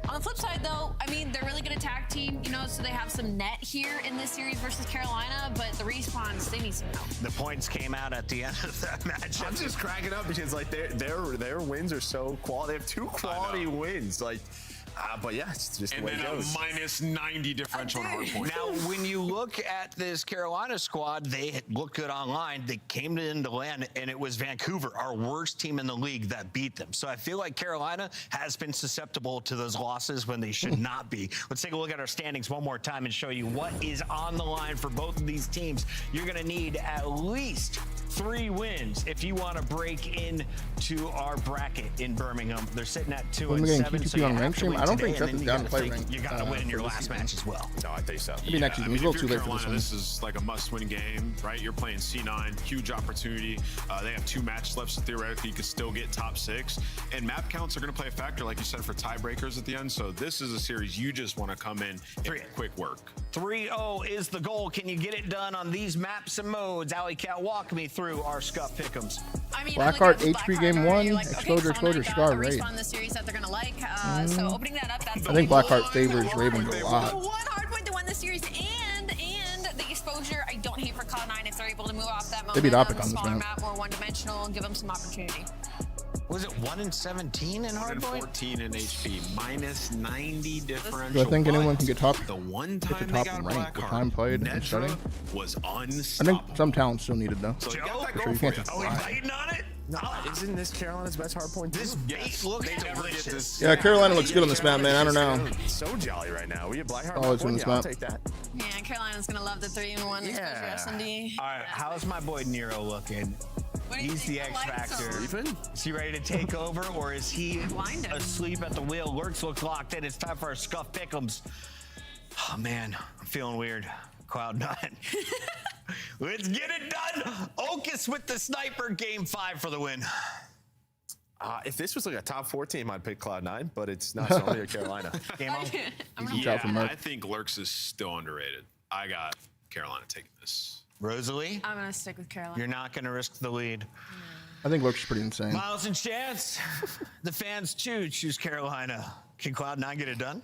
S7: On the flip side, though, I mean, they're really good at tag team, you know, so they have some net here in this series versus Carolina, but the respawns, they need some help.
S2: The points came out at the end of that match.
S6: I'm just cracking up because like their wins are so quality. They have 2 quality wins. Like, but yeah, it's just the
S5: And
S6: way
S5: then
S6: it
S5: a
S6: goes.
S5: minus 90 differential on hardpoint.
S2: Now, when you look at this Carolina squad, they look good online. They came into land, and it was Vancouver, our worst team in the league, that beat them. So I feel like Carolina has been susceptible to those losses when they should not be. Let's take a look at our standings one more time and show you what is on the line for both of these teams. You're going to need at least 3 wins if you want to break into our bracket in Birmingham. They're sitting at 2
S1: When
S2: and
S1: we getting
S2: 7.
S1: QTP
S2: So you
S1: on
S2: have
S1: rank
S2: to
S1: stream?
S2: win
S1: I don't
S2: today,
S1: think
S2: and
S1: Jeff is
S2: then
S1: down
S2: you
S1: to
S2: gotta
S1: play
S2: think
S1: rank,
S2: you got to win in your
S1: for this
S2: last
S1: season.
S2: match as well.
S6: No, I think so.
S1: Maybe next season. He's a little too
S5: if you're
S1: late for this
S5: Carolina,
S1: one.
S5: this is like a must-win game, right? You're playing C9, huge opportunity. They have 2 matches left, so theoretically you could still get top 6. And map counts are going to play a factor, like you said, for tiebreakers at the end. So this is a series you just want to come in and get quick work.
S2: 3-0 is the goal. Can you get it done on these maps and modes? Alley Cat, walk me through our scuff pick'ems.
S7: I mean,
S1: Blackheart
S7: I look
S1: HP
S7: at Blackheart
S1: game
S7: already,
S1: 1,
S7: you're like,
S1: exposure,
S7: okay,
S1: exposure,
S7: Cloud9
S1: Scar,
S7: got the
S1: raid.
S7: respawn in the series that they're gonna like. So opening that up, that's
S1: I think Blackheart favors Ravens a
S7: the
S1: lot.
S7: one hardpoint that won the series, and the exposure. I don't hate for Cloud9 if they're able to move off that
S1: They beat
S7: moment
S1: Optic
S7: on
S1: on
S7: the
S1: this
S7: smaller
S1: map.
S7: map, more one-dimensional, and give them some opportunity.
S2: Was it 1 and 17 in
S5: 1 and
S2: hardpoint?
S5: 14 in HP, minus 90 differential.
S1: Do I think anyone can
S5: but
S1: get top?
S5: The one
S1: Get
S5: time
S1: the
S5: they
S1: top
S5: got a
S1: rank with
S5: Blackheart,
S1: time played and
S5: Netra
S1: studying?
S5: was
S1: I think
S5: unstoppable.
S1: some talent still needed though.
S5: So you got that
S1: For sure,
S5: going
S1: you
S5: for
S1: can't
S5: you.
S1: just
S2: Are we
S1: lie.
S2: biting on it?
S6: No, isn't this Carolina's best hardpoint?
S2: This bait looks delicious.
S1: Yeah, Carolina looks good on this map, man. I don't know.
S6: So jolly right now. We have Blackheart.
S1: Oh, it's on
S6: yeah,
S1: this
S6: I'll
S1: map.
S6: take that.
S7: Yeah, Carolina's gonna love the 3-in-1 exposure S&D.
S2: All right, how's my boy Nero looking?
S7: What do you
S2: He's
S7: think
S2: the X
S7: lights
S2: factor.
S7: are?
S2: Is he ready to take over, or is he
S7: Blind him.
S2: asleep at the wheel? Lurks looks locked in. It's time for our scuff pick'ems. Oh man, I'm feeling weird. Cloud9. Let's get it done. Ocus with the sniper, game 5 for the win.
S6: If this was like a top 4 team, I'd pick Cloud9, but it's not Sony or Carolina.
S2: Game on.
S5: Yeah, I think Lurks is still underrated. I got Carolina taking this.
S2: Rosalie,
S7: I'm gonna stick with Carolina.
S2: you're not going to risk the lead.
S1: I think Lurk's pretty insane.
S2: Miles and Chance, the fans too choose Carolina. Can Cloud9 get it done?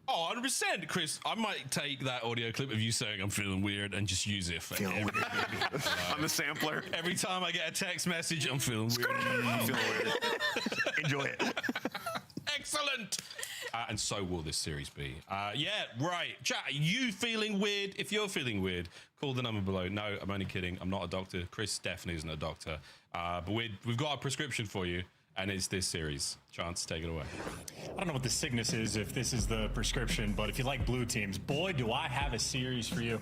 S10: Oh, 100%, Chris. I might take that audio clip of you saying I'm feeling weird and just use it for
S5: On the sampler.
S10: Every time I get a text message, I'm feeling weird.
S5: I'm feeling weird.
S2: Enjoy it.
S10: Excellent. And so will this series be. Yeah, right. Chat, you feeling weird? If you're feeling weird, call the number below. No, I'm only kidding. I'm not a doctor. Chris definitely isn't a doctor. But we've got a prescription for you, and it's this series. Chance, take it away.
S11: I don't know what the sickness is, if this is the prescription, but if you like blue teams, boy, do I have a series for you.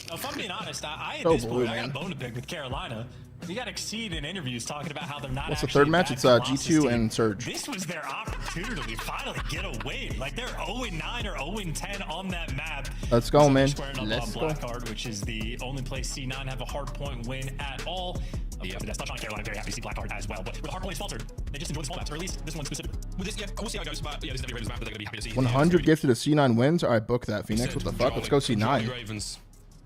S11: Now, if I'm being honest, I at this point, I got a bone to pick with Carolina. You got Exceed in interviews talking about how they're not.
S1: What's the third match? It's G2 and Surge.
S11: This was their opportunity to finally get a win. Like they're 0-9 or 0-10 on that map.
S1: Let's go, man.
S11: Let's go. Blackheart, which is the only place C9 have a hardpoint win at all. Yeah, that's touch on Carolina. Very happy to see Blackheart as well. But with Hardpoint sponsored, they just enjoy the small maps, or at least this one specifically. With this, yeah, we'll see how it goes. But yeah, this is every Ravens map that they're gonna be happy to see.
S1: 100 gifted to C9 wins. All right, book that, Phoenix. What the fuck? Let's go C9.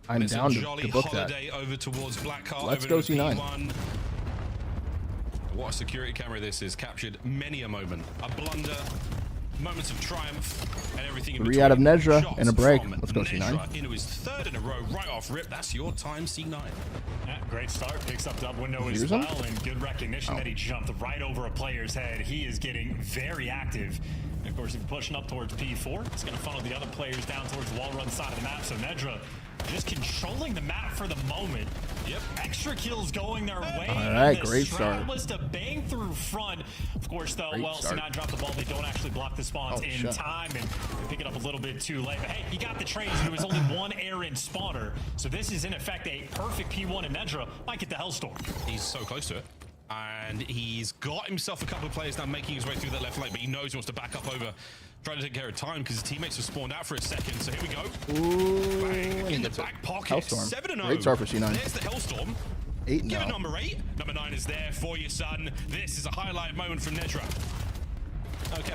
S1: I'm down to book that.
S10: Over towards Blackheart.
S1: Let's go C9.
S10: What a security camera this is. Captured many a moment. A blunder, moments of triumph, and everything in between.
S1: 3 out of Nedra
S10: Shots
S1: and a break.
S10: from
S1: Let's go C9.
S10: Nedra into his third in a row, right off rip. That's your time, C9.
S11: Yeah, great start. Picks up dub window as well, and good recognition that he jumped right over a player's head. He is getting very active. And of course, if you're pushing up towards P4, it's going to funnel the other players down towards the wall run side of the map. So Nedra just controlling the map for the moment.
S10: Yep.
S11: Extra kills going their way.
S1: All right,
S11: The
S1: great
S11: strat
S1: start.
S11: was to bang through front. Of course, though,
S1: Great
S11: well,
S1: start.
S11: C9 dropped the ball. They don't actually block the spawns in
S1: shit.
S11: time, and they pick it up a little bit too late. But hey, he got the trades, and there was only one air in spawner. So this is, in effect, a perfect P1, and Nedra might get the Hellstorm.
S10: He's so close to it. And he's got himself a couple of players now making his way through that left lane, but he knows he wants to back up over, trying to take care of time because his teammates have spawned out for a second. So here we go.
S1: Ooh,
S10: Bang, in the back pocket.
S1: Hellstorm.
S10: 7-0.
S1: Great start for C9.
S10: There's the Hellstorm.
S1: 8-0.
S10: Give it number 8. Number 9 is there for you, son. This is a highlight moment from Nedra. Okay.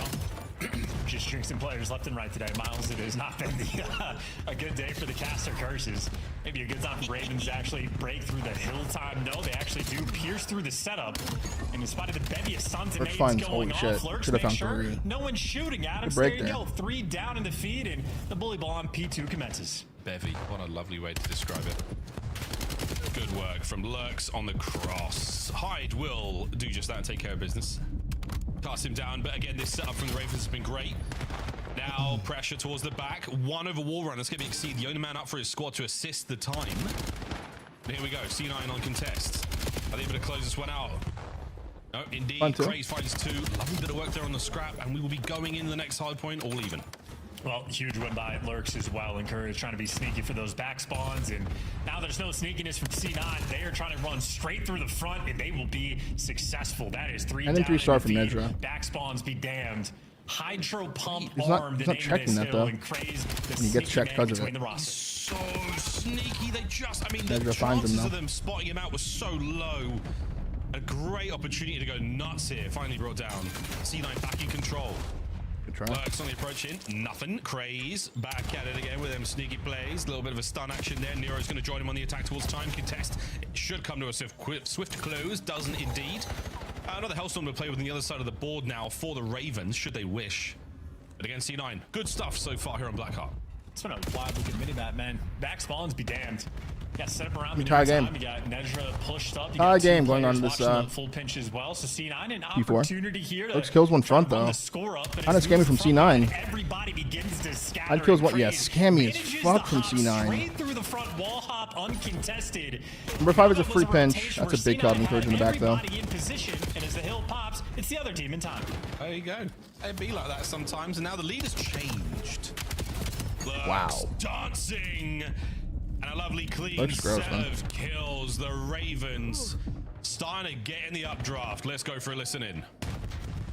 S11: Just jinxing players left and right today. Miles, it has not been a good day for the caster curses. Maybe a good time for Ravens to actually break through the hill time. No, they actually do pierce through the setup. And in spite of the bevy of sons and nades going off, Lurks
S1: Should have
S11: make
S1: found
S11: sure
S1: 3.
S11: no one's shooting at him. So there you go. 3 down in the feed, and the bully ball on P2 commences.
S10: Bevy, what a lovely way to describe it. Good work from Lurks on the cross. Hyde will do just that and take care of business. Pass him down, but again, this setup from the Ravens has been great. Now, pressure towards the back. 1 over wall run. That's going to be Exceed, the only man up for his squad to assist the time. And here we go. C9 on contest. Are they able to close this one out? No, indeed. Craze finds 2. Lovely bit of work there on the scrap, and we will be going in the next hard point all even.
S11: Well, huge win by Lurks as well. Encouraged trying to be sneaky for those back spawns. And now there's no sneakiness from C9. They are trying to run straight through the front, and they will be successful. That is 3
S1: And then
S11: down
S1: 3-star
S11: in
S1: from
S11: the feed.
S1: Nedra.
S11: Back spawns be damned. Hydro pump
S1: He's
S11: arm.
S1: not checking that, though.
S11: And Craze, the
S1: And he gets checked because of
S11: between
S1: it.
S11: the roster.
S10: So sneaky. They just, I mean,
S1: Nedra
S10: the
S1: finds him,
S10: chances
S1: though.
S10: of them spotting him out was so low. A great opportunity to go nuts here. Finally brought down. C9 back in control.
S1: Good try.
S10: Lurks on the approach in. Nothing. Craze back at it again with them sneaky plays. A little bit of a stun action there. Nero's going to join him on the attack towards time contest. It should come to a swift close. Doesn't indeed. Another Hellstorm to play with on the other side of the board now for the Ravens, should they wish. But again, C9. Good stuff so far here on Blackheart.
S11: It's been a wild looking mini-map, man. Back spawns be damned. You got set up around the
S1: Tie game.
S11: time. You got Nedra pushed up. You
S1: Tie
S11: got 2
S1: game going
S11: players
S1: on this,
S11: watching the full pinch as well. So C9 an
S1: P4.
S11: opportunity here to
S1: Lurks kills one front,
S11: run
S1: though.
S11: the score up, but
S1: Kind of
S11: it's
S1: scammy from
S11: moved front,
S1: C9.
S11: Everybody begins to scatter.
S1: I'd kills
S11: and
S1: one. Yeah,
S11: Craze
S1: scammy as
S11: manages
S1: fuck
S11: to
S1: from
S11: hop
S1: C9.
S11: Straight through the front wall hop uncontested.
S1: Number 5 is a free
S11: Was
S1: pinch.
S11: rotation
S1: That's a
S11: where
S1: big call
S11: C9
S1: encourage in the
S11: had
S1: back, though.
S11: everybody in position, and as the hill pops, it's the other team in time.
S10: There you go. It'd be like that sometimes, and now the lead has changed. Lurks
S1: Wow.
S10: dancing. And a lovely clean
S1: Lurks gross,
S10: set
S1: man.
S10: of kills. The Ravens starting to get in the updraft. Let's go for a listen in.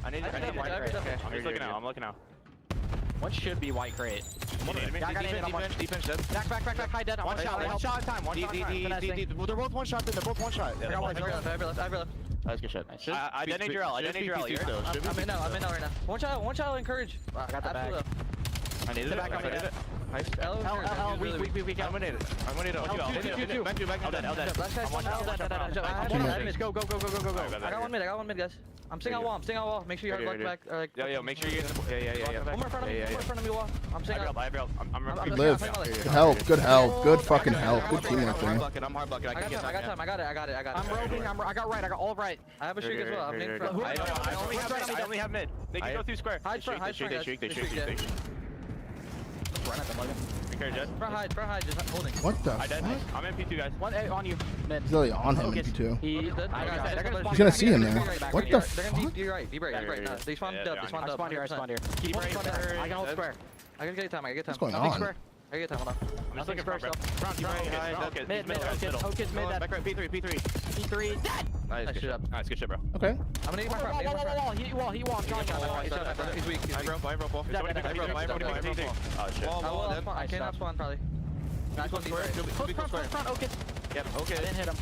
S13: I need white crate. Okay. I'm just looking out. I'm looking out. One should be white crate. Defense dead. Back, high dead. One shot at time. One shot at time. They're both one shot. They're both one shot. I have left. That's good shit. Nice. I need your L. I'm in now right now. One shot encourage. I got the back. I needed it. I needed it. Nice. Weak. I'm gonna need it. I'm gonna need it. Back to Go.
S4: I got 1 mid, guys. I'm staying on wall. Make sure you hard back.
S13: Yo, make sure you get. Yeah.
S4: One more in front of me. One more in front of me, wall. I'm staying on.
S1: Good live. Good help. Good fucking help. Good teamwork there.
S13: I'm hard bucket.
S4: I got time. I got it.
S13: I'm roving. I got right. I got all right.
S4: I have a streak as well. I'm in front.
S13: I only have mid. They can go through square.
S4: Hide front.
S13: They shoot.
S4: Front hide, just holding.
S1: What the fuck?
S13: I'm MP2, guys. One on you. Mid.
S1: He's literally on him, MP2.
S4: He's
S1: gonna see him there. What the fuck?
S4: They're gonna be right. They spawned up.
S13: I spawned here.
S4: Keep right. I can hold square. I gotta get time.
S1: What's going on?
S4: Square. I get time. Hold on.
S13: I'm just looking first. Mid. Back right. P3. Dead. Nice. Good shit, bro.
S1: Okay.
S4: I'm gonna get my front.
S13: He wall.
S4: He's weak.
S13: I broke. Oh shit.
S4: I cannot spawn probably.
S13: Front. Okay. Yep. Okay. I didn't hit him.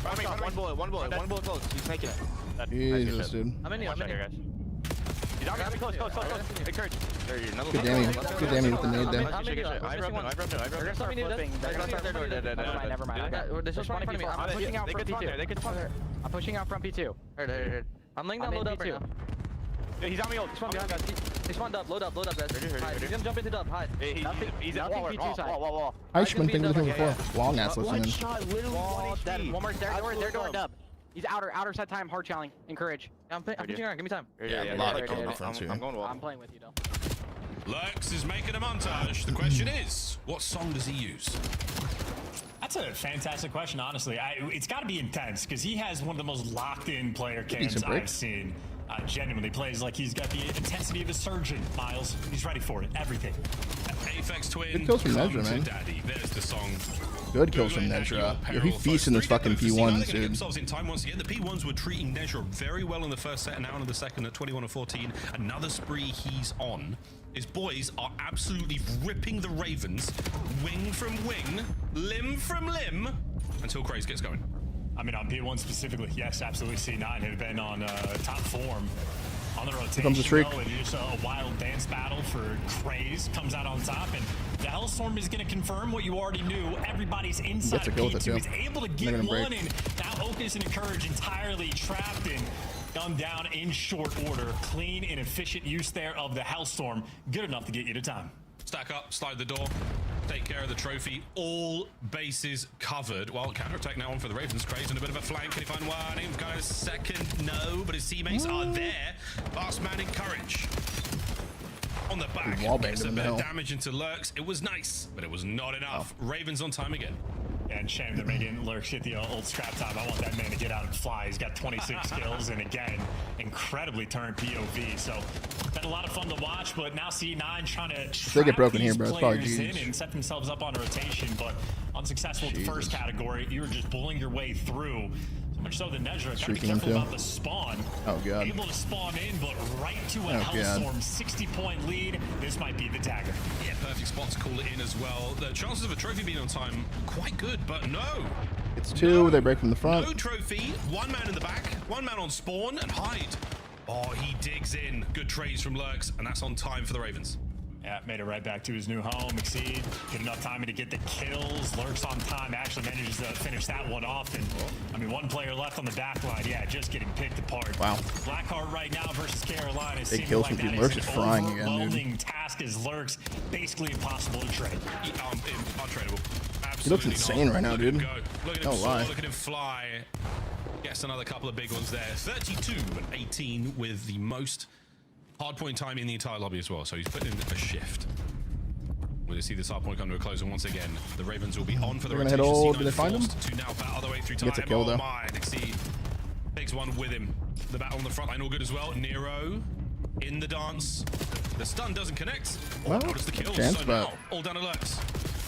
S13: One bullet close. He's making it.
S1: Jesus, dude.
S4: I'm in here, guys.
S13: He's on me. Close. Encourage.
S1: Good damage with the nade there.
S13: I Never mind.
S4: They're still spawning in front of me.
S13: I'm pushing out front P2. They could spawn there. I'm pushing out front P2.
S4: Heard. I'm laying down load up right now.
S13: He's on me ult.
S4: He spawned behind us. He spawned up. Load up, guys. Hide. He's gonna jump into dub. Hide.
S13: He's at P2 side. Wall.
S1: Eichmann thing with him before. Long ass listening.
S13: One shot, literally one more. They're doing dub. He's outer side time. Hard challenge. Encourage.
S4: I'm pushing around. Give me time.
S1: Yeah, a lot of kill difference here.
S13: I'm going well. I'm playing with you though.
S10: Lurks is making a montage. The question is, what song does he use?
S11: That's a fantastic question, honestly. It's got to be intense because he has one of the most locked-in player cams I've seen. Genuinely plays like he's got the intensity of a surgeon, Miles. He's ready for it. Everything.
S10: Aphex Twin.
S1: Good kills from Measure, man.
S10: Daddy. There's the song.
S1: Good kills from Nezra. Yo, he feasting this fucking P1s, dude.
S10: Themselves in time once again. The P1s were treating Nezra very well in the first set, and now in the second at 21-14. Another spree he's on. His boys are absolutely ripping the Ravens, wing from wing, limb from limb, until Craze gets going.
S11: I mean, on P1 specifically, yes, absolutely. C9 had been on top form on the rotation.
S1: Here comes the streak.
S11: Just a wild dance battle for Craze comes out on top, and the Hellstorm is going to confirm what you already knew. Everybody's inside of P2. He's able to get one, and now Ocus and Encourage entirely trapped and gunned down in short order. Clean and efficient use there of the Hellstorm. Good enough to get you to time.
S10: Stack up, slide the door, take care of the trophy. All bases covered. Well, counterattack now on for the Ravens. Craze on a bit of a flank. Can he find one? He's got a second. No, but his teammates are there. Last man Encourage. On the back, gets a bit of damage into Lurks. It was nice, but it was not enough. Ravens on time again.
S11: And shame they're making Lurks hit the old scrap time. I want that man to get out and fly. He's got 26 kills, and again, incredibly turned POV. So, been a lot of fun to watch, but now C9 trying to
S1: they get broken here, bro.
S11: It's probably in and set themselves up on a rotation, but unsuccessful at the first category. You were just bullying your way through. So much so that Nezra gotta be careful about the spawn.
S1: Oh god.
S11: Able to spawn in, but right to a Hellstorm 60-point lead. This might be the dagger.
S10: Yeah, perfect spot to call it in as well. The chances of a trophy being on time quite good, but no.
S1: It's two. They break from the front.
S10: No trophy. One man in the back. One man on spawn and hide. Oh, he digs in. Good trades from Lurks, and that's on time for the Ravens.
S11: Yeah, made it right back to his new home. Exceed, get enough time to get the kills. Lurks on time, actually manages to finish that one off. And I mean, one player left on the back line. Yeah, just getting picked apart.
S1: Wow.
S11: Blackheart right now versus Carolina.
S1: Big kills from Lurks is frying again, dude.
S11: Overwhelming task is Lurks. Basically impossible to trade.
S10: Untradeable. Absolutely.
S1: He looks insane right now, dude.
S10: Look at him soar, look at him fly. Gets another couple of big ones there. 32-18 with the most hardpoint time in the entire lobby as well, so he's putting in a shift. We'll see this hardpoint come to a close, and once again, the Ravens will be on for the rotation.
S1: Did they find him?
S10: To now battle their way through time.
S1: Gets a kill, though.
S10: Exceed takes one with him. The battle on the front line all good as well. Nero in the dance. The stun doesn't connect.
S1: Well,
S10: what is the kill?
S1: chance,
S10: So
S1: but
S10: now, all down alerts.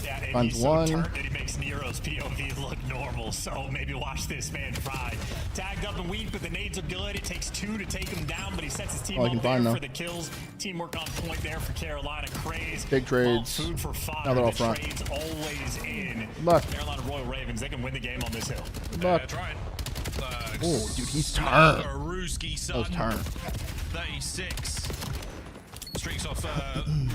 S11: Yeah, and
S1: finds
S11: he's so
S1: one.
S11: turned that he makes Nero's POV look normal, so maybe watch this man fry. Tagged up and weak, but the nades are good. It takes two to take him down, but he sets his team up there for the kills. Teamwork on point there for Carolina. Craze.
S1: Big trades.
S11: Food for fodder.
S1: Now they're all
S11: the
S1: front.
S11: trades always in.
S1: Luck.
S11: Carolina Royal Ravens, they can win the game on this hill.
S1: Luck.
S10: Try it.
S1: Oh, dude, he's turned.
S10: That was turned. 36. Streaks off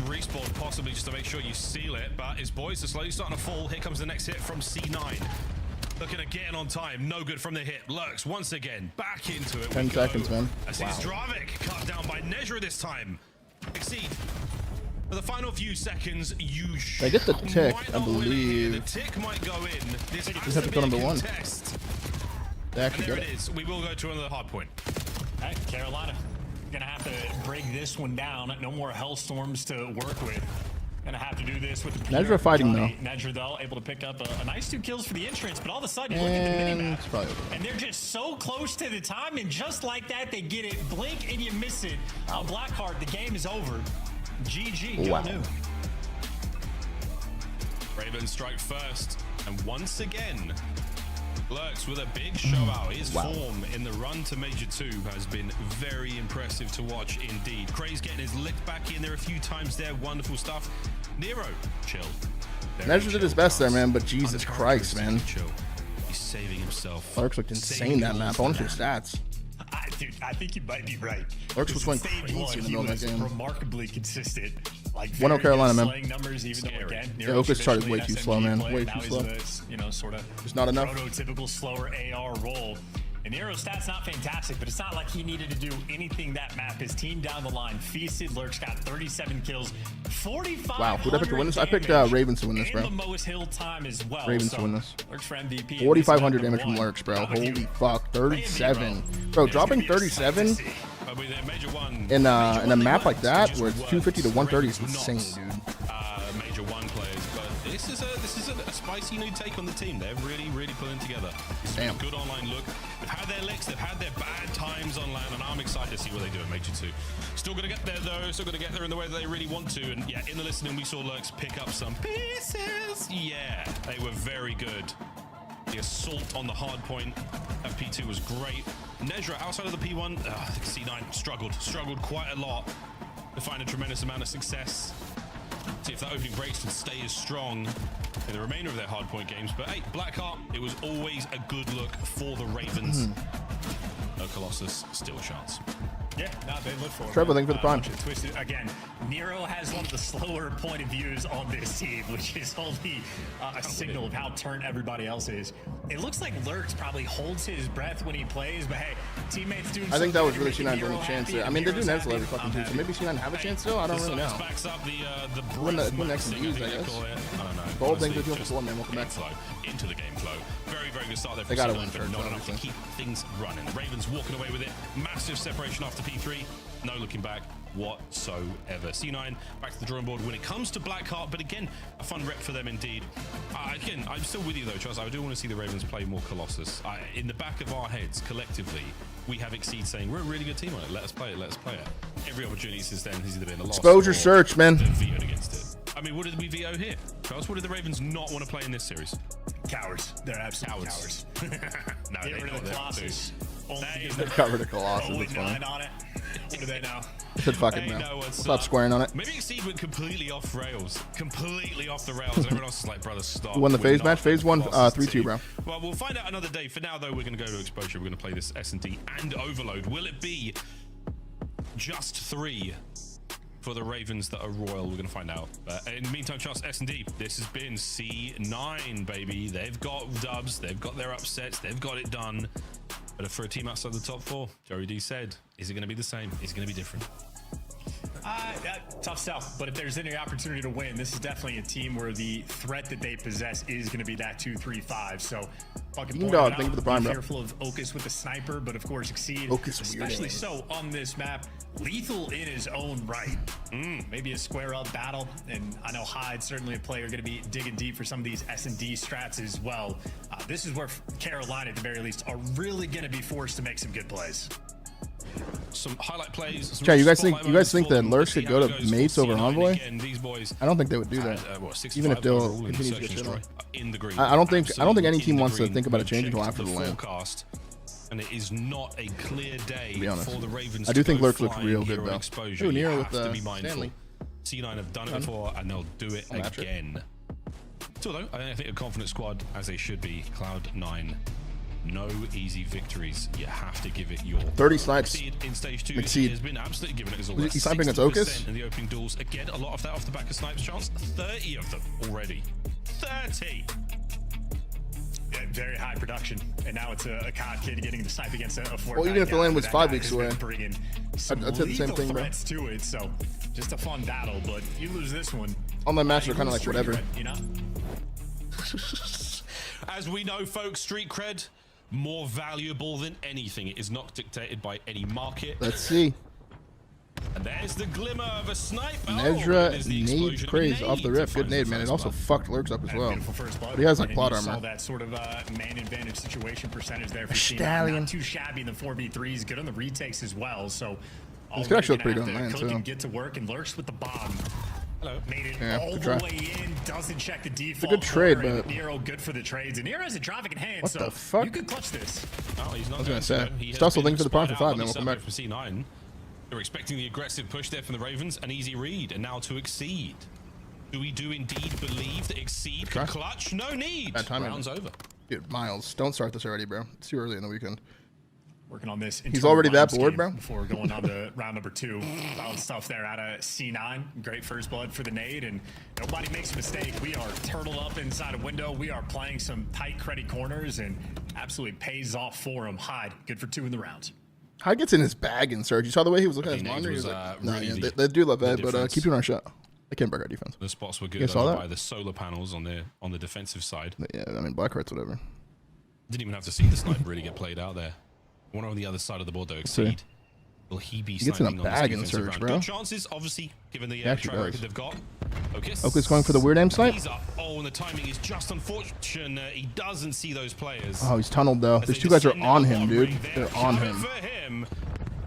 S10: respawn, possibly just to make sure you seal it, but his boys are slowly starting to fall. Here comes the next hit from C9. Looking at getting on time, no good from the hit. Lurks once again, back into it.
S1: 10 seconds, man.
S10: I see Stravik cut down by Nezra this time. Exceed. For the final few seconds, you
S1: They get the tick, I believe.
S10: The tick might go in. This
S1: Just have to go number 1.
S10: Test.
S1: They actually
S10: And there
S1: get
S10: it is. We will go to another hard point.
S11: All right, Carolina. Gonna have to break this one down. No more Hellstorms to work with. Gonna have to do this with the
S1: Nezra fighting though.
S11: Nezra though, able to pick up a nice 2 kills for the entrance, but all of a sudden you look at the mini-map, and they're just so close to the time, and just like that, they get it. Blink and you miss it. Blackheart, the game is over. GG.
S1: Wow.
S11: New.
S10: Ravens strike first, and once again, Lurks with a big show out. His form in the run to Major 2 has been very impressive to watch indeed. Cray's getting his lick back in there a few times there. Wonderful stuff. Nero, chill.
S1: Nezra did his best there, man, but Jesus Christ, man.
S10: Chill. He's saving himself.
S1: Lurks looked insane that map. I want your stats.
S11: Dude, I think you might be right.
S1: Lurks was going
S11: Stage
S1: crazy
S11: one,
S1: in the
S11: he
S1: middle of
S11: was
S1: that game.
S11: remarkably consistent. Like
S1: 1-0 Carolina, man.
S11: slaying numbers, even though, again,
S1: Yeah, Oka's started way too slow, man. Way
S11: now
S1: too slow.
S11: he's a, you know, sort of
S1: Just not enough.
S11: prototypical slower AR role. And Nero's stats not fantastic, but it's not like he needed to do anything that map. His team down the line feasted. Lurks got 37 kills, 45.
S1: Wow, who'd I pick to win this? I picked Ravens to win this, bro.
S11: And the most hill time as well.
S1: Ravens
S11: so
S1: to win this.
S11: Lurks for MVP.
S1: 4,500 damage from Lurks, bro. Holy fuck, 37. Bro, dropping 37 in a map like that where it's 250 to 130 is insane, dude.
S10: Major 1 players, but this is a spicy new take on the team. They're really pulling together. It's a good online look. They've had their licks, they've had their bad times on land, and I'm excited to see what they do in Major 2. Still gonna get there though, still gonna get there in the way that they really want to, and yeah, in the listening we saw Lurks pick up some pieces. Yeah, they were very good. The assault on the hard point of P2 was great. Nezra outside of the P1, I think C9 struggled quite a lot to find a tremendous amount of success. See if that opening breaks can stay as strong in the remainder of their hardpoint games. But hey, Blackheart, it was always a good look for the Ravens. No Colossus, still a chance.
S11: Yeah, no, they look for it.
S1: Trevor, thank you for the prime.
S11: Twisted. Again, Nero has one of the slower point of views on this team, which is only a signal of how turned everybody else is. It looks like Lurks probably holds his breath when he plays, but hey, teammates doing
S1: I think that was
S11: something
S1: really
S11: to make
S1: C9 doing a
S11: Nero
S1: chance
S11: happy,
S1: there. I mean, they do
S11: Nero's
S1: Nestle every
S11: happy,
S1: fucking
S11: I'm
S1: team, so maybe C9 have a chance still? I don't really know.
S10: Backs up the
S1: Win the next views, I guess.
S10: I don't know.
S1: Bold things
S10: Honestly,
S1: with you
S10: just
S1: before, man. Welcome back.
S10: flow into the game flow. Very good start there.
S1: They gotta
S10: C9,
S1: win
S10: but
S1: first,
S10: not enough to
S1: obviously.
S10: keep things running. The Ravens walking away with it. Massive separation after P3. No looking back whatsoever. C9 back to the drawing board when it comes to Blackheart, but again, a fun rep for them indeed. Again, I'm still with you though, Charles. I do want to see the Ravens play more Colossus. In the back of our heads, collectively, we have Exceed saying, we're a really good team on it. Let us play it. Every opportunity since then has either been a loss
S1: Exposure
S10: or
S1: search, man.
S10: they've vetoed against it. I mean, what did we veto here? Charles, what did the Ravens not want to play in this series?
S11: Cowards. They're absolute cowards.
S10: No,
S11: Get rid of the Colossus.
S1: They got rid of Colossus, that's funny.
S11: On it. What do they know?
S1: Said fuck it, man. Stop squaring on it.
S10: Maybe Exceed went completely off rails. Completely off the rails. And everyone else is like, brother, stop.
S1: Who won the
S10: We're
S1: FaZe
S10: not
S1: match? FaZe won
S10: Colossus
S1: 3-2,
S10: team.
S1: bro.
S10: Well, we'll find out another day. For now, though, we're going to go to Exposure. We're going to play this S&D and Overload. Will it be just 3 for the Ravens that are royal? We're going to find out. In the meantime, Charles, S&D, this has been C9, baby. They've got dubs. They've got their upsets. They've got it done. But for a team outside the top 4, Joey D said, is it going to be the same? Is it going to be different?
S11: Tough stuff, but if there's any opportunity to win, this is definitely a team where the threat that they possess is going to be that 2-3-5. So, fucking point
S1: Dog,
S11: it
S1: thank you
S11: out.
S1: for the prime,
S11: Be
S1: bro.
S11: fearful of Ocus with the sniper, but of course Exceed,
S1: Ocus
S11: especially
S1: weird.
S11: so on this map, lethal in his own right. Maybe a square up battle, and I know Hyde certainly a player going to be digging deep for some of these S&D strats as well. This is where Carolina, at the very least, are really going to be forced to make some good plays.
S10: Some highlight plays.
S1: Chad, you guys think that Lurks should go to Mates over Envoy?
S10: Again, these boys,
S1: I don't think they would do that. Even if they'll continue to get shit on.
S10: In the green.
S1: I don't think any team
S10: In the
S1: wants to
S10: green.
S1: think about a change
S10: Check
S1: until after
S10: the
S1: the land.
S10: forecast, and it is not a clear day
S1: be honest.
S10: for the Ravens.
S1: I do
S10: to
S1: think
S10: go
S1: Lurks looks
S10: flying
S1: real
S10: here
S1: good,
S10: on
S1: though.
S10: Exposure.
S1: Ooh,
S10: You
S1: Nero
S10: have
S1: with
S10: to be mindful.
S1: Stanley.
S10: C9 have done it
S1: Done.
S10: before, and they'll do it
S1: I'll match it.
S10: again. Still though, I think a confident squad, as they should be. Cloud9 No easy victories. You have to give it your
S1: 30 snipes.
S10: in stage 2.
S1: McSeed.
S10: Has been absolutely given it his all.
S1: He's sniping against Ocus?
S10: In the opening duels. Again, a lot of that off the back of Snipe's chance. 30 of them already. 30.
S11: Yeah, very high production, and now it's a COD kid getting the snipe against a Fortnite.
S1: Well, even if the lane was
S11: that
S1: 5
S11: guy
S1: weeks
S11: has been
S1: away,
S11: bringing some
S1: I'd say the same
S11: lethal
S1: thing, bro.
S11: threats to it. So just a fun battle, but you lose this one.
S1: Online matches
S11: you
S1: are kind of
S11: lose
S1: like
S11: street
S1: whatever.
S11: cred, you know.
S10: As we know, folks, street cred, more valuable than anything. It is not dictated by any market.
S1: Let's see.
S10: And there's the glimmer of a snipe.
S1: Nezra
S10: it is the
S1: nade
S10: explosion of
S1: praise
S10: a
S1: off the
S10: nade
S1: rip.
S10: that
S1: Good
S10: finds
S1: nade,
S10: the
S1: man. It
S10: first
S1: also
S10: blood.
S1: fucked Lurks up as well.
S11: Beautiful first blood.
S1: But he has like
S11: And
S1: plot
S11: you
S1: armor.
S11: saw that sort of man advantage situation percentage there for Team.
S1: Stallion.
S11: Not too shabby in the 4v3s. Good on the retakes as well. So
S1: This could actually look
S11: already
S1: pretty good
S11: gonna
S1: on
S11: have
S1: land,
S11: to cook
S1: too.
S11: and get to work, and Lurks with the bomb.
S10: Hello.
S11: Made it
S1: Yeah,
S11: all
S1: good
S11: the
S1: try.
S11: way in. Doesn't check the default.
S1: good trade,
S11: corner, and
S1: but-
S11: Nero good for the trades. And Nero has a traffic in hand,
S1: What
S11: so
S1: the fuck?
S11: you could clutch this.
S10: Oh, he's not
S1: I was
S10: going
S1: gonna say.
S10: to. He has
S1: Stossel,
S10: been
S1: thank you for the prime for
S10: spied
S1: 5,
S10: out
S1: man.
S10: on the
S1: Welcome back.
S10: From C9. They're expecting the aggressive push there from the Ravens. An easy read, and now to Exceed. Do we do indeed believe that Exceed can clutch? No need.
S1: Bad timing.
S10: Round's over.
S1: Dude, Miles, don't start this already, bro. It's too early in the weekend.
S11: Working on this.
S1: He's already that
S11: internal
S1: bored,
S11: game
S1: bro?
S11: Before going on to round number 2. Solid stuff there out of C9. Great first blood for the nade, and nobody makes a mistake. We are turtled up inside a window. We are playing some tight, cruddy corners, and absolutely pays off for him. Hyde, good for 2 in the round.
S1: Hyde gets in his bag and Surge. You saw the way he was looking at his
S10: Nade
S1: monitor? He was
S10: was,
S1: like,
S10: really
S1: yeah, they do love
S10: the
S1: that, but
S10: difference.
S1: keep doing our shot. They can't break our defense.
S10: The spots were
S1: You
S10: good
S1: guys saw
S10: over
S1: that?
S10: by the solar panels on the defensive side.
S1: But yeah, I mean, Black Hearts, whatever.
S10: Didn't even have to see the sniper really get played out there. One on the other side of the board though,
S1: see.
S10: Exceed. Will he be
S1: He gets in a
S10: sniping on this
S1: bag in
S10: defensive
S1: Surge,
S10: round?
S1: bro.
S10: Good chances, obviously, given the
S1: He actually
S10: track record
S1: does.
S10: they've got. Ocus.
S1: Ocus going for the weird aim snipe?
S10: He's up. Oh, and the timing is just unfortunate. He doesn't see those players.
S1: Oh, he's tunneled, though.
S10: As
S1: These
S10: they
S1: two guys are
S10: descend
S1: on
S10: down
S1: him,
S10: one
S1: dude.
S10: ring there.
S1: They're on
S10: Coming
S1: him.
S10: for him.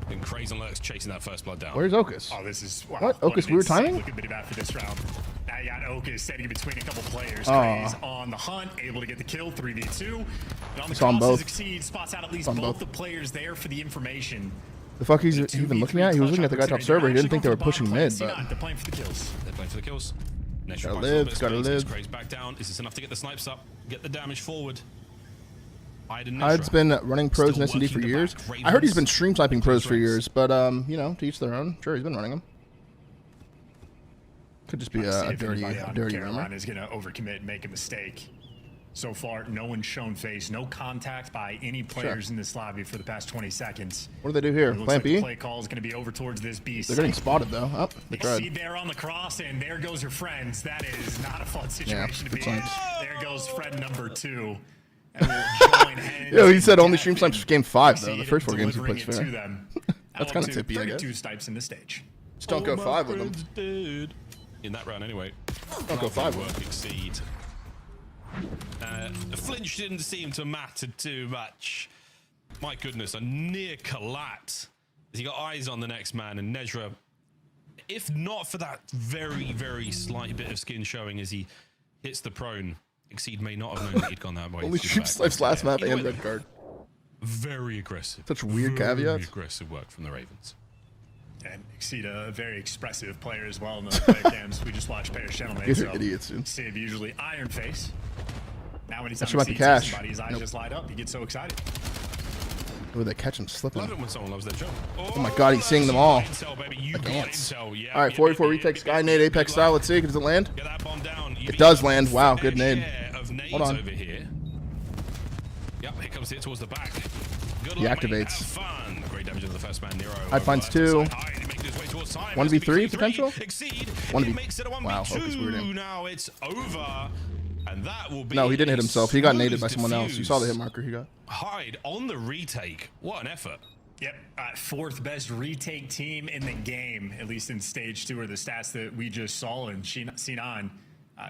S10: And Crazy and Lurks chasing that first blood down.
S1: Where's Ocus?
S11: Oh, this is wow,
S1: What? Ocus
S11: an
S1: weird
S11: insane
S1: timing?
S11: looking bit bad for this round. Now you got Ocus standing in between a couple players.
S1: Oh.
S11: Craze on the hunt, able to get the kill, 3v2. And on the
S1: Saw 'em
S11: crosses,
S1: both.
S11: Exceed spots out at least
S1: Saw 'em
S11: both
S1: both.
S11: the players there for the information.
S1: The fuck he's even looking at? He was looking at the guy top server. He didn't think they were pushing mid, but
S11: They're playing for the kills.
S10: They're playing for the kills. Next
S1: Gotta
S10: finds a little
S1: live,
S10: bit of
S1: gotta
S10: space, gets
S1: live.
S10: Craze back down. Is this enough to get the snipes up? Get the damage forward.
S1: Hyde's been running pros in S&D for years. I heard he's been stream sniping pros for years, but you know, to each their own. Sure, he's been running them. Could just be
S11: Let's see
S1: a
S11: if anybody on
S1: dirty rumor.
S11: Carolina is going to overcommit and make a mistake. So far, no one's shown face, no contact by any players in this lobby for the past 20 seconds.
S1: What do they do here?
S11: It looks
S1: Plant
S11: like the
S1: B?
S11: play call is going to be over towards this B
S1: They're getting
S11: site.
S1: spotted though. Oh, they tried.
S11: See there on the cross, and there goes your friends. That is not a fun situation to
S1: good
S11: be in.
S1: signs.
S11: There goes friend number 2. And we'll join hands
S1: Yo, he
S11: in
S1: said only
S11: death
S1: stream
S11: and
S1: snipes game 5 though. The
S11: Exceed
S1: first 4 games he
S11: delivering
S1: plays
S11: it to
S1: fair.
S11: them.
S1: That's
S11: Now
S1: kind
S11: up
S1: of
S11: to
S1: tippy, I guess.
S11: 32 snipes in the stage.
S1: Just don't go 5 with them.
S10: Dude. In that round anyway.
S1: Don't go 5 with
S10: work
S1: them.
S10: Exceed. Flinch didn't seem to matter too much. My goodness, a near collat. He got eyes on the next man, and Nezra, if not for that very, very slight bit of skin showing as he hits the prone, Exceed may not have known that he'd gone that way.
S1: Only stream snipes last map and red card.
S10: Very aggressive.
S1: Such weird
S10: Very
S1: caveats.
S10: aggressive work from the Ravens.
S11: And Exceed, a very expressive player as well in the player cams. We just watched Paris Gentleman.
S1: These are idiots, dude.
S11: Sib usually iron face. Now when he's
S1: That
S11: on
S1: should might be
S11: Exceed,
S1: cash.
S11: somebody, his eyes
S1: Nope.
S11: just light up. He gets so excited.
S1: Oh, they catch him slipping.
S10: Love it when someone loves their job.
S1: Oh my god, he's seeing them all.
S10: Intel, baby. You
S1: A
S10: got
S1: dance.
S10: intel. Yeah,
S1: Alright, 44 retake Sky Nade Apex style. Let's see. Does it land?
S10: Get that bomb down.
S1: It does land. Wow, good nade.
S10: Of nades
S1: Hold on.
S10: over here. Yep, here comes it towards the back. Good
S1: He
S10: luck, mate.
S1: activates.
S10: Have fun. Great damage on the first man, Nero.
S1: Hyde finds 2. 1v3 potential?
S10: Exceed.
S1: 1v.
S10: It makes it a 1v2.
S1: Wow, Hocus weird aim.
S10: Now it's over. And that will be
S1: No, he didn't hit himself. He got
S10: smooth
S1: naded by someone else. You saw the hit marker he got.
S10: Hyde on the retake. What an effort.
S11: Yep, 4th best retake team in the game, at least in stage 2 are the stats that we just saw, and C9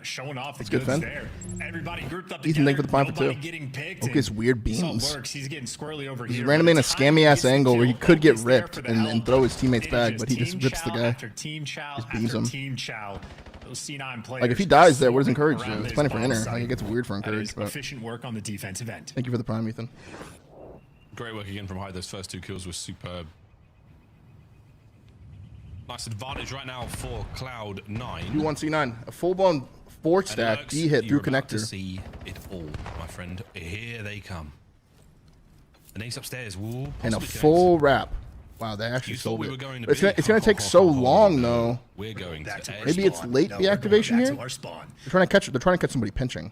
S11: showing off the
S1: That's good,
S11: goods
S1: Fen.
S11: there. Everybody grouped up
S1: Ethan,
S11: together.
S1: thank you for the prime for
S11: nobody
S1: 2.
S11: getting picked.
S1: Okay, it's weird
S11: and
S1: beams.
S11: Saw Lurks, he's getting squirrely over
S1: He's
S11: here.
S1: randomly in a
S11: By the time
S1: scammy
S11: he
S1: ass
S11: gets the
S1: angle where he
S11: kill,
S1: could get
S11: Focus there
S1: ripped
S11: for the
S1: and
S11: help.
S1: throw his teammates
S11: It is
S1: back, but he
S11: team
S1: just rips the
S11: chow
S1: guy.
S11: After team chow
S1: Just
S11: after
S1: beams him.
S11: team chow. Those C9 players.
S1: Like if he dies there, what does
S11: swarming
S1: Encourage do?
S11: around
S1: It's
S11: his
S1: plenty for
S11: bomb
S1: Inner.
S11: site.
S1: Like it gets weird for
S11: That
S1: Encourage,
S11: is
S1: but
S11: efficient work on the defensive end.
S1: thank you for the prime, Ethan.
S10: Great work again from Hyde. Those first 2 kills were superb. Nice advantage right now for Cloud9.
S1: 2-1 C9. A full-blown 4
S10: And
S1: stack
S10: Lurks,
S1: E hit through
S10: you're about to
S1: connector.
S10: see it all, my friend. Here they come. An ace upstairs. Ooh,
S1: And a
S10: possibly
S1: full wrap. Wow, they actually
S10: You thought
S1: sold
S10: we
S1: it.
S10: were going to
S1: But it's
S10: B.
S1: gonna take so long though.
S10: We're going
S11: Back to
S10: to
S11: our
S10: A.
S1: Maybe it's
S11: spawn.
S1: late
S11: No,
S1: the
S11: we're going
S1: activation
S11: back
S1: here.
S11: to our spawn.
S1: They're trying to catch somebody pinching.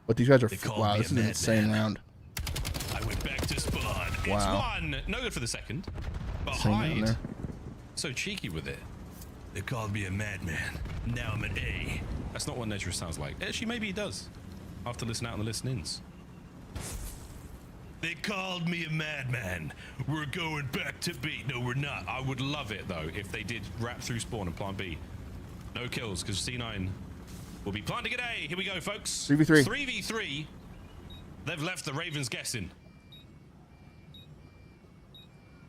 S1: But these guys are
S10: called
S1: wow.
S10: me
S1: This
S10: a
S1: is an insane round.
S10: I went back to spawn. It's
S1: Wow.
S10: one. No good for the second. But
S1: Insane round
S10: Hyde,
S1: there.
S10: so cheeky with it. They called me a madman. Now I'm an A. That's not what Nedra sounds like. Actually, maybe he does. I'll have to listen out on the listen-ins. They called me a madman. We're going back to B. No, we're not. I would love it, though, if they did wrap through spawn and plant B. No kills, because C9 will be planting at A. Here we go, folks.
S1: 3v3.
S10: 3v3. They've left the Ravens guessing.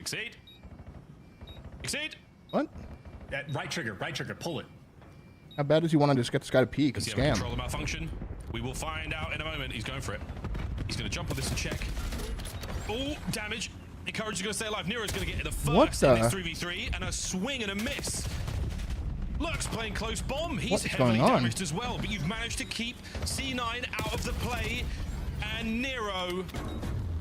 S10: Exceed. Exceed.
S1: What?
S11: That right trigger, pull it.
S1: How bad does he want to just get this guy to peek and
S10: Does he have control
S1: scam?
S10: of malfunction? We will find out in a moment. He's going for it. He's going to jump on this and check. Oh, damage. Encourage is going to stay alive. Nero's going to get the
S1: What
S10: first
S1: the?
S10: in this 3v3 and a swing and a miss. Lurk's playing close bomb. He's
S1: What's
S10: heavily
S1: going on?
S10: damaged as well, but you've managed to keep C9 out of the play. And Nero,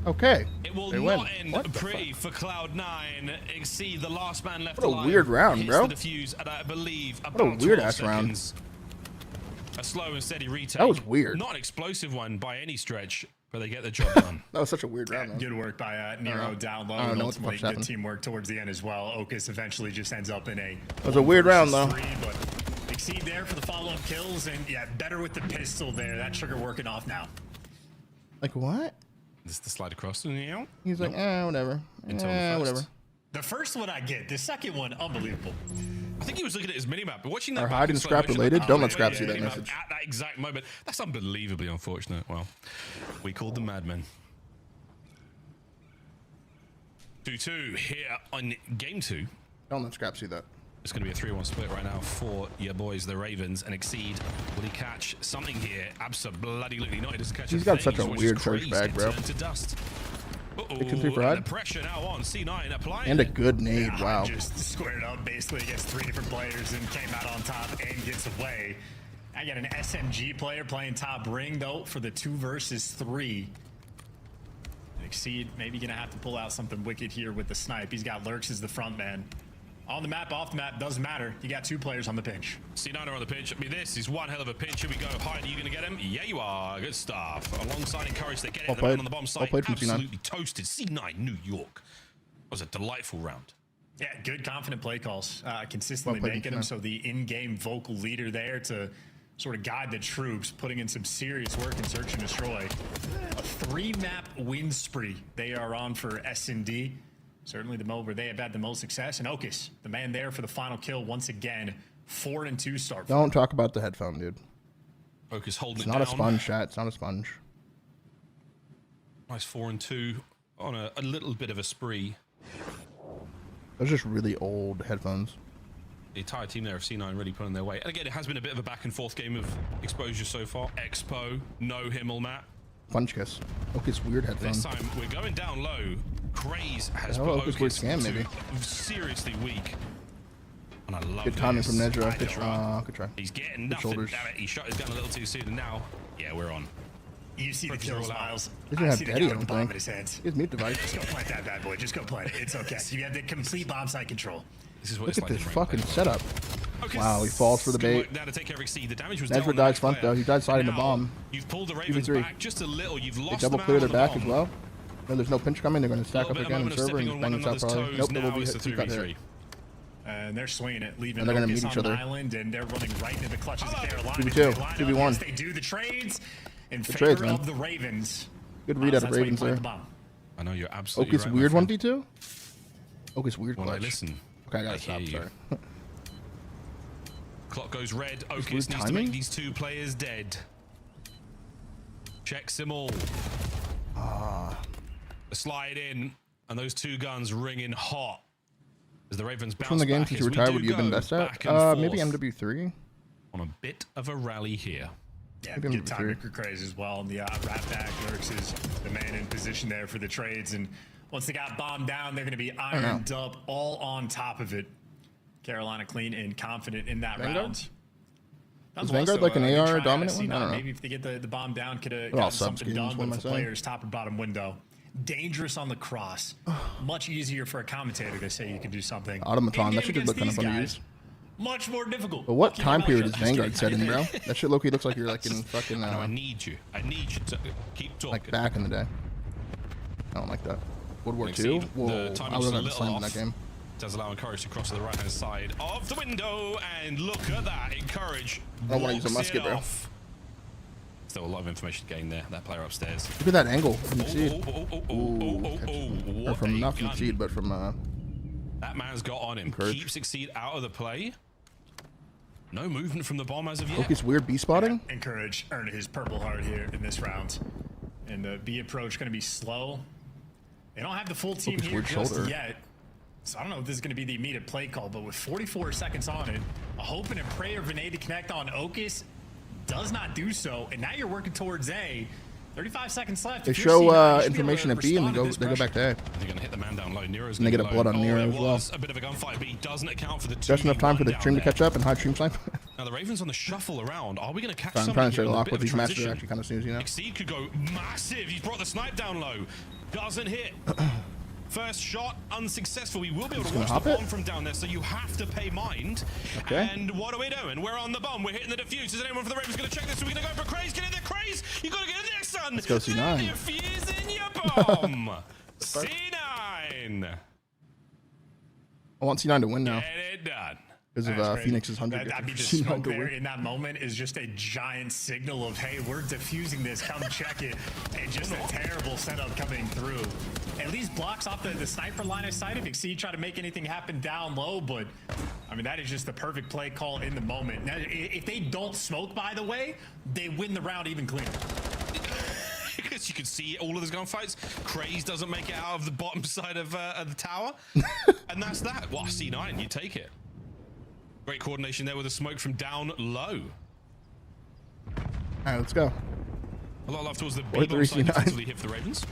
S1: Okay.
S10: it will
S1: They
S10: not
S1: win.
S10: end
S1: What the
S10: pretty for Cloud9. Exceed the last man left
S1: What a
S10: alive.
S1: weird round,
S10: hits
S1: bro.
S10: the defuse at, I believe,
S1: What a
S10: about
S1: weird
S10: 12
S1: ass round.
S10: seconds. A slow and steady retake.
S1: That was weird.
S10: Not an explosive one by any stretch, but they get the job done.
S1: That was such a weird round. though.
S11: Good work by Nero down low.
S1: I don't
S11: And
S1: know what the
S11: ultimately,
S1: fuck's
S11: good
S1: happened.
S11: teamwork towards the end as well. Okus eventually just ends up in a.
S1: That was a weird round, though.
S11: 3, but Exceed there for the follow-up kills, and yeah, better with the pistol there. That trigger working off now.
S1: Like what?
S10: This is the slide across. Yeah.
S1: He's like, whatever.
S10: Until the first.
S1: Whatever.
S11: The first one I get. The second one, unbelievable.
S10: I think he was looking at his minimap, but watching that.
S1: Are
S10: back
S1: Hyde
S10: in
S1: and
S10: slow
S1: Scrap
S10: motion,
S1: related?
S10: like,
S1: Don't
S10: oh,
S1: let Scrap
S10: yeah,
S1: see that
S10: minimap
S1: message.
S10: At that exact moment. That's unbelievably unfortunate. Well, we called them madmen. 2-2 here on game 2.
S1: Don't let Scrap see that.
S10: It's going to be a 3-1 split right now for your boys, the Ravens, and Exceed. Will he catch something here? Absolutely not. He doesn't catch
S1: He's
S10: a
S1: got
S10: phase,
S1: such a
S10: which
S1: weird
S10: is
S1: church
S10: crazy.
S1: bag, bro.
S10: Turned to dust.
S1: It can 3 for
S10: And
S1: Hyde.
S10: the pressure now on C9 applying.
S1: And a good nade.
S11: Yeah,
S1: Wow.
S11: Just squared up basically against 3 different players and came out on top and gets away. I got an SMG player playing top ring though for the 2 versus 3. Exceed maybe gonna have to pull out something wicked here with the snipe. He's got Lurks as the front man. On the map, off the map, doesn't matter. You got 2 players on the pinch.
S10: C9 are on the pinch. I mean, this is one hell of a pinch. Here we go. Hyde, are you going to get him? Yeah, you are. Good stuff. Alongside Encourage, they get it.
S1: Well
S10: The man
S1: played.
S10: on the bomb
S1: Well
S10: site
S1: played from C9.
S10: absolutely toasted. C9, New York. That was a delightful round.
S11: Yeah, good confident play calls. Consistently
S1: Well played,
S11: making them.
S1: yeah.
S11: So the in-game vocal leader there to sort of guide the troops, putting in some serious work in search and destroy. A 3-map win spree they are on for S&D. Certainly the mode where they have had the most success. And Okus, the man there for the final kill once again. 4-2 start.
S1: Don't talk about the headphone, dude.
S10: Okus holding
S1: It's
S10: it
S1: not
S10: down.
S1: a sponge chat. It's not a sponge.
S10: Nice 4-2 on a little bit of a spree.
S1: Those are just really old headphones.
S10: The entire team there of C9 really pulling their weight. And again, it has been a bit of a back and forth game of exposure so far. Expo, no Himmel, Matt.
S1: Punch kiss. Okus weird
S10: This
S1: headphones.
S10: time we're going down low. Craze has
S1: Oh,
S10: put
S1: Okus weird
S10: Okus
S1: scam,
S10: to
S1: maybe.
S10: seriously weak. And I love
S1: Good timing
S10: this.
S1: from Nedra.
S10: Good try.
S1: Good try.
S10: He's getting
S1: Good
S10: nothing.
S1: shoulders.
S10: Damn it, he shot his gun a little too soon, and now, yeah, we're on.
S11: You see the
S10: Rookies
S11: kills,
S10: roll out.
S11: Miles.
S1: He doesn't
S11: I
S1: have
S11: see the
S1: Daddy,
S11: guy
S1: I
S11: with the
S1: don't
S11: bomb
S1: think.
S11: in his hands.
S1: He has mute device.
S11: Just go plant that bad boy. Just go plant it. It's okay. You have the complete bomb site control.
S10: This is what
S1: Look
S10: it's
S1: at
S10: like
S1: this
S10: in
S1: fucking
S10: ranked
S1: setup.
S10: play.
S1: Wow, he falls for the
S10: Good
S1: bait.
S10: work now to take care of Exceed. The damage was down
S1: Nedra
S10: on the
S1: dies
S10: next
S1: front
S10: player.
S1: though. He died sliding the
S10: Now,
S1: bomb.
S10: You've pulled the Ravens
S1: 2v3.
S10: back just a little. You've
S1: They
S10: lost
S1: double
S10: them
S1: clear
S10: out
S1: their
S10: on the
S1: back as
S10: bomb.
S1: well. No, there's no pinch coming. They're going to stack
S10: Little
S1: up
S10: bit of
S1: again in
S10: moment of
S1: server
S10: stepping
S1: and
S10: on
S1: bang
S10: one
S1: this out
S10: another's
S1: probably.
S10: toes.
S1: Nope, they will
S10: Now
S1: be
S10: it's
S1: hit.
S10: the
S1: 2 got
S10: 3v3.
S1: hit.
S11: And they're swinging it, leaving
S1: And they're gonna
S11: Okus
S1: meet each
S11: on the
S1: other.
S11: island, and they're running right into the clutches of Carolina.
S1: 2v2,
S11: Carolina,
S1: 2v1.
S11: yes, they do the trades in
S1: Good
S11: favor
S1: trades, man.
S11: of the Ravens.
S1: Good read out of
S11: That's why you
S1: Ravens
S11: plant
S1: there.
S11: the bomb.
S10: I know you're absolutely
S1: Okus
S10: right,
S1: weird
S10: my friend.
S1: 1v2? Okus weird
S10: Well, I
S1: clutch.
S10: listen.
S1: Okay, I gotta
S10: I
S1: stop.
S10: hear you.
S1: Sorry.
S10: Clock goes red.
S1: weird
S10: Okus needs to
S1: timing?
S10: make these 2 players dead. Checks them all. Slide in, and those 2 guns ringing hot as the Ravens bounce
S1: Which one of the games
S10: back
S1: since
S10: as
S1: you
S10: we
S1: retired
S10: do
S1: would you have been
S10: go
S1: best at?
S10: back and
S1: Maybe
S10: forth
S1: MW3.
S10: on a bit of a rally here.
S11: Yeah,
S1: Maybe
S11: good
S1: MW3.
S11: time for Craze as well. And the Rat Back Lurks is the man in position there for the trades. And once they got bombed down, they're going to be ironed up all on top of it. Carolina clean and confident in that
S1: Vanguard?
S11: round.
S1: Is Vanguard like an AR dominant one? I don't know.
S11: Maybe if they get the bomb down, could have
S1: They're all
S11: gotten
S1: sub
S11: something
S1: skins,
S11: done
S1: what
S11: with
S1: am I
S11: the
S1: saying?
S11: player's top or bottom window. dangerous on the cross. Much easier for a commentator to say you can do something.
S1: Automaton, that
S11: In-game
S1: shit did look kind of
S11: against
S1: fun to
S11: these
S1: use.
S11: Much more difficult.
S1: But what
S11: Keep your
S1: time
S11: mouth
S1: period is
S11: shut.
S1: Vanguard set in, bro? That shit low-key looks like you're like in fucking
S10: No, I need you to keep talking.
S1: like back in the day. I don't like that. World War II?
S10: Exceed.
S1: Whoa,
S10: The
S1: I
S10: timing's
S1: would
S10: a
S1: have
S10: little
S1: slammed in
S10: off.
S1: that game.
S10: Does allow Encourage to cross to the right-hand side of the window, and look at that. Encourage
S1: I don't want to use a
S10: walks
S1: musket,
S10: it
S1: bro.
S10: off. Still a lot of information gained there. That player upstairs.
S1: Look at that angle from the seed. Or
S10: What
S1: from
S10: a
S1: not from
S10: gun.
S1: seed, but from
S10: That man's got on him.
S1: Encourage.
S10: Keeps Exceed out of the play. No movement from the bomb as of yet.
S1: Loki's weird B spotting.
S11: Encourage earned his purple heart here in this round. And the B approach going to be slow. They don't have the full team
S1: Loki's
S11: here
S1: weird
S11: just
S1: shoulder.
S11: yet. So I don't know if this is going to be the immediate play call, but with 44 seconds on it, a hope and a prayer grenade to connect on Okus does not do so. And now you're working towards A. 35 seconds left.
S1: They
S11: If you're
S1: show
S11: C9, you should be
S1: information
S11: able
S1: at
S11: to
S1: B and
S11: respond to
S1: they go
S11: this
S1: back to A.
S10: They're going to hit the man down low. Nero's
S1: And they get a
S10: gonna
S1: blood
S10: low.
S1: on Nero
S10: it
S1: as well.
S10: was a bit of a gunfight, but he doesn't account for the
S1: Just enough time for the
S10: 2v1
S1: stream to
S10: down
S1: catch up and high stream snipe.
S10: Now the Ravens on the shuffle around. Are we going to catch
S1: I'm
S10: something
S1: trying to
S10: here
S1: stay
S10: with a
S1: locked
S10: bit
S1: with
S10: of
S1: these matches
S10: transition?
S1: actually kind of snooze, you know.
S10: Exceed could go massive. He's brought the snipe down low. Doesn't hit. First shot unsuccessful. We will be able to watch the
S1: hop it?
S10: bomb from down there, so you have to pay mind.
S1: Okay.
S10: And what are we doing? We're on the bomb. We're hitting the defuse. Is anyone for the Ravens going to check this? Are we going to go for Craze? Get in there, Craze! You got to get in there, son!
S1: Let's go C9.
S10: Defuse in your bomb! C9!
S1: I want C9 to win now
S10: Get it done.
S1: because of
S11: That's crazy.
S1: Phoenix's 100.
S11: That'd be
S1: for
S11: the
S1: C9
S11: smoke
S1: to
S11: there
S1: win.
S11: in that moment is just a giant signal of, hey, we're defusing this, come check it. And just a terrible setup coming through. At least blocks off the sniper line of sight if Exceed try to make anything happen down low, but I mean, that is just the perfect play call in the moment. Now, if they don't smoke, by the way, they win the round even cleaner.
S10: Because you can see all of those gunfights. Craze doesn't make it out of the bottom side of the tower. And that's that. Well, C9, you take it. Great coordination there with the smoke from down low.
S1: All right, let's go.
S10: A lot of love towards the
S1: Or
S10: B bomb side
S1: C9.
S10: defensively hit for the Ravens.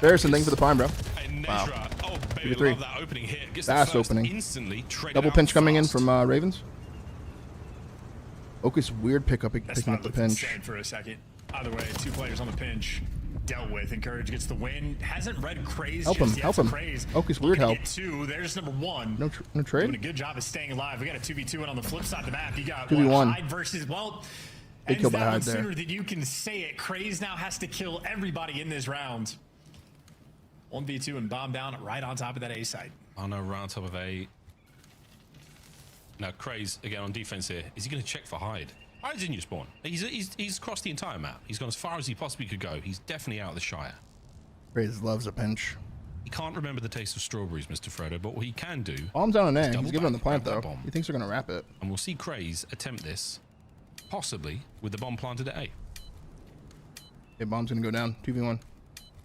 S1: Harrison, thank you for the prime, bro.
S10: And
S1: Wow.
S10: Nezra, oh baby,
S1: 2-3.
S10: love that opening hit. Gets the
S1: Fast
S10: first
S1: opening.
S10: instantly. Traded
S1: Double
S10: out
S1: pinch coming in
S10: fast.
S1: from Ravens. Okus weird picking up the
S11: Looked
S1: pinch.
S11: insane for a second. Either way, two players on the pinch dealt with. Encourage gets the win. Hasn't read Craze
S1: Help
S11: just
S1: him,
S11: yet,
S1: help
S11: so
S1: him.
S11: Craze
S1: Okus weird
S11: looking to
S1: help.
S11: get two. There's number one.
S1: No
S11: Doing a
S1: trade.
S11: good job of staying alive. We got a 2v2, and on the flip side of the map, you got
S1: 2v1.
S11: Hyde versus, well,
S1: Big
S11: ends
S1: kill by
S11: that one
S1: Hyde there.
S11: sooner than you can say it. Craze now has to kill everybody in this round. 1v2 and bomb down right on top of that A site.
S10: Oh no, right on top of A. Now Craze again on defense here. Is he going to check for Hyde? Hyde's in your spawn. He's crossed the entire map. He's gone as far as he possibly could go. He's definitely out of the Shire.
S1: Craze loves a pinch.
S10: He can't remember the taste of strawberries, Mr. Frodo, but what he can do...
S1: Bomb's on an A.
S10: double
S1: He's giving him the
S10: back,
S1: plant
S10: grab
S1: though.
S10: that bomb.
S1: He thinks they're gonna wrap it.
S10: And we'll see Craze attempt this, possibly with the bomb planted at A.
S1: Okay, bomb's gonna go down. 2v1.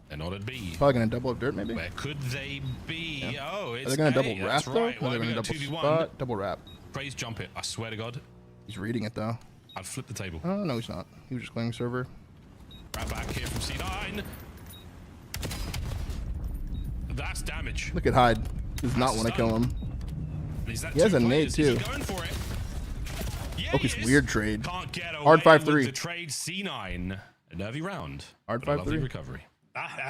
S10: They're not at B.
S1: Probably gonna double up dirt maybe.
S10: Where could they be?
S1: Yeah.
S10: Oh, it's
S1: Are they gonna
S10: A.
S1: double wrap
S10: That's
S1: though?
S10: right.
S1: Or
S10: Why
S1: are they
S10: we
S1: gonna
S10: got
S1: double
S10: 2v1?
S1: spot? Double wrap.
S10: Craze jump it. I swear to God.
S1: He's reading it though.
S10: I'd flip the table.
S1: Oh no, he's not. He was just clearing server.
S10: Right back here from C9. That's damage.
S1: Look at Hyde. Does not want to kill him.
S10: Is that
S1: He has
S10: two
S1: a nade
S10: players? Is he
S1: too.
S10: going for it? Yeah,
S1: Okus
S10: he is.
S1: weird trade.
S10: Can't get away
S1: Hard
S10: with
S1: 5-3.
S10: the trade. C9. A nervy round.
S1: Hard
S10: but a lovely
S1: 5-3.
S10: recovery.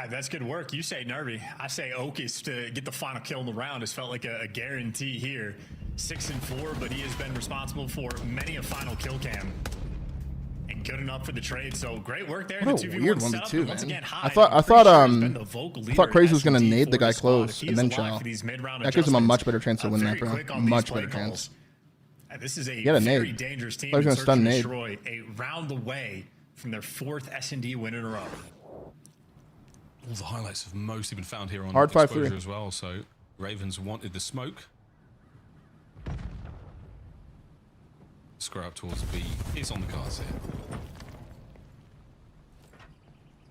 S11: That's good work. You say nervy. I say Okus to get the final kill in the round. It's felt like a guarantee here. 6-4, but he has been responsible for many a final kill cam. And good enough for the trade. So great work there.
S1: What
S11: The
S1: a
S11: 2v1
S1: weird
S11: setup.
S1: 1v2,
S11: Once
S1: man.
S11: again,
S1: I
S11: Hyde,
S1: thought
S11: I'm pretty sure he's been the vocal leader
S1: Craze
S11: in
S1: was gonna
S11: S&D
S1: nade the
S11: for
S1: guy
S11: the squad.
S1: close
S11: He
S1: and
S11: is
S1: then
S11: alive
S1: chow.
S11: for these mid-round
S1: That gives him a
S11: adjustments.
S1: much better chance to win
S11: Very
S1: that, bro.
S11: quick on these
S1: Much
S11: play
S1: better
S11: calls.
S1: chance.
S11: And this is a
S1: He had a
S11: very
S1: nade.
S11: dangerous team.
S1: Thought he was
S11: in
S1: gonna stun
S11: Search and
S1: nade.
S11: Destroy, a round away from their 4th S&D win in a row.
S10: All the highlights have mostly been found here on
S1: Hard 5-3.
S10: Exposure as well. So Ravens wanted the smoke. Square up towards B is on the cards here.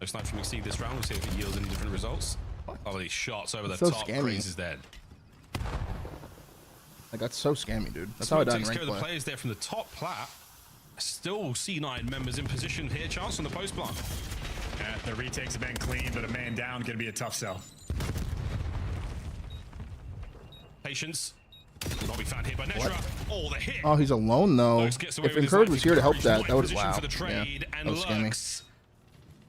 S10: No snipe from Exceed this round. We'll see if it yields any different results. Oh, these shots over the
S1: So
S10: top.
S1: scammy.
S10: Craze is dead.
S1: Like that's so scammy, dude. That's how I
S10: Smoke
S1: died in
S10: takes
S1: rank
S10: care of the
S1: play.
S10: players there from the top plat. Still C9 members in position here. Chance on the post plant.
S11: Yeah, the retakes have been clean, but a man down going to be a tough sell.
S10: Patience. Will not be found here by Nezra. Oh, the hit.
S1: Oh, he's alone though.
S10: Lux gets away
S1: If
S10: with his
S1: Encourage
S10: life.
S1: was here to help
S10: He's
S1: that,
S10: not
S1: that
S10: in
S1: would
S10: position
S1: wow.
S10: for the
S1: Yeah,
S10: trade,
S1: that
S10: and
S1: was scammy.
S10: Lux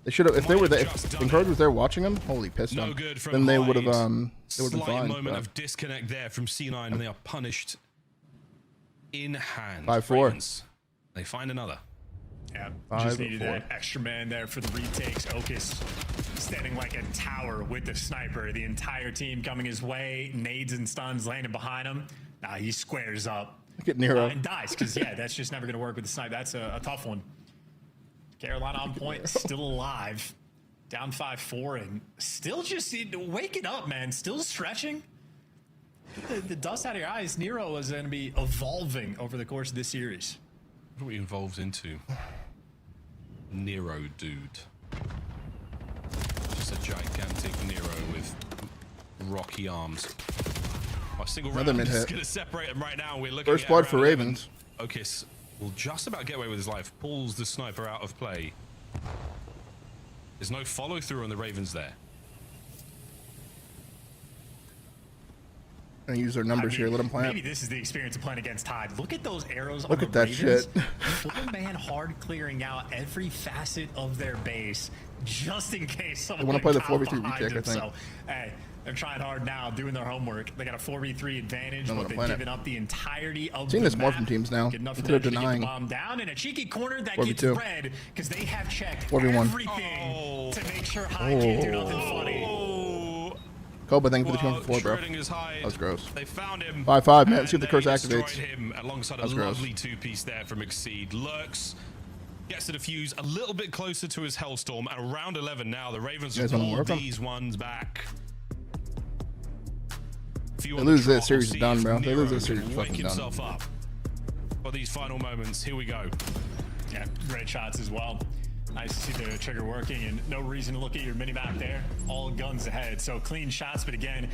S1: They should have. If they were there, if Encourage was there watching them, holy pissed
S10: No
S1: them.
S10: good from
S1: Then they would have.
S10: Hyde.
S1: They would have been
S10: Slight
S1: fine.
S10: moment
S1: but-
S10: of disconnect there from C9, and they are punished in hand.
S1: 5-4.
S10: Ravens. They find another.
S11: Yeah,
S1: 5-4.
S11: just needed that extra man there for the retakes. Okus standing like a tower with the sniper. The entire team coming his way. Nades and stuns landing behind him. Nah, he squares up.
S1: Look at Nero.
S11: And dies, because, yeah, that's just never going to work with the sniper. That's a tough one. Carolina on point, still alive. Down 5-4, and still just waking up, man. Still stretching. The dust out of your eyes. Nero is going to be evolving over the course of this series.
S10: What are we evolved into? Nero dude. Just a gigantic Nero with rocky arms. A single
S1: Another
S10: round
S1: mid
S10: is
S1: hit.
S10: going to separate them right now. We're looking
S1: First
S10: at
S1: blood for
S10: round 11.
S1: Ravens.
S10: Okis will just about get away with his life. Pulls the sniper out of play. There's no follow through on the Ravens there.
S1: And use their numbers here. Let them plant.
S11: Maybe this is the experience of playing against Hyde. Look at those arrows
S1: Look
S11: on
S1: at
S11: the
S1: that
S11: Ravens.
S1: shit.
S11: Full man hard clearing out every facet of their base just in case someone
S1: wanna play the
S11: got out
S1: 4v3
S11: behind
S1: retake, I
S11: them.
S1: think.
S11: So, hey, they're trying hard now, doing their homework. They got a 4v3 advantage,
S1: Don't let
S11: but
S1: them
S11: they've
S1: plan it.
S11: given up the entirety of
S1: Seen
S11: the
S1: this more
S11: map.
S1: from teams now.
S11: Good enough for
S1: Instead
S11: them
S1: of
S11: to get the
S1: denying.
S11: bomb down in a cheeky corner that
S1: 4v2.
S11: gets red because they have checked
S1: 4v1.
S11: everything to make sure Hyde can't do nothing funny.
S1: Koba, thank you for the
S10: Well,
S1: 204, bro.
S10: Schrodinger's Hyde.
S1: That was gross.
S10: They found him.
S1: 5-5, man. Let's see if
S10: and
S1: the curse
S10: they
S1: activates.
S10: destroyed him alongside a
S1: That's gross.
S10: lovely two-piece there from Exceed. Lurks, gets the defuse a little bit closer to his Hellstorm. And around 11 now, the Ravens
S1: You guys
S10: have
S1: wanna
S10: pulled
S1: work 'em?
S10: these ones back.
S1: They lose this, series is done, bro. They lose this, series is
S10: Wake
S1: fucking done.
S10: himself up for these final moments. Here we go.
S11: Yeah, great shots as well. Nice to see the trigger working and no reason to look at your mini-map there. All guns ahead. So clean shots, but again,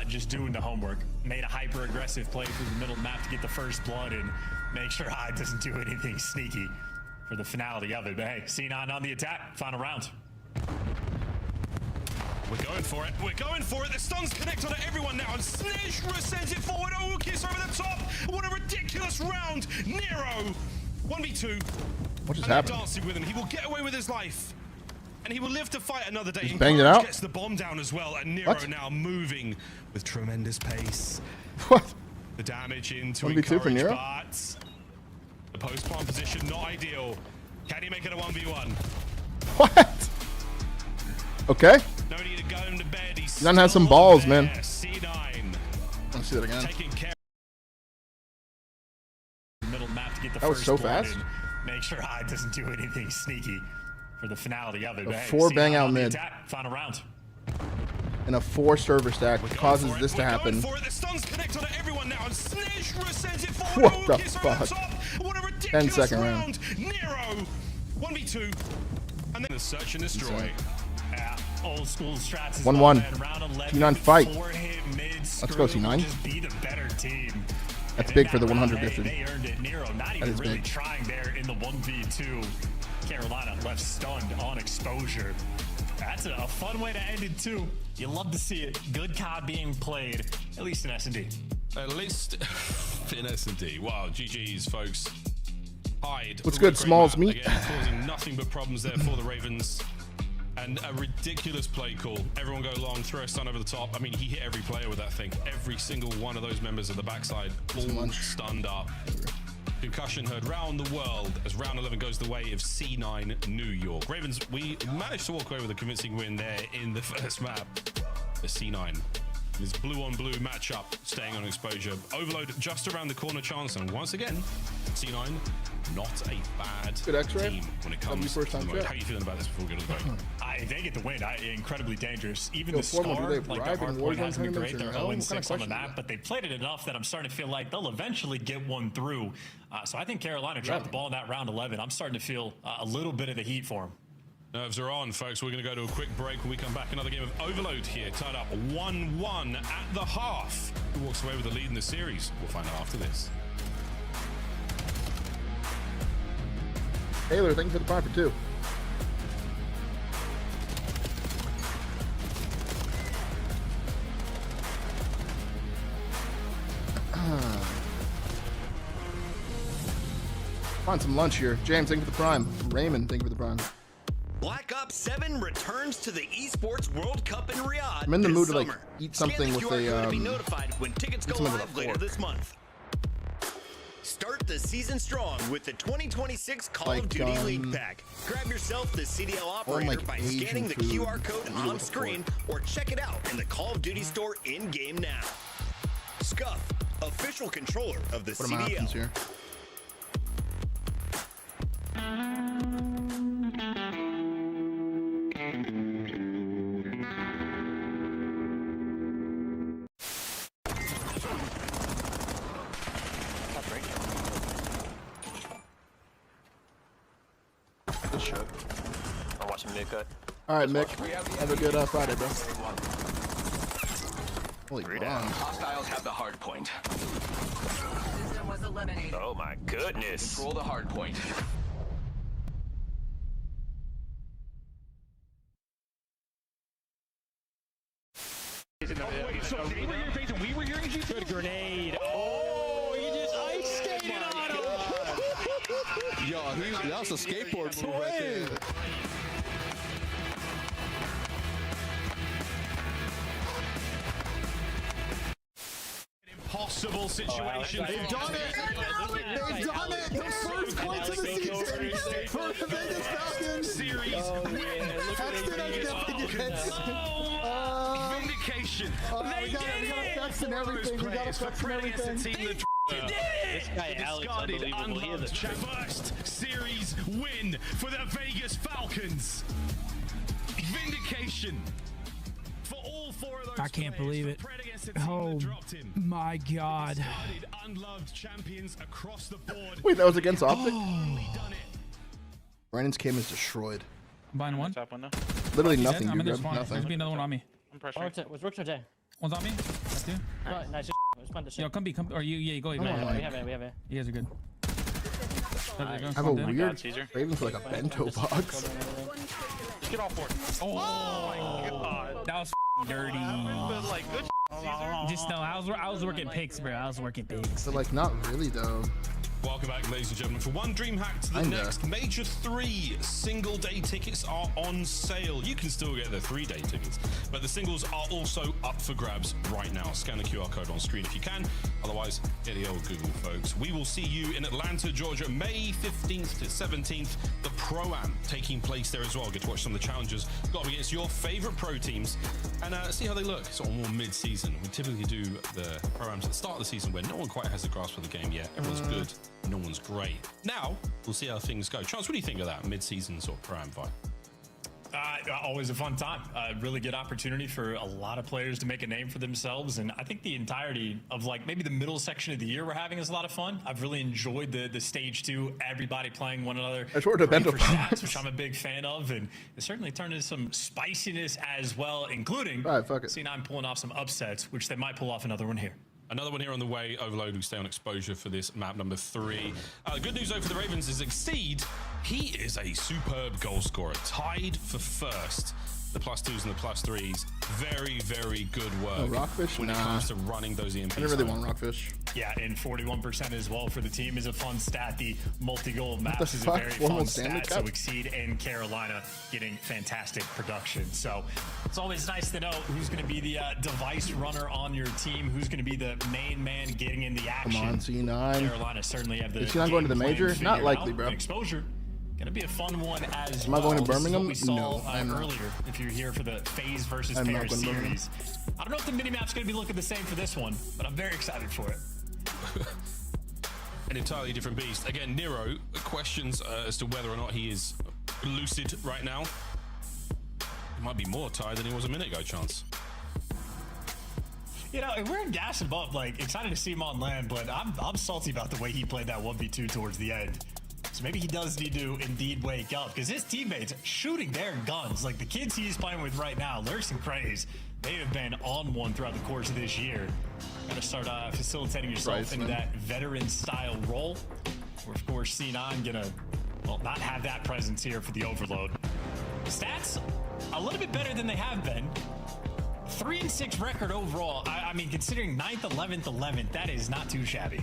S11: just doing the homework. Made a hyper-aggressive play through the middle map to get the first blood and make sure Hyde doesn't do anything sneaky for the finality of it. But hey, C9 on the attack. Final round.
S10: We're going for it. We're going for it. The stuns connect onto everyone now, and Snishra sends it forward. Oh, kiss over the top. What a ridiculous round. Nero, 1v2.
S1: What just
S10: And they're
S1: happened?
S10: dancing with him. He will get away with his life. And he will live to fight another day.
S1: Just banged it out?
S10: Gets the bomb down as well. And Nero
S1: What?
S10: now moving with tremendous pace.
S1: What?
S10: The damage into
S1: 1v2 for
S10: Encourage,
S1: Nero?
S10: but the post-plant position not ideal. Can he make it a 1v1?
S1: What? Okay.
S10: No need to go him to bed. He's
S1: None has some
S10: still
S1: balls,
S10: there.
S1: man.
S10: C9
S1: Let's see that again.
S10: taking care.
S11: Middle map to get the
S1: That was
S11: first
S1: so
S11: blood
S1: fast.
S11: and make sure Hyde doesn't do anything sneaky for the finality of it.
S1: A
S11: But hey,
S1: 4
S11: C9
S1: bang out
S11: on the
S1: mid.
S11: attack. Final round.
S1: And a 4 server stack causes this to happen.
S10: For it. The stuns connect onto everyone now, and Snishra sends it forward.
S1: What the
S10: Oh, kiss over the
S1: fuck?
S10: top. What a
S1: 10
S10: ridiculous
S1: second round.
S10: Nero, 1v2, and then the search and destroy.
S1: Insane.
S11: Yeah, old school strats.
S1: 1-1.
S11: Round 11,
S1: T9 fight.
S11: 4-hit mid
S1: Let's go,
S11: screw,
S1: T9.
S11: Just be the better team.
S1: That's
S11: And
S1: big
S11: in
S1: for the
S11: that round,
S1: 100
S11: hey,
S1: gifted.
S11: They earned it. Nero not even
S1: is
S11: really
S1: big.
S11: trying there in the 1v2. Carolina left stunned on exposure. That's a fun way to end it too. You love to see it. Good COD being played, at least in S&D.
S10: At least in S&D. Wow, GG's, folks. Hyde.
S1: What's
S10: a
S1: good,
S10: great
S1: Smalls
S10: map.
S1: meat?
S10: Again, causing nothing but problems there for the Ravens. And a ridiculous play call. Everyone go long, throw a stun over the top. I mean, he hit every player with that thing. Every single one of those members of the backside all stunned up. Concussion heard round the world as round 11 goes the way of C9 New York. Ravens, we managed to walk away with a convincing win there in the first map. The C9. This blue-on-blue matchup, staying on exposure. Overload just around the corner chance, and once again, C9, not a bad
S1: Good X-ray.
S10: team when it comes to
S1: first
S10: the
S1: time
S10: mode.
S1: check.
S10: How are you feeling about this before we go to the vote?
S11: If they get the win, incredibly dangerous. Even
S1: Yo,
S11: the
S1: Formal,
S11: Scar,
S1: do they
S11: like
S1: bribe
S11: their
S1: in
S11: Hardpoint
S1: Warzone
S11: hasn't been great.
S1: tournaments or
S11: They're
S1: no? What kind of
S11: 0-6 on the
S1: question is
S11: map,
S1: that?
S11: but they played it enough that I'm starting to feel like they'll eventually get one through. So I think Carolina dropped the ball in that round 11. I'm starting to feel a little bit of the heat for them.
S10: Nerves are on, folks. We're going to go to a quick break. When we come back, another game of Overload here, tied up 1-1 at the half. Who walks away with the lead in the series? We'll find out after this.
S1: Taylor, thank you for the 5 for 2. Find some lunch here. James, thank you for the prime. Raymond, thank you for the prime.
S18: Black Ops 7 returns to the Esports World Cup in Riyadh.
S1: I'm in the mood to like
S18: summer.
S1: eat something with
S18: to be notified when tickets go live later
S1: fork.
S18: this month. Start the season strong with the 2026 Call of
S1: Like,
S18: Duty League Pack. Grab yourself the CDL operator
S1: like
S18: by
S1: Asian
S18: scanning the
S1: food.
S18: QR code on screen or check it out in the Call of Duty store in-game now. Scuff, official controller of the
S1: What are my options
S18: CDL.
S1: here?
S3: Good shot. I'm watching mid cut.
S1: All right, Mick. Have a good Friday, bro. Holy bomb.
S3: Hostiles have the hard point. System was eliminated. Oh my goodness. Control the hard point.
S23: So they were hearing FaZe and we were hearing G. Good grenade. Oh, you just ice skated on him.
S8: Yo, that was a skateboard move right there.
S10: Impossible situation.
S8: They've done it! They've done it! The first clutch of the season for the Vegas Falcons!
S10: Series win. Vindication.
S8: We got effects and everything. We got effects and everything.
S10: This guy Alex, unloved first series win for the Vegas Falcons. Vindication for all four of those.
S9: I can't believe it. Oh my God.
S10: Unloved champions across the board.
S1: Wait, that was against Optic? Brandon's cam is destroyed.
S9: I'm buying one.
S1: Literally nothing,
S9: I'm in
S1: dude.
S9: this one. There's be another one on me.
S23: I'm pressuring.
S4: What's Rook today?
S9: One's on me. That's two.
S4: Nice. Respond to shit.
S9: Yo, come B, come. Or you go.
S4: We have it.
S9: You guys are good.
S1: I have a weird craving for like a bento box.
S23: Get off board.
S9: Oh my God. That was dirty.
S23: But like good.
S9: Just no, I was working picks, bro. I was working picks.
S1: So like not really though.
S10: Welcome back, ladies and gentlemen, for one dream hack to the next. Major 3 single-day tickets are on sale. You can still get the 3-day tickets, but the singles are also up for grabs right now. Scan the QR code on screen if you can. Otherwise, hit the old Google, folks. We will see you in Atlanta, Georgia, May 15th to 17th. The Pro-Am taking place there as well. Get to watch some of the challenges. Got up against your favorite pro teams and see how they look. Sort of more mid-season. We typically do the Pro-Ams at the start of the season where no one quite has a grasp of the game yet. Everyone's good. No one's great. Now, we'll see how things go. Chance, what do you think of that mid-season sort of Pro-Am vibe?
S11: Always a fun time. Really good opportunity for a lot of players to make a name for themselves. And I think the entirety of like maybe the middle section of the year we're having is a lot of fun. I've really enjoyed the stage 2, everybody playing one another.
S1: I sort of bento box,
S11: which I'm a big fan of. And it certainly turned into some spiciness as well, including C9 pulling off some upsets, which they might pull off another one here.
S10: Another one here on the way. Overload will stay on exposure for this map number 3. Good news though for the Ravens is Exceed. He is a superb goal scorer, tied for first. The +2s and the +3s. Very, very good work
S1: Rockfish?
S10: when it comes to running those EMPs.
S1: I didn't really want Rockfish.
S11: Yeah, and 41% as well for the team is a fun stat. The multi-goal maps is a
S1: fuck?
S11: very
S1: One
S11: fun
S1: more Stanley
S11: stat.
S1: Cup?
S11: So Exceed and Carolina getting fantastic production. So it's always nice to know who's going to be the device runner on your team, who's going to be the main man getting in the action.
S1: Come on, C9.
S11: Carolina certainly have the
S1: Is C9 going to the major? Not likely, bro.
S11: Exposure. Gonna be a fun one as
S1: Am
S11: well.
S1: I going to
S11: This is
S1: Birmingham?
S11: what we saw,
S1: No, I'm not.
S11: earlier. If you're here for the FaZe versus
S1: I'm not
S11: Paris
S1: going to Birmingham.
S11: series, I don't know if the minimap's gonna be looking the same for this one, but I'm very excited for it.
S10: An entirely different beast. Again, Nero, questions as to whether or not he is lucid right now. He might be more tired than he was a minute ago, Chance.
S11: You know, we're in gas above, like excited to see him on land, but I'm salty about the way he played that 1v2 towards the end. So maybe he does need to indeed wake up because his teammates shooting their guns. Like the kids he's playing with right now, Lurks and Craze, they have been on one throughout the course of this year. Got to start facilitating yourself into that veteran style role. Where of course C9 gonna, well, not have that presence here for the overload. Stats a little bit better than they have been. 3-6 record overall. I mean, considering 9th, 11th, that is not too shabby.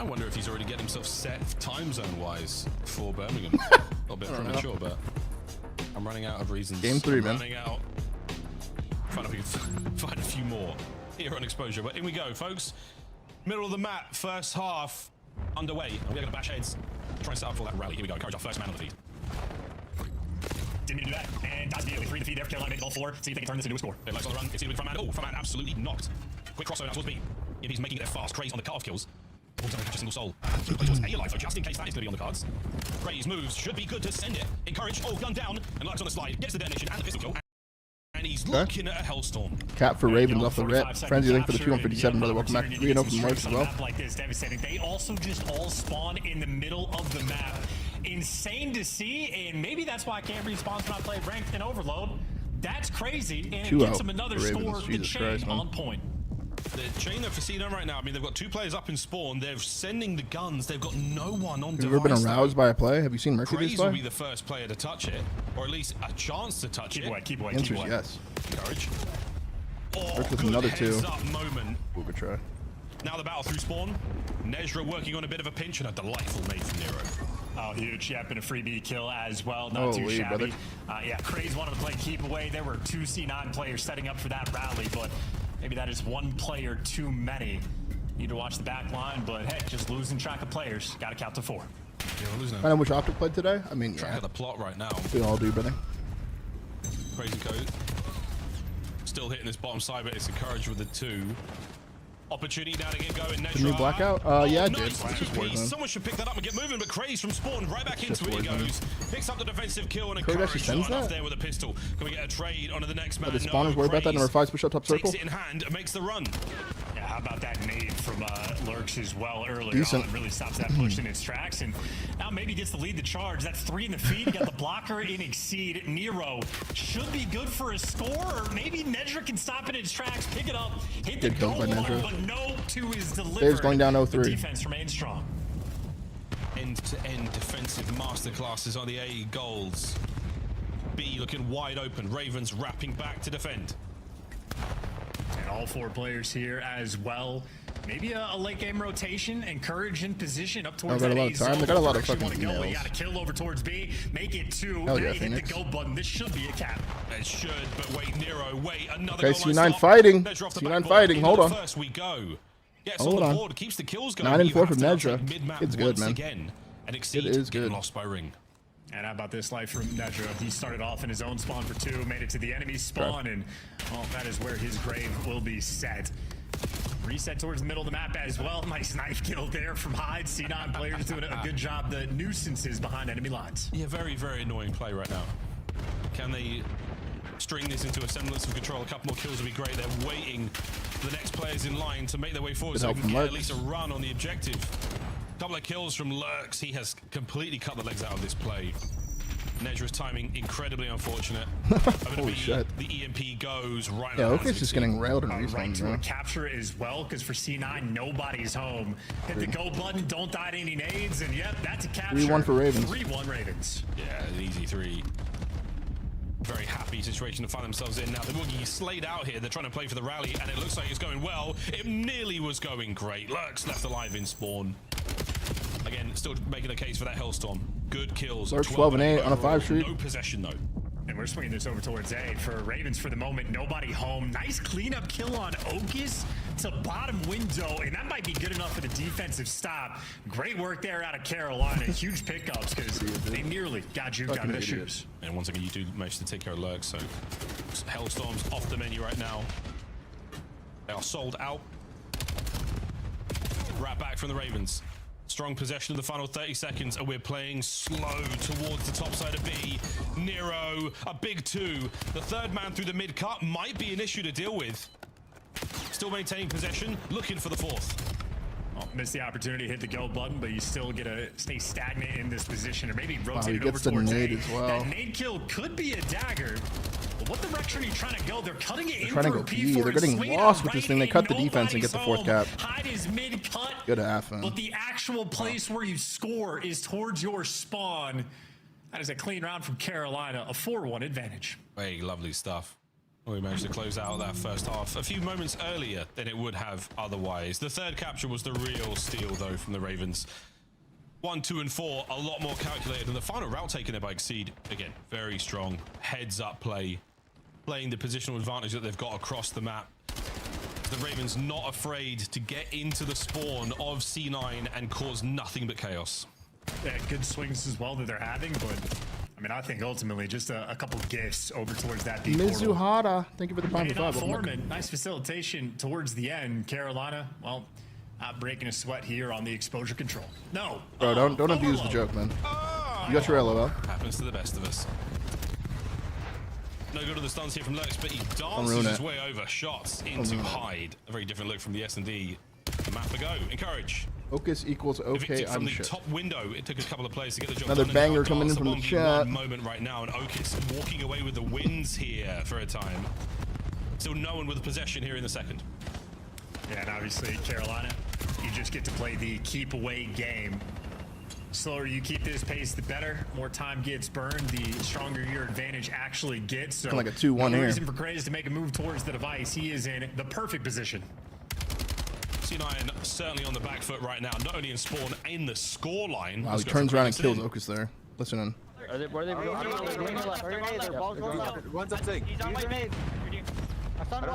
S10: I wonder if he's already getting himself set time zone wise for Birmingham. A little bit premature, but I'm running out of reasons.
S1: Game 3, man.
S10: Running out. Find a few more here on Exposure. But in we go, folks. Middle of the map, first half underway. And we're going to bash heads. Try and set up for that rally. Here we go. Encourage our first man on the feed.
S11: Didn't mean to do that. And that's immediately 3 to feed there. Carolina made all 4. See if they can turn this into a score.
S10: It likes on the run. It's either with front man. Oh, front man absolutely knocked. Quick crossover now towards B. If he's making it there fast. Craze on the cut-off kills. Oh, he's going to catch a single soul. Towards A alive, though, just in case that is going to be on the cards. Craze moves. Should be good to send it. Encourage. Oh, gun down. And Lux on the slide. Gets the detonation and the pistol kill. And he's looking at a Hellstorm.
S1: Cap for Ravens off the rip. Frenzy link for the 257, brother. Welcome back. 3-0 from Marks as well.
S11: Map like this, devastating. They also just all spawn in the middle of the map. Insane to see, and maybe that's why I can't respawn when I play ranked and overload. That's crazy, and it gets them another score. The chain on point.
S10: The chain though for C9 right now, I mean, they've got 2 players up in spawn. They're sending the guns. They've got no one on device.
S1: Have you ever been aroused by a play? Have you seen Mercury's
S10: Craze
S1: play?
S10: will be the first player to touch it, or at least a chance to touch it.
S11: Keep away,
S1: Answer's yes.
S10: Encourage.
S1: Merc with another 2.
S10: Up moment.
S1: We'll try.
S10: Now the battle through spawn. Nezra working on a bit of a pinch and a delightful nade from Nero.
S11: Oh, huge. Yeah, been a freebie kill as well. Not too shabby. Yeah, Craze wanted to play keep away. There were 2 C9 players setting up for that rally, but maybe that is 1 player too many. Need to watch the back line, but hey, just losing track of players. Got to count to 4.
S10: Yeah, we're losing.
S1: I know which Optic played today. I mean,
S10: track of the plot right now.
S1: We all do, brother.
S10: Crazy code. Still hitting this bottom side, but it's encouraged with the 2. Opportunity now to get going.
S1: The new blackout? Yeah, I did.
S10: Nice someone should pick that up and get moving, but Craze from spawn right back into it. He goes. Picks up the defensive kill and a courage shot off there with a pistol. Can we get a trade onto the next man?
S1: The spawners worry about that. Number 5 push up top circle.
S10: Takes it in hand and makes the run.
S11: Yeah, how about that nade from Lurks as well earlier
S1: Decent.
S11: on? Really stops that push in its tracks, and now maybe gets to lead the charge. That's 3 in the feed. You got the blocker in Exceed. Nero should be good for a score, or maybe Nedra can stop it in its tracks, pick it up, hit the goal line, but no 2 is delivered.
S1: There's going down 0-3.
S11: The defense remains strong.
S10: End-to-end defensive masterclasses on the A golds. B looking wide open. Ravens wrapping back to defend.
S11: And all 4 players here as well. Maybe a late game rotation, encourage in position up towards that A zone.
S1: They got a lot of fucking
S11: emails. We got a kill over towards B, make it 2.
S1: Hell
S11: now
S1: yeah,
S11: you hit the go button. This should be a cap.
S10: It should, but wait, Nero, wait, another
S1: okay,
S10: goal
S1: C9 fighting. C9 fighting. Hold on.
S10: First we go. Gets
S1: Hold
S10: on
S1: on.
S10: the board, keeps the kills going.
S1: 9 and 4 from Nedra. It's good, man.
S10: Again, and Exceed
S1: it is good.
S10: Lost by Ring.
S11: And how about this life from Nedra? He started off in his own spawn for 2, made it to the enemy spawn, and well, that is where his grave will be set. Reset towards the middle of the map as well. Nice knife kill there from Hyde. C9 players doing a good job. The nuisances behind enemy lines.
S10: Yeah, very, very annoying play right now. Can they string this into a semblance of control? A couple more kills would be great. They're waiting for the next players in line to make their way forward so they can get at least a run on the objective. Couple of kills from Lurks. He has completely cut the legs out of this play. Nezra's timing incredibly unfortunate.
S1: Holy shit.
S10: The EMP goes right
S1: now. Yeah, Oka's just getting railed in
S11: right to a capture as well, because for C9, nobody's home. Hit the go button, don't die to any nades, and yep, that's a capture.
S1: 3-1 for Ravens.
S11: 3-1 Ravens.
S10: Yeah, an easy 3. Very happy situation to find themselves in now. They're looking slayed out here. They're trying to play for the rally, and it looks like it's going well. It nearly was going great. Lurks left alive in spawn. Again, still making a case for that Hellstorm. Good kills.
S1: Lurks 12 and 8 on a 5 streak.
S10: No possession though.
S11: And we're swinging this over towards A for Ravens for the moment. Nobody home. Nice cleanup kill on Okus to bottom window, and that might be good enough for the defensive stop. Great work there out of Carolina. Huge pickups because they nearly got juked out of their shoes.
S10: And once again, you do manage to take care of Lurks, so Hellstorm's off the menu right now. They are sold out. Right back from the Ravens. Strong possession of the final 30 seconds, and we're playing slow towards the top side of B. Nero, a big 2. The 3rd man through the mid-cut might be an issue to deal with. Still maintaining possession, looking for the 4th.
S11: Oh, missed the opportunity to hit the go button, but you still get to stay stagnant in this position, or maybe rotate it over towards
S1: nade
S11: A.
S1: as well.
S11: That nade kill could be a dagger. But what direction are you trying to go? They're cutting it in
S1: trying to go B. They're getting lost with this thing. They cut the defense and get the 4th cap.
S11: Hyde is mid-cut.
S1: Good half, man.
S11: But the actual place where you score is towards your spawn. That is a clean round from Carolina, a 4-1 advantage.
S10: Hey, lovely stuff. We managed to close out that first half a few moments earlier than it would have otherwise. The 3rd capture was the real steal, though, from the Ravens. 1, 2, and 4 a lot more calculated, and the final route taken there by Exceed, again, very strong heads up play, playing the positional advantage that they've got across the map. The Ravens not afraid to get into the spawn of C9 and cause nothing but chaos.
S11: Yeah, good swings as well that they're having, but I mean, I think ultimately just a couple gifts over towards that deep portal.
S1: Mizuhara, thank you for the prime five.
S11: Foreman, nice facilitation towards the end. Carolina, well, not breaking a sweat here on the exposure control. No.
S1: Bro, don't abuse the joke, man. You got your LOL.
S10: Happens to the best of us. No good to the stuns here from Lurks, but he dances his way over shots into Hyde. A very different look from the S&D. Map to go. Encourage.
S1: Focus equals okay.
S10: From the top window, it took a couple of players to get the job
S1: Another
S10: done.
S1: banger coming in from the chat.
S10: Moment right now, and Okis walking away with the wins here for a time. Still no one with possession here in the second.
S11: Yeah, and obviously Carolina, you just get to play the keep away game. Slower you keep this pace, the better. More time gets burned, the stronger your advantage actually gets. So
S1: like a 2-1 here.
S11: Reason for Craze to make a move towards the device. He is in the perfect position.
S10: C9 certainly on the back foot right now, not only in spawn, in the score line.
S1: Wow, he turns around and kills Okis there. Listen in.
S13: Where are they?
S8: One's up big.
S4: He's on my mid.
S13: I found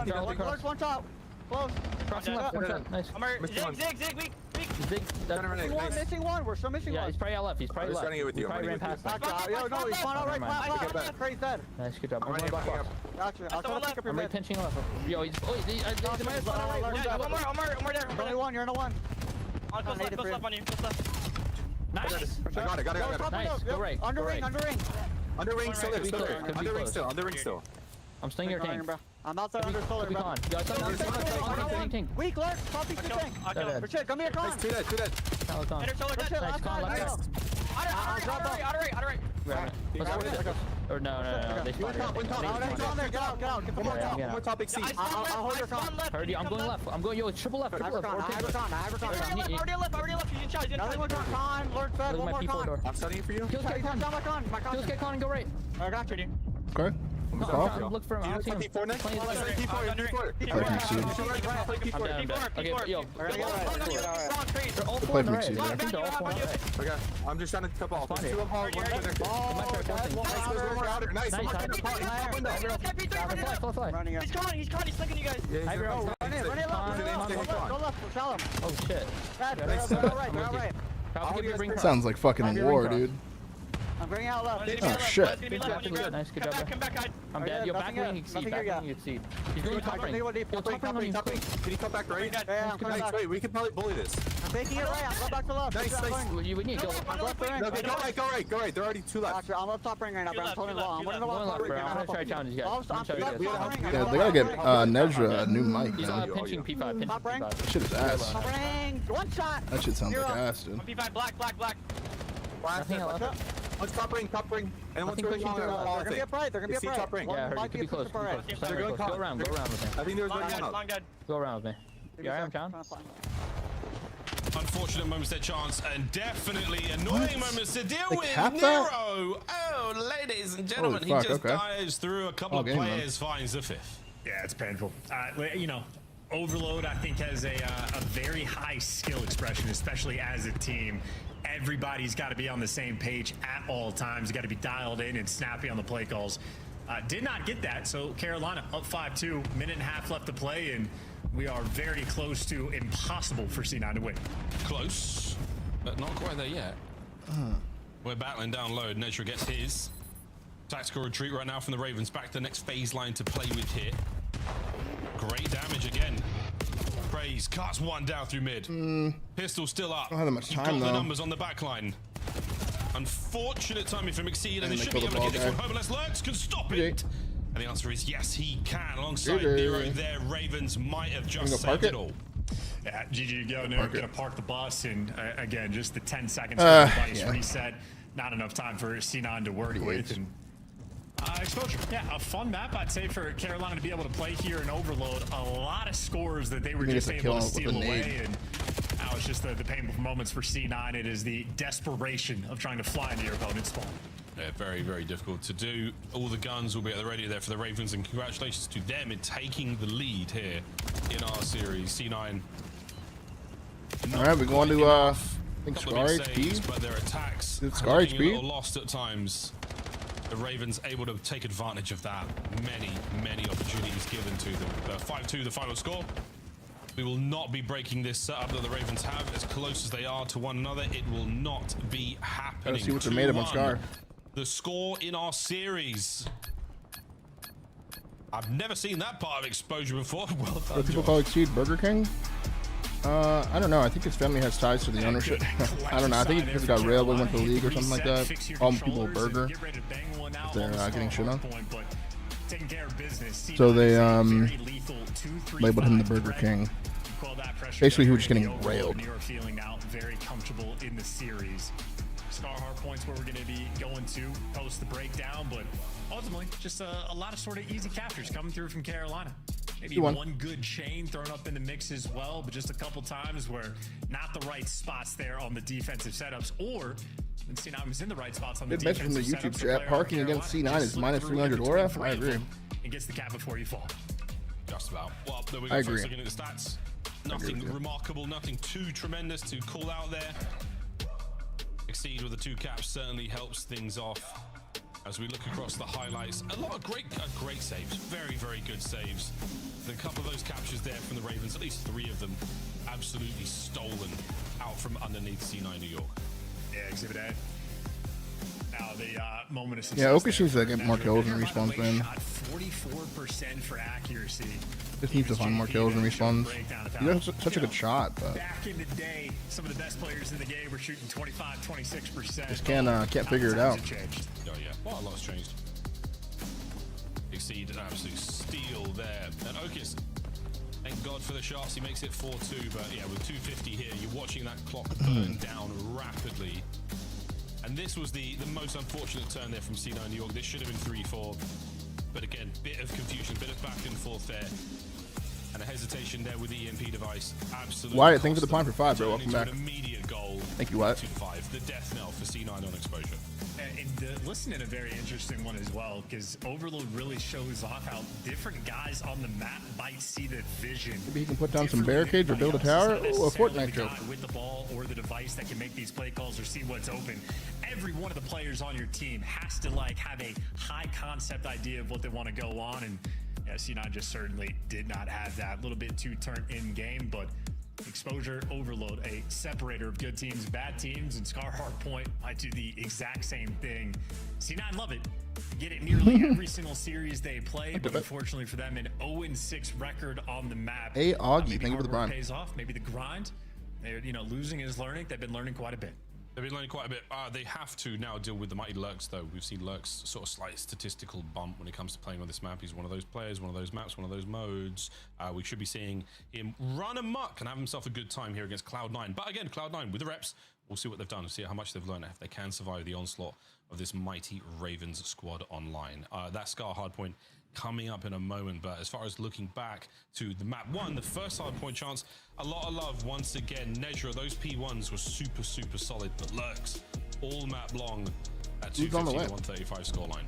S13: one top. Close.
S4: Crossing left.
S13: Nice.
S4: Zig, weak.
S13: Zig.
S8: Missing one. We're still missing one.
S13: Yeah, he's probably out left. He's probably left.
S8: running it with you.
S13: Probably ran past him.
S8: Yo, no, he's spawned out right. Crazy dead.
S13: Nice, good job. I'm going back box.
S8: Gotcha. I'll try to pick up your
S13: I'm
S8: mid.
S13: pinching left. Yo, he's. Oh,
S4: One more there.
S8: Only one. You're in a one.
S4: Close left on you. Close left.
S13: Nice.
S8: I got it.
S13: Nice. Go right.
S8: Under ring. Under ring still. Under ring still.
S13: I'm staying your tank.
S8: I'm outside under solar, bro.
S13: Weak,
S8: Lurk. Top piece of tank. Rashid, come here, Con.
S13: Two dead.
S4: Enter solar dead.
S13: Nice, Con, left.
S4: Outer right.
S13: Or no. They spotted
S8: Get out. Get one more top exceed. I'll hold your Con.
S13: Heard you. I'm going left. I'm going, yo, it's triple left.
S8: I have a Con.
S4: Already left. He's in charge.
S8: Another one Con. Lurk fed. One more Con.
S21: I'm studying for you.
S13: Kills get Con. Kills get Con and go right.
S8: I got you, dude.
S1: Okay.
S13: Look for him. I don't see him.
S8: P4 next?
S13: Okay, yo. They're all four on the right. I think they're all four on the right.
S8: Okay, I'm just trying to cup off. Two of them, one connected.
S4: He's slinking you guys.
S8: Run it. Go left, tell him.
S13: Oh shit.
S8: They're right.
S1: Sounds like fucking war, dude.
S8: I'm bringing out left.
S1: Oh shit.
S13: Nice, good job.
S4: Come back.
S13: I'm dead. Yo, back wing exceed. He's going top ring.
S8: Can you come back right? Yeah, I'm coming back.
S21: Wait, we could probably bully this.
S8: I'm taking it right. I'm going back to left.
S21: Nice.
S13: You would need to go.
S21: Go right. They're already two left.
S8: I'm up top ring right now, bro. I'm holding the wall. I'm winning the wall.
S13: I'm gonna try to challenge you guys.
S1: Yeah, they gotta get Nedra a new mic,
S13: He's
S1: man.
S13: pinching P5.
S1: That shit is ass.
S8: One shot.
S1: That shit sounds like ass, dude.
S4: P5 black.
S13: Nothing left.
S8: Let's top ring. And let's go They're gonna be upright.
S21: Top ring.
S13: Yeah, it could be close. Go around with me.
S8: I think there's
S4: Long dead.
S13: Go around with me. You alright, John?
S10: Unfortunate moments their chance, and definitely annoying moments to deal with.
S1: cap
S10: Nero. Oh, ladies and gentlemen,
S1: Holy fuck,
S10: he just
S1: okay.
S10: dives through a couple of
S1: game,
S10: players, finds the fifth.
S11: Yeah, it's painful. You know, Overload, I think, has a very high skill expression, especially as a team. Everybody's got to be on the same page at all times. You got to be dialed in and snappy on the play calls. Did not get that, so Carolina up 5-2, minute and a half left to play, and we are very close to impossible for C9 to win.
S10: Close, but not quite there yet. We're battling down low. Nedra gets his. Tactical retreat right now from the Ravens. Back to the next phase line to play with here. Great damage again. Praise cuts one down through mid. Pistol still up.
S1: I don't have that much time,
S10: got
S1: though.
S10: the numbers on the back line. Unfortunate timing from Exceed, and they
S1: they
S10: should be
S1: kill
S10: able
S1: the
S10: to get this
S1: ball
S10: one home unless Lurks can stop it. And the answer is yes, he can. Alongside Nero there, Ravens might have just saved it all.
S11: Yeah, GG, go. They're going to park the bus, and again, just the 10 seconds for the device reset. Not enough time for C9 to work with. And exposure. Yeah, a fun map, I'd say, for Carolina to be able to play here and Overload. A lot of scores that they were just able to steal away. And now it's just the painful moments for C9. It is the desperation of trying to fly into your opponent's spawn.
S10: Yeah, very, very difficult to do. All the guns will be at the ready there for the Ravens, and congratulations to them in taking the lead here in our series. C9.
S1: All right, we're going to think
S10: Couple
S1: Scar
S10: of big saves,
S1: HP?
S10: but their attacks
S1: Is it Scar
S10: looking a
S1: HP?
S10: little lost at times. The Ravens able to take advantage of that. Many opportunities given to them. 5-2 the final score. We will not be breaking this setup that the Ravens have. As close as they are to one another, it will not be happening.
S1: Let's see what they're made of on
S10: 2-1.
S1: Scar.
S10: The score in our series. I've never seen that part of exposure before. Well done,
S1: What people
S10: Josh.
S1: call Exceed Burger King? I don't know. I think his family has ties to the ownership. I don't know. I think he got railed when he went to the league or something like that. All people Burger. They're getting shit on. So they labeled him the Burger King. Basically, he was just getting railed.
S11: Feeling now very comfortable in the series. Scar Hardpoint's where we're going to be going to post the breakdown, but ultimately just a lot of sort of easy captures coming through from Carolina. Maybe one good chain thrown up in the mix as well, but just a couple times where not the right spots there on the defensive setups, or when C9 was in the right spots on the
S1: Good message
S11: defensive
S1: from the YouTube
S11: setups,
S1: chat. Parking against C9 is minus 300 aura. I agree.
S11: And gets the cap before you fall.
S10: Just about. Well, there we
S1: I
S10: go.
S1: agree.
S10: Folks, looking at the stats. Nothing remarkable, nothing too tremendous to call out there. Exceed with the 2 caps certainly helps things off. As we look across the highlights, a lot of great saves, very good saves. A couple of those captures there from the Ravens, at least 3 of them, absolutely stolen out from underneath C9 New York.
S11: Yeah, Exhibit A. Now the moment of success.
S1: Yeah, Oka seems to get more kills and respawns, man.
S11: 44% for accuracy.
S1: Just needs to find more kills and respawns. He does such a good shot, but
S11: Back in the day, some of the best players in the game were shooting 25-26%.
S1: just can't figure it out.
S10: Oh yeah, well, a lot's changed. Exceed an absolute steal there. And Okis, thank God for the shots. He makes it 4-2, but yeah, with 250 here, you're watching that clock burn down rapidly. And this was the most unfortunate turn there from C9 New York. This should have been 3-4. But again, bit of confusion, bit of back and forth there. And a hesitation there with the EMP device. Absolutely.
S1: Wyatt, thank you for the Prime for 5, bro. Welcome back.
S10: An immediate goal.
S1: Thank you, Wyatt.
S10: 2-5. The death knell for C9 on exposure.
S11: And listen to a very interesting one as well, because Overload really shows off how different guys on the map might see the vision.
S1: Maybe he can put down some barricades or build a tower. Oh, a Fortnite joke.
S11: With the ball or the device that can make these play calls or see what's open. Every one of the players on your team has to have a high concept idea of what they want to go on, and yeah, C9 just certainly did not have that. A little bit too turnt in game, but exposure, Overload, a separator of good teams, bad teams, and Scar Hardpoint might do the exact same thing. C9 love it. Get it nearly every single series they play, but unfortunately for them, an 0-6 record on the map.
S1: Hey, Augie, thank you for the
S11: grind
S1: Prime.
S11: pays off. Maybe the grind. They're losing is learning. They've been learning quite a bit.
S10: They've been learning quite a bit. They have to now deal with the mighty Lurks, though. We've seen Lurks sort of slight statistical bump when it comes to playing on this map. He's one of those players, one of those maps, one of those modes. We should be seeing him run amok and have himself a good time here against Cloud9. But again, Cloud9 with the reps, we'll see what they've done. We'll see how much they've learned, if they can survive the onslaught of this mighty Ravens squad online. That Scar Hardpoint coming up in a moment, but as far as looking back to the map 1, the first Hardpoint chance, a lot of love once again. Nejra, those P1s were super solid, but Lurks all map long at 250 to 135 scoreline.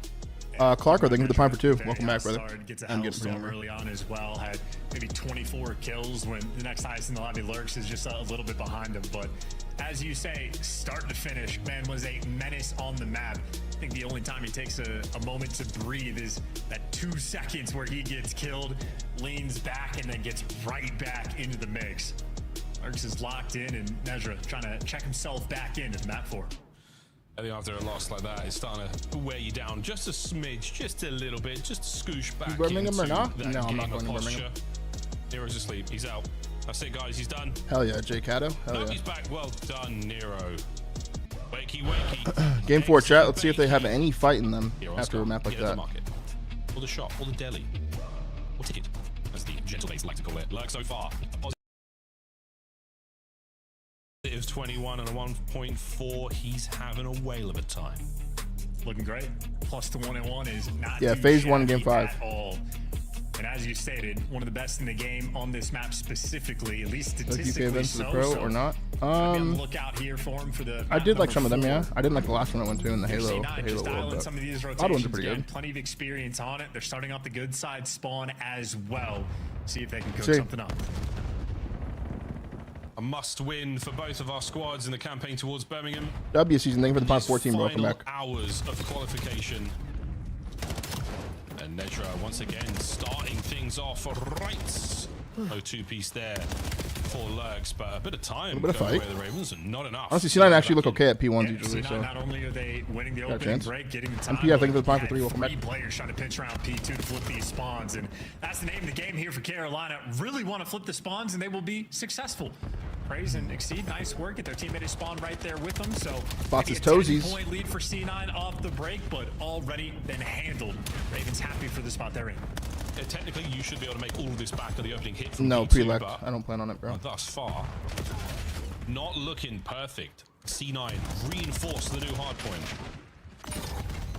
S1: Clarko, thank you for the Prime for 2. Welcome back, brother.
S11: Gets a hellstorm early on as well. Had maybe 24 kills when the next highest in the lobby Lurks is just a little bit behind him. But as you say, start to finish, man was a menace on the map. I think the only time he takes a moment to breathe is that 2 seconds where he gets killed, leans back, and then gets right back into the mix. Lurks is locked in, and Nejra trying to check himself back into map 4.
S10: I think after a loss like that, it's starting to wear you down just a smidge, just a little bit, just to scoosh back.
S1: Birmingham or
S10: into
S1: not?
S10: that
S1: No, I'm not
S10: game of
S1: going to
S10: posture.
S1: Birmingham.
S10: Nero's asleep. He's out. That's it, guys. He's done.
S1: Hell yeah, Jay Cato. Hell yeah.
S10: He's back. Well done, Nero. Wakey.
S1: Game 4 chat. Let's see if they have any fight in them after a map like that.
S10: Or the shop, or the deli, or ticket, as the gentle base like to call it. Lurk so far. Positive 21 and a 1.4. He's having a whale of a time.
S11: Looking great. Plus the 1-1 is not
S1: FaZe 1 game 5.
S11: at all. And as you stated, one of the best in the game on this map specifically, at least statistically
S1: for the pro or not?
S11: Look out here for him for the
S1: I did like some of them, yeah. I didn't like the last one I went to in the Halo.
S11: Just dialing
S1: world,
S11: some of these
S1: a lot of
S11: rotations.
S1: ones are pretty good.
S11: Plenty of experience on it. They're starting off the good side spawn as well. See if they can cook
S1: See.
S11: something up.
S10: A must-win for both of our squads in the campaign towards Birmingham.
S1: W season. Thank you for the past 14. Welcome
S10: Final
S1: back.
S10: hours of qualification. And Nedra once again starting things off right. No two-piece there for Lurks, but a bit of time.
S1: A bit of fight.
S10: The Ravens, and not enough.
S1: Honestly, C9 actually look okay at P1s usually.
S11: C9,
S1: So
S11: not only are they winning the
S1: got a
S11: opening
S1: chance.
S11: break, getting the time.
S1: MP, I think for the point for 3. Welcome back.
S11: Three players trying to pinch around P2 to flip these spawns, and that's the name of the game here for Carolina. Really want to flip the spawns, and they will be successful. Praise and Exceed, nice work. Get their teammate is spawned right there with them. So
S1: Spots
S11: maybe
S1: his
S11: a
S1: toesies.
S11: 10-point lead for C9 off the break, but already been handled. Ravens happy for the spot they're in.
S10: Technically, you should be able to make all of this back of the opening hit from
S1: No,
S10: P2,
S1: pre-lect.
S10: but
S1: I don't plan on it, bro.
S10: thus far, not looking perfect. C9 reinforce the new hardpoint.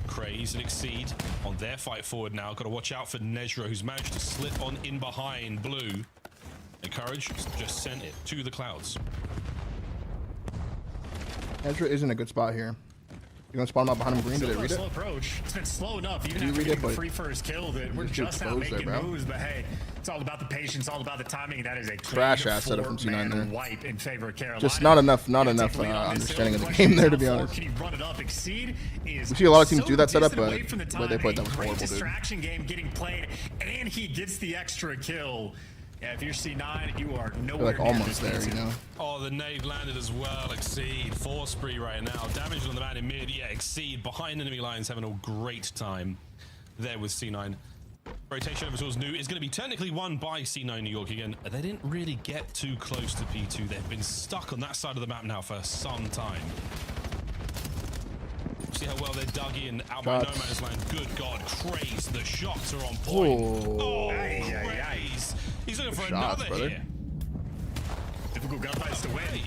S10: Craze and Exceed on their fight forward now. Got to watch out for Nezra, who's managed to slip on in behind Blue. Encourage just sent it to the clouds.
S1: Ezra is in a good spot here. You're gonna spawn him out behind him green. Did it read it?
S11: Slow approach. It's been slow enough. Even
S1: You
S11: after
S1: read
S11: getting
S1: it,
S11: the
S1: but
S11: free first kill, that we're just now
S1: exposed
S11: making
S1: there, bro.
S11: moves. But hey, it's all about the patience, all about the timing. That is a
S1: Trash ass setup from C9 there.
S11: wipe in favor of Carolina.
S1: Just not enough understanding of the game there, to be honest.
S11: Can he run it up? Exceed is
S1: We see a lot of teams
S11: so
S1: do that setup,
S11: distant
S1: but
S11: away from the
S1: the way they played that was
S11: timing.
S1: horrible,
S11: Great
S1: dude.
S11: distraction game getting played, and he gets the extra kill. Yeah, if you're C9, you are nowhere
S1: like
S11: near
S1: almost
S11: this
S1: there, you know.
S10: Oh, the nade landed as well. Exceed 4 spree right now. Damage on the man in mid. Yeah, Exceed behind enemy lines, having a great time there with C9. Rotation over towards New is going to be technically won by C9 New York again. They didn't really get too close to P2. They've been stuck on that side of the map now for some time. See how well they're dug in out by No Man's Land. Good God, Craze. The shots are on point. Oh, Craze. He's looking for another here.
S11: Difficult gunfights to win.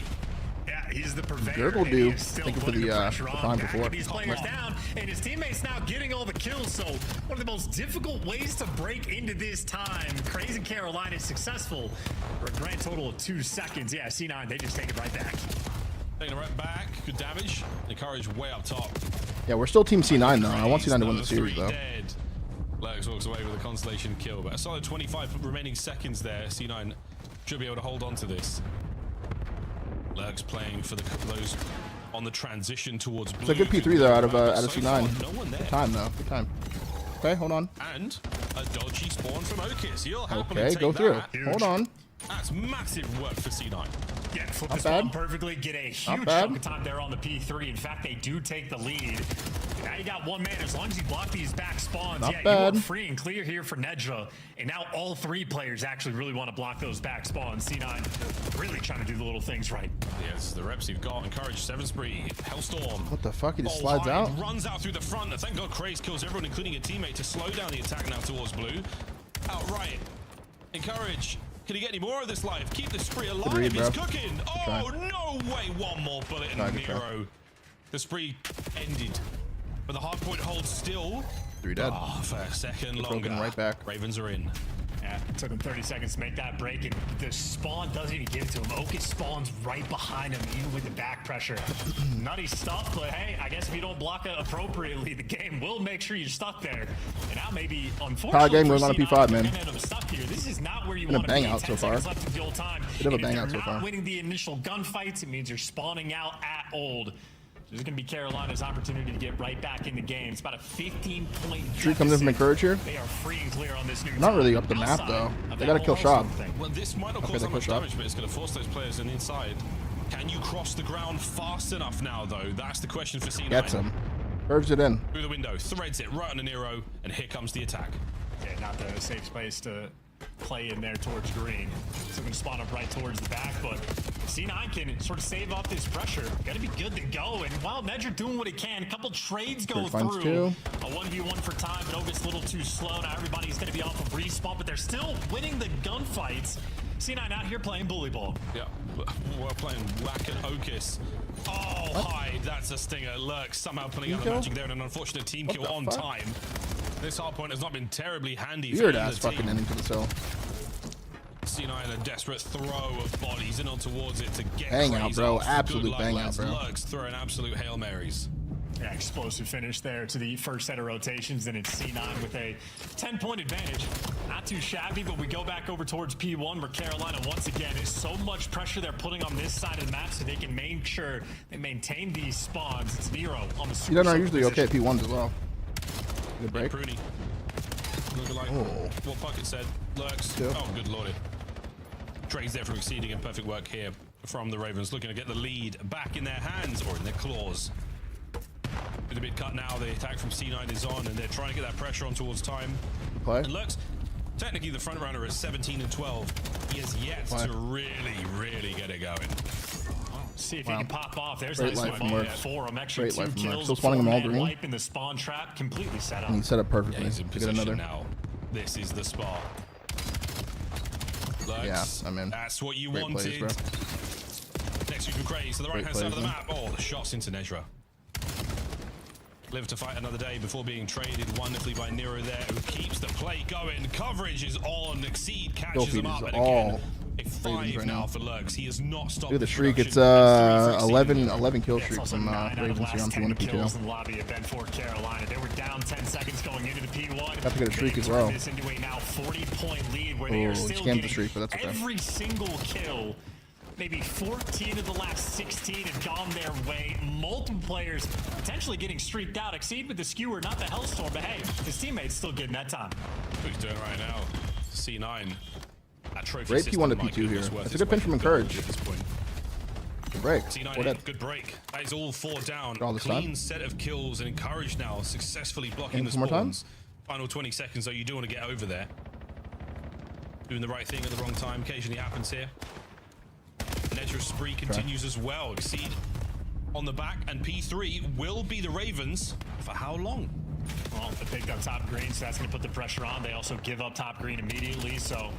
S11: Yeah, he's the purveyor.
S1: Gurgle
S11: and
S1: do.
S11: he is still
S1: Thank you for
S11: putting
S1: the
S11: pressure on,
S1: time
S11: backing
S1: before.
S11: these players down, and his teammates now getting all the kills. So one of the most difficult ways to break into this time. Crazy Carolina is successful for a grand total of 2 seconds. Yeah, C9, they just take it right back.
S10: Taking it right back. Good damage. Encourage way up top.
S1: Yeah, we're still Team C9 though. I want C9 to win the series though.
S10: Dead. Lurks walks away with a constellation kill, but a solid 25 remaining seconds there. C9 should be able to hold on to this. Lurks playing for those on the transition towards Blue.
S1: It's a good P3 though out of
S10: So
S1: C9.
S10: far, no one there.
S1: Good time though. Good time. Okay, hold on.
S10: And a dodgy spawn from Okis. He'll happily
S1: Okay,
S10: take
S1: go through.
S10: that.
S1: Hold on.
S10: That's massive work for C9.
S11: Yeah, flip
S1: Not
S11: the spawn
S1: bad.
S11: perfectly, get a huge
S1: Not bad.
S11: chunk of time there on the P3. In fact, they do take the lead. Now you got one man. As long as you block these back spawns,
S1: Not
S11: yeah,
S1: bad.
S11: you are free and clear here for Nedra. And now all 3 players actually really want to block those back spawns. C9 really trying to do the little things right.
S10: Yes, the reps you've got. Encourage 7 spree. Hellstorm.
S1: What the fuck? He just slides
S10: Hyde
S1: out.
S10: Runs out through the front. Thank God Craze kills everyone, including a teammate, to slow down the attack now towards Blue. Outright. Encourage. Can he get any more of this life? Keep the spree alive.
S1: read,
S10: He's
S1: bro.
S10: cooking. Oh, no way. One more bullet in Nero. The spree ended. But the hard point holds still.
S1: 3 dead.
S10: Oh, for a second longer.
S1: Right back.
S10: Ravens are in.
S11: Yeah, it took him 30 seconds to make that break, and the spawn doesn't even give it to him. Okis spawns right behind him, even with the back pressure. Nutty stuff, but hey, I guess if you don't block it appropriately, the game will make sure you're stuck there. And now maybe, unfortunately,
S1: game
S11: for
S1: going on a
S11: C9,
S1: P5, man.
S11: you're gonna end up stuck here. This is not where you
S1: Been a
S11: want to be.
S1: bang out
S11: 10
S1: so far.
S11: seconds left of the old time.
S1: Bit of a
S11: And if
S1: bang
S11: you're
S1: out so
S11: not
S1: far.
S11: winning the initial gunfights, it means you're spawning out at old. This is going to be Carolina's opportunity to get right back in the game. It's about a 15-point
S1: Tree comes in from Encourage here.
S11: They are free and clear on this new
S1: Not really up the map though. They gotta kill Shab.
S10: Well, this might not cause that much damage, but it's going to force those players in the inside. Can you cross the ground fast enough now, though? That's the question for C9.
S1: Gets him. Curves it in.
S10: Through the window, threads it right on the Nero, and here comes the attack.
S11: Yeah, not the safe space to play in there towards green. So going to spawn up right towards the back, but C9 can sort of save off this pressure. Got to be good to go. And while Nedra doing what he can, a couple trades go through. A 1v1 for time, but Ovis a little too slow. Now everybody's going to be off of respawn, but they're still winning the gunfights. C9 out here playing bully ball.
S10: Yeah, we're playing whack at Okis. Oh, Hyde, that's a stinger. Lurks somehow pulling out the magic there, and an unfortunate team kill on time. This hardpoint has not been terribly handy for
S1: Weird
S10: either
S1: ass
S10: team.
S1: fucking ending to the cell.
S10: C9 a desperate throw of bodies in on towards it to get
S1: Bang out,
S10: Craze
S1: bro.
S10: off.
S1: Absolute
S10: Good luck,
S1: bang out,
S10: lads.
S1: bro.
S10: Lurks throwing absolute Hail Marys.
S11: Yeah, explosive finish there to the first set of rotations, and it's C9 with a 10-point advantage. Not too shabby, but we go back over towards P1, where Carolina, once again, is so much pressure they're putting on this side of the map so they can make sure they maintain these spawns. It's Nero on the super.
S1: You don't know, usually okay at P1s as well. Good break.
S10: Pruny. Looking like what Bucket said. Lurks.
S1: Yeah.
S10: Oh, good lordy. Trades there from Exceeding, and perfect work here from the Ravens, looking to get the lead back in their hands or in their claws. With a bit cut now, the attack from C9 is on, and they're trying to get that pressure on towards time.
S1: Play.
S10: And Lurks, technically the front runner is 17 and 12. He has yet to really get it going.
S11: See if he can pop off. There's
S1: Great
S11: nice
S1: life from Lurks.
S11: for him. Extra
S1: Great
S11: 2
S1: life from Lurks.
S11: kills.
S1: Still spawning them all green.
S11: Wipe in the spawn trap, completely set up.
S1: And he set up perfectly.
S10: Yeah, he's in
S1: to get
S10: position
S1: another.
S10: now. This is the spot. Lurks,
S1: Yeah, I'm in.
S10: That's what you
S1: Great
S10: wanted.
S1: plays, bro.
S10: Next you can Craze to the right hand side of the map. Oh, the shots into Nezra. Live to fight another day before being traded wonderfully by Nero there, who keeps the play going. Coverage is on. Exceed catches him up. And again, a 5
S1: right
S10: now
S1: now
S10: for Lurks. He has not stopped.
S1: Look at the streak. It's
S10: production.
S1: 11 kill streak from Ravens here on P1 to
S11: kills
S1: P2.
S11: in the lobby have been for Carolina. They were down 10 seconds going into the P1.
S1: Got to get a streak
S11: They
S1: as well.
S11: turned this into a now 40-point lead where they are still
S1: scammed
S11: getting
S1: the streak, but that's okay.
S11: every single kill. Maybe 14 of the last 16 have gone their way. Multiple players potentially getting streaked out. Exceed with the skewer, not the Hellstorm, but hey, his teammate's still getting that time.
S10: What he's doing right now. C9. That trophy
S1: Great
S10: system,
S1: P1 to
S10: my
S1: P2 here.
S10: goodness, worth
S1: That's a
S10: its
S1: good pin
S10: weight
S1: from
S10: in gold
S1: Encourage.
S10: at this point.
S1: Good break.
S10: C9,
S1: Four dead.
S10: good break. That is all 4 down.
S1: All this
S10: Clean
S1: time.
S10: set of kills, and Encourage now successfully blocking the
S1: Some more time?
S10: spawns. Final 20 seconds, though, you do want to get over there. Doing the right thing at the wrong time occasionally happens here. Nedra's spree continues as well. Exceed on the back, and P3 will be the Ravens for how long?
S11: Well, they picked up top green, so that's going to put the pressure on. They also give up top green immediately, so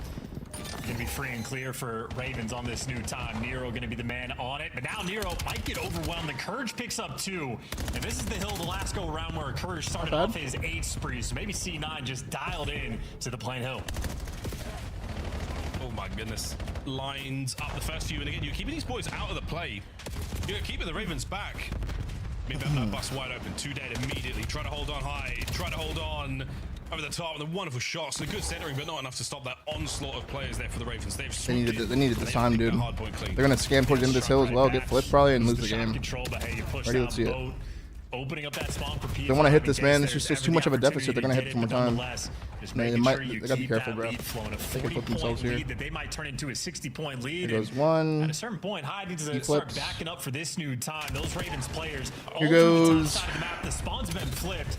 S11: going to be free and clear for Ravens on this new time. Nero going to be the man on it, but now Nero might get overwhelmed. The Courage picks up 2, and this is the hill the last go around where Courage started off his 8 spree, so maybe C9 just dialed in to the Plain Hill.
S10: Oh my goodness. Lines up the first few, and again, you're keeping these boys out of the play. You're keeping the Ravens back. Maybe that bus wide open, 2 dead immediately. Try to hold on high, try to hold on over the top, and the wonderful shots, and a good centering, but not enough to stop that onslaught of players there for the Ravens.
S1: They needed this time, dude. They're gonna scam towards the end of this hill as well, get flipped probably, and lose the game. Ready, let's see it.
S11: Opening up that spawn for P5.
S1: They want to hit this, man. It's just too much of a deficit. They're gonna hit it one more time. They gotta be careful, bro. They can flip themselves here.
S11: That they might turn into a 60-point lead.
S1: Here goes one.
S11: At a certain point, Hyde needs to start backing up for this new time. Those Ravens players
S1: Here goes.
S11: the top side of the map. The spawns have been flipped.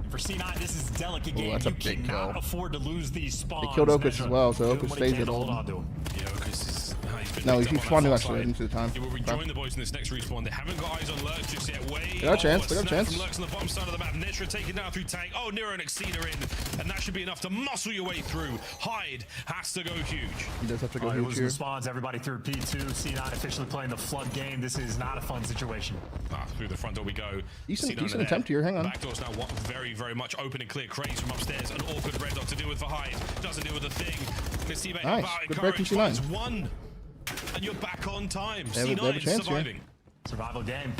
S11: For C9, this is a delicate game.
S1: That's a
S11: you
S1: big
S11: cannot
S1: kill.
S11: afford to lose these spawns.
S1: They killed Okus as well, so
S11: Doing
S1: Okus
S11: what he
S1: stays
S11: can
S1: at
S11: to hold
S1: old.
S11: on to him.
S10: Yeah, Okus is...
S1: No, he keeps spawning actually into the time.
S10: He will rejoin the boys in this next respawn. They haven't got eyes on Lurks just yet.
S1: They got a chance. They got a chance.
S10: From Lurks on the bottom side of the map. Netra taken down through tank. Oh, Nero and Exceed are in, and that should be enough to muscle your way through. Hyde has to go huge.
S1: He does have to go huge
S11: losing
S1: here.
S11: the spawns. Everybody through P2. C9 officially playing the flood game. This is not a fun situation.
S10: Through the front door we go.
S1: Decent attempt here. Hang on.
S10: Back door's now very, very much open and clear. Craze from upstairs. An awkward red dot to deal with for Hyde. Doesn't deal with the thing. Let's see
S1: Nice. Good break from C9.
S10: One. And you're back on time.
S1: They have a chance
S10: surviving.
S1: here.
S11: Survival game.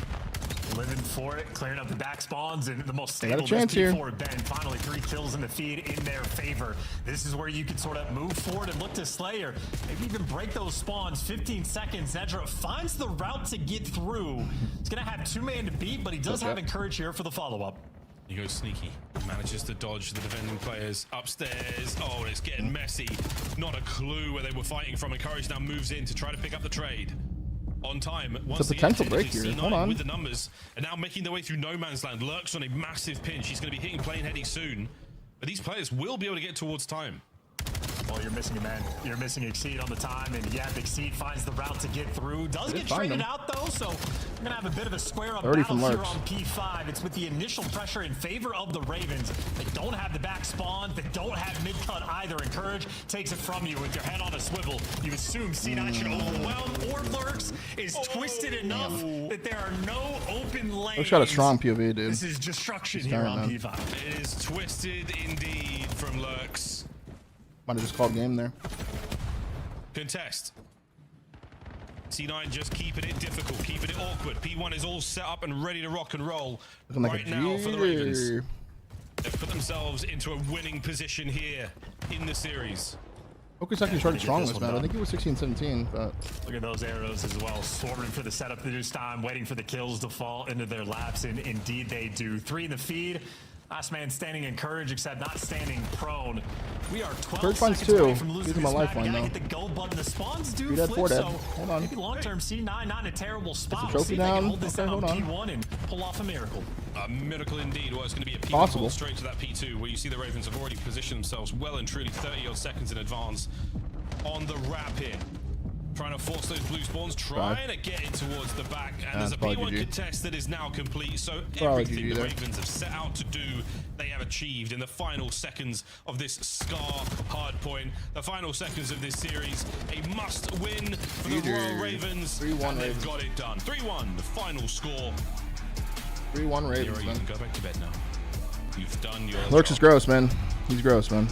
S11: Living for it, clearing up the back spawns, and the most
S1: They got
S11: stable
S1: a chance here.
S11: P4 Ben. Finally, 3 kills in the feed in their favor. This is where you can sort of move forward and look to Slayer. Maybe even break those spawns. 15 seconds. Nedra finds the route to get through. He's going to have 2 man to beat, but he does have Encourage here for the follow-up.
S10: He goes sneaky, manages to dodge the defending players upstairs. Oh, it's getting messy. Not a clue where they were fighting from. Encourage now moves in to try to pick up the trade. On time.
S1: It's a potential break here. Hold on.
S10: With the numbers, and now making their way through no man's land. Lurks on a massive pinch. He's going to be hitting Plain Heady soon. But these players will be able to get towards time.
S11: Well, you're missing a man. You're missing Exceed on the time, and yeah, Exceed finds the route to get through. Does get traded out though, so we're gonna have a bit of a square-up battle here on P5. It's with the initial pressure in favor of the Ravens. They don't have the back spawn. They don't have mid-cut either. Encourage takes it from you with your head on a swivel. You assume C9 should overwhelm, or Lurks is twisted enough that there are no open lanes.
S1: Lurks got a strong POV, dude.
S11: This is destruction here on P5.
S10: It is twisted indeed from Lurks.
S1: Might have just called game there.
S10: Contest. C9 just keeping it difficult, keeping it awkward. P1 is all set up and ready to rock and roll
S1: Looking like
S10: right
S1: a
S10: now for the Ravens.
S1: G.
S10: They've put themselves into a winning position here in the series.
S1: Focus actually started strong this match. I think it was 16-17, but
S11: look at those arrows as well, swarming for the setup this time, waiting for the kills to fall into their laps, and indeed they do. 3 in the feed. Last man standing in courage, except not standing prone. We are 12 seconds away from losing this map. You gotta hit the go button. The spawns do flip, so
S1: hold on.
S11: maybe long-term C9 not in a terrible spot.
S1: Trophy
S11: See if they can
S1: down.
S11: hold this
S1: Okay,
S11: down
S1: hold on.
S11: P1 and pull off a miracle.
S10: A miracle indeed. Well, it's going to be a P1
S1: Possible.
S10: ball straight to that P2, where you see the Ravens have already positioned themselves well and truly 30-odd seconds in advance on the wrap here. Trying to force those blue spawns, trying to get in towards the back, and there's a P1 contest that is now complete. So everything the Ravens have set out to do, they have achieved in the final seconds of this Scar Hardpoint. The final seconds of this series, a must-win for the Royal Ravens,
S1: 3-1
S10: and they've
S1: Ravens.
S10: got it done. 3-1, the final score.
S1: 3-1 Ravens,
S10: Hero, you can go back to bed now. You've done your
S1: Lurks
S10: job.
S1: is gross, man. He's gross, man.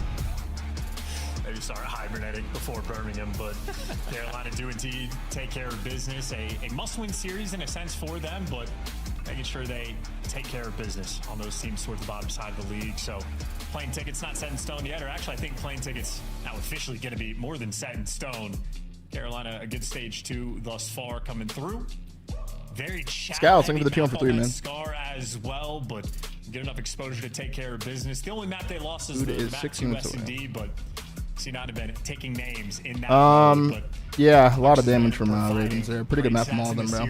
S11: Maybe start hibernating before Birmingham, but Carolina do indeed take care of business. A must-win series in a sense for them, but making sure they take care of business on those teams towards the bottom side of the league. So plane tickets not set in stone yet, or actually I think plane tickets now officially going to be more than set in stone. Carolina a good stage 2 thus far coming through. Very
S1: Scouts, looking for the P1 for 3, man.
S11: Scar as well, but get enough exposure to take care of business. The only map they lost is
S1: Dude,
S11: the
S1: is
S11: map
S1: 6
S11: to
S1: minutes
S11: S&D, but see not have been taking names in that mode, but
S1: yeah, a lot of damage from Ravens there. Pretty good map from all of them, bro.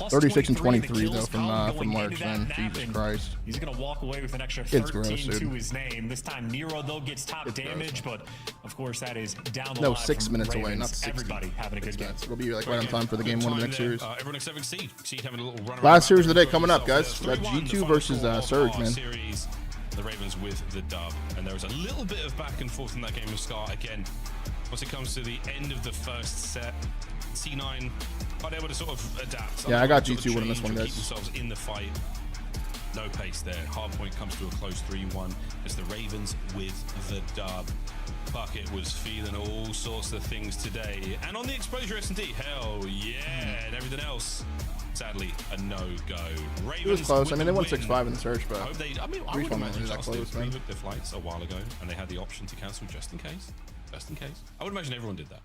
S1: 36 and 23 though from Lurks, man. Jesus Christ.
S11: He's gonna walk away with an extra
S1: It's
S11: 13
S1: gross,
S11: to his name. This time Nero though gets top damage, but of course that is down the
S1: No,
S11: line
S1: 6
S11: from
S1: minutes away,
S11: Ravens.
S1: not 60.
S11: Everybody having a good game.
S1: It'll be like right on time for the game 1 of the next series.
S10: Everyone except Seed. Seed having a little run
S1: Last series of the day
S10: around.
S1: coming up, guys. We got
S10: 3-1,
S1: G2
S10: the
S1: versus
S10: final score
S1: Surge,
S10: of our
S1: man.
S10: Series. The Ravens with the dub, and there was a little bit of back and forth in that game with Scar again. Once it comes to the end of the first set, C9 are able to sort of adapt.
S1: Yeah, I got
S10: Sort of
S1: G2 winning this
S10: change
S1: one,
S10: and
S1: guys.
S10: Keep themselves in the fight. No pace there. Hardpoint comes to a close 3-1 as the Ravens with the dub. Bucket was feeling all sorts of things today, and on the exposure S&D, hell yeah, and everything else. Sadly, a no-go. Ravens
S1: It was close. I
S10: with
S1: mean,
S10: the
S1: they won
S10: win.
S1: 6-5 in the Surge, but
S10: I would
S1: Reach one
S10: imagine
S1: was that
S10: Charles
S1: close,
S10: did
S1: man.
S10: rebook their flights a while ago, and they had the option to cancel just in case. Just in case. I would imagine everyone did that.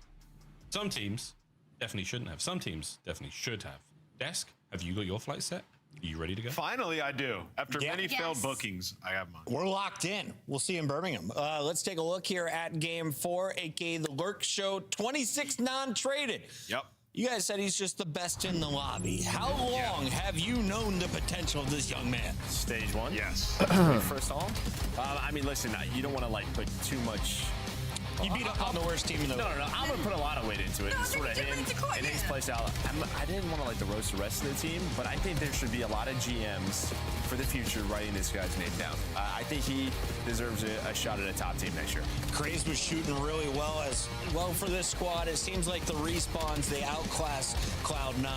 S10: Some teams definitely shouldn't have. Some teams definitely should have. Desk, have you got your flight set? Are you ready to go?
S5: Finally, I do. After many failed bookings, I have mine.
S2: We're locked in. We'll see you in Birmingham. Let's take a look here at Game 4, aka the Lurk Show. 26 non-traded.
S5: Yep.
S2: You guys said he's just the best in the lobby. How long have you known the potential of this young man?
S6: Stage 1?
S5: Yes.
S6: First of all, I mean, listen, you don't want to like put too much.
S2: You beat up on the worst team in the
S6: No. I'm gonna put a lot of weight into it. Sort of him and his play style. I didn't want to like to roast the rest of the team, but I think there should be a lot of GMs for the future writing this guy's name down. I think he deserves a shot at a top team next year.
S2: Craze was shooting really well as well for this squad. It seems like the respawns, they outclass Cloud9.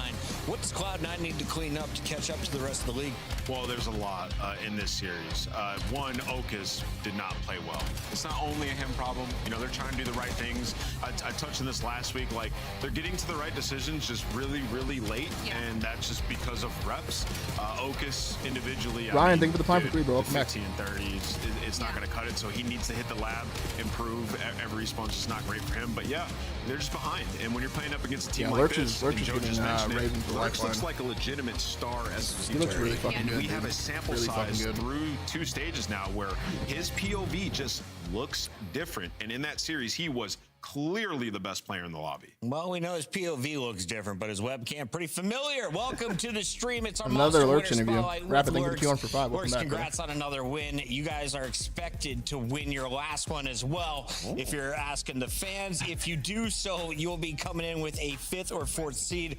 S2: What does Cloud9 need to clean up to catch up to the rest of the league?
S5: Well, there's a lot in this series. One, Okus did not play well. It's not only a him problem. You know, they're trying to do the right things. I touched on this last week. Like, they're getting to the right decisions just really, really late, and that's just because of reps. Okus individually.
S1: Ryan, thank you for the plan for 3, bro. Welcome back.
S5: 15 and 30s, it's not going to cut it. So he needs to hit the lab, improve. Every respawn's just not great for him. But yeah, they're just behind. And when you're playing up against a team like
S1: Lurch
S5: this,
S1: is
S5: and Joe
S1: getting
S5: just mentioned it,
S1: Ravens the
S5: Lurch looks
S1: lifeline.
S5: like a legitimate star SC
S1: He looks
S5: player.
S1: really fucking
S5: And
S1: good,
S5: we have
S1: dude.
S5: a sample
S1: Really fucking
S5: size
S1: good.
S5: through 2 stages now where his POV just looks different. And in that series, he was clearly the best player in the lobby.
S2: Well, we know his POV looks different, but his webcam pretty familiar. Welcome to the stream. It's our
S1: Another
S2: Monster
S1: Lurch
S2: Winner
S1: interview.
S2: Spotlight with
S1: Rapid, thank you for
S2: Lurch.
S1: 2 for 5. Welcome
S2: Lurch,
S1: back,
S2: congrats on another win. You guys are expected to win your last one as well. If you're asking the fans, if you do so, you'll be coming in with a 5th or 4th seed.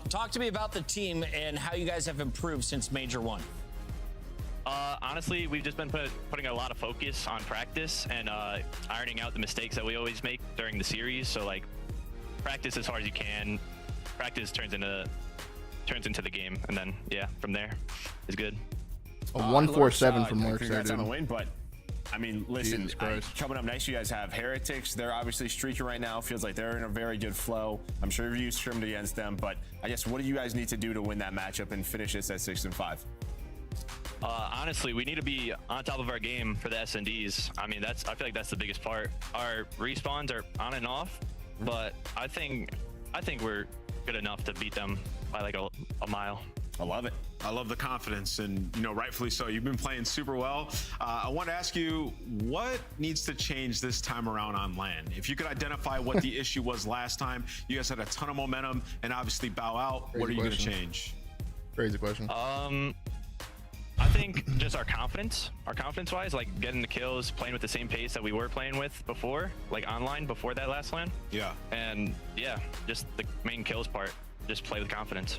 S2: Talk to me about the team and how you guys have improved since Major 1.
S12: Honestly, we've just been putting a lot of focus on practice and ironing out the mistakes that we always make during the series. So like, practice as hard as you can. Practice turns into the game, and then yeah, from there is good.
S1: A 147 from Lurch there,
S6: Congrats on the
S1: dude.
S6: win, but I mean, listen, coming up next, you guys have Heretics. They're obviously streaking right now. Feels like they're in a very good flow. I'm sure you scrimmed against them, but I guess what do you guys need to do to win that matchup and finish this at 6-5?
S12: Honestly, we need to be on top of our game for the S&Ds. I mean, I feel like that's the biggest part. Our respawns are on and off, but I think we're good enough to beat them by like a mile.
S6: I love it.
S5: I love the confidence, and rightfully so. You've been playing super well. I want to ask you, what needs to change this time around on LAN? If you could identify what the issue was last time, you guys had a ton of momentum and obviously bow out. What are you going to change?
S1: Crazy question.
S12: I think just our confidence wise, like getting the kills, playing with the same pace that we were playing with before, like online before that last LAN.
S5: Yeah.
S12: And yeah, just the main kills part, just play with confidence.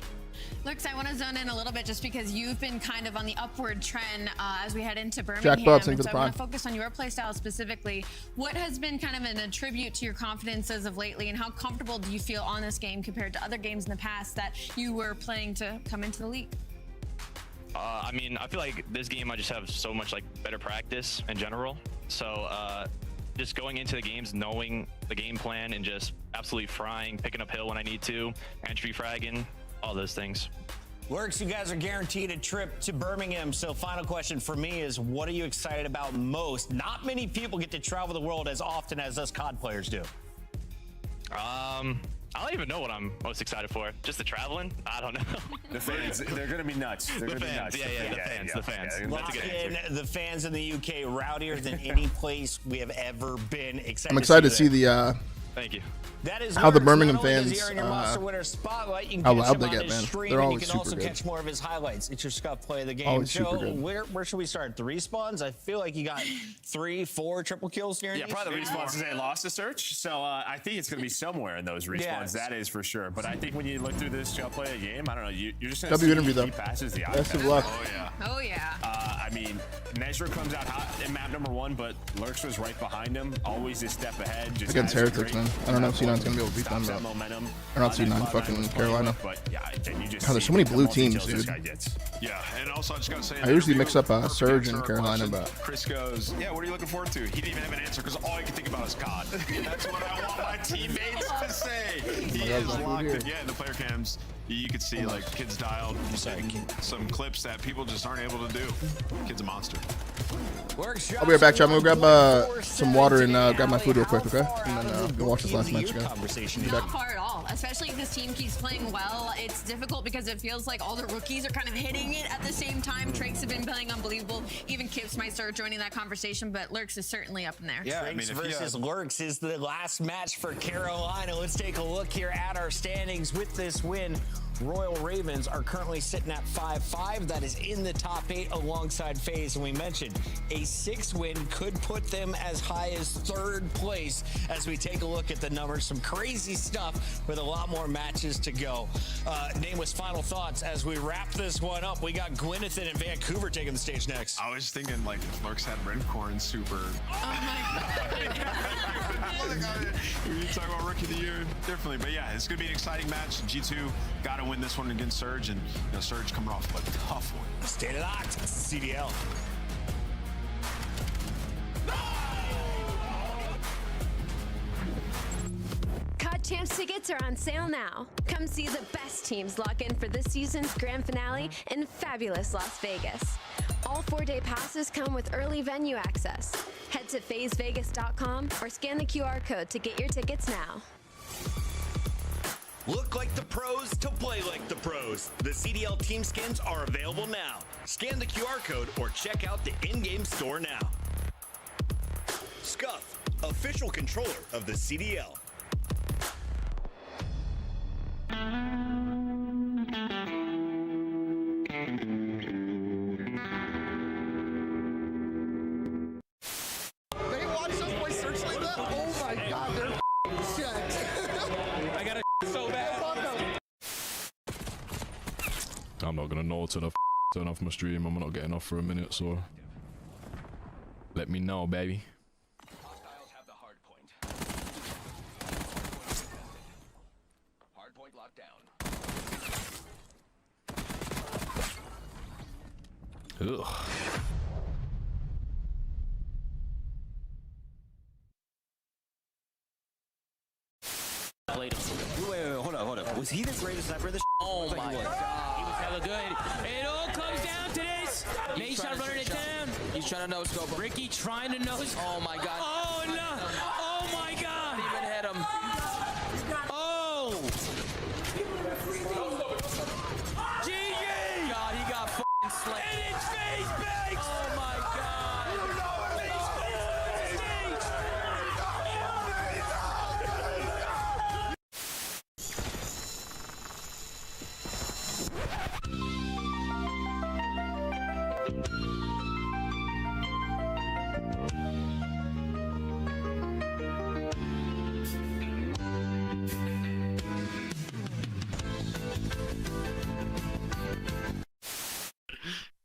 S7: Lurks, I want to zone in a little bit just because you've been kind of on the upward trend as we head into
S1: Jack
S7: Birmingham.
S1: Bubs,
S7: And so I want to focus on your play style specifically. What has been kind of an attribute to your confidence as of lately, and how comfortable do you feel on this game compared to other games in the past that you were playing to come into the league?
S12: I mean, I feel like this game I just have so much like better practice in general. So just going into the games, knowing the game plan and just absolutely frying, picking up hill when I need to, entry fragging, all those things.
S2: Lurks, you guys are guaranteed a trip to Birmingham. So final question for me is, what are you excited about most? Not many people get to travel the world as often as us COD players do.
S12: I don't even know what I'm most excited for. Just the traveling? I don't know.
S6: The fans, they're going to be nuts. They're going to be nuts.
S12: The fans.
S2: Lock in the fans in the UK, rowdier than any place we have ever been.
S1: I'm excited to see the
S12: Thank you.
S2: That is
S1: how the Birmingham fans
S2: how
S1: loud they get, man. They're always
S2: you can
S1: super
S2: also
S1: good.
S2: catch more of his highlights. It's your Scuff play of the game.
S1: Always
S2: Joe,
S1: super good.
S2: where should we start? The respawns? I feel like you got 3, 4 triple kills here.
S6: Yeah, probably the respawns they lost to search. So I think it's going to be somewhere in those respawns.
S2: Yes.
S6: That is for sure. But I think when you look through this Scuff play of the game, I don't know. You're just going to
S1: W interview though.
S6: Passes the
S1: Best of luck.
S6: Oh yeah.
S7: Oh yeah.
S6: I mean, Nezra comes out hot in map number 1, but Lurks was right behind him, always a step ahead. Just
S1: Against Heretics, man. I don't know if C9's gonna be able to beat them, but
S6: momentum.
S1: Or not C9, fucking Carolina.
S6: But yeah, and you just
S1: God, there's so many blue teams, dude.
S5: Yeah, and also I just got to say,
S1: I usually mix up Surge and Carolina, but
S5: Chris goes, yeah, what are you looking forward to? He didn't even have an answer because all he could think about is COD. That's what I want my teammates to say. He is locked in. Yeah, in the player cams, you could see like kids dialed, some clips that people just aren't able to do. Kid's a monster.
S1: I'll be right back, chat. I'm gonna grab some water and grab my food real quick, okay? And then go watch this last match again.
S7: Not far at all, especially if this team keeps playing well. It's difficult because it feels like all the rookies are kind of hitting it at the same time. Trakes have been playing unbelievable. Even Kips might start joining that conversation, but Lurks is certainly up in there.
S2: Yeah, Trakes versus Lurks is the last match for Carolina. Let's take a look here at our standings with this win. Royal Ravens are currently sitting at 5-5. That is in the top 8 alongside FaZe. And we mentioned a 6 win could put them as high as 3rd place as we take a look at the numbers. Some crazy stuff with a lot more matches to go. Nameless, final thoughts as we wrap this one up. We got Gwyneth in Vancouver taking the stage next.
S5: I was thinking like if Lurks had Redcorn super. When you talk about rookie of the year, definitely. But yeah, it's gonna be an exciting match. G2 got to win this one against Surge, and Surge coming off a tough one.
S2: Stay locked, CDL.
S14: COD Champs tickets are on sale now. Come see the best teams lock in for this season's grand finale in fabulous Las Vegas. All 4-day passes come with early venue access. Head to FaZeVegas.com or scan the QR code to get your tickets now.
S18: Look like the pros to play like the pros. The CDL team skins are available now. Scan the QR code or check out the in-game store now. Scuff, official controller of the CDL.
S8: They watched us play Searchlight that? Oh my god, they're shit.
S23: I got it so bad.
S15: I'm not gonna know till I turn off my stream. I'm not getting off for a minute, so let me know, baby.
S3: Hostiles have the hardpoint. Hardpoint locked down.
S15: Ugh.
S16: played him. Wait, hold up. Was he the greatest sniper of this? Oh my god. He was hella good. It all comes down to this. Nation running it down. He's trying to no scope. Ricky trying to no scope. Oh my god. Oh no. Oh my god. Didn't even hit him. Oh. GG. God, he got fucking slayed. And it's FaZe Banks. Oh my god.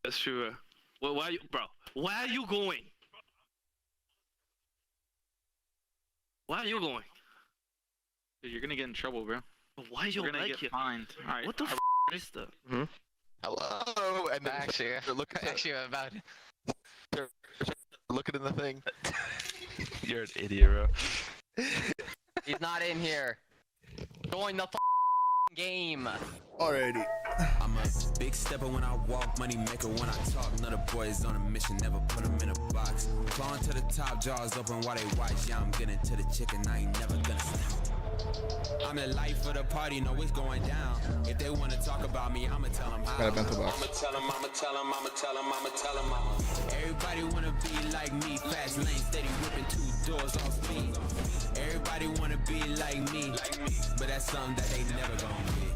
S17: That's true. Well, why are you, bro? Why are you going? Why are you going?
S4: Dude, you're gonna get in trouble, bro.
S17: Why you
S4: You're gonna
S17: like
S4: get
S17: it?
S4: fined. All right.
S17: What the f is that?
S19: Hello, and then actually about looking in the thing.
S17: You're an idiot, bro.
S13: He's not in here. Join the game.
S1: Alrighty.
S20: I'm a big stepper when I walk, money maker when I talk. Another boys on a mission, never put them in a box. Clawing to the top, jaws open while they watch. Yeah, I'm getting to the chicken, I ain't never gonna stop. I'm the life of the party, know what's going down. If they wanna talk about me, I'ma tell them how.
S1: Got a bento box.
S20: I'ma tell them, I'ma tell them, I'ma tell them, I'ma tell them. Everybody wanna be like me, fast lane, steady whipping 2 doors off speed. Everybody wanna be like me, but that's something that they never gonna be.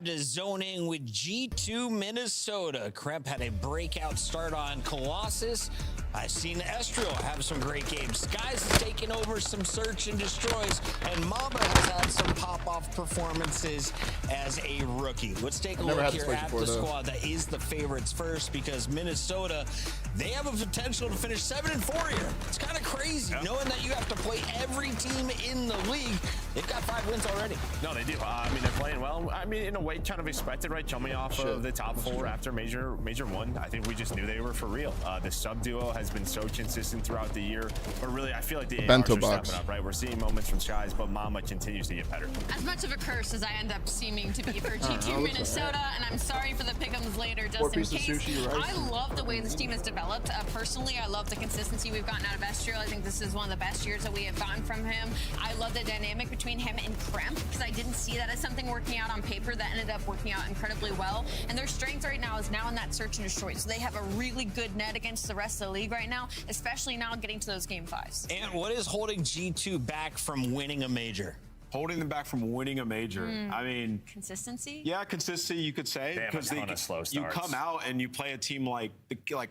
S2: To zoning with G2 Minnesota. Kremp had a breakout start on Colossus. I've seen Estriel have some great games. Skies has taken over some search and destroys, and Mamba has had some pop-off performances as a rookie. Let's take a look here at the squad that is the favorites first, because Minnesota, they have a potential to finish 7-4 here. It's kind of crazy knowing that you have to play every team in the league. They've got 5 wins already.
S6: No, they do. I mean, they're playing well. I mean, in a way, kind of expected, right? Coming off of the top 4 after Major 1. I think we just knew they were for real. The sub duo has been so consistent throughout the year, but really, I feel like the ARs are stepping up, right? We're seeing moments from Skies, but Mama continues to get better.
S7: As much of a curse as I end up seeming to be for G2 Minnesota, and I'm sorry for the pick'ems later, just in case. I love the way this team has developed. Personally, I love the consistency we've gotten out of Estriel. I think this is one of the best years that we have gotten from him. I love the dynamic between him and Kremp, because I didn't see that as something working out on paper that ended up working out incredibly well. And their strength right now is now in that search and destroy. So they have a really good net against the rest of the league right now, especially now getting to those game 5s.
S2: And what is holding G2 back from winning a major?
S5: Holding them back from winning a major. I mean,
S7: consistency.
S5: Yeah, consistency, you could say, because you come out and you play a team like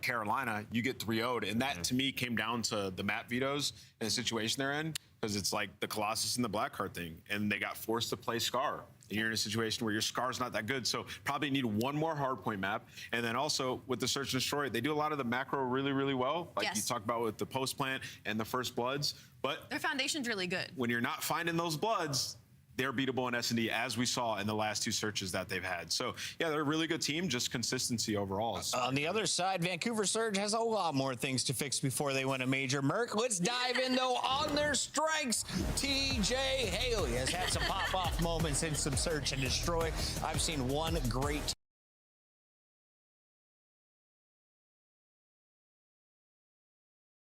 S5: Carolina, you get 3-0'd, and that to me came down to the map vetoes and the situation they're in, because it's like the Colossus and the Blackheart thing, and they got forced to play Scar. And you're in a situation where your Scar's not that good, so probably need one more hardpoint map. And then also with the search and destroy, they do a lot of the macro really, really well, like you talked about with the post plant and the first bloods. But
S7: their foundation's really good.
S5: When you're not finding those bloods, they're beatable in S&D, as we saw in the last 2 searches that they've had. So, yeah, they're a really good team, just consistency overall.
S2: On the other side, Vancouver Surge has a lot more things to fix before they win a major. Merc, let's dive in, though, on their strengths. TJ Haley has had some pop-off moments in some search and destroy. I've seen one great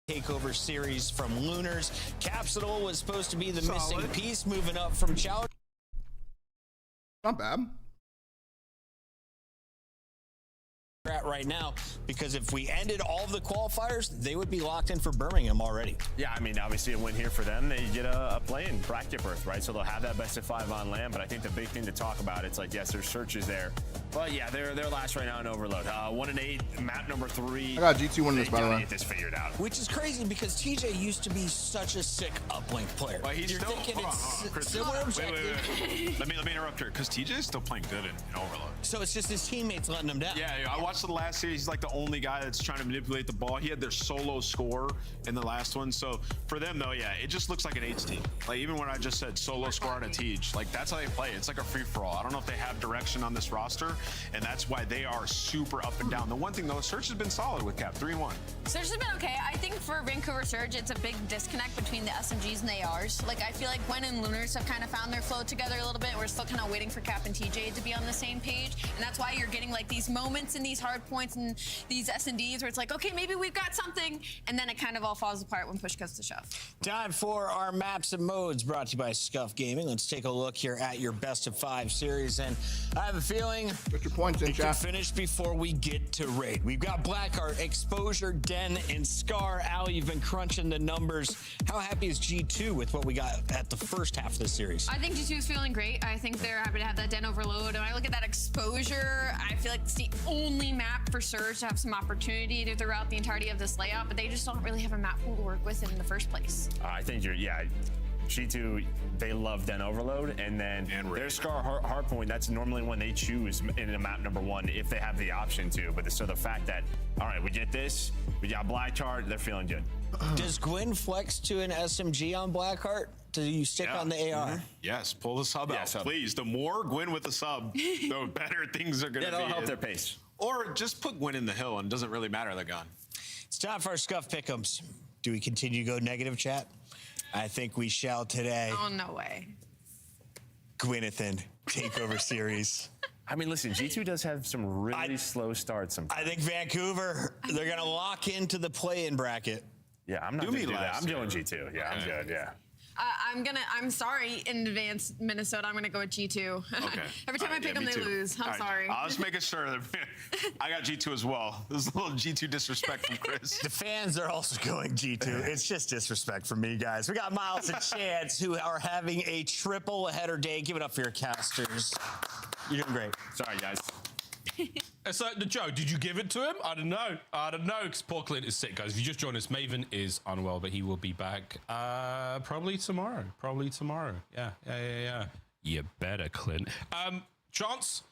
S2: takeover series from Lunars. Capsule was supposed to be the missing piece, moving up from Chow.
S1: Not bad.
S2: At right now, because if we ended all of the qualifiers, they would be locked in for Birmingham already.
S6: Yeah, I mean, obviously a win here for them, they get a play-in bracket berth, right? So they'll have that best of 5 on land, but I think the big thing to talk about, it's like, yes, there's searches there, but yeah, they're last right now in overload. 1-8, map number 3.
S1: I got G2 winning this, by the way.
S6: Get this figured out.
S2: Which is crazy, because TJ used to be such a sick uplink player.
S5: But he's
S2: You're
S5: still
S2: thinking it's similar objective.
S5: Wait. Let me interrupt here, because TJ is still playing good in overload.
S2: So it's just his teammates letting him down.
S5: Yeah, I watched the last series. He's like the only guy that's trying to manipulate the ball. He had their solo score in the last one. So for them, though, yeah, it just looks like an H team. Like, even when I just said solo score on a Tej, like, that's how they play. It's like a free-for-all. I don't know if they have direction on this roster, and that's why they are super up and down. The one thing though, Search has been solid with Cap 3-1.
S7: Search has been okay. I think for Vancouver Surge, it's a big disconnect between the SMGs and the ARs. Like, I feel like Gwen and Lunars have kind of found their flow together a little bit. We're still kind of waiting for Cap and TJ to be on the same page, and that's why you're getting like these moments in these hard points and these S&Ds where it's like, okay, maybe we've got something, and then it kind of all falls apart when push comes to shove.
S2: Time for our maps and modes brought to you by Scuff Gaming. Let's take a look here at your best of 5 series, and I have a feeling
S1: put your points in,
S2: it can finish before we get to raid. We've got Blackheart, Exposure, Den, and Scar. Allie, you've been crunching the numbers. How happy is G2 with what we got at the first half of the series?
S7: I think G2 is feeling great. I think they're happy to have that Den overload. And when I look at that Exposure, I feel like it's the only map for Surge to have some opportunity to throughout the entirety of this layout, but they just don't really have a map pool to work with in the first place.
S6: I think G2, they love Den Overload, and then their Scar Hardpoint, that's normally when they choose in a map number 1 if they have the option to. But so the fact that, all right, we get this, we got Blackheart, they're feeling good.
S2: Does Gwen flex to an SMG on Blackheart? Do you stick on the AR?
S5: Yes, pull the sub out, please. The more Gwen with the sub, the better things are going to be.
S6: That'll help their pace.
S5: Or just put Gwen in the hill, and it doesn't really matter the gun.
S2: It's time for our Scuff Pick'ems. Do we continue to go negative, chat? I think we shall today.
S7: Oh, no way.
S2: Gwynethan Takeover Series.
S6: I mean, listen, G2 does have some really slow starts sometimes.
S2: I think Vancouver, they're going to lock into the play-in bracket.
S6: Yeah, I'm not going to do that. I'm doing G2. Yeah, I'm good, yeah.
S7: I'm sorry in advance, Minnesota. I'm gonna go with G2.
S5: Okay.
S7: Every time I pick them, they lose. I'm sorry.
S5: I was making sure that I got G2 as well. This is a little G2 disrespect from Chris.
S2: The fans are also going G2. It's just disrespect from me, guys. We got Miles and Chance who are having a triple header day. Give it up for your casters. You're doing great.
S6: Sorry, guys.
S10: So, Joe, did you give it to him? I don't know. Because poor Clint is sick, guys. If you just joined us, Maven is unwell, but he will be back probably tomorrow. Yeah. You better, Clint. Chance,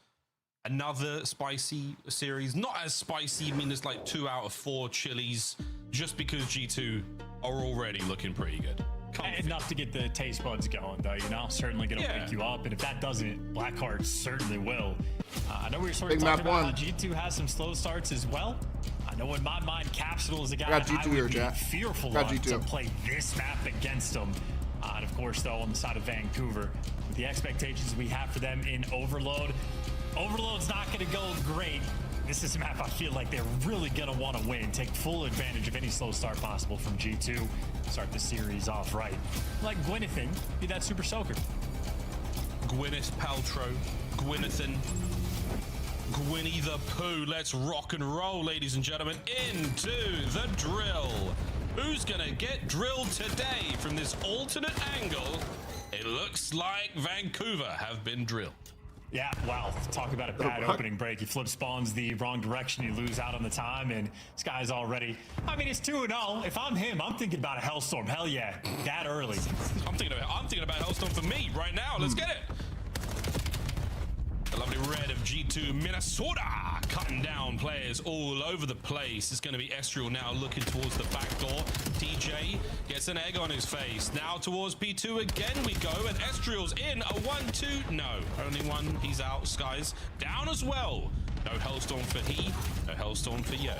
S10: another spicy series. Not as spicy. I mean, there's like 2 out of 4 chilies just because G2 are already looking pretty good.
S11: Enough to get the taste buds going, though, you know? Certainly going to wake you up. And if that doesn't, Blackheart certainly will. I know we were sort of talking about how G2 has some slow starts as well. I know in my mind, Capsule is a guy that I would be fearful of to play this map against them. And of course, though, on the side of Vancouver, with the expectations we have for them in Overload, Overload's not going to go great. This is a map I feel like they're really going to want to win, take full advantage of any slow start possible from G2, start the series off right. Like Gwynethan, be that super soaker.
S10: Gwyneth Paltrow, Gwynethan, Gwynny the Pooh. Let's rock and roll, ladies and gentlemen, into the drill. Who's going to get drilled today from this alternate angle? It looks like Vancouver have been drilled.
S11: Yeah, wow. Talk about a bad opening break. You flip spawns the wrong direction, you lose out on the time, and this guy's already... I mean, it's 2-0. If I'm him, I'm thinking about a Hellstorm. Hell yeah, that early.
S10: I'm thinking about Hellstorm for me right now. Let's get it. The lovely red of G2 Minnesota cutting down players all over the place. It's going to be Estriel now looking towards the back door. TJ gets an egg on his face. Now towards P2 again we go, and Estriel's in a 1-2. No, only one. He's out. Sky's down as well. No Hellstorm for he, no Hellstorm for Yo.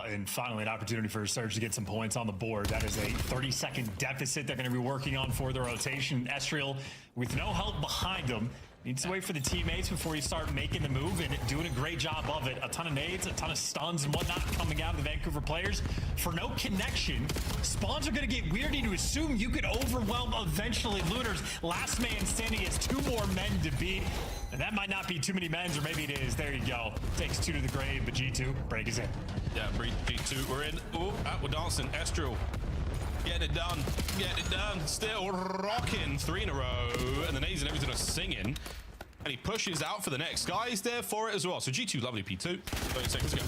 S11: And finally, an opportunity for Surge to get some points on the board. That is a 30-second deficit they're going to be working on for the rotation. Estriel, with no help behind him, needs to wait for the teammates before you start making the move, and doing a great job of it. A ton of nades, a ton of stuns and whatnot coming out of the Vancouver players. For no connection, spawns are going to get weird. To assume you could overwhelm eventually Lunars. Last man standing has 2 more men to beat. And that might not be too many men's, or maybe it is. There you go. Takes 2 to the grave, but G2, break is in.
S10: Yeah, G2, we're in. Oh, we're dancing. Estriel. Getting it done. Still rocking 3 in a row. And the nades and everything are singing. And he pushes out for the next. Sky's there for it as well. So G2, lovely P2. 30 seconds ago.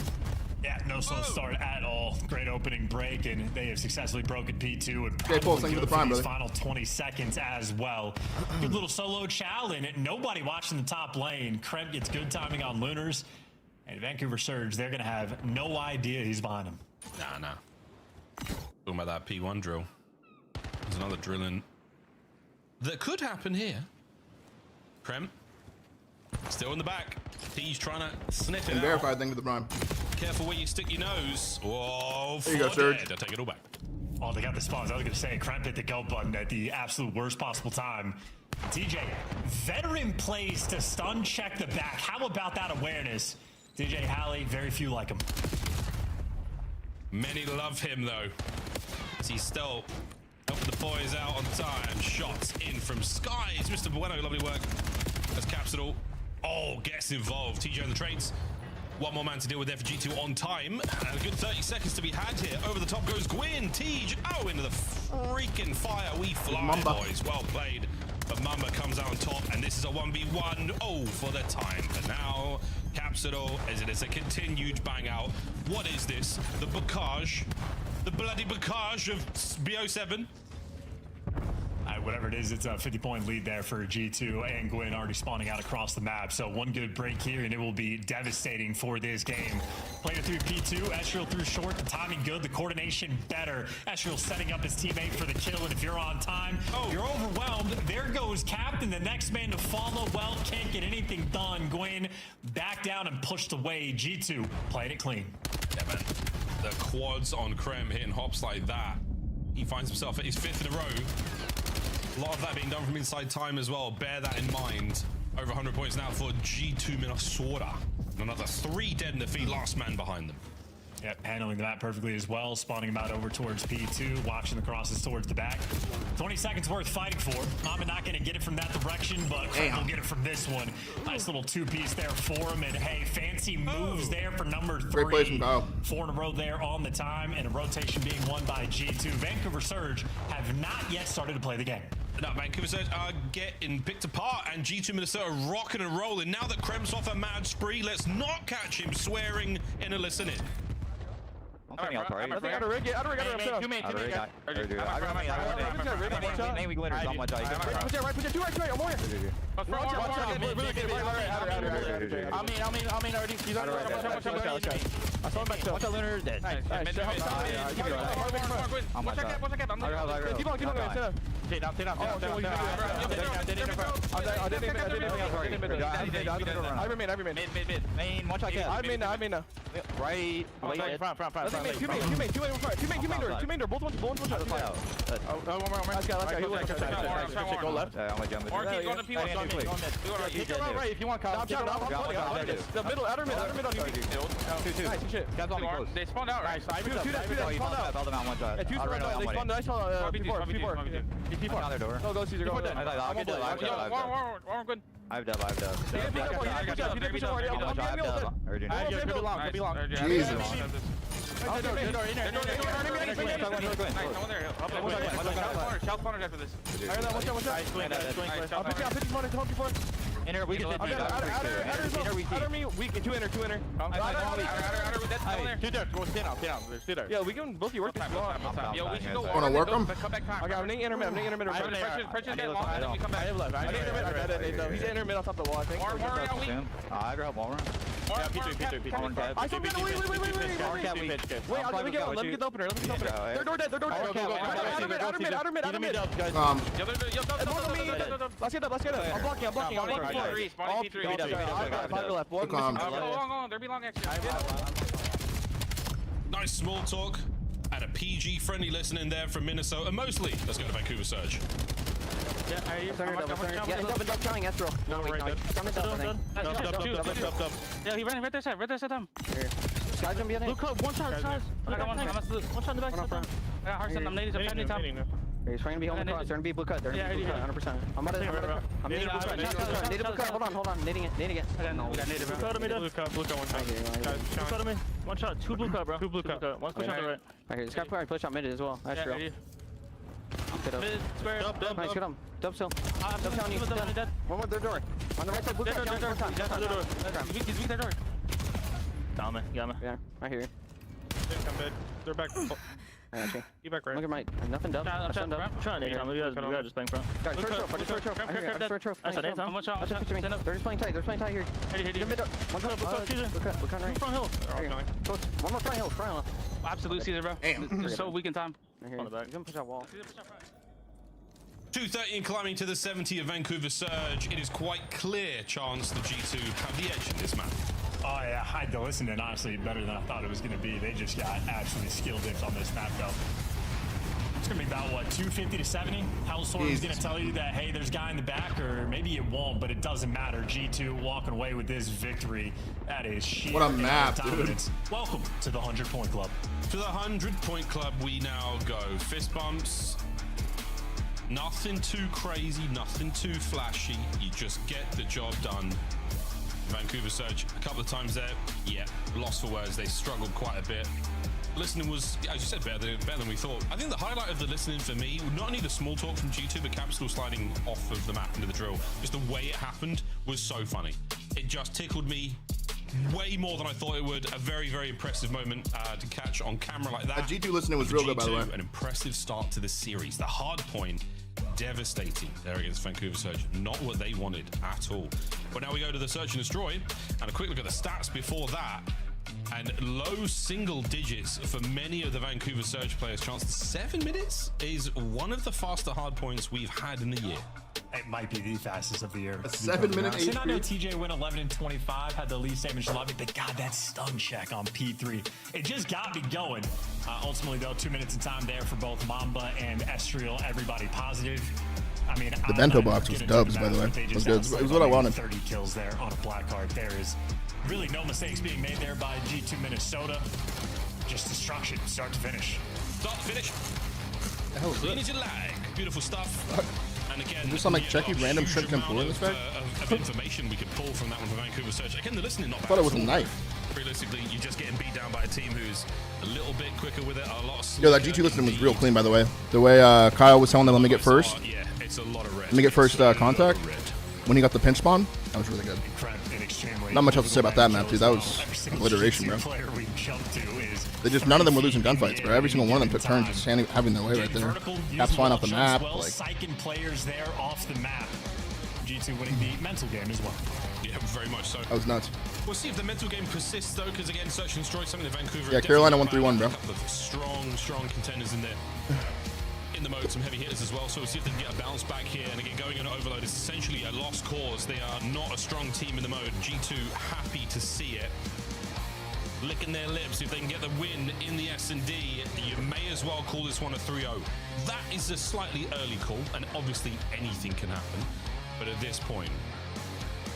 S11: Yeah, no slow start at all. Great opening break, and they have successfully broken P2 and probably go for these final 20 seconds as well. Good little solo chow, and nobody watching the top lane. Kremp gets good timing on Lunars. And Vancouver Surge, they're going to have no idea he's behind him.
S10: Nah. Talking about that P1 drill. There's another drilling that could happen here. Krem still in the back. He's trying to sniff it
S1: And
S10: out.
S1: verified thing to the prime.
S10: Careful where you stick your nose. Whoa,
S1: There you go, Surge.
S10: I'll take it all back.
S11: Oh, they got the spawns. I was going to say, Kremp hit the go button at the absolute worst possible time. DJ, veteran plays to stun check the back. How about that awareness? DJ Halley, very few like him.
S10: Many love him, though. As he's still helping the boys out on time. Shots in from Skies. Mr. Bueno, lovely work. As Capsule, gets involved. TJ on the trades. One more man to deal with there for G2 on time. And a good 30 seconds to be had here. Over the top goes Gwyn. Tej, into the freaking fire. We fly,
S1: Mamba.
S10: boys. Well played. But Mamba comes out on top, and this is a 1v1. For the time. But now, Capsule, as it is a continued bang out. What is this? The Bocage? The bloody Bocage of BO7?
S11: Whatever it is, it's a 50-point lead there for G2 and Gwyn already spawning out across the map. So one good break here, and it will be devastating for this game. Player through P2, Esriel through short, the timing good, the coordination better. Esriel setting up his teammate for the kill, and if you're on time, you're overwhelmed. There goes Captain, the next man to follow. Well, can't get anything done. Gwyn back down and pushed away. G2 played it clean.
S10: Yeah, man. The quads on Krem hitting hops like that. He finds himself at his 5th in a row. A lot of that being done from inside time as well. Bear that in mind. Over 100 points now for G2 Minnesota. And another 3 dead in the feed. Last man behind them.
S11: Yep, handling the map perfectly as well. Spawning him out over towards P2. Watching the crosses towards the back. 20 seconds worth fighting for. Mama not going to get it from that direction, but Krem will get it from this one. Nice little 2-piece there for him. And hey, fancy moves there for number 3.
S1: Great plays from Kyle.
S11: 4 in a row there on the time. And a rotation being won by G2. Vancouver Surge have not yet started to play the game.
S10: Now, Vancouver Surge are getting picked apart, and G2 Minnesota rocking and rolling. Now that Krem's off a mad spree, let's not catch him swearing in a listening.
S13: I think I got a rig. I don't rig. Two main, guys. I got Put your two right. I'm over here. I saw him back to. Watch out, Lunar is dead. Nice. I remain. Main. Watch out, I mean now. Right. Two main door. Both ones. One shot. Let's go. Go left. I'm gonna jump it. Go to P1. Take it right if you want. The middle. Outer mid on you. Two. Nice shit. They spawned out, right? Two spawned out. They spawned. I saw P4. No, go Caesar. Go. I'm good. I have dub.
S1: Jesus.
S13: Inner, we can two inner. Go stand up. Yeah, we can both you work this. Yo, we should go.
S1: Wanna work them?
S13: Okay, I'm ning intermid. Pressure get long, and then we come back. I have left. He's intermid on top of the wall, I think. I grab one more. Yeah, P2. I saw wait. Let me get the opener. They're door dead. Outer mid. Let's get up. I'm blocking. All P3. Left.
S17: There be long extra.
S10: Nice small talk and a PG-friendly listening there from Minnesota. Mostly, let's go to Vancouver Surge.
S13: Yeah, are you?
S4: Double trying Esriel. No, wait, no.
S17: Yeah, he ran right there, side.
S4: Guys, I'm behind.
S17: Look up, one shot. I got one shot in the back. I got Hearthstone, I'm nading.
S4: He's trying to be on the cross. They're gonna be blue cut. 100%. I'm nading blue cut. Native blue cut. Hold on. Nading it. No, we got native.
S17: Blue cut one shot. Blue cut me. One shot. 2 blue cut, bro. 2 blue cut. One push on the right.
S4: Right here. This guy probably push out mid as well. That's real.
S17: Mid, square.
S4: Nice, get him. Dub still. Dub telling you.
S17: Dead.
S4: One more, their door. On the right side, blue cut.
S17: He's weak their door. Got me.
S4: Yeah, I hear you.
S17: They're back.
S4: Okay.
S17: You back right.
S4: Look at my nothing dub.
S17: I'm trying to nade him. You guys just playing front.
S4: Guys, third trophy. They're just playing tight. Here. One cut right.
S17: Front hill.
S4: One more front hill.
S17: Absolute Caesar, bro. They're so weak in time.
S4: He's gonna push out wall.
S10: 230 and climbing to the 70 of Vancouver Surge. It is quite clear chance the G2 have the edge in this map.
S11: Oh yeah, I had to listen, and honestly, better than I thought it was going to be. They just got absolutely skill dipped on this map, though. It's going to be about, what, 250 to 70? Hellstorm's going to tell you that, hey, there's a guy in the back, or maybe it won't, but it doesn't matter. G2 walking away with this victory. That is sheer
S1: what a map,
S11: dominance.
S1: Dude.
S11: Welcome to the 100-point club.
S10: To the 100-point club we now go. Fist bumps. Nothing too crazy, nothing too flashy. You just get the job done. Vancouver Surge a couple of times there. Yeah, lost for words. They struggled quite a bit. Listening was, as you said, better than we thought. I think the highlight of the listening for me, not only the small talk from G2, but Capital sliding off of the map into the drill. Just the way it happened was so funny. It just tickled me way more than I thought it would. A very, very impressive moment to catch on camera like that.
S1: G2 listening was real good, by the way.
S10: An impressive start to the series. The Hardpoint, devastating there against Vancouver Surge. Not what they wanted at all. But now we go to the Search and Destroy, and a quick look at the stats before that. And low single digits for many of the Vancouver Surge players. Chance to 7 minutes is one of the faster hard points we've had in the year.
S11: It might be the fastest of the year.
S1: A 7-minute
S11: HP. I know TJ went 11 and 25, had the least damage lobby, but God, that stun check on P3. It just got me going. Ultimately, though, 2 minutes of time there for both Mamba and Estriel. Everybody positive. I mean,
S1: the bento box was dubs, by the way. It was good. It was what I wanted.
S11: 30 kills there on a black card. There is really no mistakes being made there by G2 Minnesota. Just destruction, start to finish.
S10: Start to finish.
S1: The hell is
S10: Clean
S1: this?
S10: as you like. Beautiful stuff. And again,
S1: Is this some like checky random shrimp tempura in this bag?
S10: Of information we can pull from that one for Vancouver Surge. Again, the listening not bad.
S1: I thought it was a knife.
S10: Realistically, you're just getting beat down by a team who's a little bit quicker with it. A lot of
S1: Yo, that G2 listening was real clean, by the way. The way Kyle was telling them, let me get first.
S10: Yeah, it's a lot of red.
S1: Let me get first contact. When he got the pinch spawn, that was really good. Not much else to say about that map, dude. That was alliteration, bro. They just, none of them were losing gunfights, bro. Every single one of them took turns just having their way right there. Caps flying off the map.
S11: Well,
S1: like,
S11: psyching players there off the map. G2 winning the mental game as well.
S10: Yeah, very much so.
S1: That was nuts.
S10: We'll see if the mental game persists, though, because again, Search and Destroy something that Vancouver.
S1: Yeah, Carolina 1-3-1, bro.
S10: A couple of strong contenders in there. In the mode, some heavy hitters as well, so we'll see if they can get a bounce back here. And again, going on Overload is essentially a lost cause. They are not a strong team in the mode. G2 happy to see it. Licking their lips. If they can get the win in the S&D, you may as well call this one a 3-0. That is a slightly early call, and obviously anything can happen. But at this point,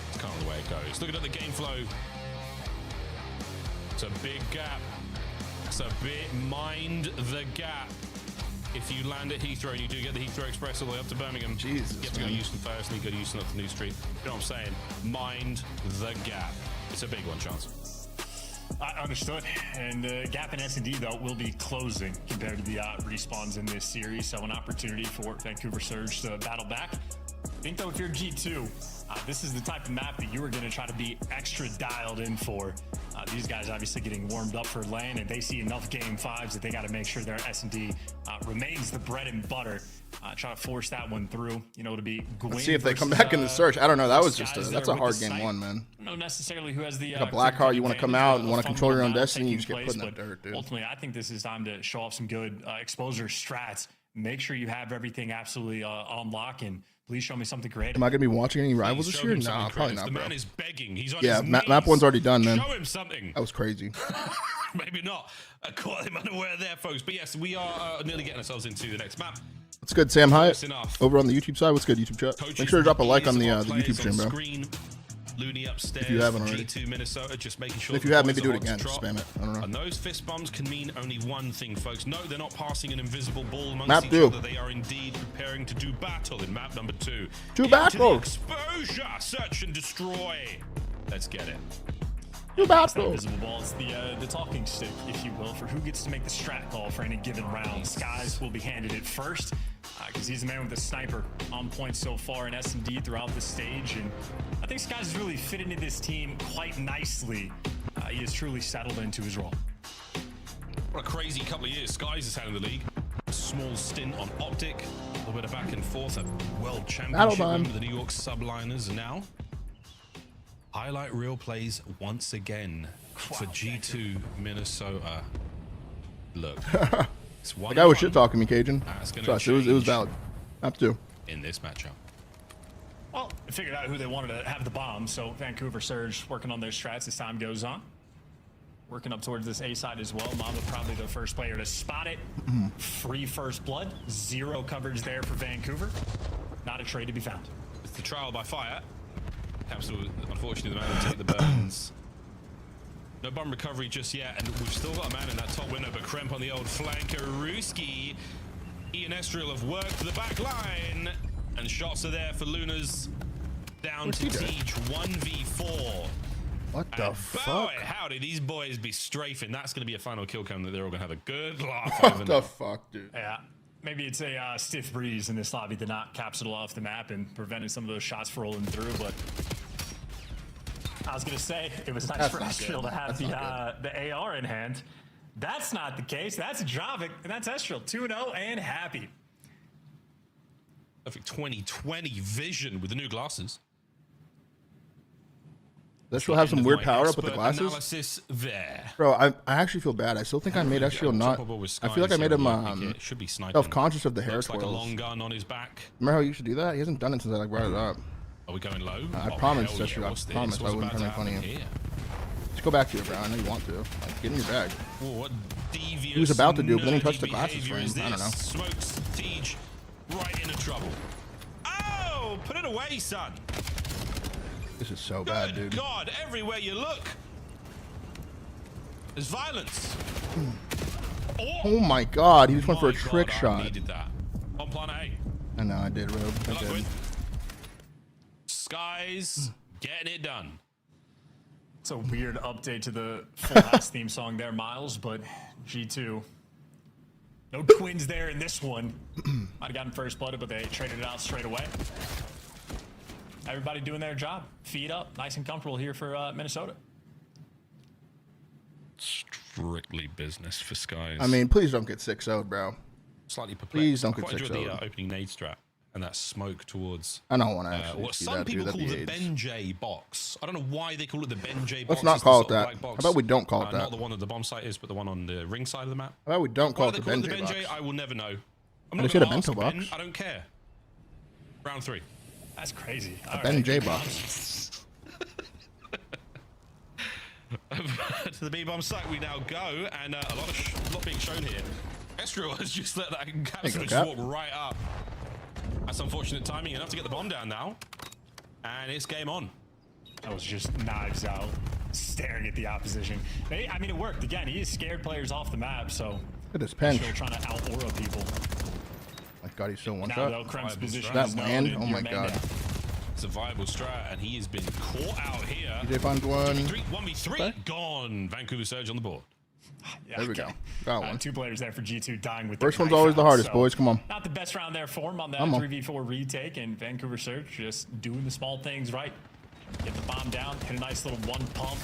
S10: it's kind of the way it goes. Looking at the game flow, it's a big gap. It's a bit mind the gap. If you land at Heathrow and you do get the Heathrow Express all the way up to Birmingham,
S1: Jesus,
S10: you have to go to Houston first, and you go to Houston up to New Street. You know what I'm saying? Mind the gap. It's a big one, Chance.
S11: I understood. And the gap in S&D, though, will be closing compared to the respawns in this series. So an opportunity for Vancouver Surge to battle back. I think, though, if you're G2, this is the type of map that you are going to try to be extra dialed in for. These guys obviously getting warmed up for LAN, and they see enough game fives that they got to make sure their S&D remains the bread and butter. Try to force that one through, you know, to be Gwyn.
S1: Let's see if they come back in the Search. I don't know. That was just that's a hard game one, man.
S11: I don't know necessarily who has the
S1: like a black card, you want to come out and want to control your own destiny, you just get put in that dirt, dude.
S11: Ultimately, I think this is time to show off some good exposure strats. Make sure you have everything absolutely on lock, and please show me something creative.
S1: Am I going to be watching any rivals this year? No, probably not,
S10: the
S1: bro.
S10: man is begging. He's on
S1: Yeah,
S10: his
S1: map
S10: knees.
S1: one's already done, man.
S10: Show him something.
S1: That was crazy.
S10: Maybe not. I caught him unaware there, folks. But yes, we are nearly getting ourselves into the next map.
S1: What's good, Sam Hyatt?
S10: Close enough.
S1: Over on the YouTube side. What's good, YouTube chat?
S10: Coaches
S1: Make sure to drop a like on the
S10: players
S1: YouTube stream, bro.
S10: Screen. Looney upstairs.
S1: If you haven't already.
S10: G2 Minnesota, just making sure.
S1: If you have, maybe do it again. Just spam it. I don't know.
S10: And those fist bumps can mean only one thing, folks. No, they're not passing an invisible ball amongst
S1: Map
S10: each
S1: 2.
S10: other. They are indeed preparing to do battle in map number 2.
S1: Do
S10: Get to the
S1: battle.
S10: exposure, search and destroy. Let's get it.
S1: Do battle.
S11: Invisible ball is the talking stick, if you will, for who gets to make the strat call for any given round. Skies will be handed it first, because he's the man with the sniper on point so far in S&D throughout the stage, and I think Skies has really fit into this team quite nicely. He has truly settled into his role.
S10: What a crazy couple of years Skies has had in the league. A small stint on Optic, a little bit of back and forth, a world championship win with the New York Subliners, and now highlight reel plays once again for G2 Minnesota. Look, it's one
S1: The guy was shit talking me, Cajun.
S10: It's gonna
S1: Trust, it was valid. Map 2.
S10: in this matchup.
S11: Well, they figured out who they wanted to have the bomb, so Vancouver Surge working on their strats as time goes on. Working up towards this A side as well. Mama probably the first player to spot it. Free first blood. 0 coverage there for Vancouver. Not a trade to be found.
S10: It's the trial by fire. Capsule, unfortunately, the man will take the burns. No bomb recovery just yet, and we've still got a man in that top window, but Kremp on the old flanker. Ruski. Ian Estriel have worked the back line, and shots are there for Lunas. Down to Teach, 1v4.
S1: What the fuck?
S10: Boy, howdy, these boys be strafing. That's going to be a final kill cam that they're all going to have a good laugh.
S1: What the fuck, dude?
S11: Yeah. Maybe it's a stiff breeze in this lobby to knock Capsule off the map and prevented some of those shots from rolling through, but I was going to say, it was nice for Estriel to have the AR in hand. That's not the case. That's Jovic, and that's Estriel. 2-0 and happy.
S10: Perfect 2020 vision with the new glasses.
S1: Does Estriel have some weird power up with the glasses?
S10: Analysis there.
S1: Bro, I actually feel bad. I still think I made Estriel not. I feel like I made him self-conscious of the hair
S10: Looks like a
S1: twirls.
S10: long gun on his back.
S1: Remember how he used to do that? He hasn't done it since I like brought it up.
S10: Are we going low?
S1: I
S10: Oh,
S1: promised,
S10: hell
S1: Estriel.
S10: yeah.
S1: I
S10: What's this?
S1: promised I
S10: What's
S1: wouldn't
S10: about
S1: try
S10: to
S1: to make fun of
S10: happen
S1: you.
S10: here?
S1: Just go back to it, bro. I know you want to. Like, get in your bag.
S10: Ooh, what devious,
S1: He was about to do it, but then he touched the
S10: nerdy
S1: glasses
S10: behavior
S1: for him.
S10: is
S1: I don't know.
S10: this? Smokes Tej right into trouble. Oh, put it away, son.
S1: This is so bad, dude.
S10: God, everywhere you look, there's violence.
S1: Oh my god, he just went for a trick
S10: I
S1: shot.
S10: needed that. On plan A.
S1: I know, I did, Rob. I
S10: Good luck,
S1: did.
S10: Quinn. Skies getting it done.
S11: It's a weird update to the Full House theme song there, Miles, but G2. No twins there in this one. Might have gotten first blooded, but they traded it out straight away. Everybody doing their job. Feet up, nice and comfortable here for Minnesota.
S10: Strictly business for Skies.
S1: I mean, please don't get 6-0'd, bro.
S10: Slightly perplexed.
S1: Please don't
S10: I
S1: get
S10: quite enjoyed
S1: 6-0'd.
S10: the opening nade strat and that smoke towards.
S1: I don't want to actually
S10: what
S1: see
S10: some
S1: that,
S10: people
S1: dude.
S10: call
S1: That'd
S10: the
S1: be AIDS.
S10: Ben J box. I don't know why they call it the Ben J box.
S1: Let's not
S10: It's the
S1: call it
S10: sort of
S1: that.
S10: black box.
S1: How about we don't call it that?
S10: Not the one that the bomb site is, but the one on the ring side of the map.
S1: How about we don't call
S10: Why
S1: it the
S10: they call
S1: Ben J box?
S10: I will never know. I'm
S1: They
S10: not
S1: said a
S10: going to
S1: bento
S10: ask
S1: box.
S10: Ben. I don't care. Round 3.
S11: That's crazy.
S1: A Ben J box.
S10: To the B-bomb site we now go, and a lot being shown here. Estriel has just let that capsule just walk right up. That's unfortunate timing, enough to get the bomb down now. And it's game on.
S11: That was just knives out, staring at the opposition. I mean, it worked. Again, he scared players off the map, so...
S1: Look at this pinch.
S11: Still trying to out-aura people.
S1: My god, he's still one
S11: Now,
S1: shot.
S11: though, Kremp's position
S1: That
S11: is
S1: land?
S11: known,
S1: Oh
S11: and
S1: my
S11: you're
S1: god.
S11: man down.
S10: It's a viable strat, and he has been caught out here.
S1: DJ finds one.
S10: 1v3,
S1: Okay.
S10: gone. Vancouver Surge on the board.
S11: Yeah,
S1: There we go. Got one.
S11: 2 players there for G2 dying with
S1: First
S11: their
S1: one's
S11: knife
S1: always the
S11: out,
S1: hardest,
S11: so
S1: boys. Come on.
S11: Not the best round there for him on that
S1: Come on.
S11: 3v4 retake, and Vancouver Surge just doing the small things right. Get the bomb down, hit a nice little one pump,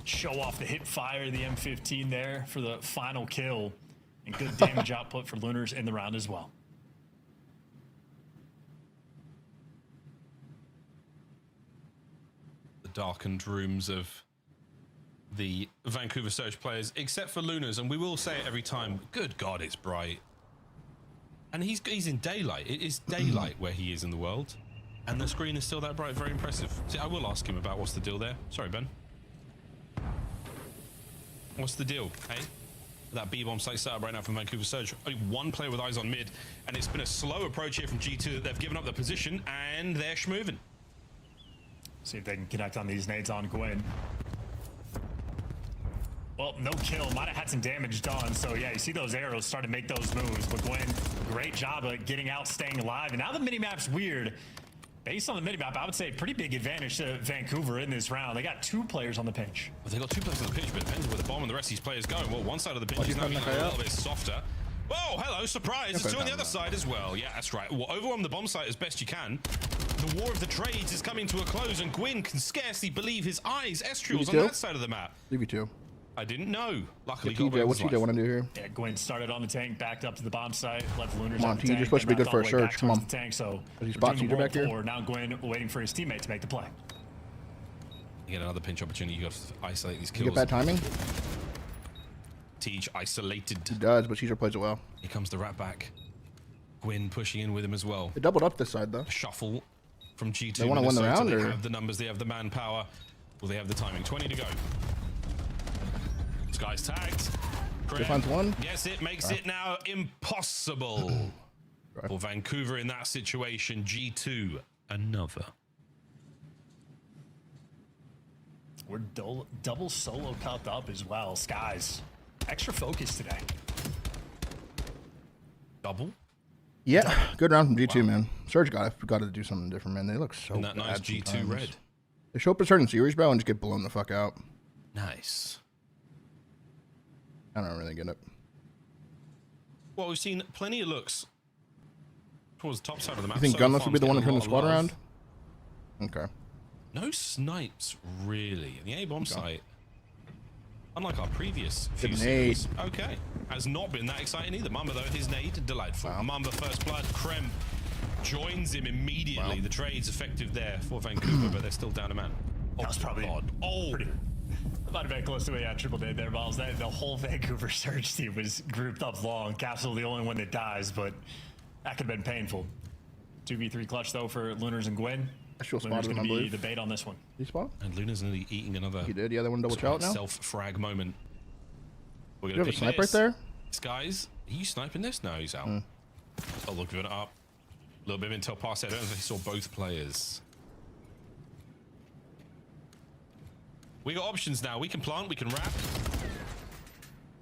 S11: show off the hip fire of the M15 there for the final kill, and good damage output for Lunars in the round as well.
S10: The darkened rooms of the Vancouver Surge players, except for Lunas, and we will say it every time. Good God, it's bright. And he's in daylight. It is daylight where he is in the world. And the screen is still that bright. Very impressive. See, I will ask him about what's the deal there. Sorry, Ben. What's the deal, hey? That B-bomb site set up right now from Vancouver Surge. Only one player with eyes on mid, and it's been a slow approach here from G2. They've given up their position, and they're schmoving.
S11: See if they can connect on these nades on Gwen. Well, no kill. Might have had some damage done. So, yeah, you see those arrows start to make those moves. But Gwen, great job of getting out, staying alive. And now the minimap's weird. Based on the minimap, I would say pretty big advantage to Vancouver in this round. They got 2 players on the pinch.
S10: Well, they got 2 players on the pitch, but it depends where the bomb and the rest of these players go. Well, one side of the pitch is now getting a little bit softer. Whoa, hello, surprise. There's 2 on the other side as well. Yeah, that's right. Well, overwhelm the bomb site as best you can. The war of the trades is coming to a close, and Gwyn can scarcely believe his eyes. Estriel's on that side of the map.
S1: Leave you 2.
S10: I didn't know. Luckily,
S1: Yeah, TJ, what's TJ want to do here?
S11: Yeah, Gwen started on the tank, backed up to the bomb site, left Lunars
S1: Come on,
S11: on the
S1: TJ,
S11: tank.
S1: you're supposed to be
S11: then
S1: good for a
S11: wrapped all the way
S1: surge.
S11: back
S1: Come
S11: towards
S1: on.
S11: The tank, so
S1: Does he
S11: we're
S1: spot
S11: doing
S1: TJ
S11: the
S1: back here?
S11: forward. Now Gwen waiting for his teammate to make the play.
S10: You get another pinch opportunity. You got to isolate these
S1: You
S10: kills.
S1: get bad timing?
S10: Tej isolated.
S1: He does, but Caesar plays it well.
S10: Here comes the rat back. Gwyn pushing in with him as well.
S1: They doubled up this side though.
S10: Shuffle from G2.
S1: They want to win the round,
S10: They
S1: or
S10: have the numbers, they have the manpower, well, they have the timing. 20 to go. This guy's tagged.
S1: He finds one.
S10: Yes, it makes it now impossible for Vancouver in that situation. G2, another.
S11: We're double solo cupped up as well. Skies, extra focus today.
S10: Double?
S1: Yeah, good round from G2, man. Surge got to do something different, man. They look so
S10: And that
S1: bad
S10: nice G2
S1: sometimes.
S10: red.
S1: They show up a certain series, bro, and just get blown the fuck out.
S10: Nice.
S1: I don't really get it.
S10: Well, we've seen plenty of looks towards the top side of the map.
S1: You think Gunless will be the one to turn the squad around? Okay.
S10: No snipes, really. The A-bomb site, unlike our previous few
S1: Good
S10: series, okay, has not been that exciting either. Mamba, though, his nade, delightful. Mamba, first blood. Kremp joins him immediately. The trade's effective there for Vancouver, but they're still down a man.
S11: That was probably might have been close to a triple dead there, Balls. The whole Vancouver Surge team was grouped up long. Castle the only one that dies, but that could have been painful. 2v3 clutch though for Lunars and Gwyn.
S1: Actual
S11: Lunar's
S1: spot
S11: going to be
S1: believe.
S11: the bait on this one.
S1: He spawned?
S10: And Luna's nearly eating another.
S1: He did. Yeah, they want to double chow now.
S10: Self-frag moment. We're
S1: Do
S10: going
S1: you
S10: to
S1: have a snipe right there?
S10: Skies, are you sniping this? No, he's out. Oh, look, giving it up. A little bit of intel pass there. I don't know if he saw both players. We got options now. We can plant, we can wrap.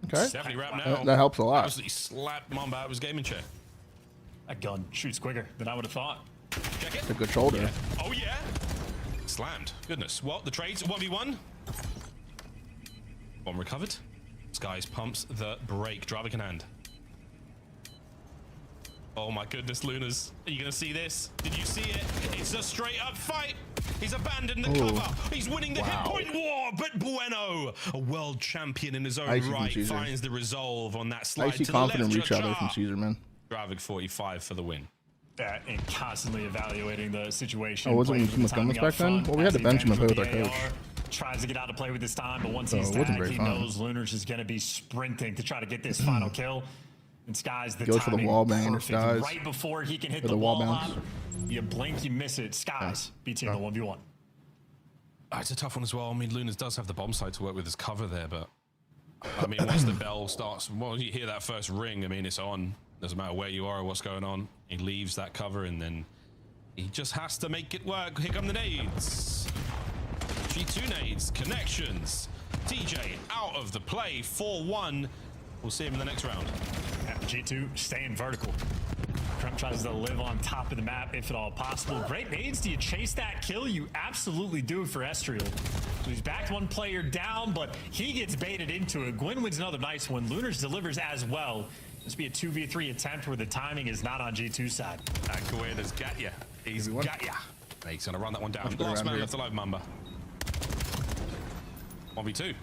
S1: Okay.
S10: Definitely wrap now.
S1: That helps a lot.
S10: Absolutely slapped Mamba out of his gaming chair.
S11: That gun shoots quicker than I would have thought.
S10: Check it.
S1: It's a good shoulder.
S10: Yeah. Oh, yeah. Slammed. Goodness. What? The trades? 1v1? One recovered. Skies pumps the brake. Driver can hand. Oh my goodness, Lunas. Are you going to see this? Did you see it? It's a straight up fight. He's abandoned the cover. He's winning the hit point war. But Bueno, a world champion in his own right, finds the resolve on that slide
S1: I see
S10: to
S1: confident
S10: the
S1: reach
S10: left.
S1: out there from Caesar, man.
S10: Dravik 45 for the win.
S11: And constantly evaluating the situation.
S1: Oh, wasn't
S11: playing with
S1: Gunless
S11: timing
S1: back
S11: up front,
S1: then? Well, we had to bench him and play with our coach.
S11: Tries to get out of play with this time, but once
S1: So
S11: he's
S1: it wasn't
S11: tagged,
S1: very
S11: he
S1: fun.
S11: knows Lunars is going to be sprinting to try to get this final kill. And Skies, the
S1: Goes for the
S11: timing
S1: wall bang,
S11: perfect.
S1: Skies.
S11: Right before he can hit
S1: For
S11: the
S1: the wall
S11: wall
S1: bounce.
S11: hop, you blink, you miss it. Skies beats you in the 1v1.
S10: It's a tough one as well. I mean, Lunas does have the bomb site to work with as cover there, but I mean, once the bell starts, well, you hear that first ring, I mean, it's on. Doesn't matter where you are or what's going on. He leaves that cover and then he just has to make it work. Here come the nades. G2 nades, connections. TJ out of the play, 4-1. We'll see him in the next round.
S11: Yeah, G2 staying vertical. Kremp tries to live on top of the map if at all possible. Great nades. Do you chase that kill? You absolutely do for Estriel. So he's backed one player down, but he gets baited into it. Gwyn wins another nice one. Lunars delivers as well. This will be a 2v3 attempt where the timing is not on G2's side.
S10: Gwyn has got ya. He's got ya. He's going to run that one down.
S1: That's a good
S10: Last
S1: round
S10: man
S1: here.
S10: left alive, Mamba. 1v2.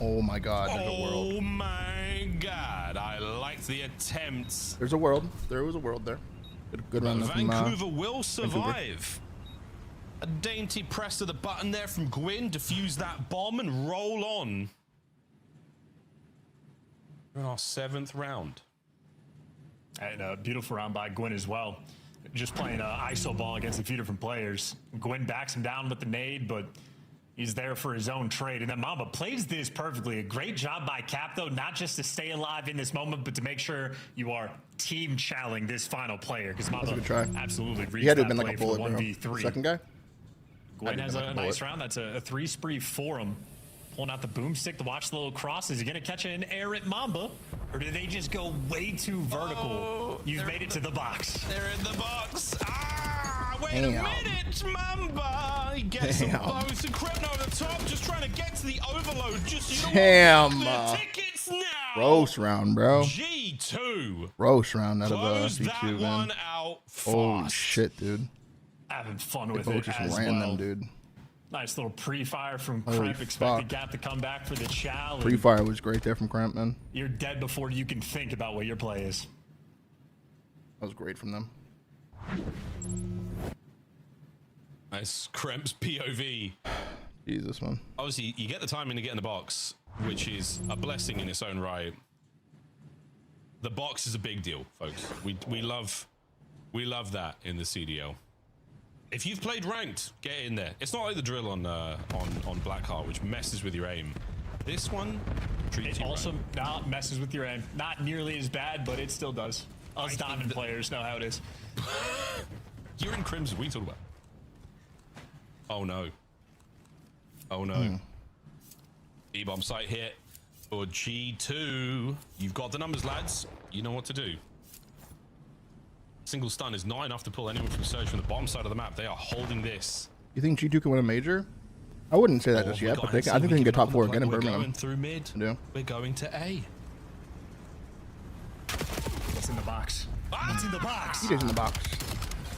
S1: Oh my God, there's a world.
S10: Oh my God, I liked the attempts.
S1: There's a world. There was a world there. Good run from
S10: Vancouver will survive. A dainty press of the button there from Gwyn. Defuse that bomb and roll on. We're in our 7th round.
S11: And a beautiful round by Gwyn as well. Just playing ISO ball against a few different players. Gwyn backs him down with the nade, but he's there for his own trade. And then Mamba plays this perfectly. A great job by Cap, though, not just to stay alive in this moment, but to make sure you are team challenging this final player. Because Mamba absolutely reads
S1: He had to
S11: that
S1: have been like a
S11: play for
S1: bullet, bro.
S11: 1v3.
S1: Second guy?
S11: Gwyn has
S1: Like
S11: a
S1: a
S11: nice
S1: bullet.
S11: round. That's a 3 spree for him. Pulling out the boomstick to watch the little cross. Is he going to catch an air at Mamba? Or do they just go way too vertical? You've made it to the box.
S10: They're in the box. Ah, wait a
S1: Damn.
S10: minute, Mamba. He gets them both. And Kremp over the top, just trying to get to the overload. Just, you know
S1: Damn.
S10: what? The tickets now.
S1: Roast round, bro.
S10: G2.
S1: Roast round out of
S10: Close
S1: G2,
S10: that
S1: man.
S10: one out
S1: Holy
S10: fast.
S1: shit, dude.
S11: Having fun
S1: The
S11: with
S1: coach
S11: it
S1: just
S11: as
S1: ran
S11: well.
S1: them, dude.
S11: Nice little pre-fire from
S1: Holy
S11: Kremp. Expect the
S1: fuck.
S11: gap to come back for the chow. and
S1: Pre-fire was great there from Cramp, man.
S11: You're dead before you can think about what your play is.
S1: That was great from them.
S10: Nice Kremp's POV.
S1: Jesus, man.
S10: Obviously, you get the timing to get in the box, which is a blessing in its own right. The box is a big deal, folks. We love that in the CDL. If you've played ranked, get in there. It's not like the drill on Blackheart, which messes with your aim. This one treats
S11: It
S10: you
S11: also
S10: right.
S11: not messes with your aim. Not nearly as bad, but it still does. Us diamond players know how it is.
S10: You're in Crimson. What are you talking about? Oh no. Oh no. E-bomb site hit for G2. You've got the numbers, lads. You know what to do. Single stun is not enough to pull anyone from Surge from the bottom side of the map. They are holding this.
S1: You think G2 can win a major? I wouldn't say that just yet, but I think they can get top 4 again in Birmingham.
S10: We're going through mid.
S1: Yeah.
S10: We're going to A.
S11: What's in the box? What's in the box?
S1: TJ's in the box.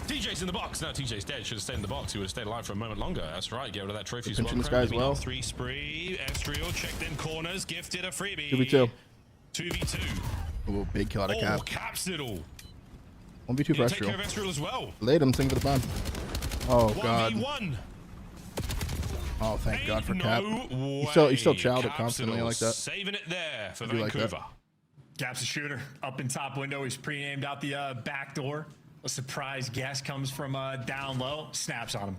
S10: TJ's in the box. No, TJ's dead. Should have stayed in the box. He would have stayed alive for a moment longer. That's right. Get rid of that trophy as well.
S1: Pinching this guy as well.
S10: 3 spree. Estriel check them corners. Gifted a freebie.
S1: 2v2.
S10: 2v2.
S1: Oh, big kill out of Cap.
S10: Caps it all.
S1: 1v2 for
S10: Take care of
S1: Estriel.
S10: Estriel as well.
S1: Laid him, sing for the bomb. Oh, God.
S10: 1v1.
S1: Oh, thank God for Cap.
S10: No
S1: He still chowed it constantly
S10: Capsidal
S1: like that.
S10: Saving it there for
S1: I do like
S10: Vancouver.
S1: that.
S11: Cap's a shooter. Up in top window. He's pre-aimed out the back door. A surprise guess comes from down low. Snaps on him.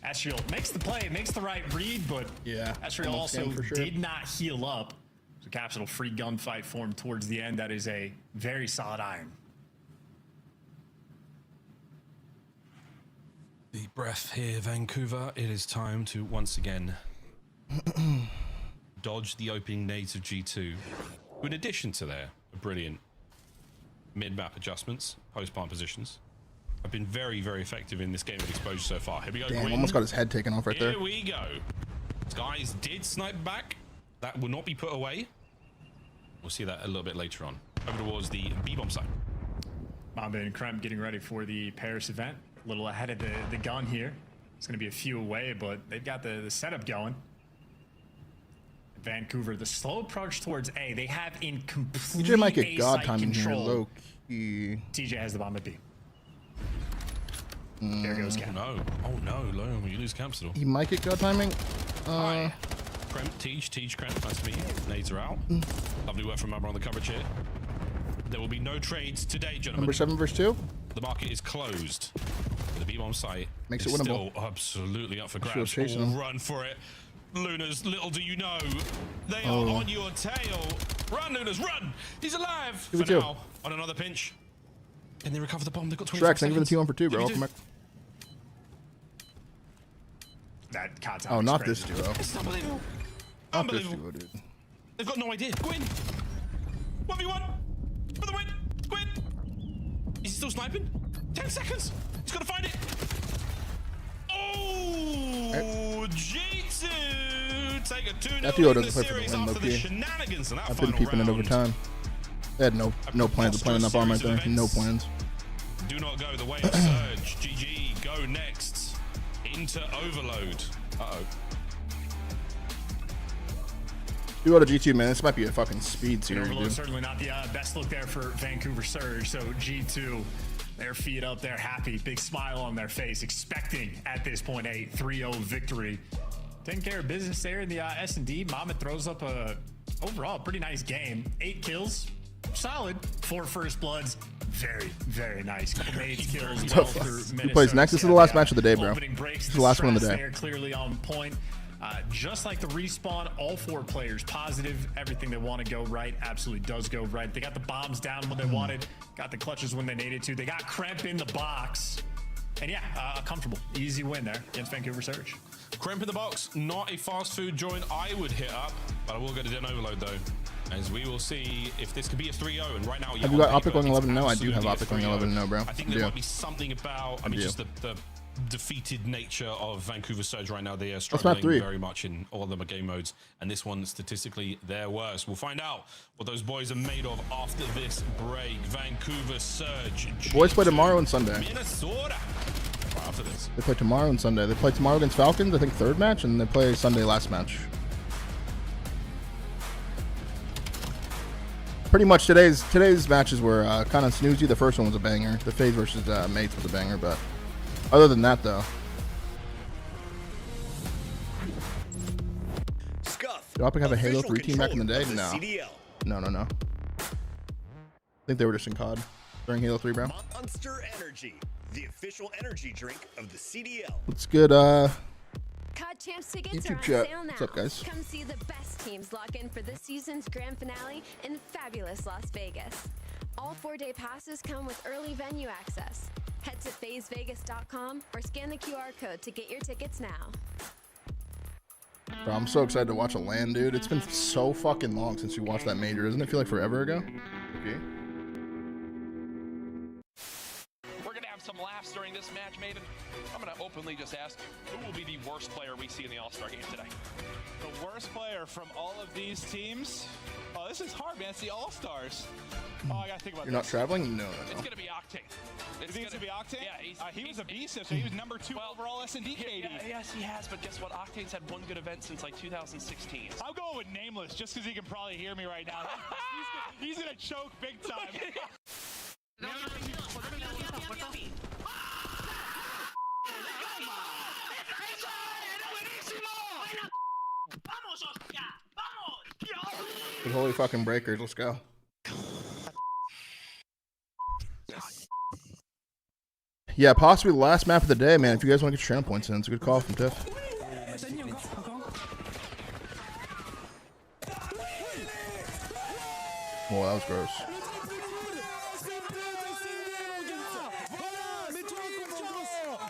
S11: Estriel makes the play, makes the right read, but
S1: yeah,
S11: Estriel also did not heal up. So Capsidal free gunfight formed towards the end. That is a very solid iron.
S10: Deep breath here, Vancouver. It is time to once again dodge the opening nades of G2. In addition to their brilliant mid-map adjustments, post-plant positions, have been very, very effective in this game of exposure so far. Here we go.
S1: Damn,
S10: Gwyn.
S1: almost got his head taken off right there.
S10: Here we go. Guys did snipe back. That will not be put away. We'll see that a little bit later on. Over towards the B-bomb site.
S11: Mamba and Kremp getting ready for the Paris event. A little ahead of the gun here. It's going to be a few away, but they've got the setup going. Vancouver, the slow approach towards A. They have in complete
S1: TJ might get
S11: A
S1: God
S11: site
S1: timing here,
S11: control.
S1: low key.
S11: TJ has the bomb at B. There goes Cap.
S10: No. Oh no, low. You lose Capsidal.
S1: He might get God timing.
S10: Kremp, Teach, Kremp. Nice to meet you. Nades are out. Lovely work from Mamba on the coverage here. There will be no trades today, gentlemen.
S1: Number 7 versus 2.
S10: The market is closed. The B-bomb site
S1: Makes it
S10: is
S1: winnable.
S10: still absolutely up for
S1: Sure,
S10: grabs.
S1: chasing
S10: Oh,
S1: him.
S10: run for it. Lunas, little do you know, they are
S1: Oh.
S10: on your tail. Run, Lunas, run! He's alive
S1: Give
S10: for
S1: it to
S10: now. On another pinch. And they recover the bomb. They've got 20
S1: Shrek, thank you for the T1 for 2, bro. Welcome back.
S11: That contact.
S1: Oh, not this duo.
S10: It's unbelievable.
S1: Not this
S10: Unbelievable.
S1: duo, dude.
S10: They've got no idea. Gwyn! 1v1! For the win! Gwyn! Is he still sniping? 10 seconds! He's got to find it! Oh! G2! Take a 2-0
S1: That duo
S10: in the
S1: doesn't play for the
S10: series
S1: win,
S10: after the
S1: low-key.
S10: shenanigans in that
S1: I've been
S10: final
S1: peeping it over
S10: round.
S1: time. They had no plans of playing that bomb right there. No plans.
S10: Do not go the way of Surge. GG, go next. Into Overload. Uh-oh.
S1: Duo to G2, man. This might be a fucking speed
S11: And
S1: series,
S11: Overload
S1: dude.
S11: certainly not the best look there for Vancouver Surge. So G2, their feet up there, happy, big smile on their face, expecting at this point a 3-0 victory. Taking care of business there in the S&D. Mama throws up a overall pretty nice game. 8 kills, solid. 4 first bloods, very, very nice. Couple nades kills.
S1: What the
S11: well
S1: fuck?
S11: through
S1: Who
S11: Minnesota.
S1: plays next? This is the last match of the day, bro.
S11: Opening breaks,
S1: This is the last one of the
S11: strats
S1: day.
S11: there, clearly on point. Just like the respawn, all 4 players positive. Everything they want to go right absolutely does go right. They got the bombs down when they wanted, got the clutches when they needed to. They got Kremp in the box. And yeah, a comfortable, easy win there against Vancouver Surge.
S10: Kremp in the box, not a fast food joint I would hit up, but I will go to Den Overload though, as we will see if this could be a 3-0. And right now,
S1: Have you got Optic going 11-0? I do
S10: absolutely
S1: have
S10: a
S1: Optic going
S10: 3-0.
S1: 11-0, bro.
S10: I think
S1: I
S10: there
S1: do.
S10: might be something about, I mean, just the defeated nature of Vancouver Surge right now. They are
S1: map
S10: struggling
S1: 3.
S10: very much in all of the game modes, and this one statistically their worst. We'll find out what those boys are made of after this break. Vancouver Surge.
S1: The boys play tomorrow and Sunday.
S10: Minnesota. Right after this.
S1: They play tomorrow and Sunday. They play tomorrow against Falcons, I think 3rd match, and they play Sunday last match. Pretty much today's matches were kind of snoozy. The first one was a banger. The FaZe versus Mates was a banger, but other than that, though.
S18: Scuff.
S1: Did Optic have a Halo
S18: official
S1: 3 team back in the day?
S18: controller
S1: No.
S18: of the CDL.
S1: No. think they were just in COD during Halo 3, bro.
S18: Monster Energy, the official energy drink of the CDL.
S1: What's good,
S14: COD Champs tickets
S1: YouTube
S14: are on
S1: chat.
S14: sale now.
S1: What's up, guys?
S14: Come see the best teams lock in for this season's grand finale in fabulous Las Vegas. All 4-day passes come with early venue access. Head to FaZeVegas.com or scan the QR code to get your tickets now.
S1: Bro, I'm so excited to watch a LAN, dude. It's been so fucking long since we watched that major. Doesn't it feel like forever ago? Okay.
S9: We're going to have some laughs during this match, Maven. I'm going to openly just ask, who will be the worst player we see in the All-Star game today?
S21: The worst player from all of these teams? Oh, this is hard, man. It's the All-Stars. Oh, I got to think about
S1: You're not traveling? No,
S9: It's going to be Octane.
S21: Is he going to be Octane?
S9: Yeah,
S21: he was a beast yesterday. He was number 2 overall S&D KD.
S9: Yes, he has, but guess what? Octane's had one good event since like 2016.
S21: I'm going with Nameless just because he can probably hear me right now. He's going to choke big time.
S1: Good holy fucking breakers. Let's go. Yeah, possibly the last map of the day, man. If you guys want to get your channel points in, it's a good call from Tiff. Whoa, that was gross.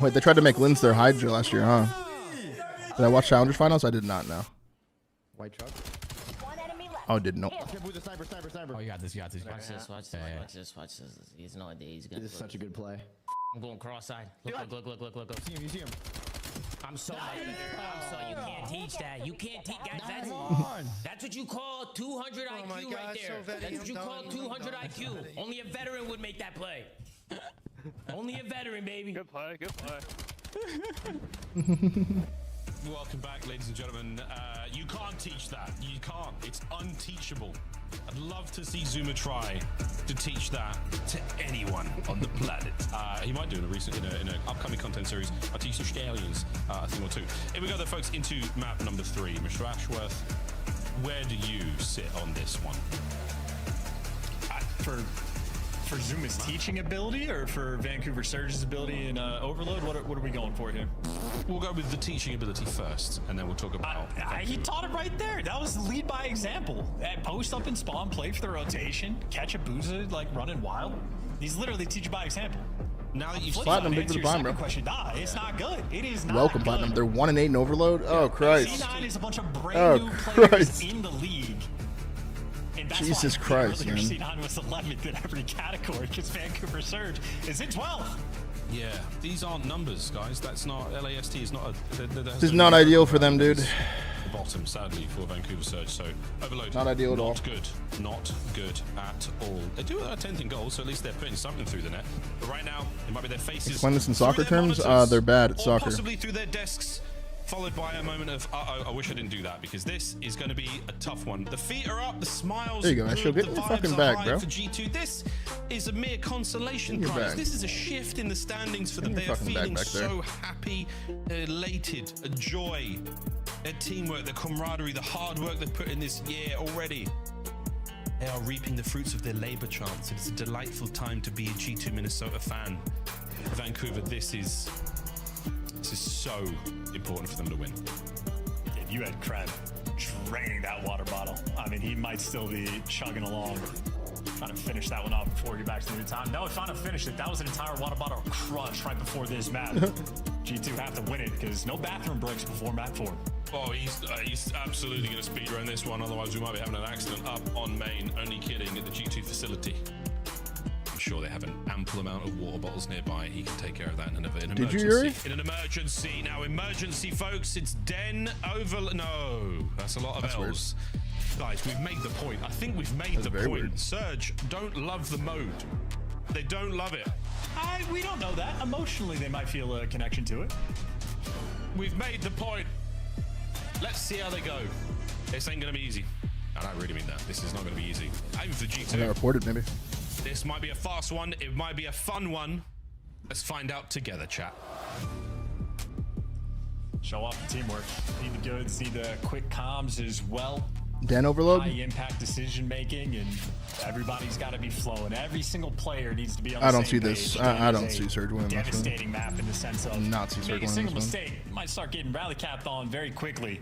S1: Wait, they tried to make Linz their Hydra last year, huh? Did I watch Challengers Finals? I did not know.
S22: White truck.
S1: Oh, didn't know.
S22: Oh, you got this, you got this.
S24: Watch this, watch this, watch this, watch this. He has no idea. He's gonna.
S22: This is such a good play.
S24: I'm going cross-eyed. Look.
S22: See him, you see him.
S24: I'm so much better. You can't teach that. You can't teach, guys. That's what you call 200 IQ right there. That's what you call 200 IQ. Only a veteran would make that play. Only a veteran, baby.
S21: Good play, good play.
S10: Welcome back, ladies and gentlemen. You can't teach that. You can't. It's unteachable. I'd love to see Zuma try to teach that to anyone on the planet. He might do in an upcoming content series. I'll teach the Stallions a thing or two. Here we go, though, folks, into map number 3. Mr. Ashworth, where do you sit on this one?
S11: For Zuma's teaching ability or for Vancouver Surge's ability in Overload? What are we going for here?
S10: We'll go with the teaching ability first, and then we'll talk about...
S11: He taught it right there. That was lead by example. Post up and spawn, play for the rotation, catch a boozer, like running wild. He's literally teaching by example.
S10: Now that you've
S1: Platinum, big for the blind, bro.
S11: Question, it's not good. It is not
S1: Welcome,
S11: good.
S1: Platinum. They're 1-8 in Overload. Oh, Christ.
S11: C9 is a bunch of brand new players in the league. And that's
S1: Jesus
S11: why
S1: Christ,
S11: earlier
S1: man.
S11: C9 was 11th in every category because Vancouver Surge is in 12th.
S10: Yeah, these aren't numbers, guys. That's not... LAST is not a...
S1: This is not ideal for them, dude.
S10: The bottom, sadly, for Vancouver Surge. So, Overload.
S1: Not ideal at all.
S10: Not good. Not good at all. They do have a 10th in goal, so at least they're putting something through the net. But right now, it might be their faces...
S1: Explain this in soccer
S10: through their
S1: terms.
S10: monitors,
S1: They're bad at
S10: or
S1: soccer.
S10: possibly through their desks, followed by a moment of, uh-oh, I wish I didn't do that, because this is going to be a tough one. The feet are up, the smiles
S1: There you go,
S10: are
S1: Ashel.
S10: good,
S1: Get
S10: the
S1: in your fucking
S10: vibes are
S1: bag,
S10: high
S1: bro.
S10: for G2. This is a mere consolation
S1: In your
S10: prize.
S1: bag.
S10: This is a shift in the standings for them.
S1: Get
S10: They
S1: in
S10: are
S1: your fucking bag
S10: feeling
S1: back there.
S10: so happy, elated, a joy, their teamwork, their camaraderie, the hard work they've put in this year already. They are reaping the fruits of their labor chance. It's a delightful time to be a G2 Minnesota fan. Vancouver, this is so important for them to win.
S11: If you had Kreb draining that water bottle, I mean, he might still be chugging along, trying to finish that one off before we get back to the new time. No, trying to finish it. That was an entire water bottle crush right before this map. G2 have to win it because no bathroom breaks before map 4.
S10: Oh, he's absolutely going to speedrun this one. Otherwise, we might be having an accident up on main. Only kidding, at the G2 facility. I'm sure they have an ample amount of water bottles nearby. He can take care of that in an emergency.
S1: Did you, Yuri?
S10: In an emergency. Now, emergency, folks. It's Den over... No, that's a lot of L's. Guys, we've made the point. I think we've made the point.
S1: Weird.
S10: Surge don't love the mode. They don't love it.
S11: We don't know that. Emotionally, they might feel a connection to it.
S10: We've made the point. Let's see how they go. This ain't going to be easy. And I really mean that. This is not going to be easy. Aim for G2.
S1: I got reported, maybe.
S10: This might be a fast one. It might be a fun one. Let's find out together, chat.
S11: Show off the teamwork. Need the goods, need the quick comms as well.
S1: Den overload.
S11: High impact decision making, and everybody's got to be flowing. Every single player needs to be on the
S1: I don't
S11: same
S1: see this.
S11: page.
S1: I don't see Surge winning this one.
S11: Devastating map in the sense of
S1: Not see Surge
S11: make a
S1: winning
S11: single
S1: this one.
S11: mistake, you might start getting rally capped on very quickly.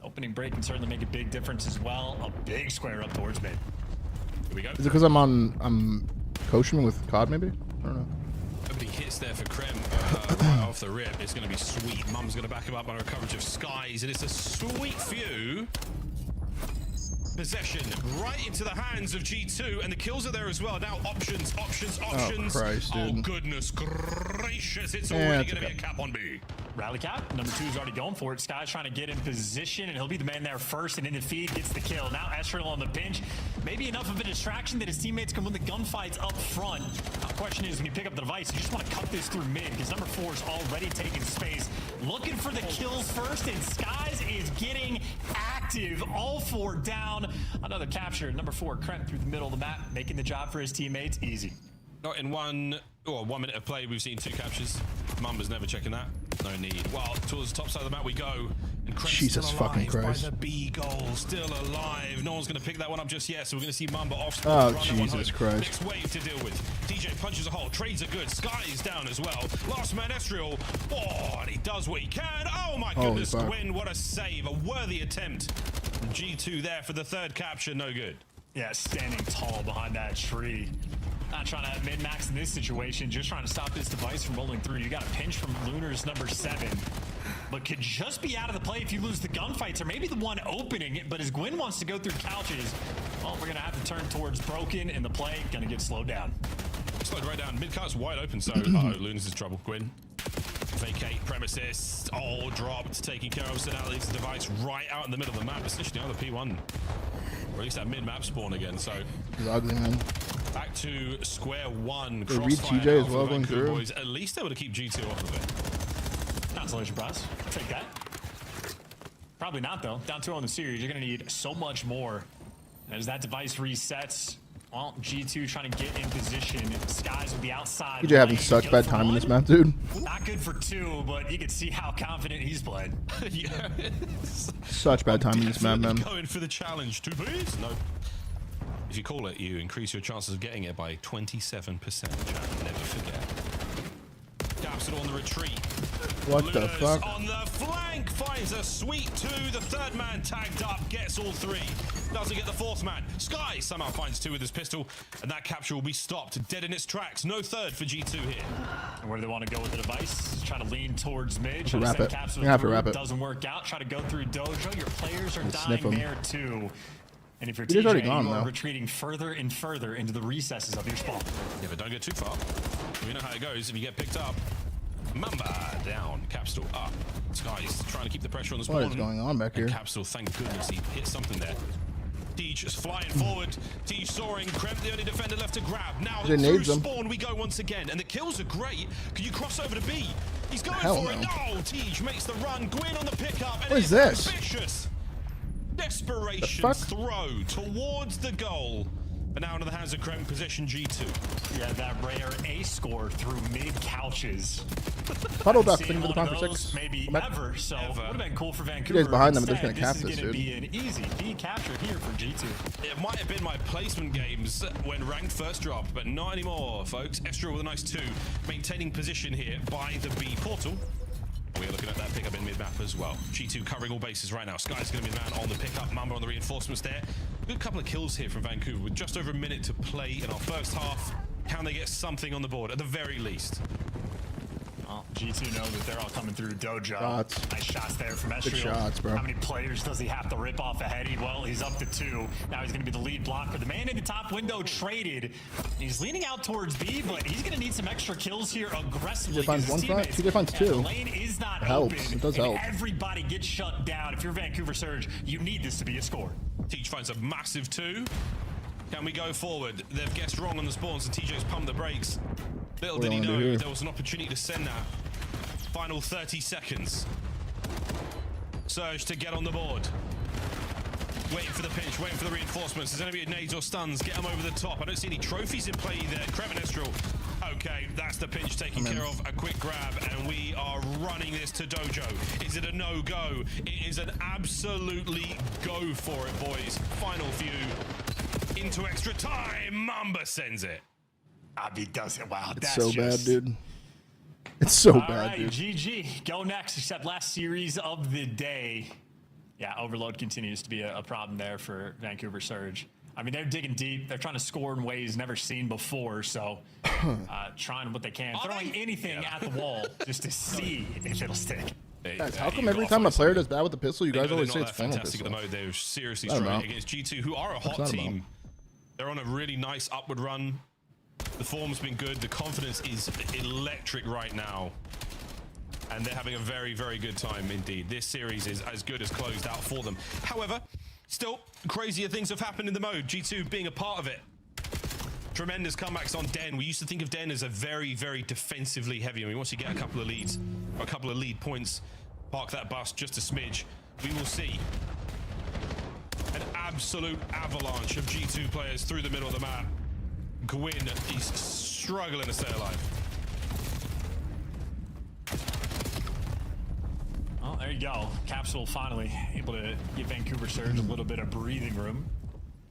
S11: Opening break can certainly make a big difference as well. A big square up towards mid. Here we go.
S1: Is it because I'm coaching with COD maybe? I don't know.
S10: Nobody hits there for Krem right off the rip. It's going to be sweet. Mum's going to back him up on her coverage of Skies, and it's a sweet few. Possession right into the hands of G2, and the kills are there as well. Now options.
S1: Oh, Christ, dude.
S10: Oh, goodness gracious. It's
S1: Yeah,
S10: already
S1: it's
S10: going to be a cap on B.
S11: Rally cap. Number 2 is already going for it. Sky's trying to get in position, and he'll be the man there first, and in the feed gets the kill. Now Estrel on the pinch. Maybe enough of a distraction that his teammates can win the gunfights up front. Now, the question is, when you pick up the device, you just want to cut this through mid, because number 4 is already taking space. Looking for the kills first, and Skies is getting active. All 4 down. Another capture. Number 4, Krem through the middle of the map, making the job for his teammates easy.
S10: Not in 1 minute of play, we've seen 2 captures. Mumba's never checking that. No need. Well, towards the top side of the map we go. And Krem's
S1: Jesus
S10: still
S1: fucking
S10: alive
S1: Christ.
S10: by the B goal. Still alive. No one's going to pick that one up just yet, so we're going to see Mumba off.
S1: Oh, Jesus Christ.
S10: Next wave to deal with. DJ punches a hole. Trades are good. Sky is down as well. Last man, Estriel. Oh, and he does what he can. Oh, my
S1: Holy
S10: goodness.
S1: fuck.
S10: Gwyn, what a save. A worthy attempt. G2 there for the 3rd capture. No good.
S11: Yeah, standing tall behind that tree. Not trying to have min-max in this situation, just trying to stop this device from rolling through. You got a pinch from Lunar's number 7, but could just be out of the play if you lose the gunfights, or maybe the one opening it. But as Gwyn wants to go through couches, well, we're gonna have to turn towards Broken, and the play gonna get slowed down.
S10: Slowed right down. Mid-cart's wide open, so Luna's in trouble. Gwyn. Vacate premises. Oh, dropped. Taking care of. So now leaves the device right out in the middle of the map. Essentially on the P1. Or at least that mid-map spawn again, so.
S1: It's ugly, man.
S10: Back to square one.
S1: They read
S10: Crossfire
S1: TJ
S10: now
S1: as
S10: for
S1: well
S10: the
S1: going
S10: Vancouver
S1: through.
S10: boys. At least able to keep G2 off of it.
S11: Not so surprise. Take that. Probably not, though. Down 2 on the series. You're gonna need so much more. As that device resets, well, G2 trying to get in position. Skies with the outside.
S1: TJ having
S11: lane.
S1: such
S11: Go
S1: bad
S11: for
S1: time in this
S11: 1.
S1: map, dude.
S11: Not good for 2, but you can see how confident he's played.
S10: Yeah.
S1: Such bad time in this map, man.
S10: Going for the challenge. 2 Bs? No. If you call it, you increase your chances of getting it by 27%. Chat. Never forget. Capsule on the retreat.
S1: What the fuck?
S10: On the flank finds a sweet 2. The 3rd man tagged up, gets all 3. Doesn't get the 4th man. Sky somehow finds 2 with his pistol, and that capture will be stopped dead in its tracks. No 3rd for G2 here.
S11: And where do they want to go with the device? Try to lean towards mid.
S1: To wrap it.
S11: Capsule
S1: You have to
S11: through.
S1: wrap it.
S11: Doesn't work out. Try to go through Dojo. Your players are
S1: Sniff
S11: dying
S1: 'em.
S11: there too. And if you're
S1: He's already
S11: TJ,
S1: gone,
S11: you are
S1: though.
S11: retreating further and further into the recesses of your spawn.
S10: Yeah, but don't get too far. We know how it goes if you get picked up. Mamba down. Capsule up. Sky's trying to keep the pressure on the spawn.
S1: What is going on back here?
S10: And Capsule, thank goodness he hit something there. Teej is flying forward. Teej soaring. Krem, the only defender left to grab. Now
S1: They
S10: through
S1: nades him.
S10: spawn we go once again. And the kills are great. Can you cross over to B? He's going
S1: Hell
S10: for it.
S1: no.
S10: No, Teej makes the run. Gwyn on the pickup. And
S1: What is
S10: it's
S1: this?
S10: Vicious. Desperation
S1: fuck?
S10: throw towards the goal. But now into the hands of Krem, possession G2.
S11: Yeah, that rare A score through mid couches.
S1: Puddle duck,
S11: Seen
S1: thinking for the
S11: one
S1: time
S11: of
S1: for
S11: those
S1: 6.
S11: Maybe
S1: Come back.
S11: ever. So would have been cool for Vancouver.
S1: You guys behind them, but they're
S11: Instead,
S1: just gonna cap
S11: this
S1: this,
S11: is
S1: dude.
S11: gonna be an easy B capture here for G2.
S10: It might have been my placement games when ranked first dropped, but not anymore, folks. Estrel with a nice 2, maintaining position here by the B portal. We're looking at that pickup in mid-map as well. G2 covering all bases right now. Sky's going to be the man on the pickup. Mamba on the reinforcements there. Good couple of kills here from Vancouver with just over a minute to play in our first half. Can they get something on the board at the very least?
S11: Well, G2 know that they're all coming through Dojo.
S1: Shots.
S11: Nice shots there from Estriel.
S1: Good shots, bro.
S11: How many players does he have to rip off ahead? Well, he's up to 2. Now he's going to be the lead blocker. The man in the top window traded. He's leaning out towards B, but he's going to need some extra kills here aggressively.
S1: TJ finds
S11: because his
S1: one front,
S11: teammates-
S1: TJ finds
S11: Yeah,
S1: 2.
S11: The lane is not
S1: It helps.
S11: open.
S1: It does
S11: and
S1: help.
S11: Everybody gets shut down. If you're Vancouver Surge, you need this to be a score.
S10: Teej finds a massive 2. Can we go forward? They've guessed wrong on the spawns and TJ's pumped the brakes. Little
S1: What
S10: did
S1: do
S10: he
S1: you wanna do
S10: know
S1: here?
S10: there was an opportunity to send that. Final 30 seconds. Surge to get on the board. Waiting for the pinch, waiting for the reinforcements. There's going to be nades or stuns. Get them over the top. I don't see any trophies in play there. Krem and Estrel Okay, that's the pinch taken care of. A quick grab, and we are running this to Dojo. Is it a no-go? It is an absolutely go for it, boys. Final few into extra time. Mamba sends it.
S11: Abby does it. Wow,
S1: It's
S11: that's
S1: so
S11: just...
S1: bad, dude. It's so
S11: All
S1: bad,
S11: right,
S1: dude.
S11: GG. Go next, except last series of the day. Yeah, overload continues to be a problem there for Vancouver Surge. I mean, they're digging deep. They're trying to score in ways never seen before. So trying what they can. Throwing anything at the wall just to see if it'll stick.
S1: Guys, how come every time a player does bad with the pistol, you guys always say it's final
S10: fantastic
S1: pistol?
S10: at the mode. They're seriously struggling against G2, who are a hot team. They're on a really nice upward run. The form's been good. The confidence is electric right now. And they're having a very, very good time indeed. This series is as good as closed out for them. However, still, crazier things have happened in the mode. G2 being a part of it. Tremendous comebacks on Den. We used to think of Den as a very, very defensively heavy. I mean, once you get a couple of leads, or a couple of lead points, park that bus just a smidge, we will see an absolute avalanche of G2 players through the middle of the map. Gwyn is struggling to stay alive.
S11: Well, there you go. Capsule finally able to give Vancouver Surge a little bit of breathing room.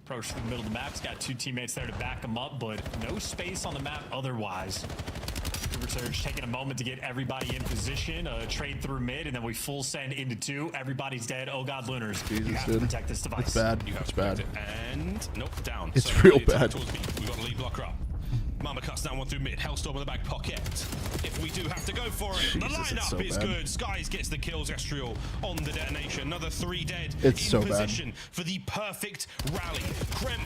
S11: Approach to the middle of the map. He's got two teammates there to back him up, but no space on the map otherwise. Vancouver Surge taking a moment to get everybody in position. Trade through mid, and then we full send into two. Everybody's dead. Oh God, Lunars.
S1: Jesus,
S11: you have to protect this device.
S1: It's bad.
S10: You have
S1: It's
S10: to
S1: bad.
S10: protect it. And nope, down.
S1: It's
S10: So
S1: real
S10: it's
S1: bad.
S10: towards B. We've got a lead blocker up. Mama cuts down one through mid. Hellstorm in the back pocket. If we do have to go for it, the
S1: Jesus, it's
S10: lineup
S1: so
S10: is
S1: bad.
S10: good. Skies gets the kills. Estriel on the detonation. Another 3 dead.
S1: It's
S10: in
S1: so bad.
S10: position for the perfect rally. Krem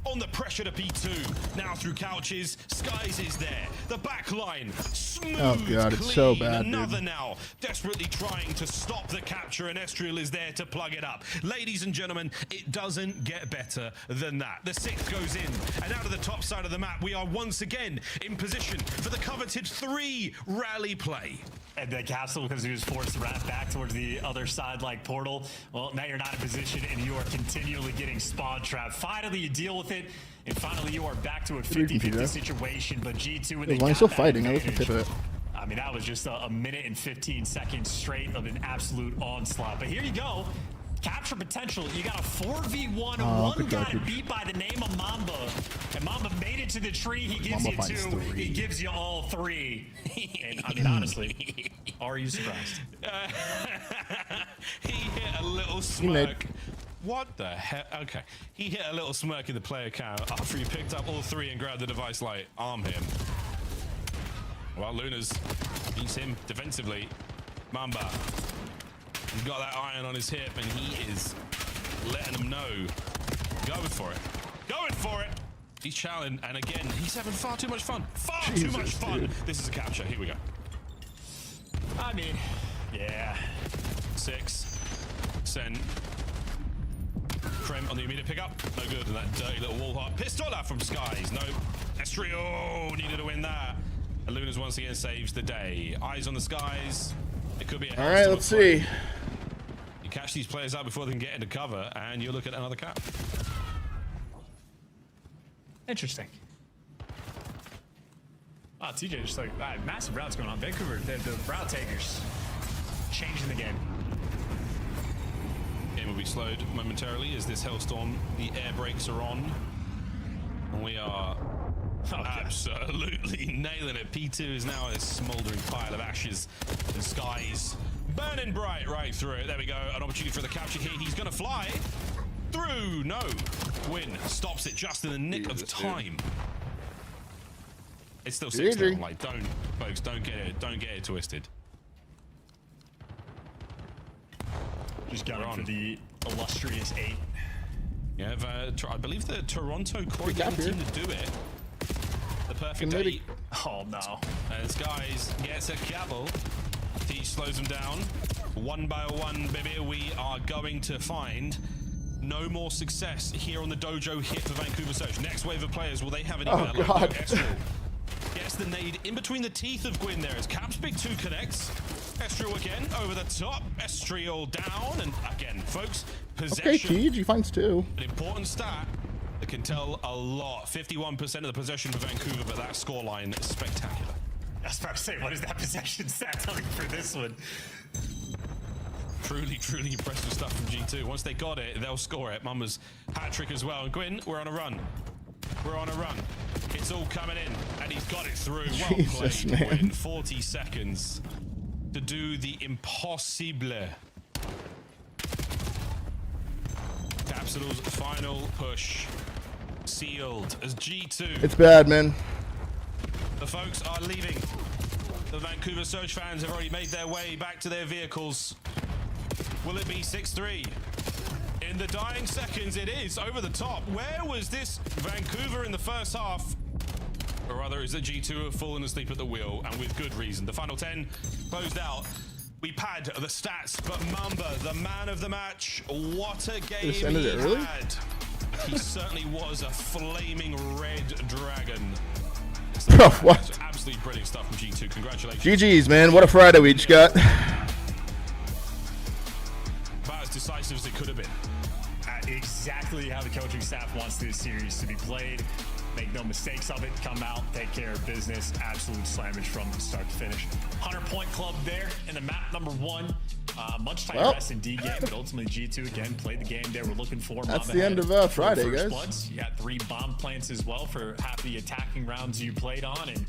S10: on the pressure to P2. Now through couches. Skies is there. The back line. Smooth.
S1: Oh, God, it's
S10: clean.
S1: so bad,
S10: Another
S1: dude.
S10: now. Desperately trying to stop the capture, and Estriel is there to plug it up. Ladies and gentlemen, it doesn't get better than that. The 6th goes in, and out of the top side of the map, we are once again in position for the coveted 3 rally play.
S11: And the Capsule, because he was forced to wrap back towards the other side like Portal. Well, now you're not in position, and you are continually getting spawn trapped. Finally, you deal with it, and finally you are back to a 50-50 situation. But G2 with
S1: Why are you still fighting? I was gonna tip it.
S11: I mean, that was just a minute and 15 seconds straight of an absolute onslaught. But here you go. Capture potential. You got a 4v1. One guy beat by the name of Mamba. And Mamba made it to the tree. He gives
S1: Mamba
S11: you 2. He gives you all 3. And I mean, honestly, are you surprised?
S10: He hit a little smirk. What the heck? Okay. He hit a little smirk in the player count after he picked up all 3 and grabbed the device like, arm him. Well, Luna's beats him defensively. Mamba. He's got that iron on his hip, and he is letting him know. Going for it. Going for it. He's challenged, and again, he's having far too much fun. Far too much fun. Dude. This is a capture. Here we go.
S11: I mean, yeah.
S10: 6. Send. Krem on the immediate pickup. No good. And that dirty little wall hop. Pistola from Skies. No. Estriel needed to win that. And Lunas once again saves the day. Eyes on the Skies. It could be a
S1: All right, let's see.
S10: You catch these players out before they can get into cover, and you look at another cap.
S11: Interesting. Wow, TJ just like massive routes going on. Vancouver, the route takers changing the game.
S10: Game will be slowed momentarily as this Hellstorm, the air brakes are on. And we are absolutely nailing it. P2 is now a smoldering pile of ashes. The Skies burning bright right through it. There we go. An opportunity for the capture here. He's going to fly through. No. Gwyn stops it just in the nick of time. It's still 6 still. Like, folks, don't get it twisted.
S11: Just going for the illustrious 8.
S10: Yeah, I believe the Toronto core team to do it. The perfect 8.
S11: Oh no.
S10: And Skies gets a gavel. He slows them down. 1 by 1, baby. We are going to find no more success here on the dojo hit for Vancouver Surge. Next wave of players, will they have any better luck? Estriel gets the nade in between the teeth of Gwyn there as Caps Big 2 connects. Estriel again over the top. Estriel down, and again, folks, possession.
S1: Okay, Keej, he finds 2.
S10: An important stat. that can tell a lot. 51% of the possession for Vancouver, but that scoreline is spectacular.
S11: I was about to say, what is that possession stat telling for this one?
S10: Truly, truly impressive stuff from G2. Once they got it, they'll score it. Mama's hat trick as well. And Gwyn, we're on a run. We're on a run. It's all coming in, and he's got it through. Well
S1: Jesus,
S10: played,
S1: man.
S10: Gwyn. 40 seconds to do the impossible. Capsule's final push sealed as G2.
S1: It's bad, man.
S10: The folks are leaving. The Vancouver Surge fans have already made their way back to their vehicles. Will it be 6-3? In the dying seconds, it is over the top. Where was this Vancouver in the first half? Or rather, is that G2 have fallen asleep at the wheel, and with good reason. The final 10 closed out. We pad the stats, but Mamba, the man of the match, what a game
S1: Just ended
S10: he
S1: it early?
S10: had. He certainly was a flaming red dragon.
S1: Bro, what?
S10: Absolutely brilliant stuff from G2. Congratulations.
S1: GG's, man. What a Friday we just got.
S10: About as decisive as it could have been.
S11: Exactly how the coaching staff wants this series to be played. Make no mistakes of it. Come out, take care of business. Absolute slammage from start to finish. 100-point club there in the map number 1. Much tighter S&D game, but ultimately G2 again played the game they were looking for.
S1: That's
S11: Mamba
S1: the end
S11: had
S1: of Friday,
S11: first
S1: guys.
S11: bloods. You got 3 bomb plants as well for half the attacking rounds you played on, and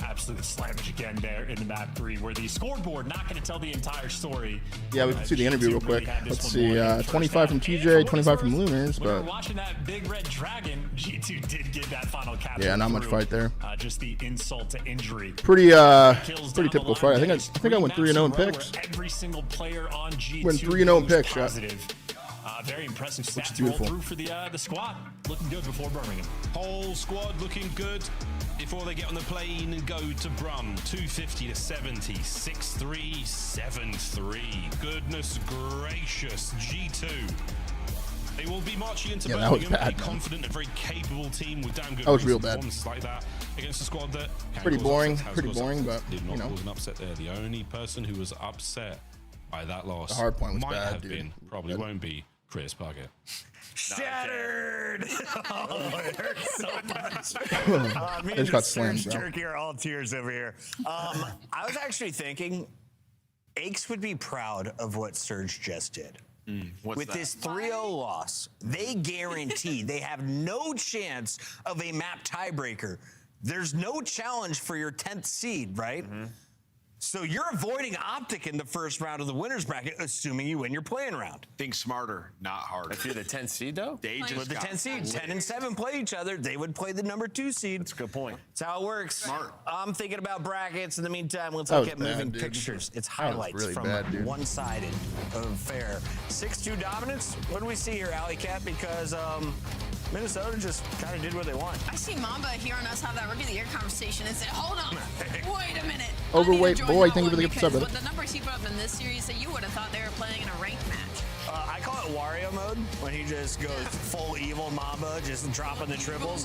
S11: absolute slammage again there in the map 3, where the scoreboard not going to tell the entire story.
S1: Yeah, we can see the interview real quick. Let's see. 25 from TJ, 25 from Lunars,
S11: When we
S1: but
S11: were watching that big red dragon, G2 did get that final capture.
S1: yeah, not much fight there.
S11: Just the insult to injury.
S1: Pretty typical fight. I think I went 3-0 in picks.
S11: Every single player on G2
S1: Went 3-0 in picks, yeah.
S11: positive. Very impressive
S1: Which is
S11: stats roll
S1: beautiful.
S11: through for the squad. Looking good before Birmingham.
S10: Whole squad looking good before they get on the plane and go to Brum. 250 to 70, 6-3, 7-3. Goodness gracious, G2. They will be marching into
S1: Yeah, that was
S10: Birmingham,
S1: bad,
S10: a
S1: man.
S10: confident and very capable team with damn good
S1: That was real
S10: recent
S1: bad.
S10: performances like that against a squad that can
S1: Pretty
S10: cause
S1: boring,
S10: upsets, has
S1: pretty
S10: caused
S1: boring,
S10: upsets.
S1: but,
S10: did not
S1: you know.
S10: cause an upset there. The only person who was upset by that loss
S1: The Hardpoint was
S10: might
S1: bad,
S10: have
S1: dude.
S10: been, probably won't be, Chris Puckett.
S6: Shattered! Oh, it hurts so much.
S1: I just got slammed, bro.
S2: Jerky are all tears over here. I was actually thinking Aches would be proud of what Surge just did. With this 3-0 loss, they guarantee they have no chance of a map tiebreaker. There's no challenge for your 10th seed, right? So you're avoiding Optic in the first round of the winners bracket, assuming you win your playing round.
S5: Think smarter, not harder.
S6: If you're the 10th seed, though?
S5: They just
S2: With the
S5: got
S2: 10 seed, 10 and 7 play each other. They would play the number 2 seed.
S6: That's a good point.
S2: That's how it works.
S5: Smart.
S2: I'm thinking about brackets. In the meantime, let's
S1: That
S2: look
S1: was
S2: at
S1: bad,
S2: moving
S1: dude.
S2: pictures. It's
S1: That was
S2: highlights
S1: really
S2: from
S1: bad, dude.
S2: one-sided affair. 6-2 dominance. What do we see here, Alley Cat? Because Minnesota just kind of did what they want.
S7: I see Mamba hearing us have that Rookie of the Year conversation and said, hold on, wait a minute.
S1: Overweight boy, thank you for the gift sub,
S7: Because
S1: brother.
S7: with the numbers he put up in this series, that you would have thought they were playing in a ranked match.
S2: I call it Wario mode when he just goes full evil Mamba, just dropping the triples.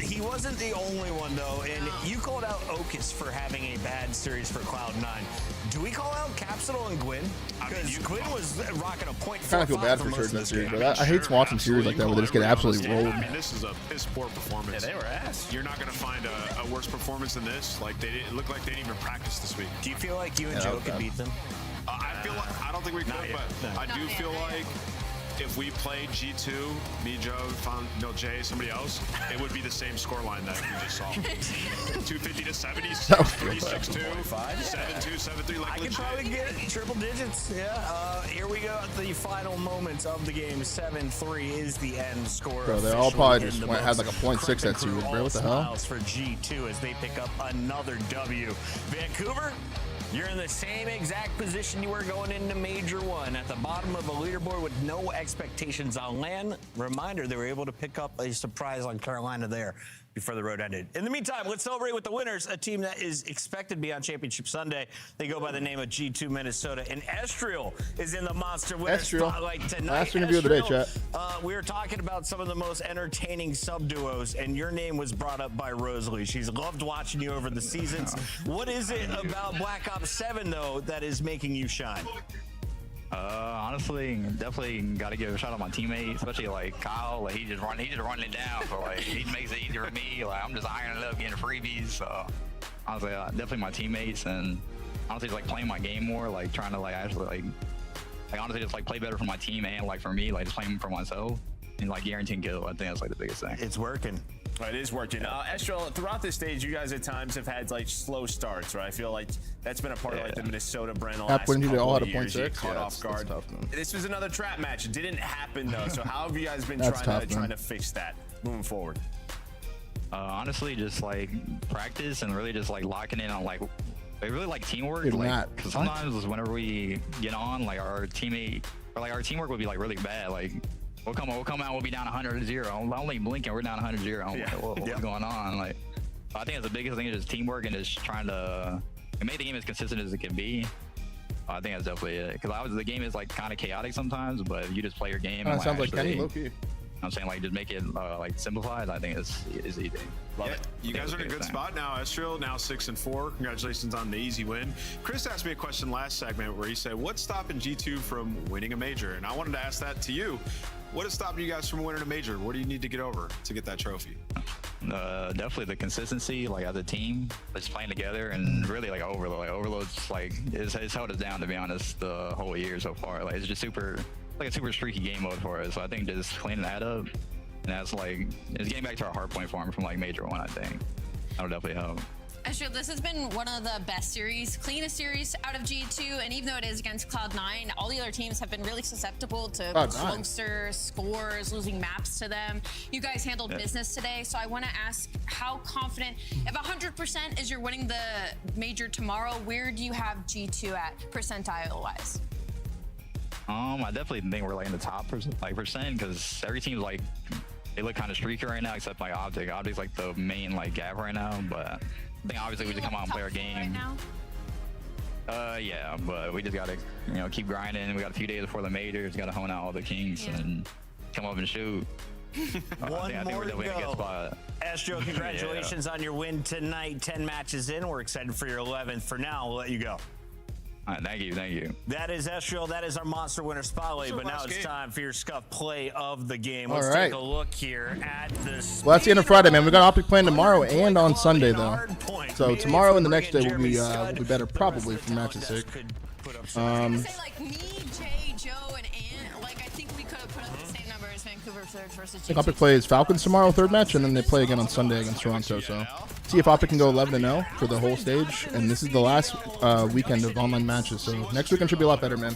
S2: He wasn't the only one though, and you called out Okus for having a bad series for Cloud9. Do we call out Capsule and Gwyn? Because Gwyn was rocking a .45
S1: I kind of feel bad for Surge in that series, but I hate watching series like that where they just get absolutely rolled.
S5: I mean, this is a piss poor performance.
S6: Yeah, they were ass.
S5: You're not going to find a worse performance than this. Like it looked like they didn't even practice this week.
S2: Do you feel like you and
S1: Yeah,
S2: Joe
S1: that was
S2: could
S1: bad.
S2: beat them?
S5: I feel like I don't think we could, but I do feel like if we played G2, me, Joe, Jay, somebody else, it would be the same scoreline that we just saw. 250 to 70, 6-2, 7-2, 7-3. Like
S2: I could probably get triple digits. Yeah. Here we go at the final moments of the game. 7-3 is the end score.
S1: Bro, they all probably
S2: officially
S1: just
S2: in
S1: went,
S2: the
S1: had like a
S2: books.
S1: 0.6 that series, bro. What the hell?
S2: Smiles for G2 as they pick up another W. Vancouver, you're in the same exact position you were going into Major 1, at the bottom of a leaderboard with no expectations on land. Reminder, they were able to pick up a surprise on Carolina there before the road ended. In the meantime, let's celebrate with the winners, a team that is expected to be on Championship Sunday. They go by the name of G2 Minnesota, and Estriel is in the Monster Winner
S1: Estriel.
S2: Spotlight tonight.
S1: Last interview of the day,
S2: Estriel,
S1: chat.
S2: we were talking about some of the most entertaining sub-duos, and your name was brought up by Rosalie. She's loved watching you over the seasons. What is it about Black Ops 7, though, that is making you shine?
S3: Honestly, definitely got to give a shout out to my teammate, especially like Kyle. Like, he's just running it down. So like, he makes it easier for me. Like, I'm just ironing it up, getting freebies. So honestly, definitely my teammates, and honestly, just, like playing my game more, like trying to like actually like honestly just like play better for my team and like for me, like just playing for myself and like guaranteeing kill. I think that's like the biggest thing.
S6: It's working. It is working. Estrel, throughout this stage, you guys at times have had like slow starts, right? I feel like that's been a part of like the Minnesota brand the last couple of years. You caught off guard.
S1: Tough,
S6: this was another trap match. It didn't happen though. So how have you guys been trying to fix that moving forward?
S3: Honestly, just like practice and really just like locking in on like really like teamwork. Because sometimes whenever we get on, like our teamwork would be like really bad. Like we'll come out, we'll be down 100-0. I'm only blinking, we're down 100-0. I'm like, what's going on? Like, I think that's the biggest thing is just teamwork and just trying to make the game as consistent as it can be. I think that's definitely it. Because the game is like kind of chaotic sometimes, but if you just play your game.
S1: That sounds like Kenny Loki.
S3: I'm saying like just make it like simplified. I think it's easy. Love it.
S5: You guys are in a good spot now. Estrel now 6-4. Congratulations on the easy win. Chris asked me a question last segment where he said, "What's stopping G2 from winning a major?" And I wanted to ask that to you. What is stopping you guys from winning a major? What do you need to get over to get that trophy?
S3: Definitely the consistency, like as a team, just playing together, and really like Overload. Like Overload's like it's held us down, to be honest, the whole year so far. Like it's just like a super streaky game mode for us. So I think just cleaning that up, and that's like it's getting back to our Hardpoint farm from like Major 1. I think that'll definitely help.
S7: Estrel, this has been one of the best series, cleanest series out of G2, and even though it is against Cloud9, all the other teams have been really susceptible to closer scores, losing maps to them. You guys handled business today, so I want to ask how confident, if 100% is you're winning the major tomorrow, where do you have G2 at percentile-wise?
S3: I definitely think we're like in the top percent, because every team's like, they look kind of streaky right now, except like Optic. Optic's like the main like gap right now, but I think obviously we just come out and play our game. Yeah, but we just gotta keep grinding. We got a few days before the majors. Got to hone out all the kinks and come up and shoot.
S2: One more to go. Estrel, congratulations on your win tonight. 10 matches in. We're excited for your 11th. For now, we'll let you go.
S3: All right, thank you.
S2: That is Estrel. That is our Monster Winner Spotlight. But now it's time for your Scuff play of the game. Let's take a look here at this.
S1: Well, that's the end of Friday, man. We got Optic playing tomorrow and on Sunday, though. So tomorrow and the next day will be better, probably, for matches 6.
S7: I
S1: think Optic plays Falcons tomorrow, 3rd match, and then they play again on Sunday against Toronto. So see if Optic can go 11-0 for the whole stage. And this is the last weekend of online matches. So next weekend should be a lot better, man.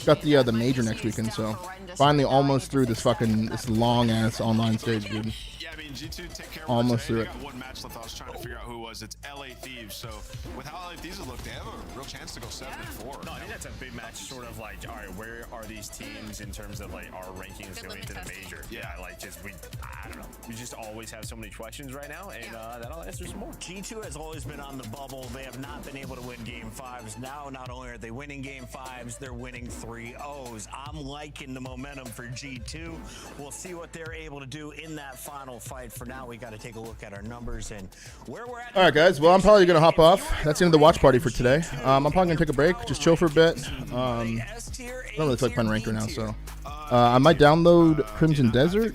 S1: Got the major next weekend, so finally almost through this long ass online stage, dude.
S5: G2 take care of
S1: almost through it.
S5: Got one match left. I was trying to figure out who it was. It's LA Thieves. So with how LA Thieves look, they have a real chance to go 7-4.
S6: No, I think that's a big match. Sort of like, all right, where are these teams in terms of like our rankings going into the major? Yeah, like I don't know. We just always have so many questions right now, and that'll answer some more.
S2: G2 has always been on the bubble. They have not been able to win Game 5s. Now, not only are they winning Game 5s, they're winning 3-0s. I'm liking the momentum for G2. We'll see what they're able to do in that final fight. For now, we got to take a look at our numbers and where we're at.
S1: All right, guys. Well, I'm probably going to hop off. That's the end of the watch party for today. I'm probably going to take a break, just chill for a bit. I don't really feel like playing Ranker now, so I might download Crimson Desert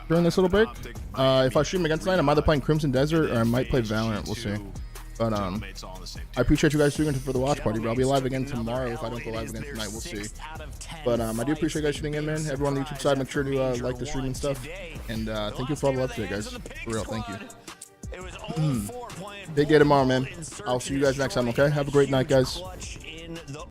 S1: during this little break. If I stream against tonight, I'm either playing Crimson Desert or I might play Valorant. We'll see. But I appreciate you guys tuning in for the watch party. But I'll be live again tomorrow if I don't go live again tonight. We'll see. But I do appreciate you guys tuning in, man. Everyone on the YouTube side, make sure to like the stream and stuff. And thank you for all the love today, guys. For real, thank you. Big day tomorrow, man. I'll see you guys next time, okay? Have a great night, guys.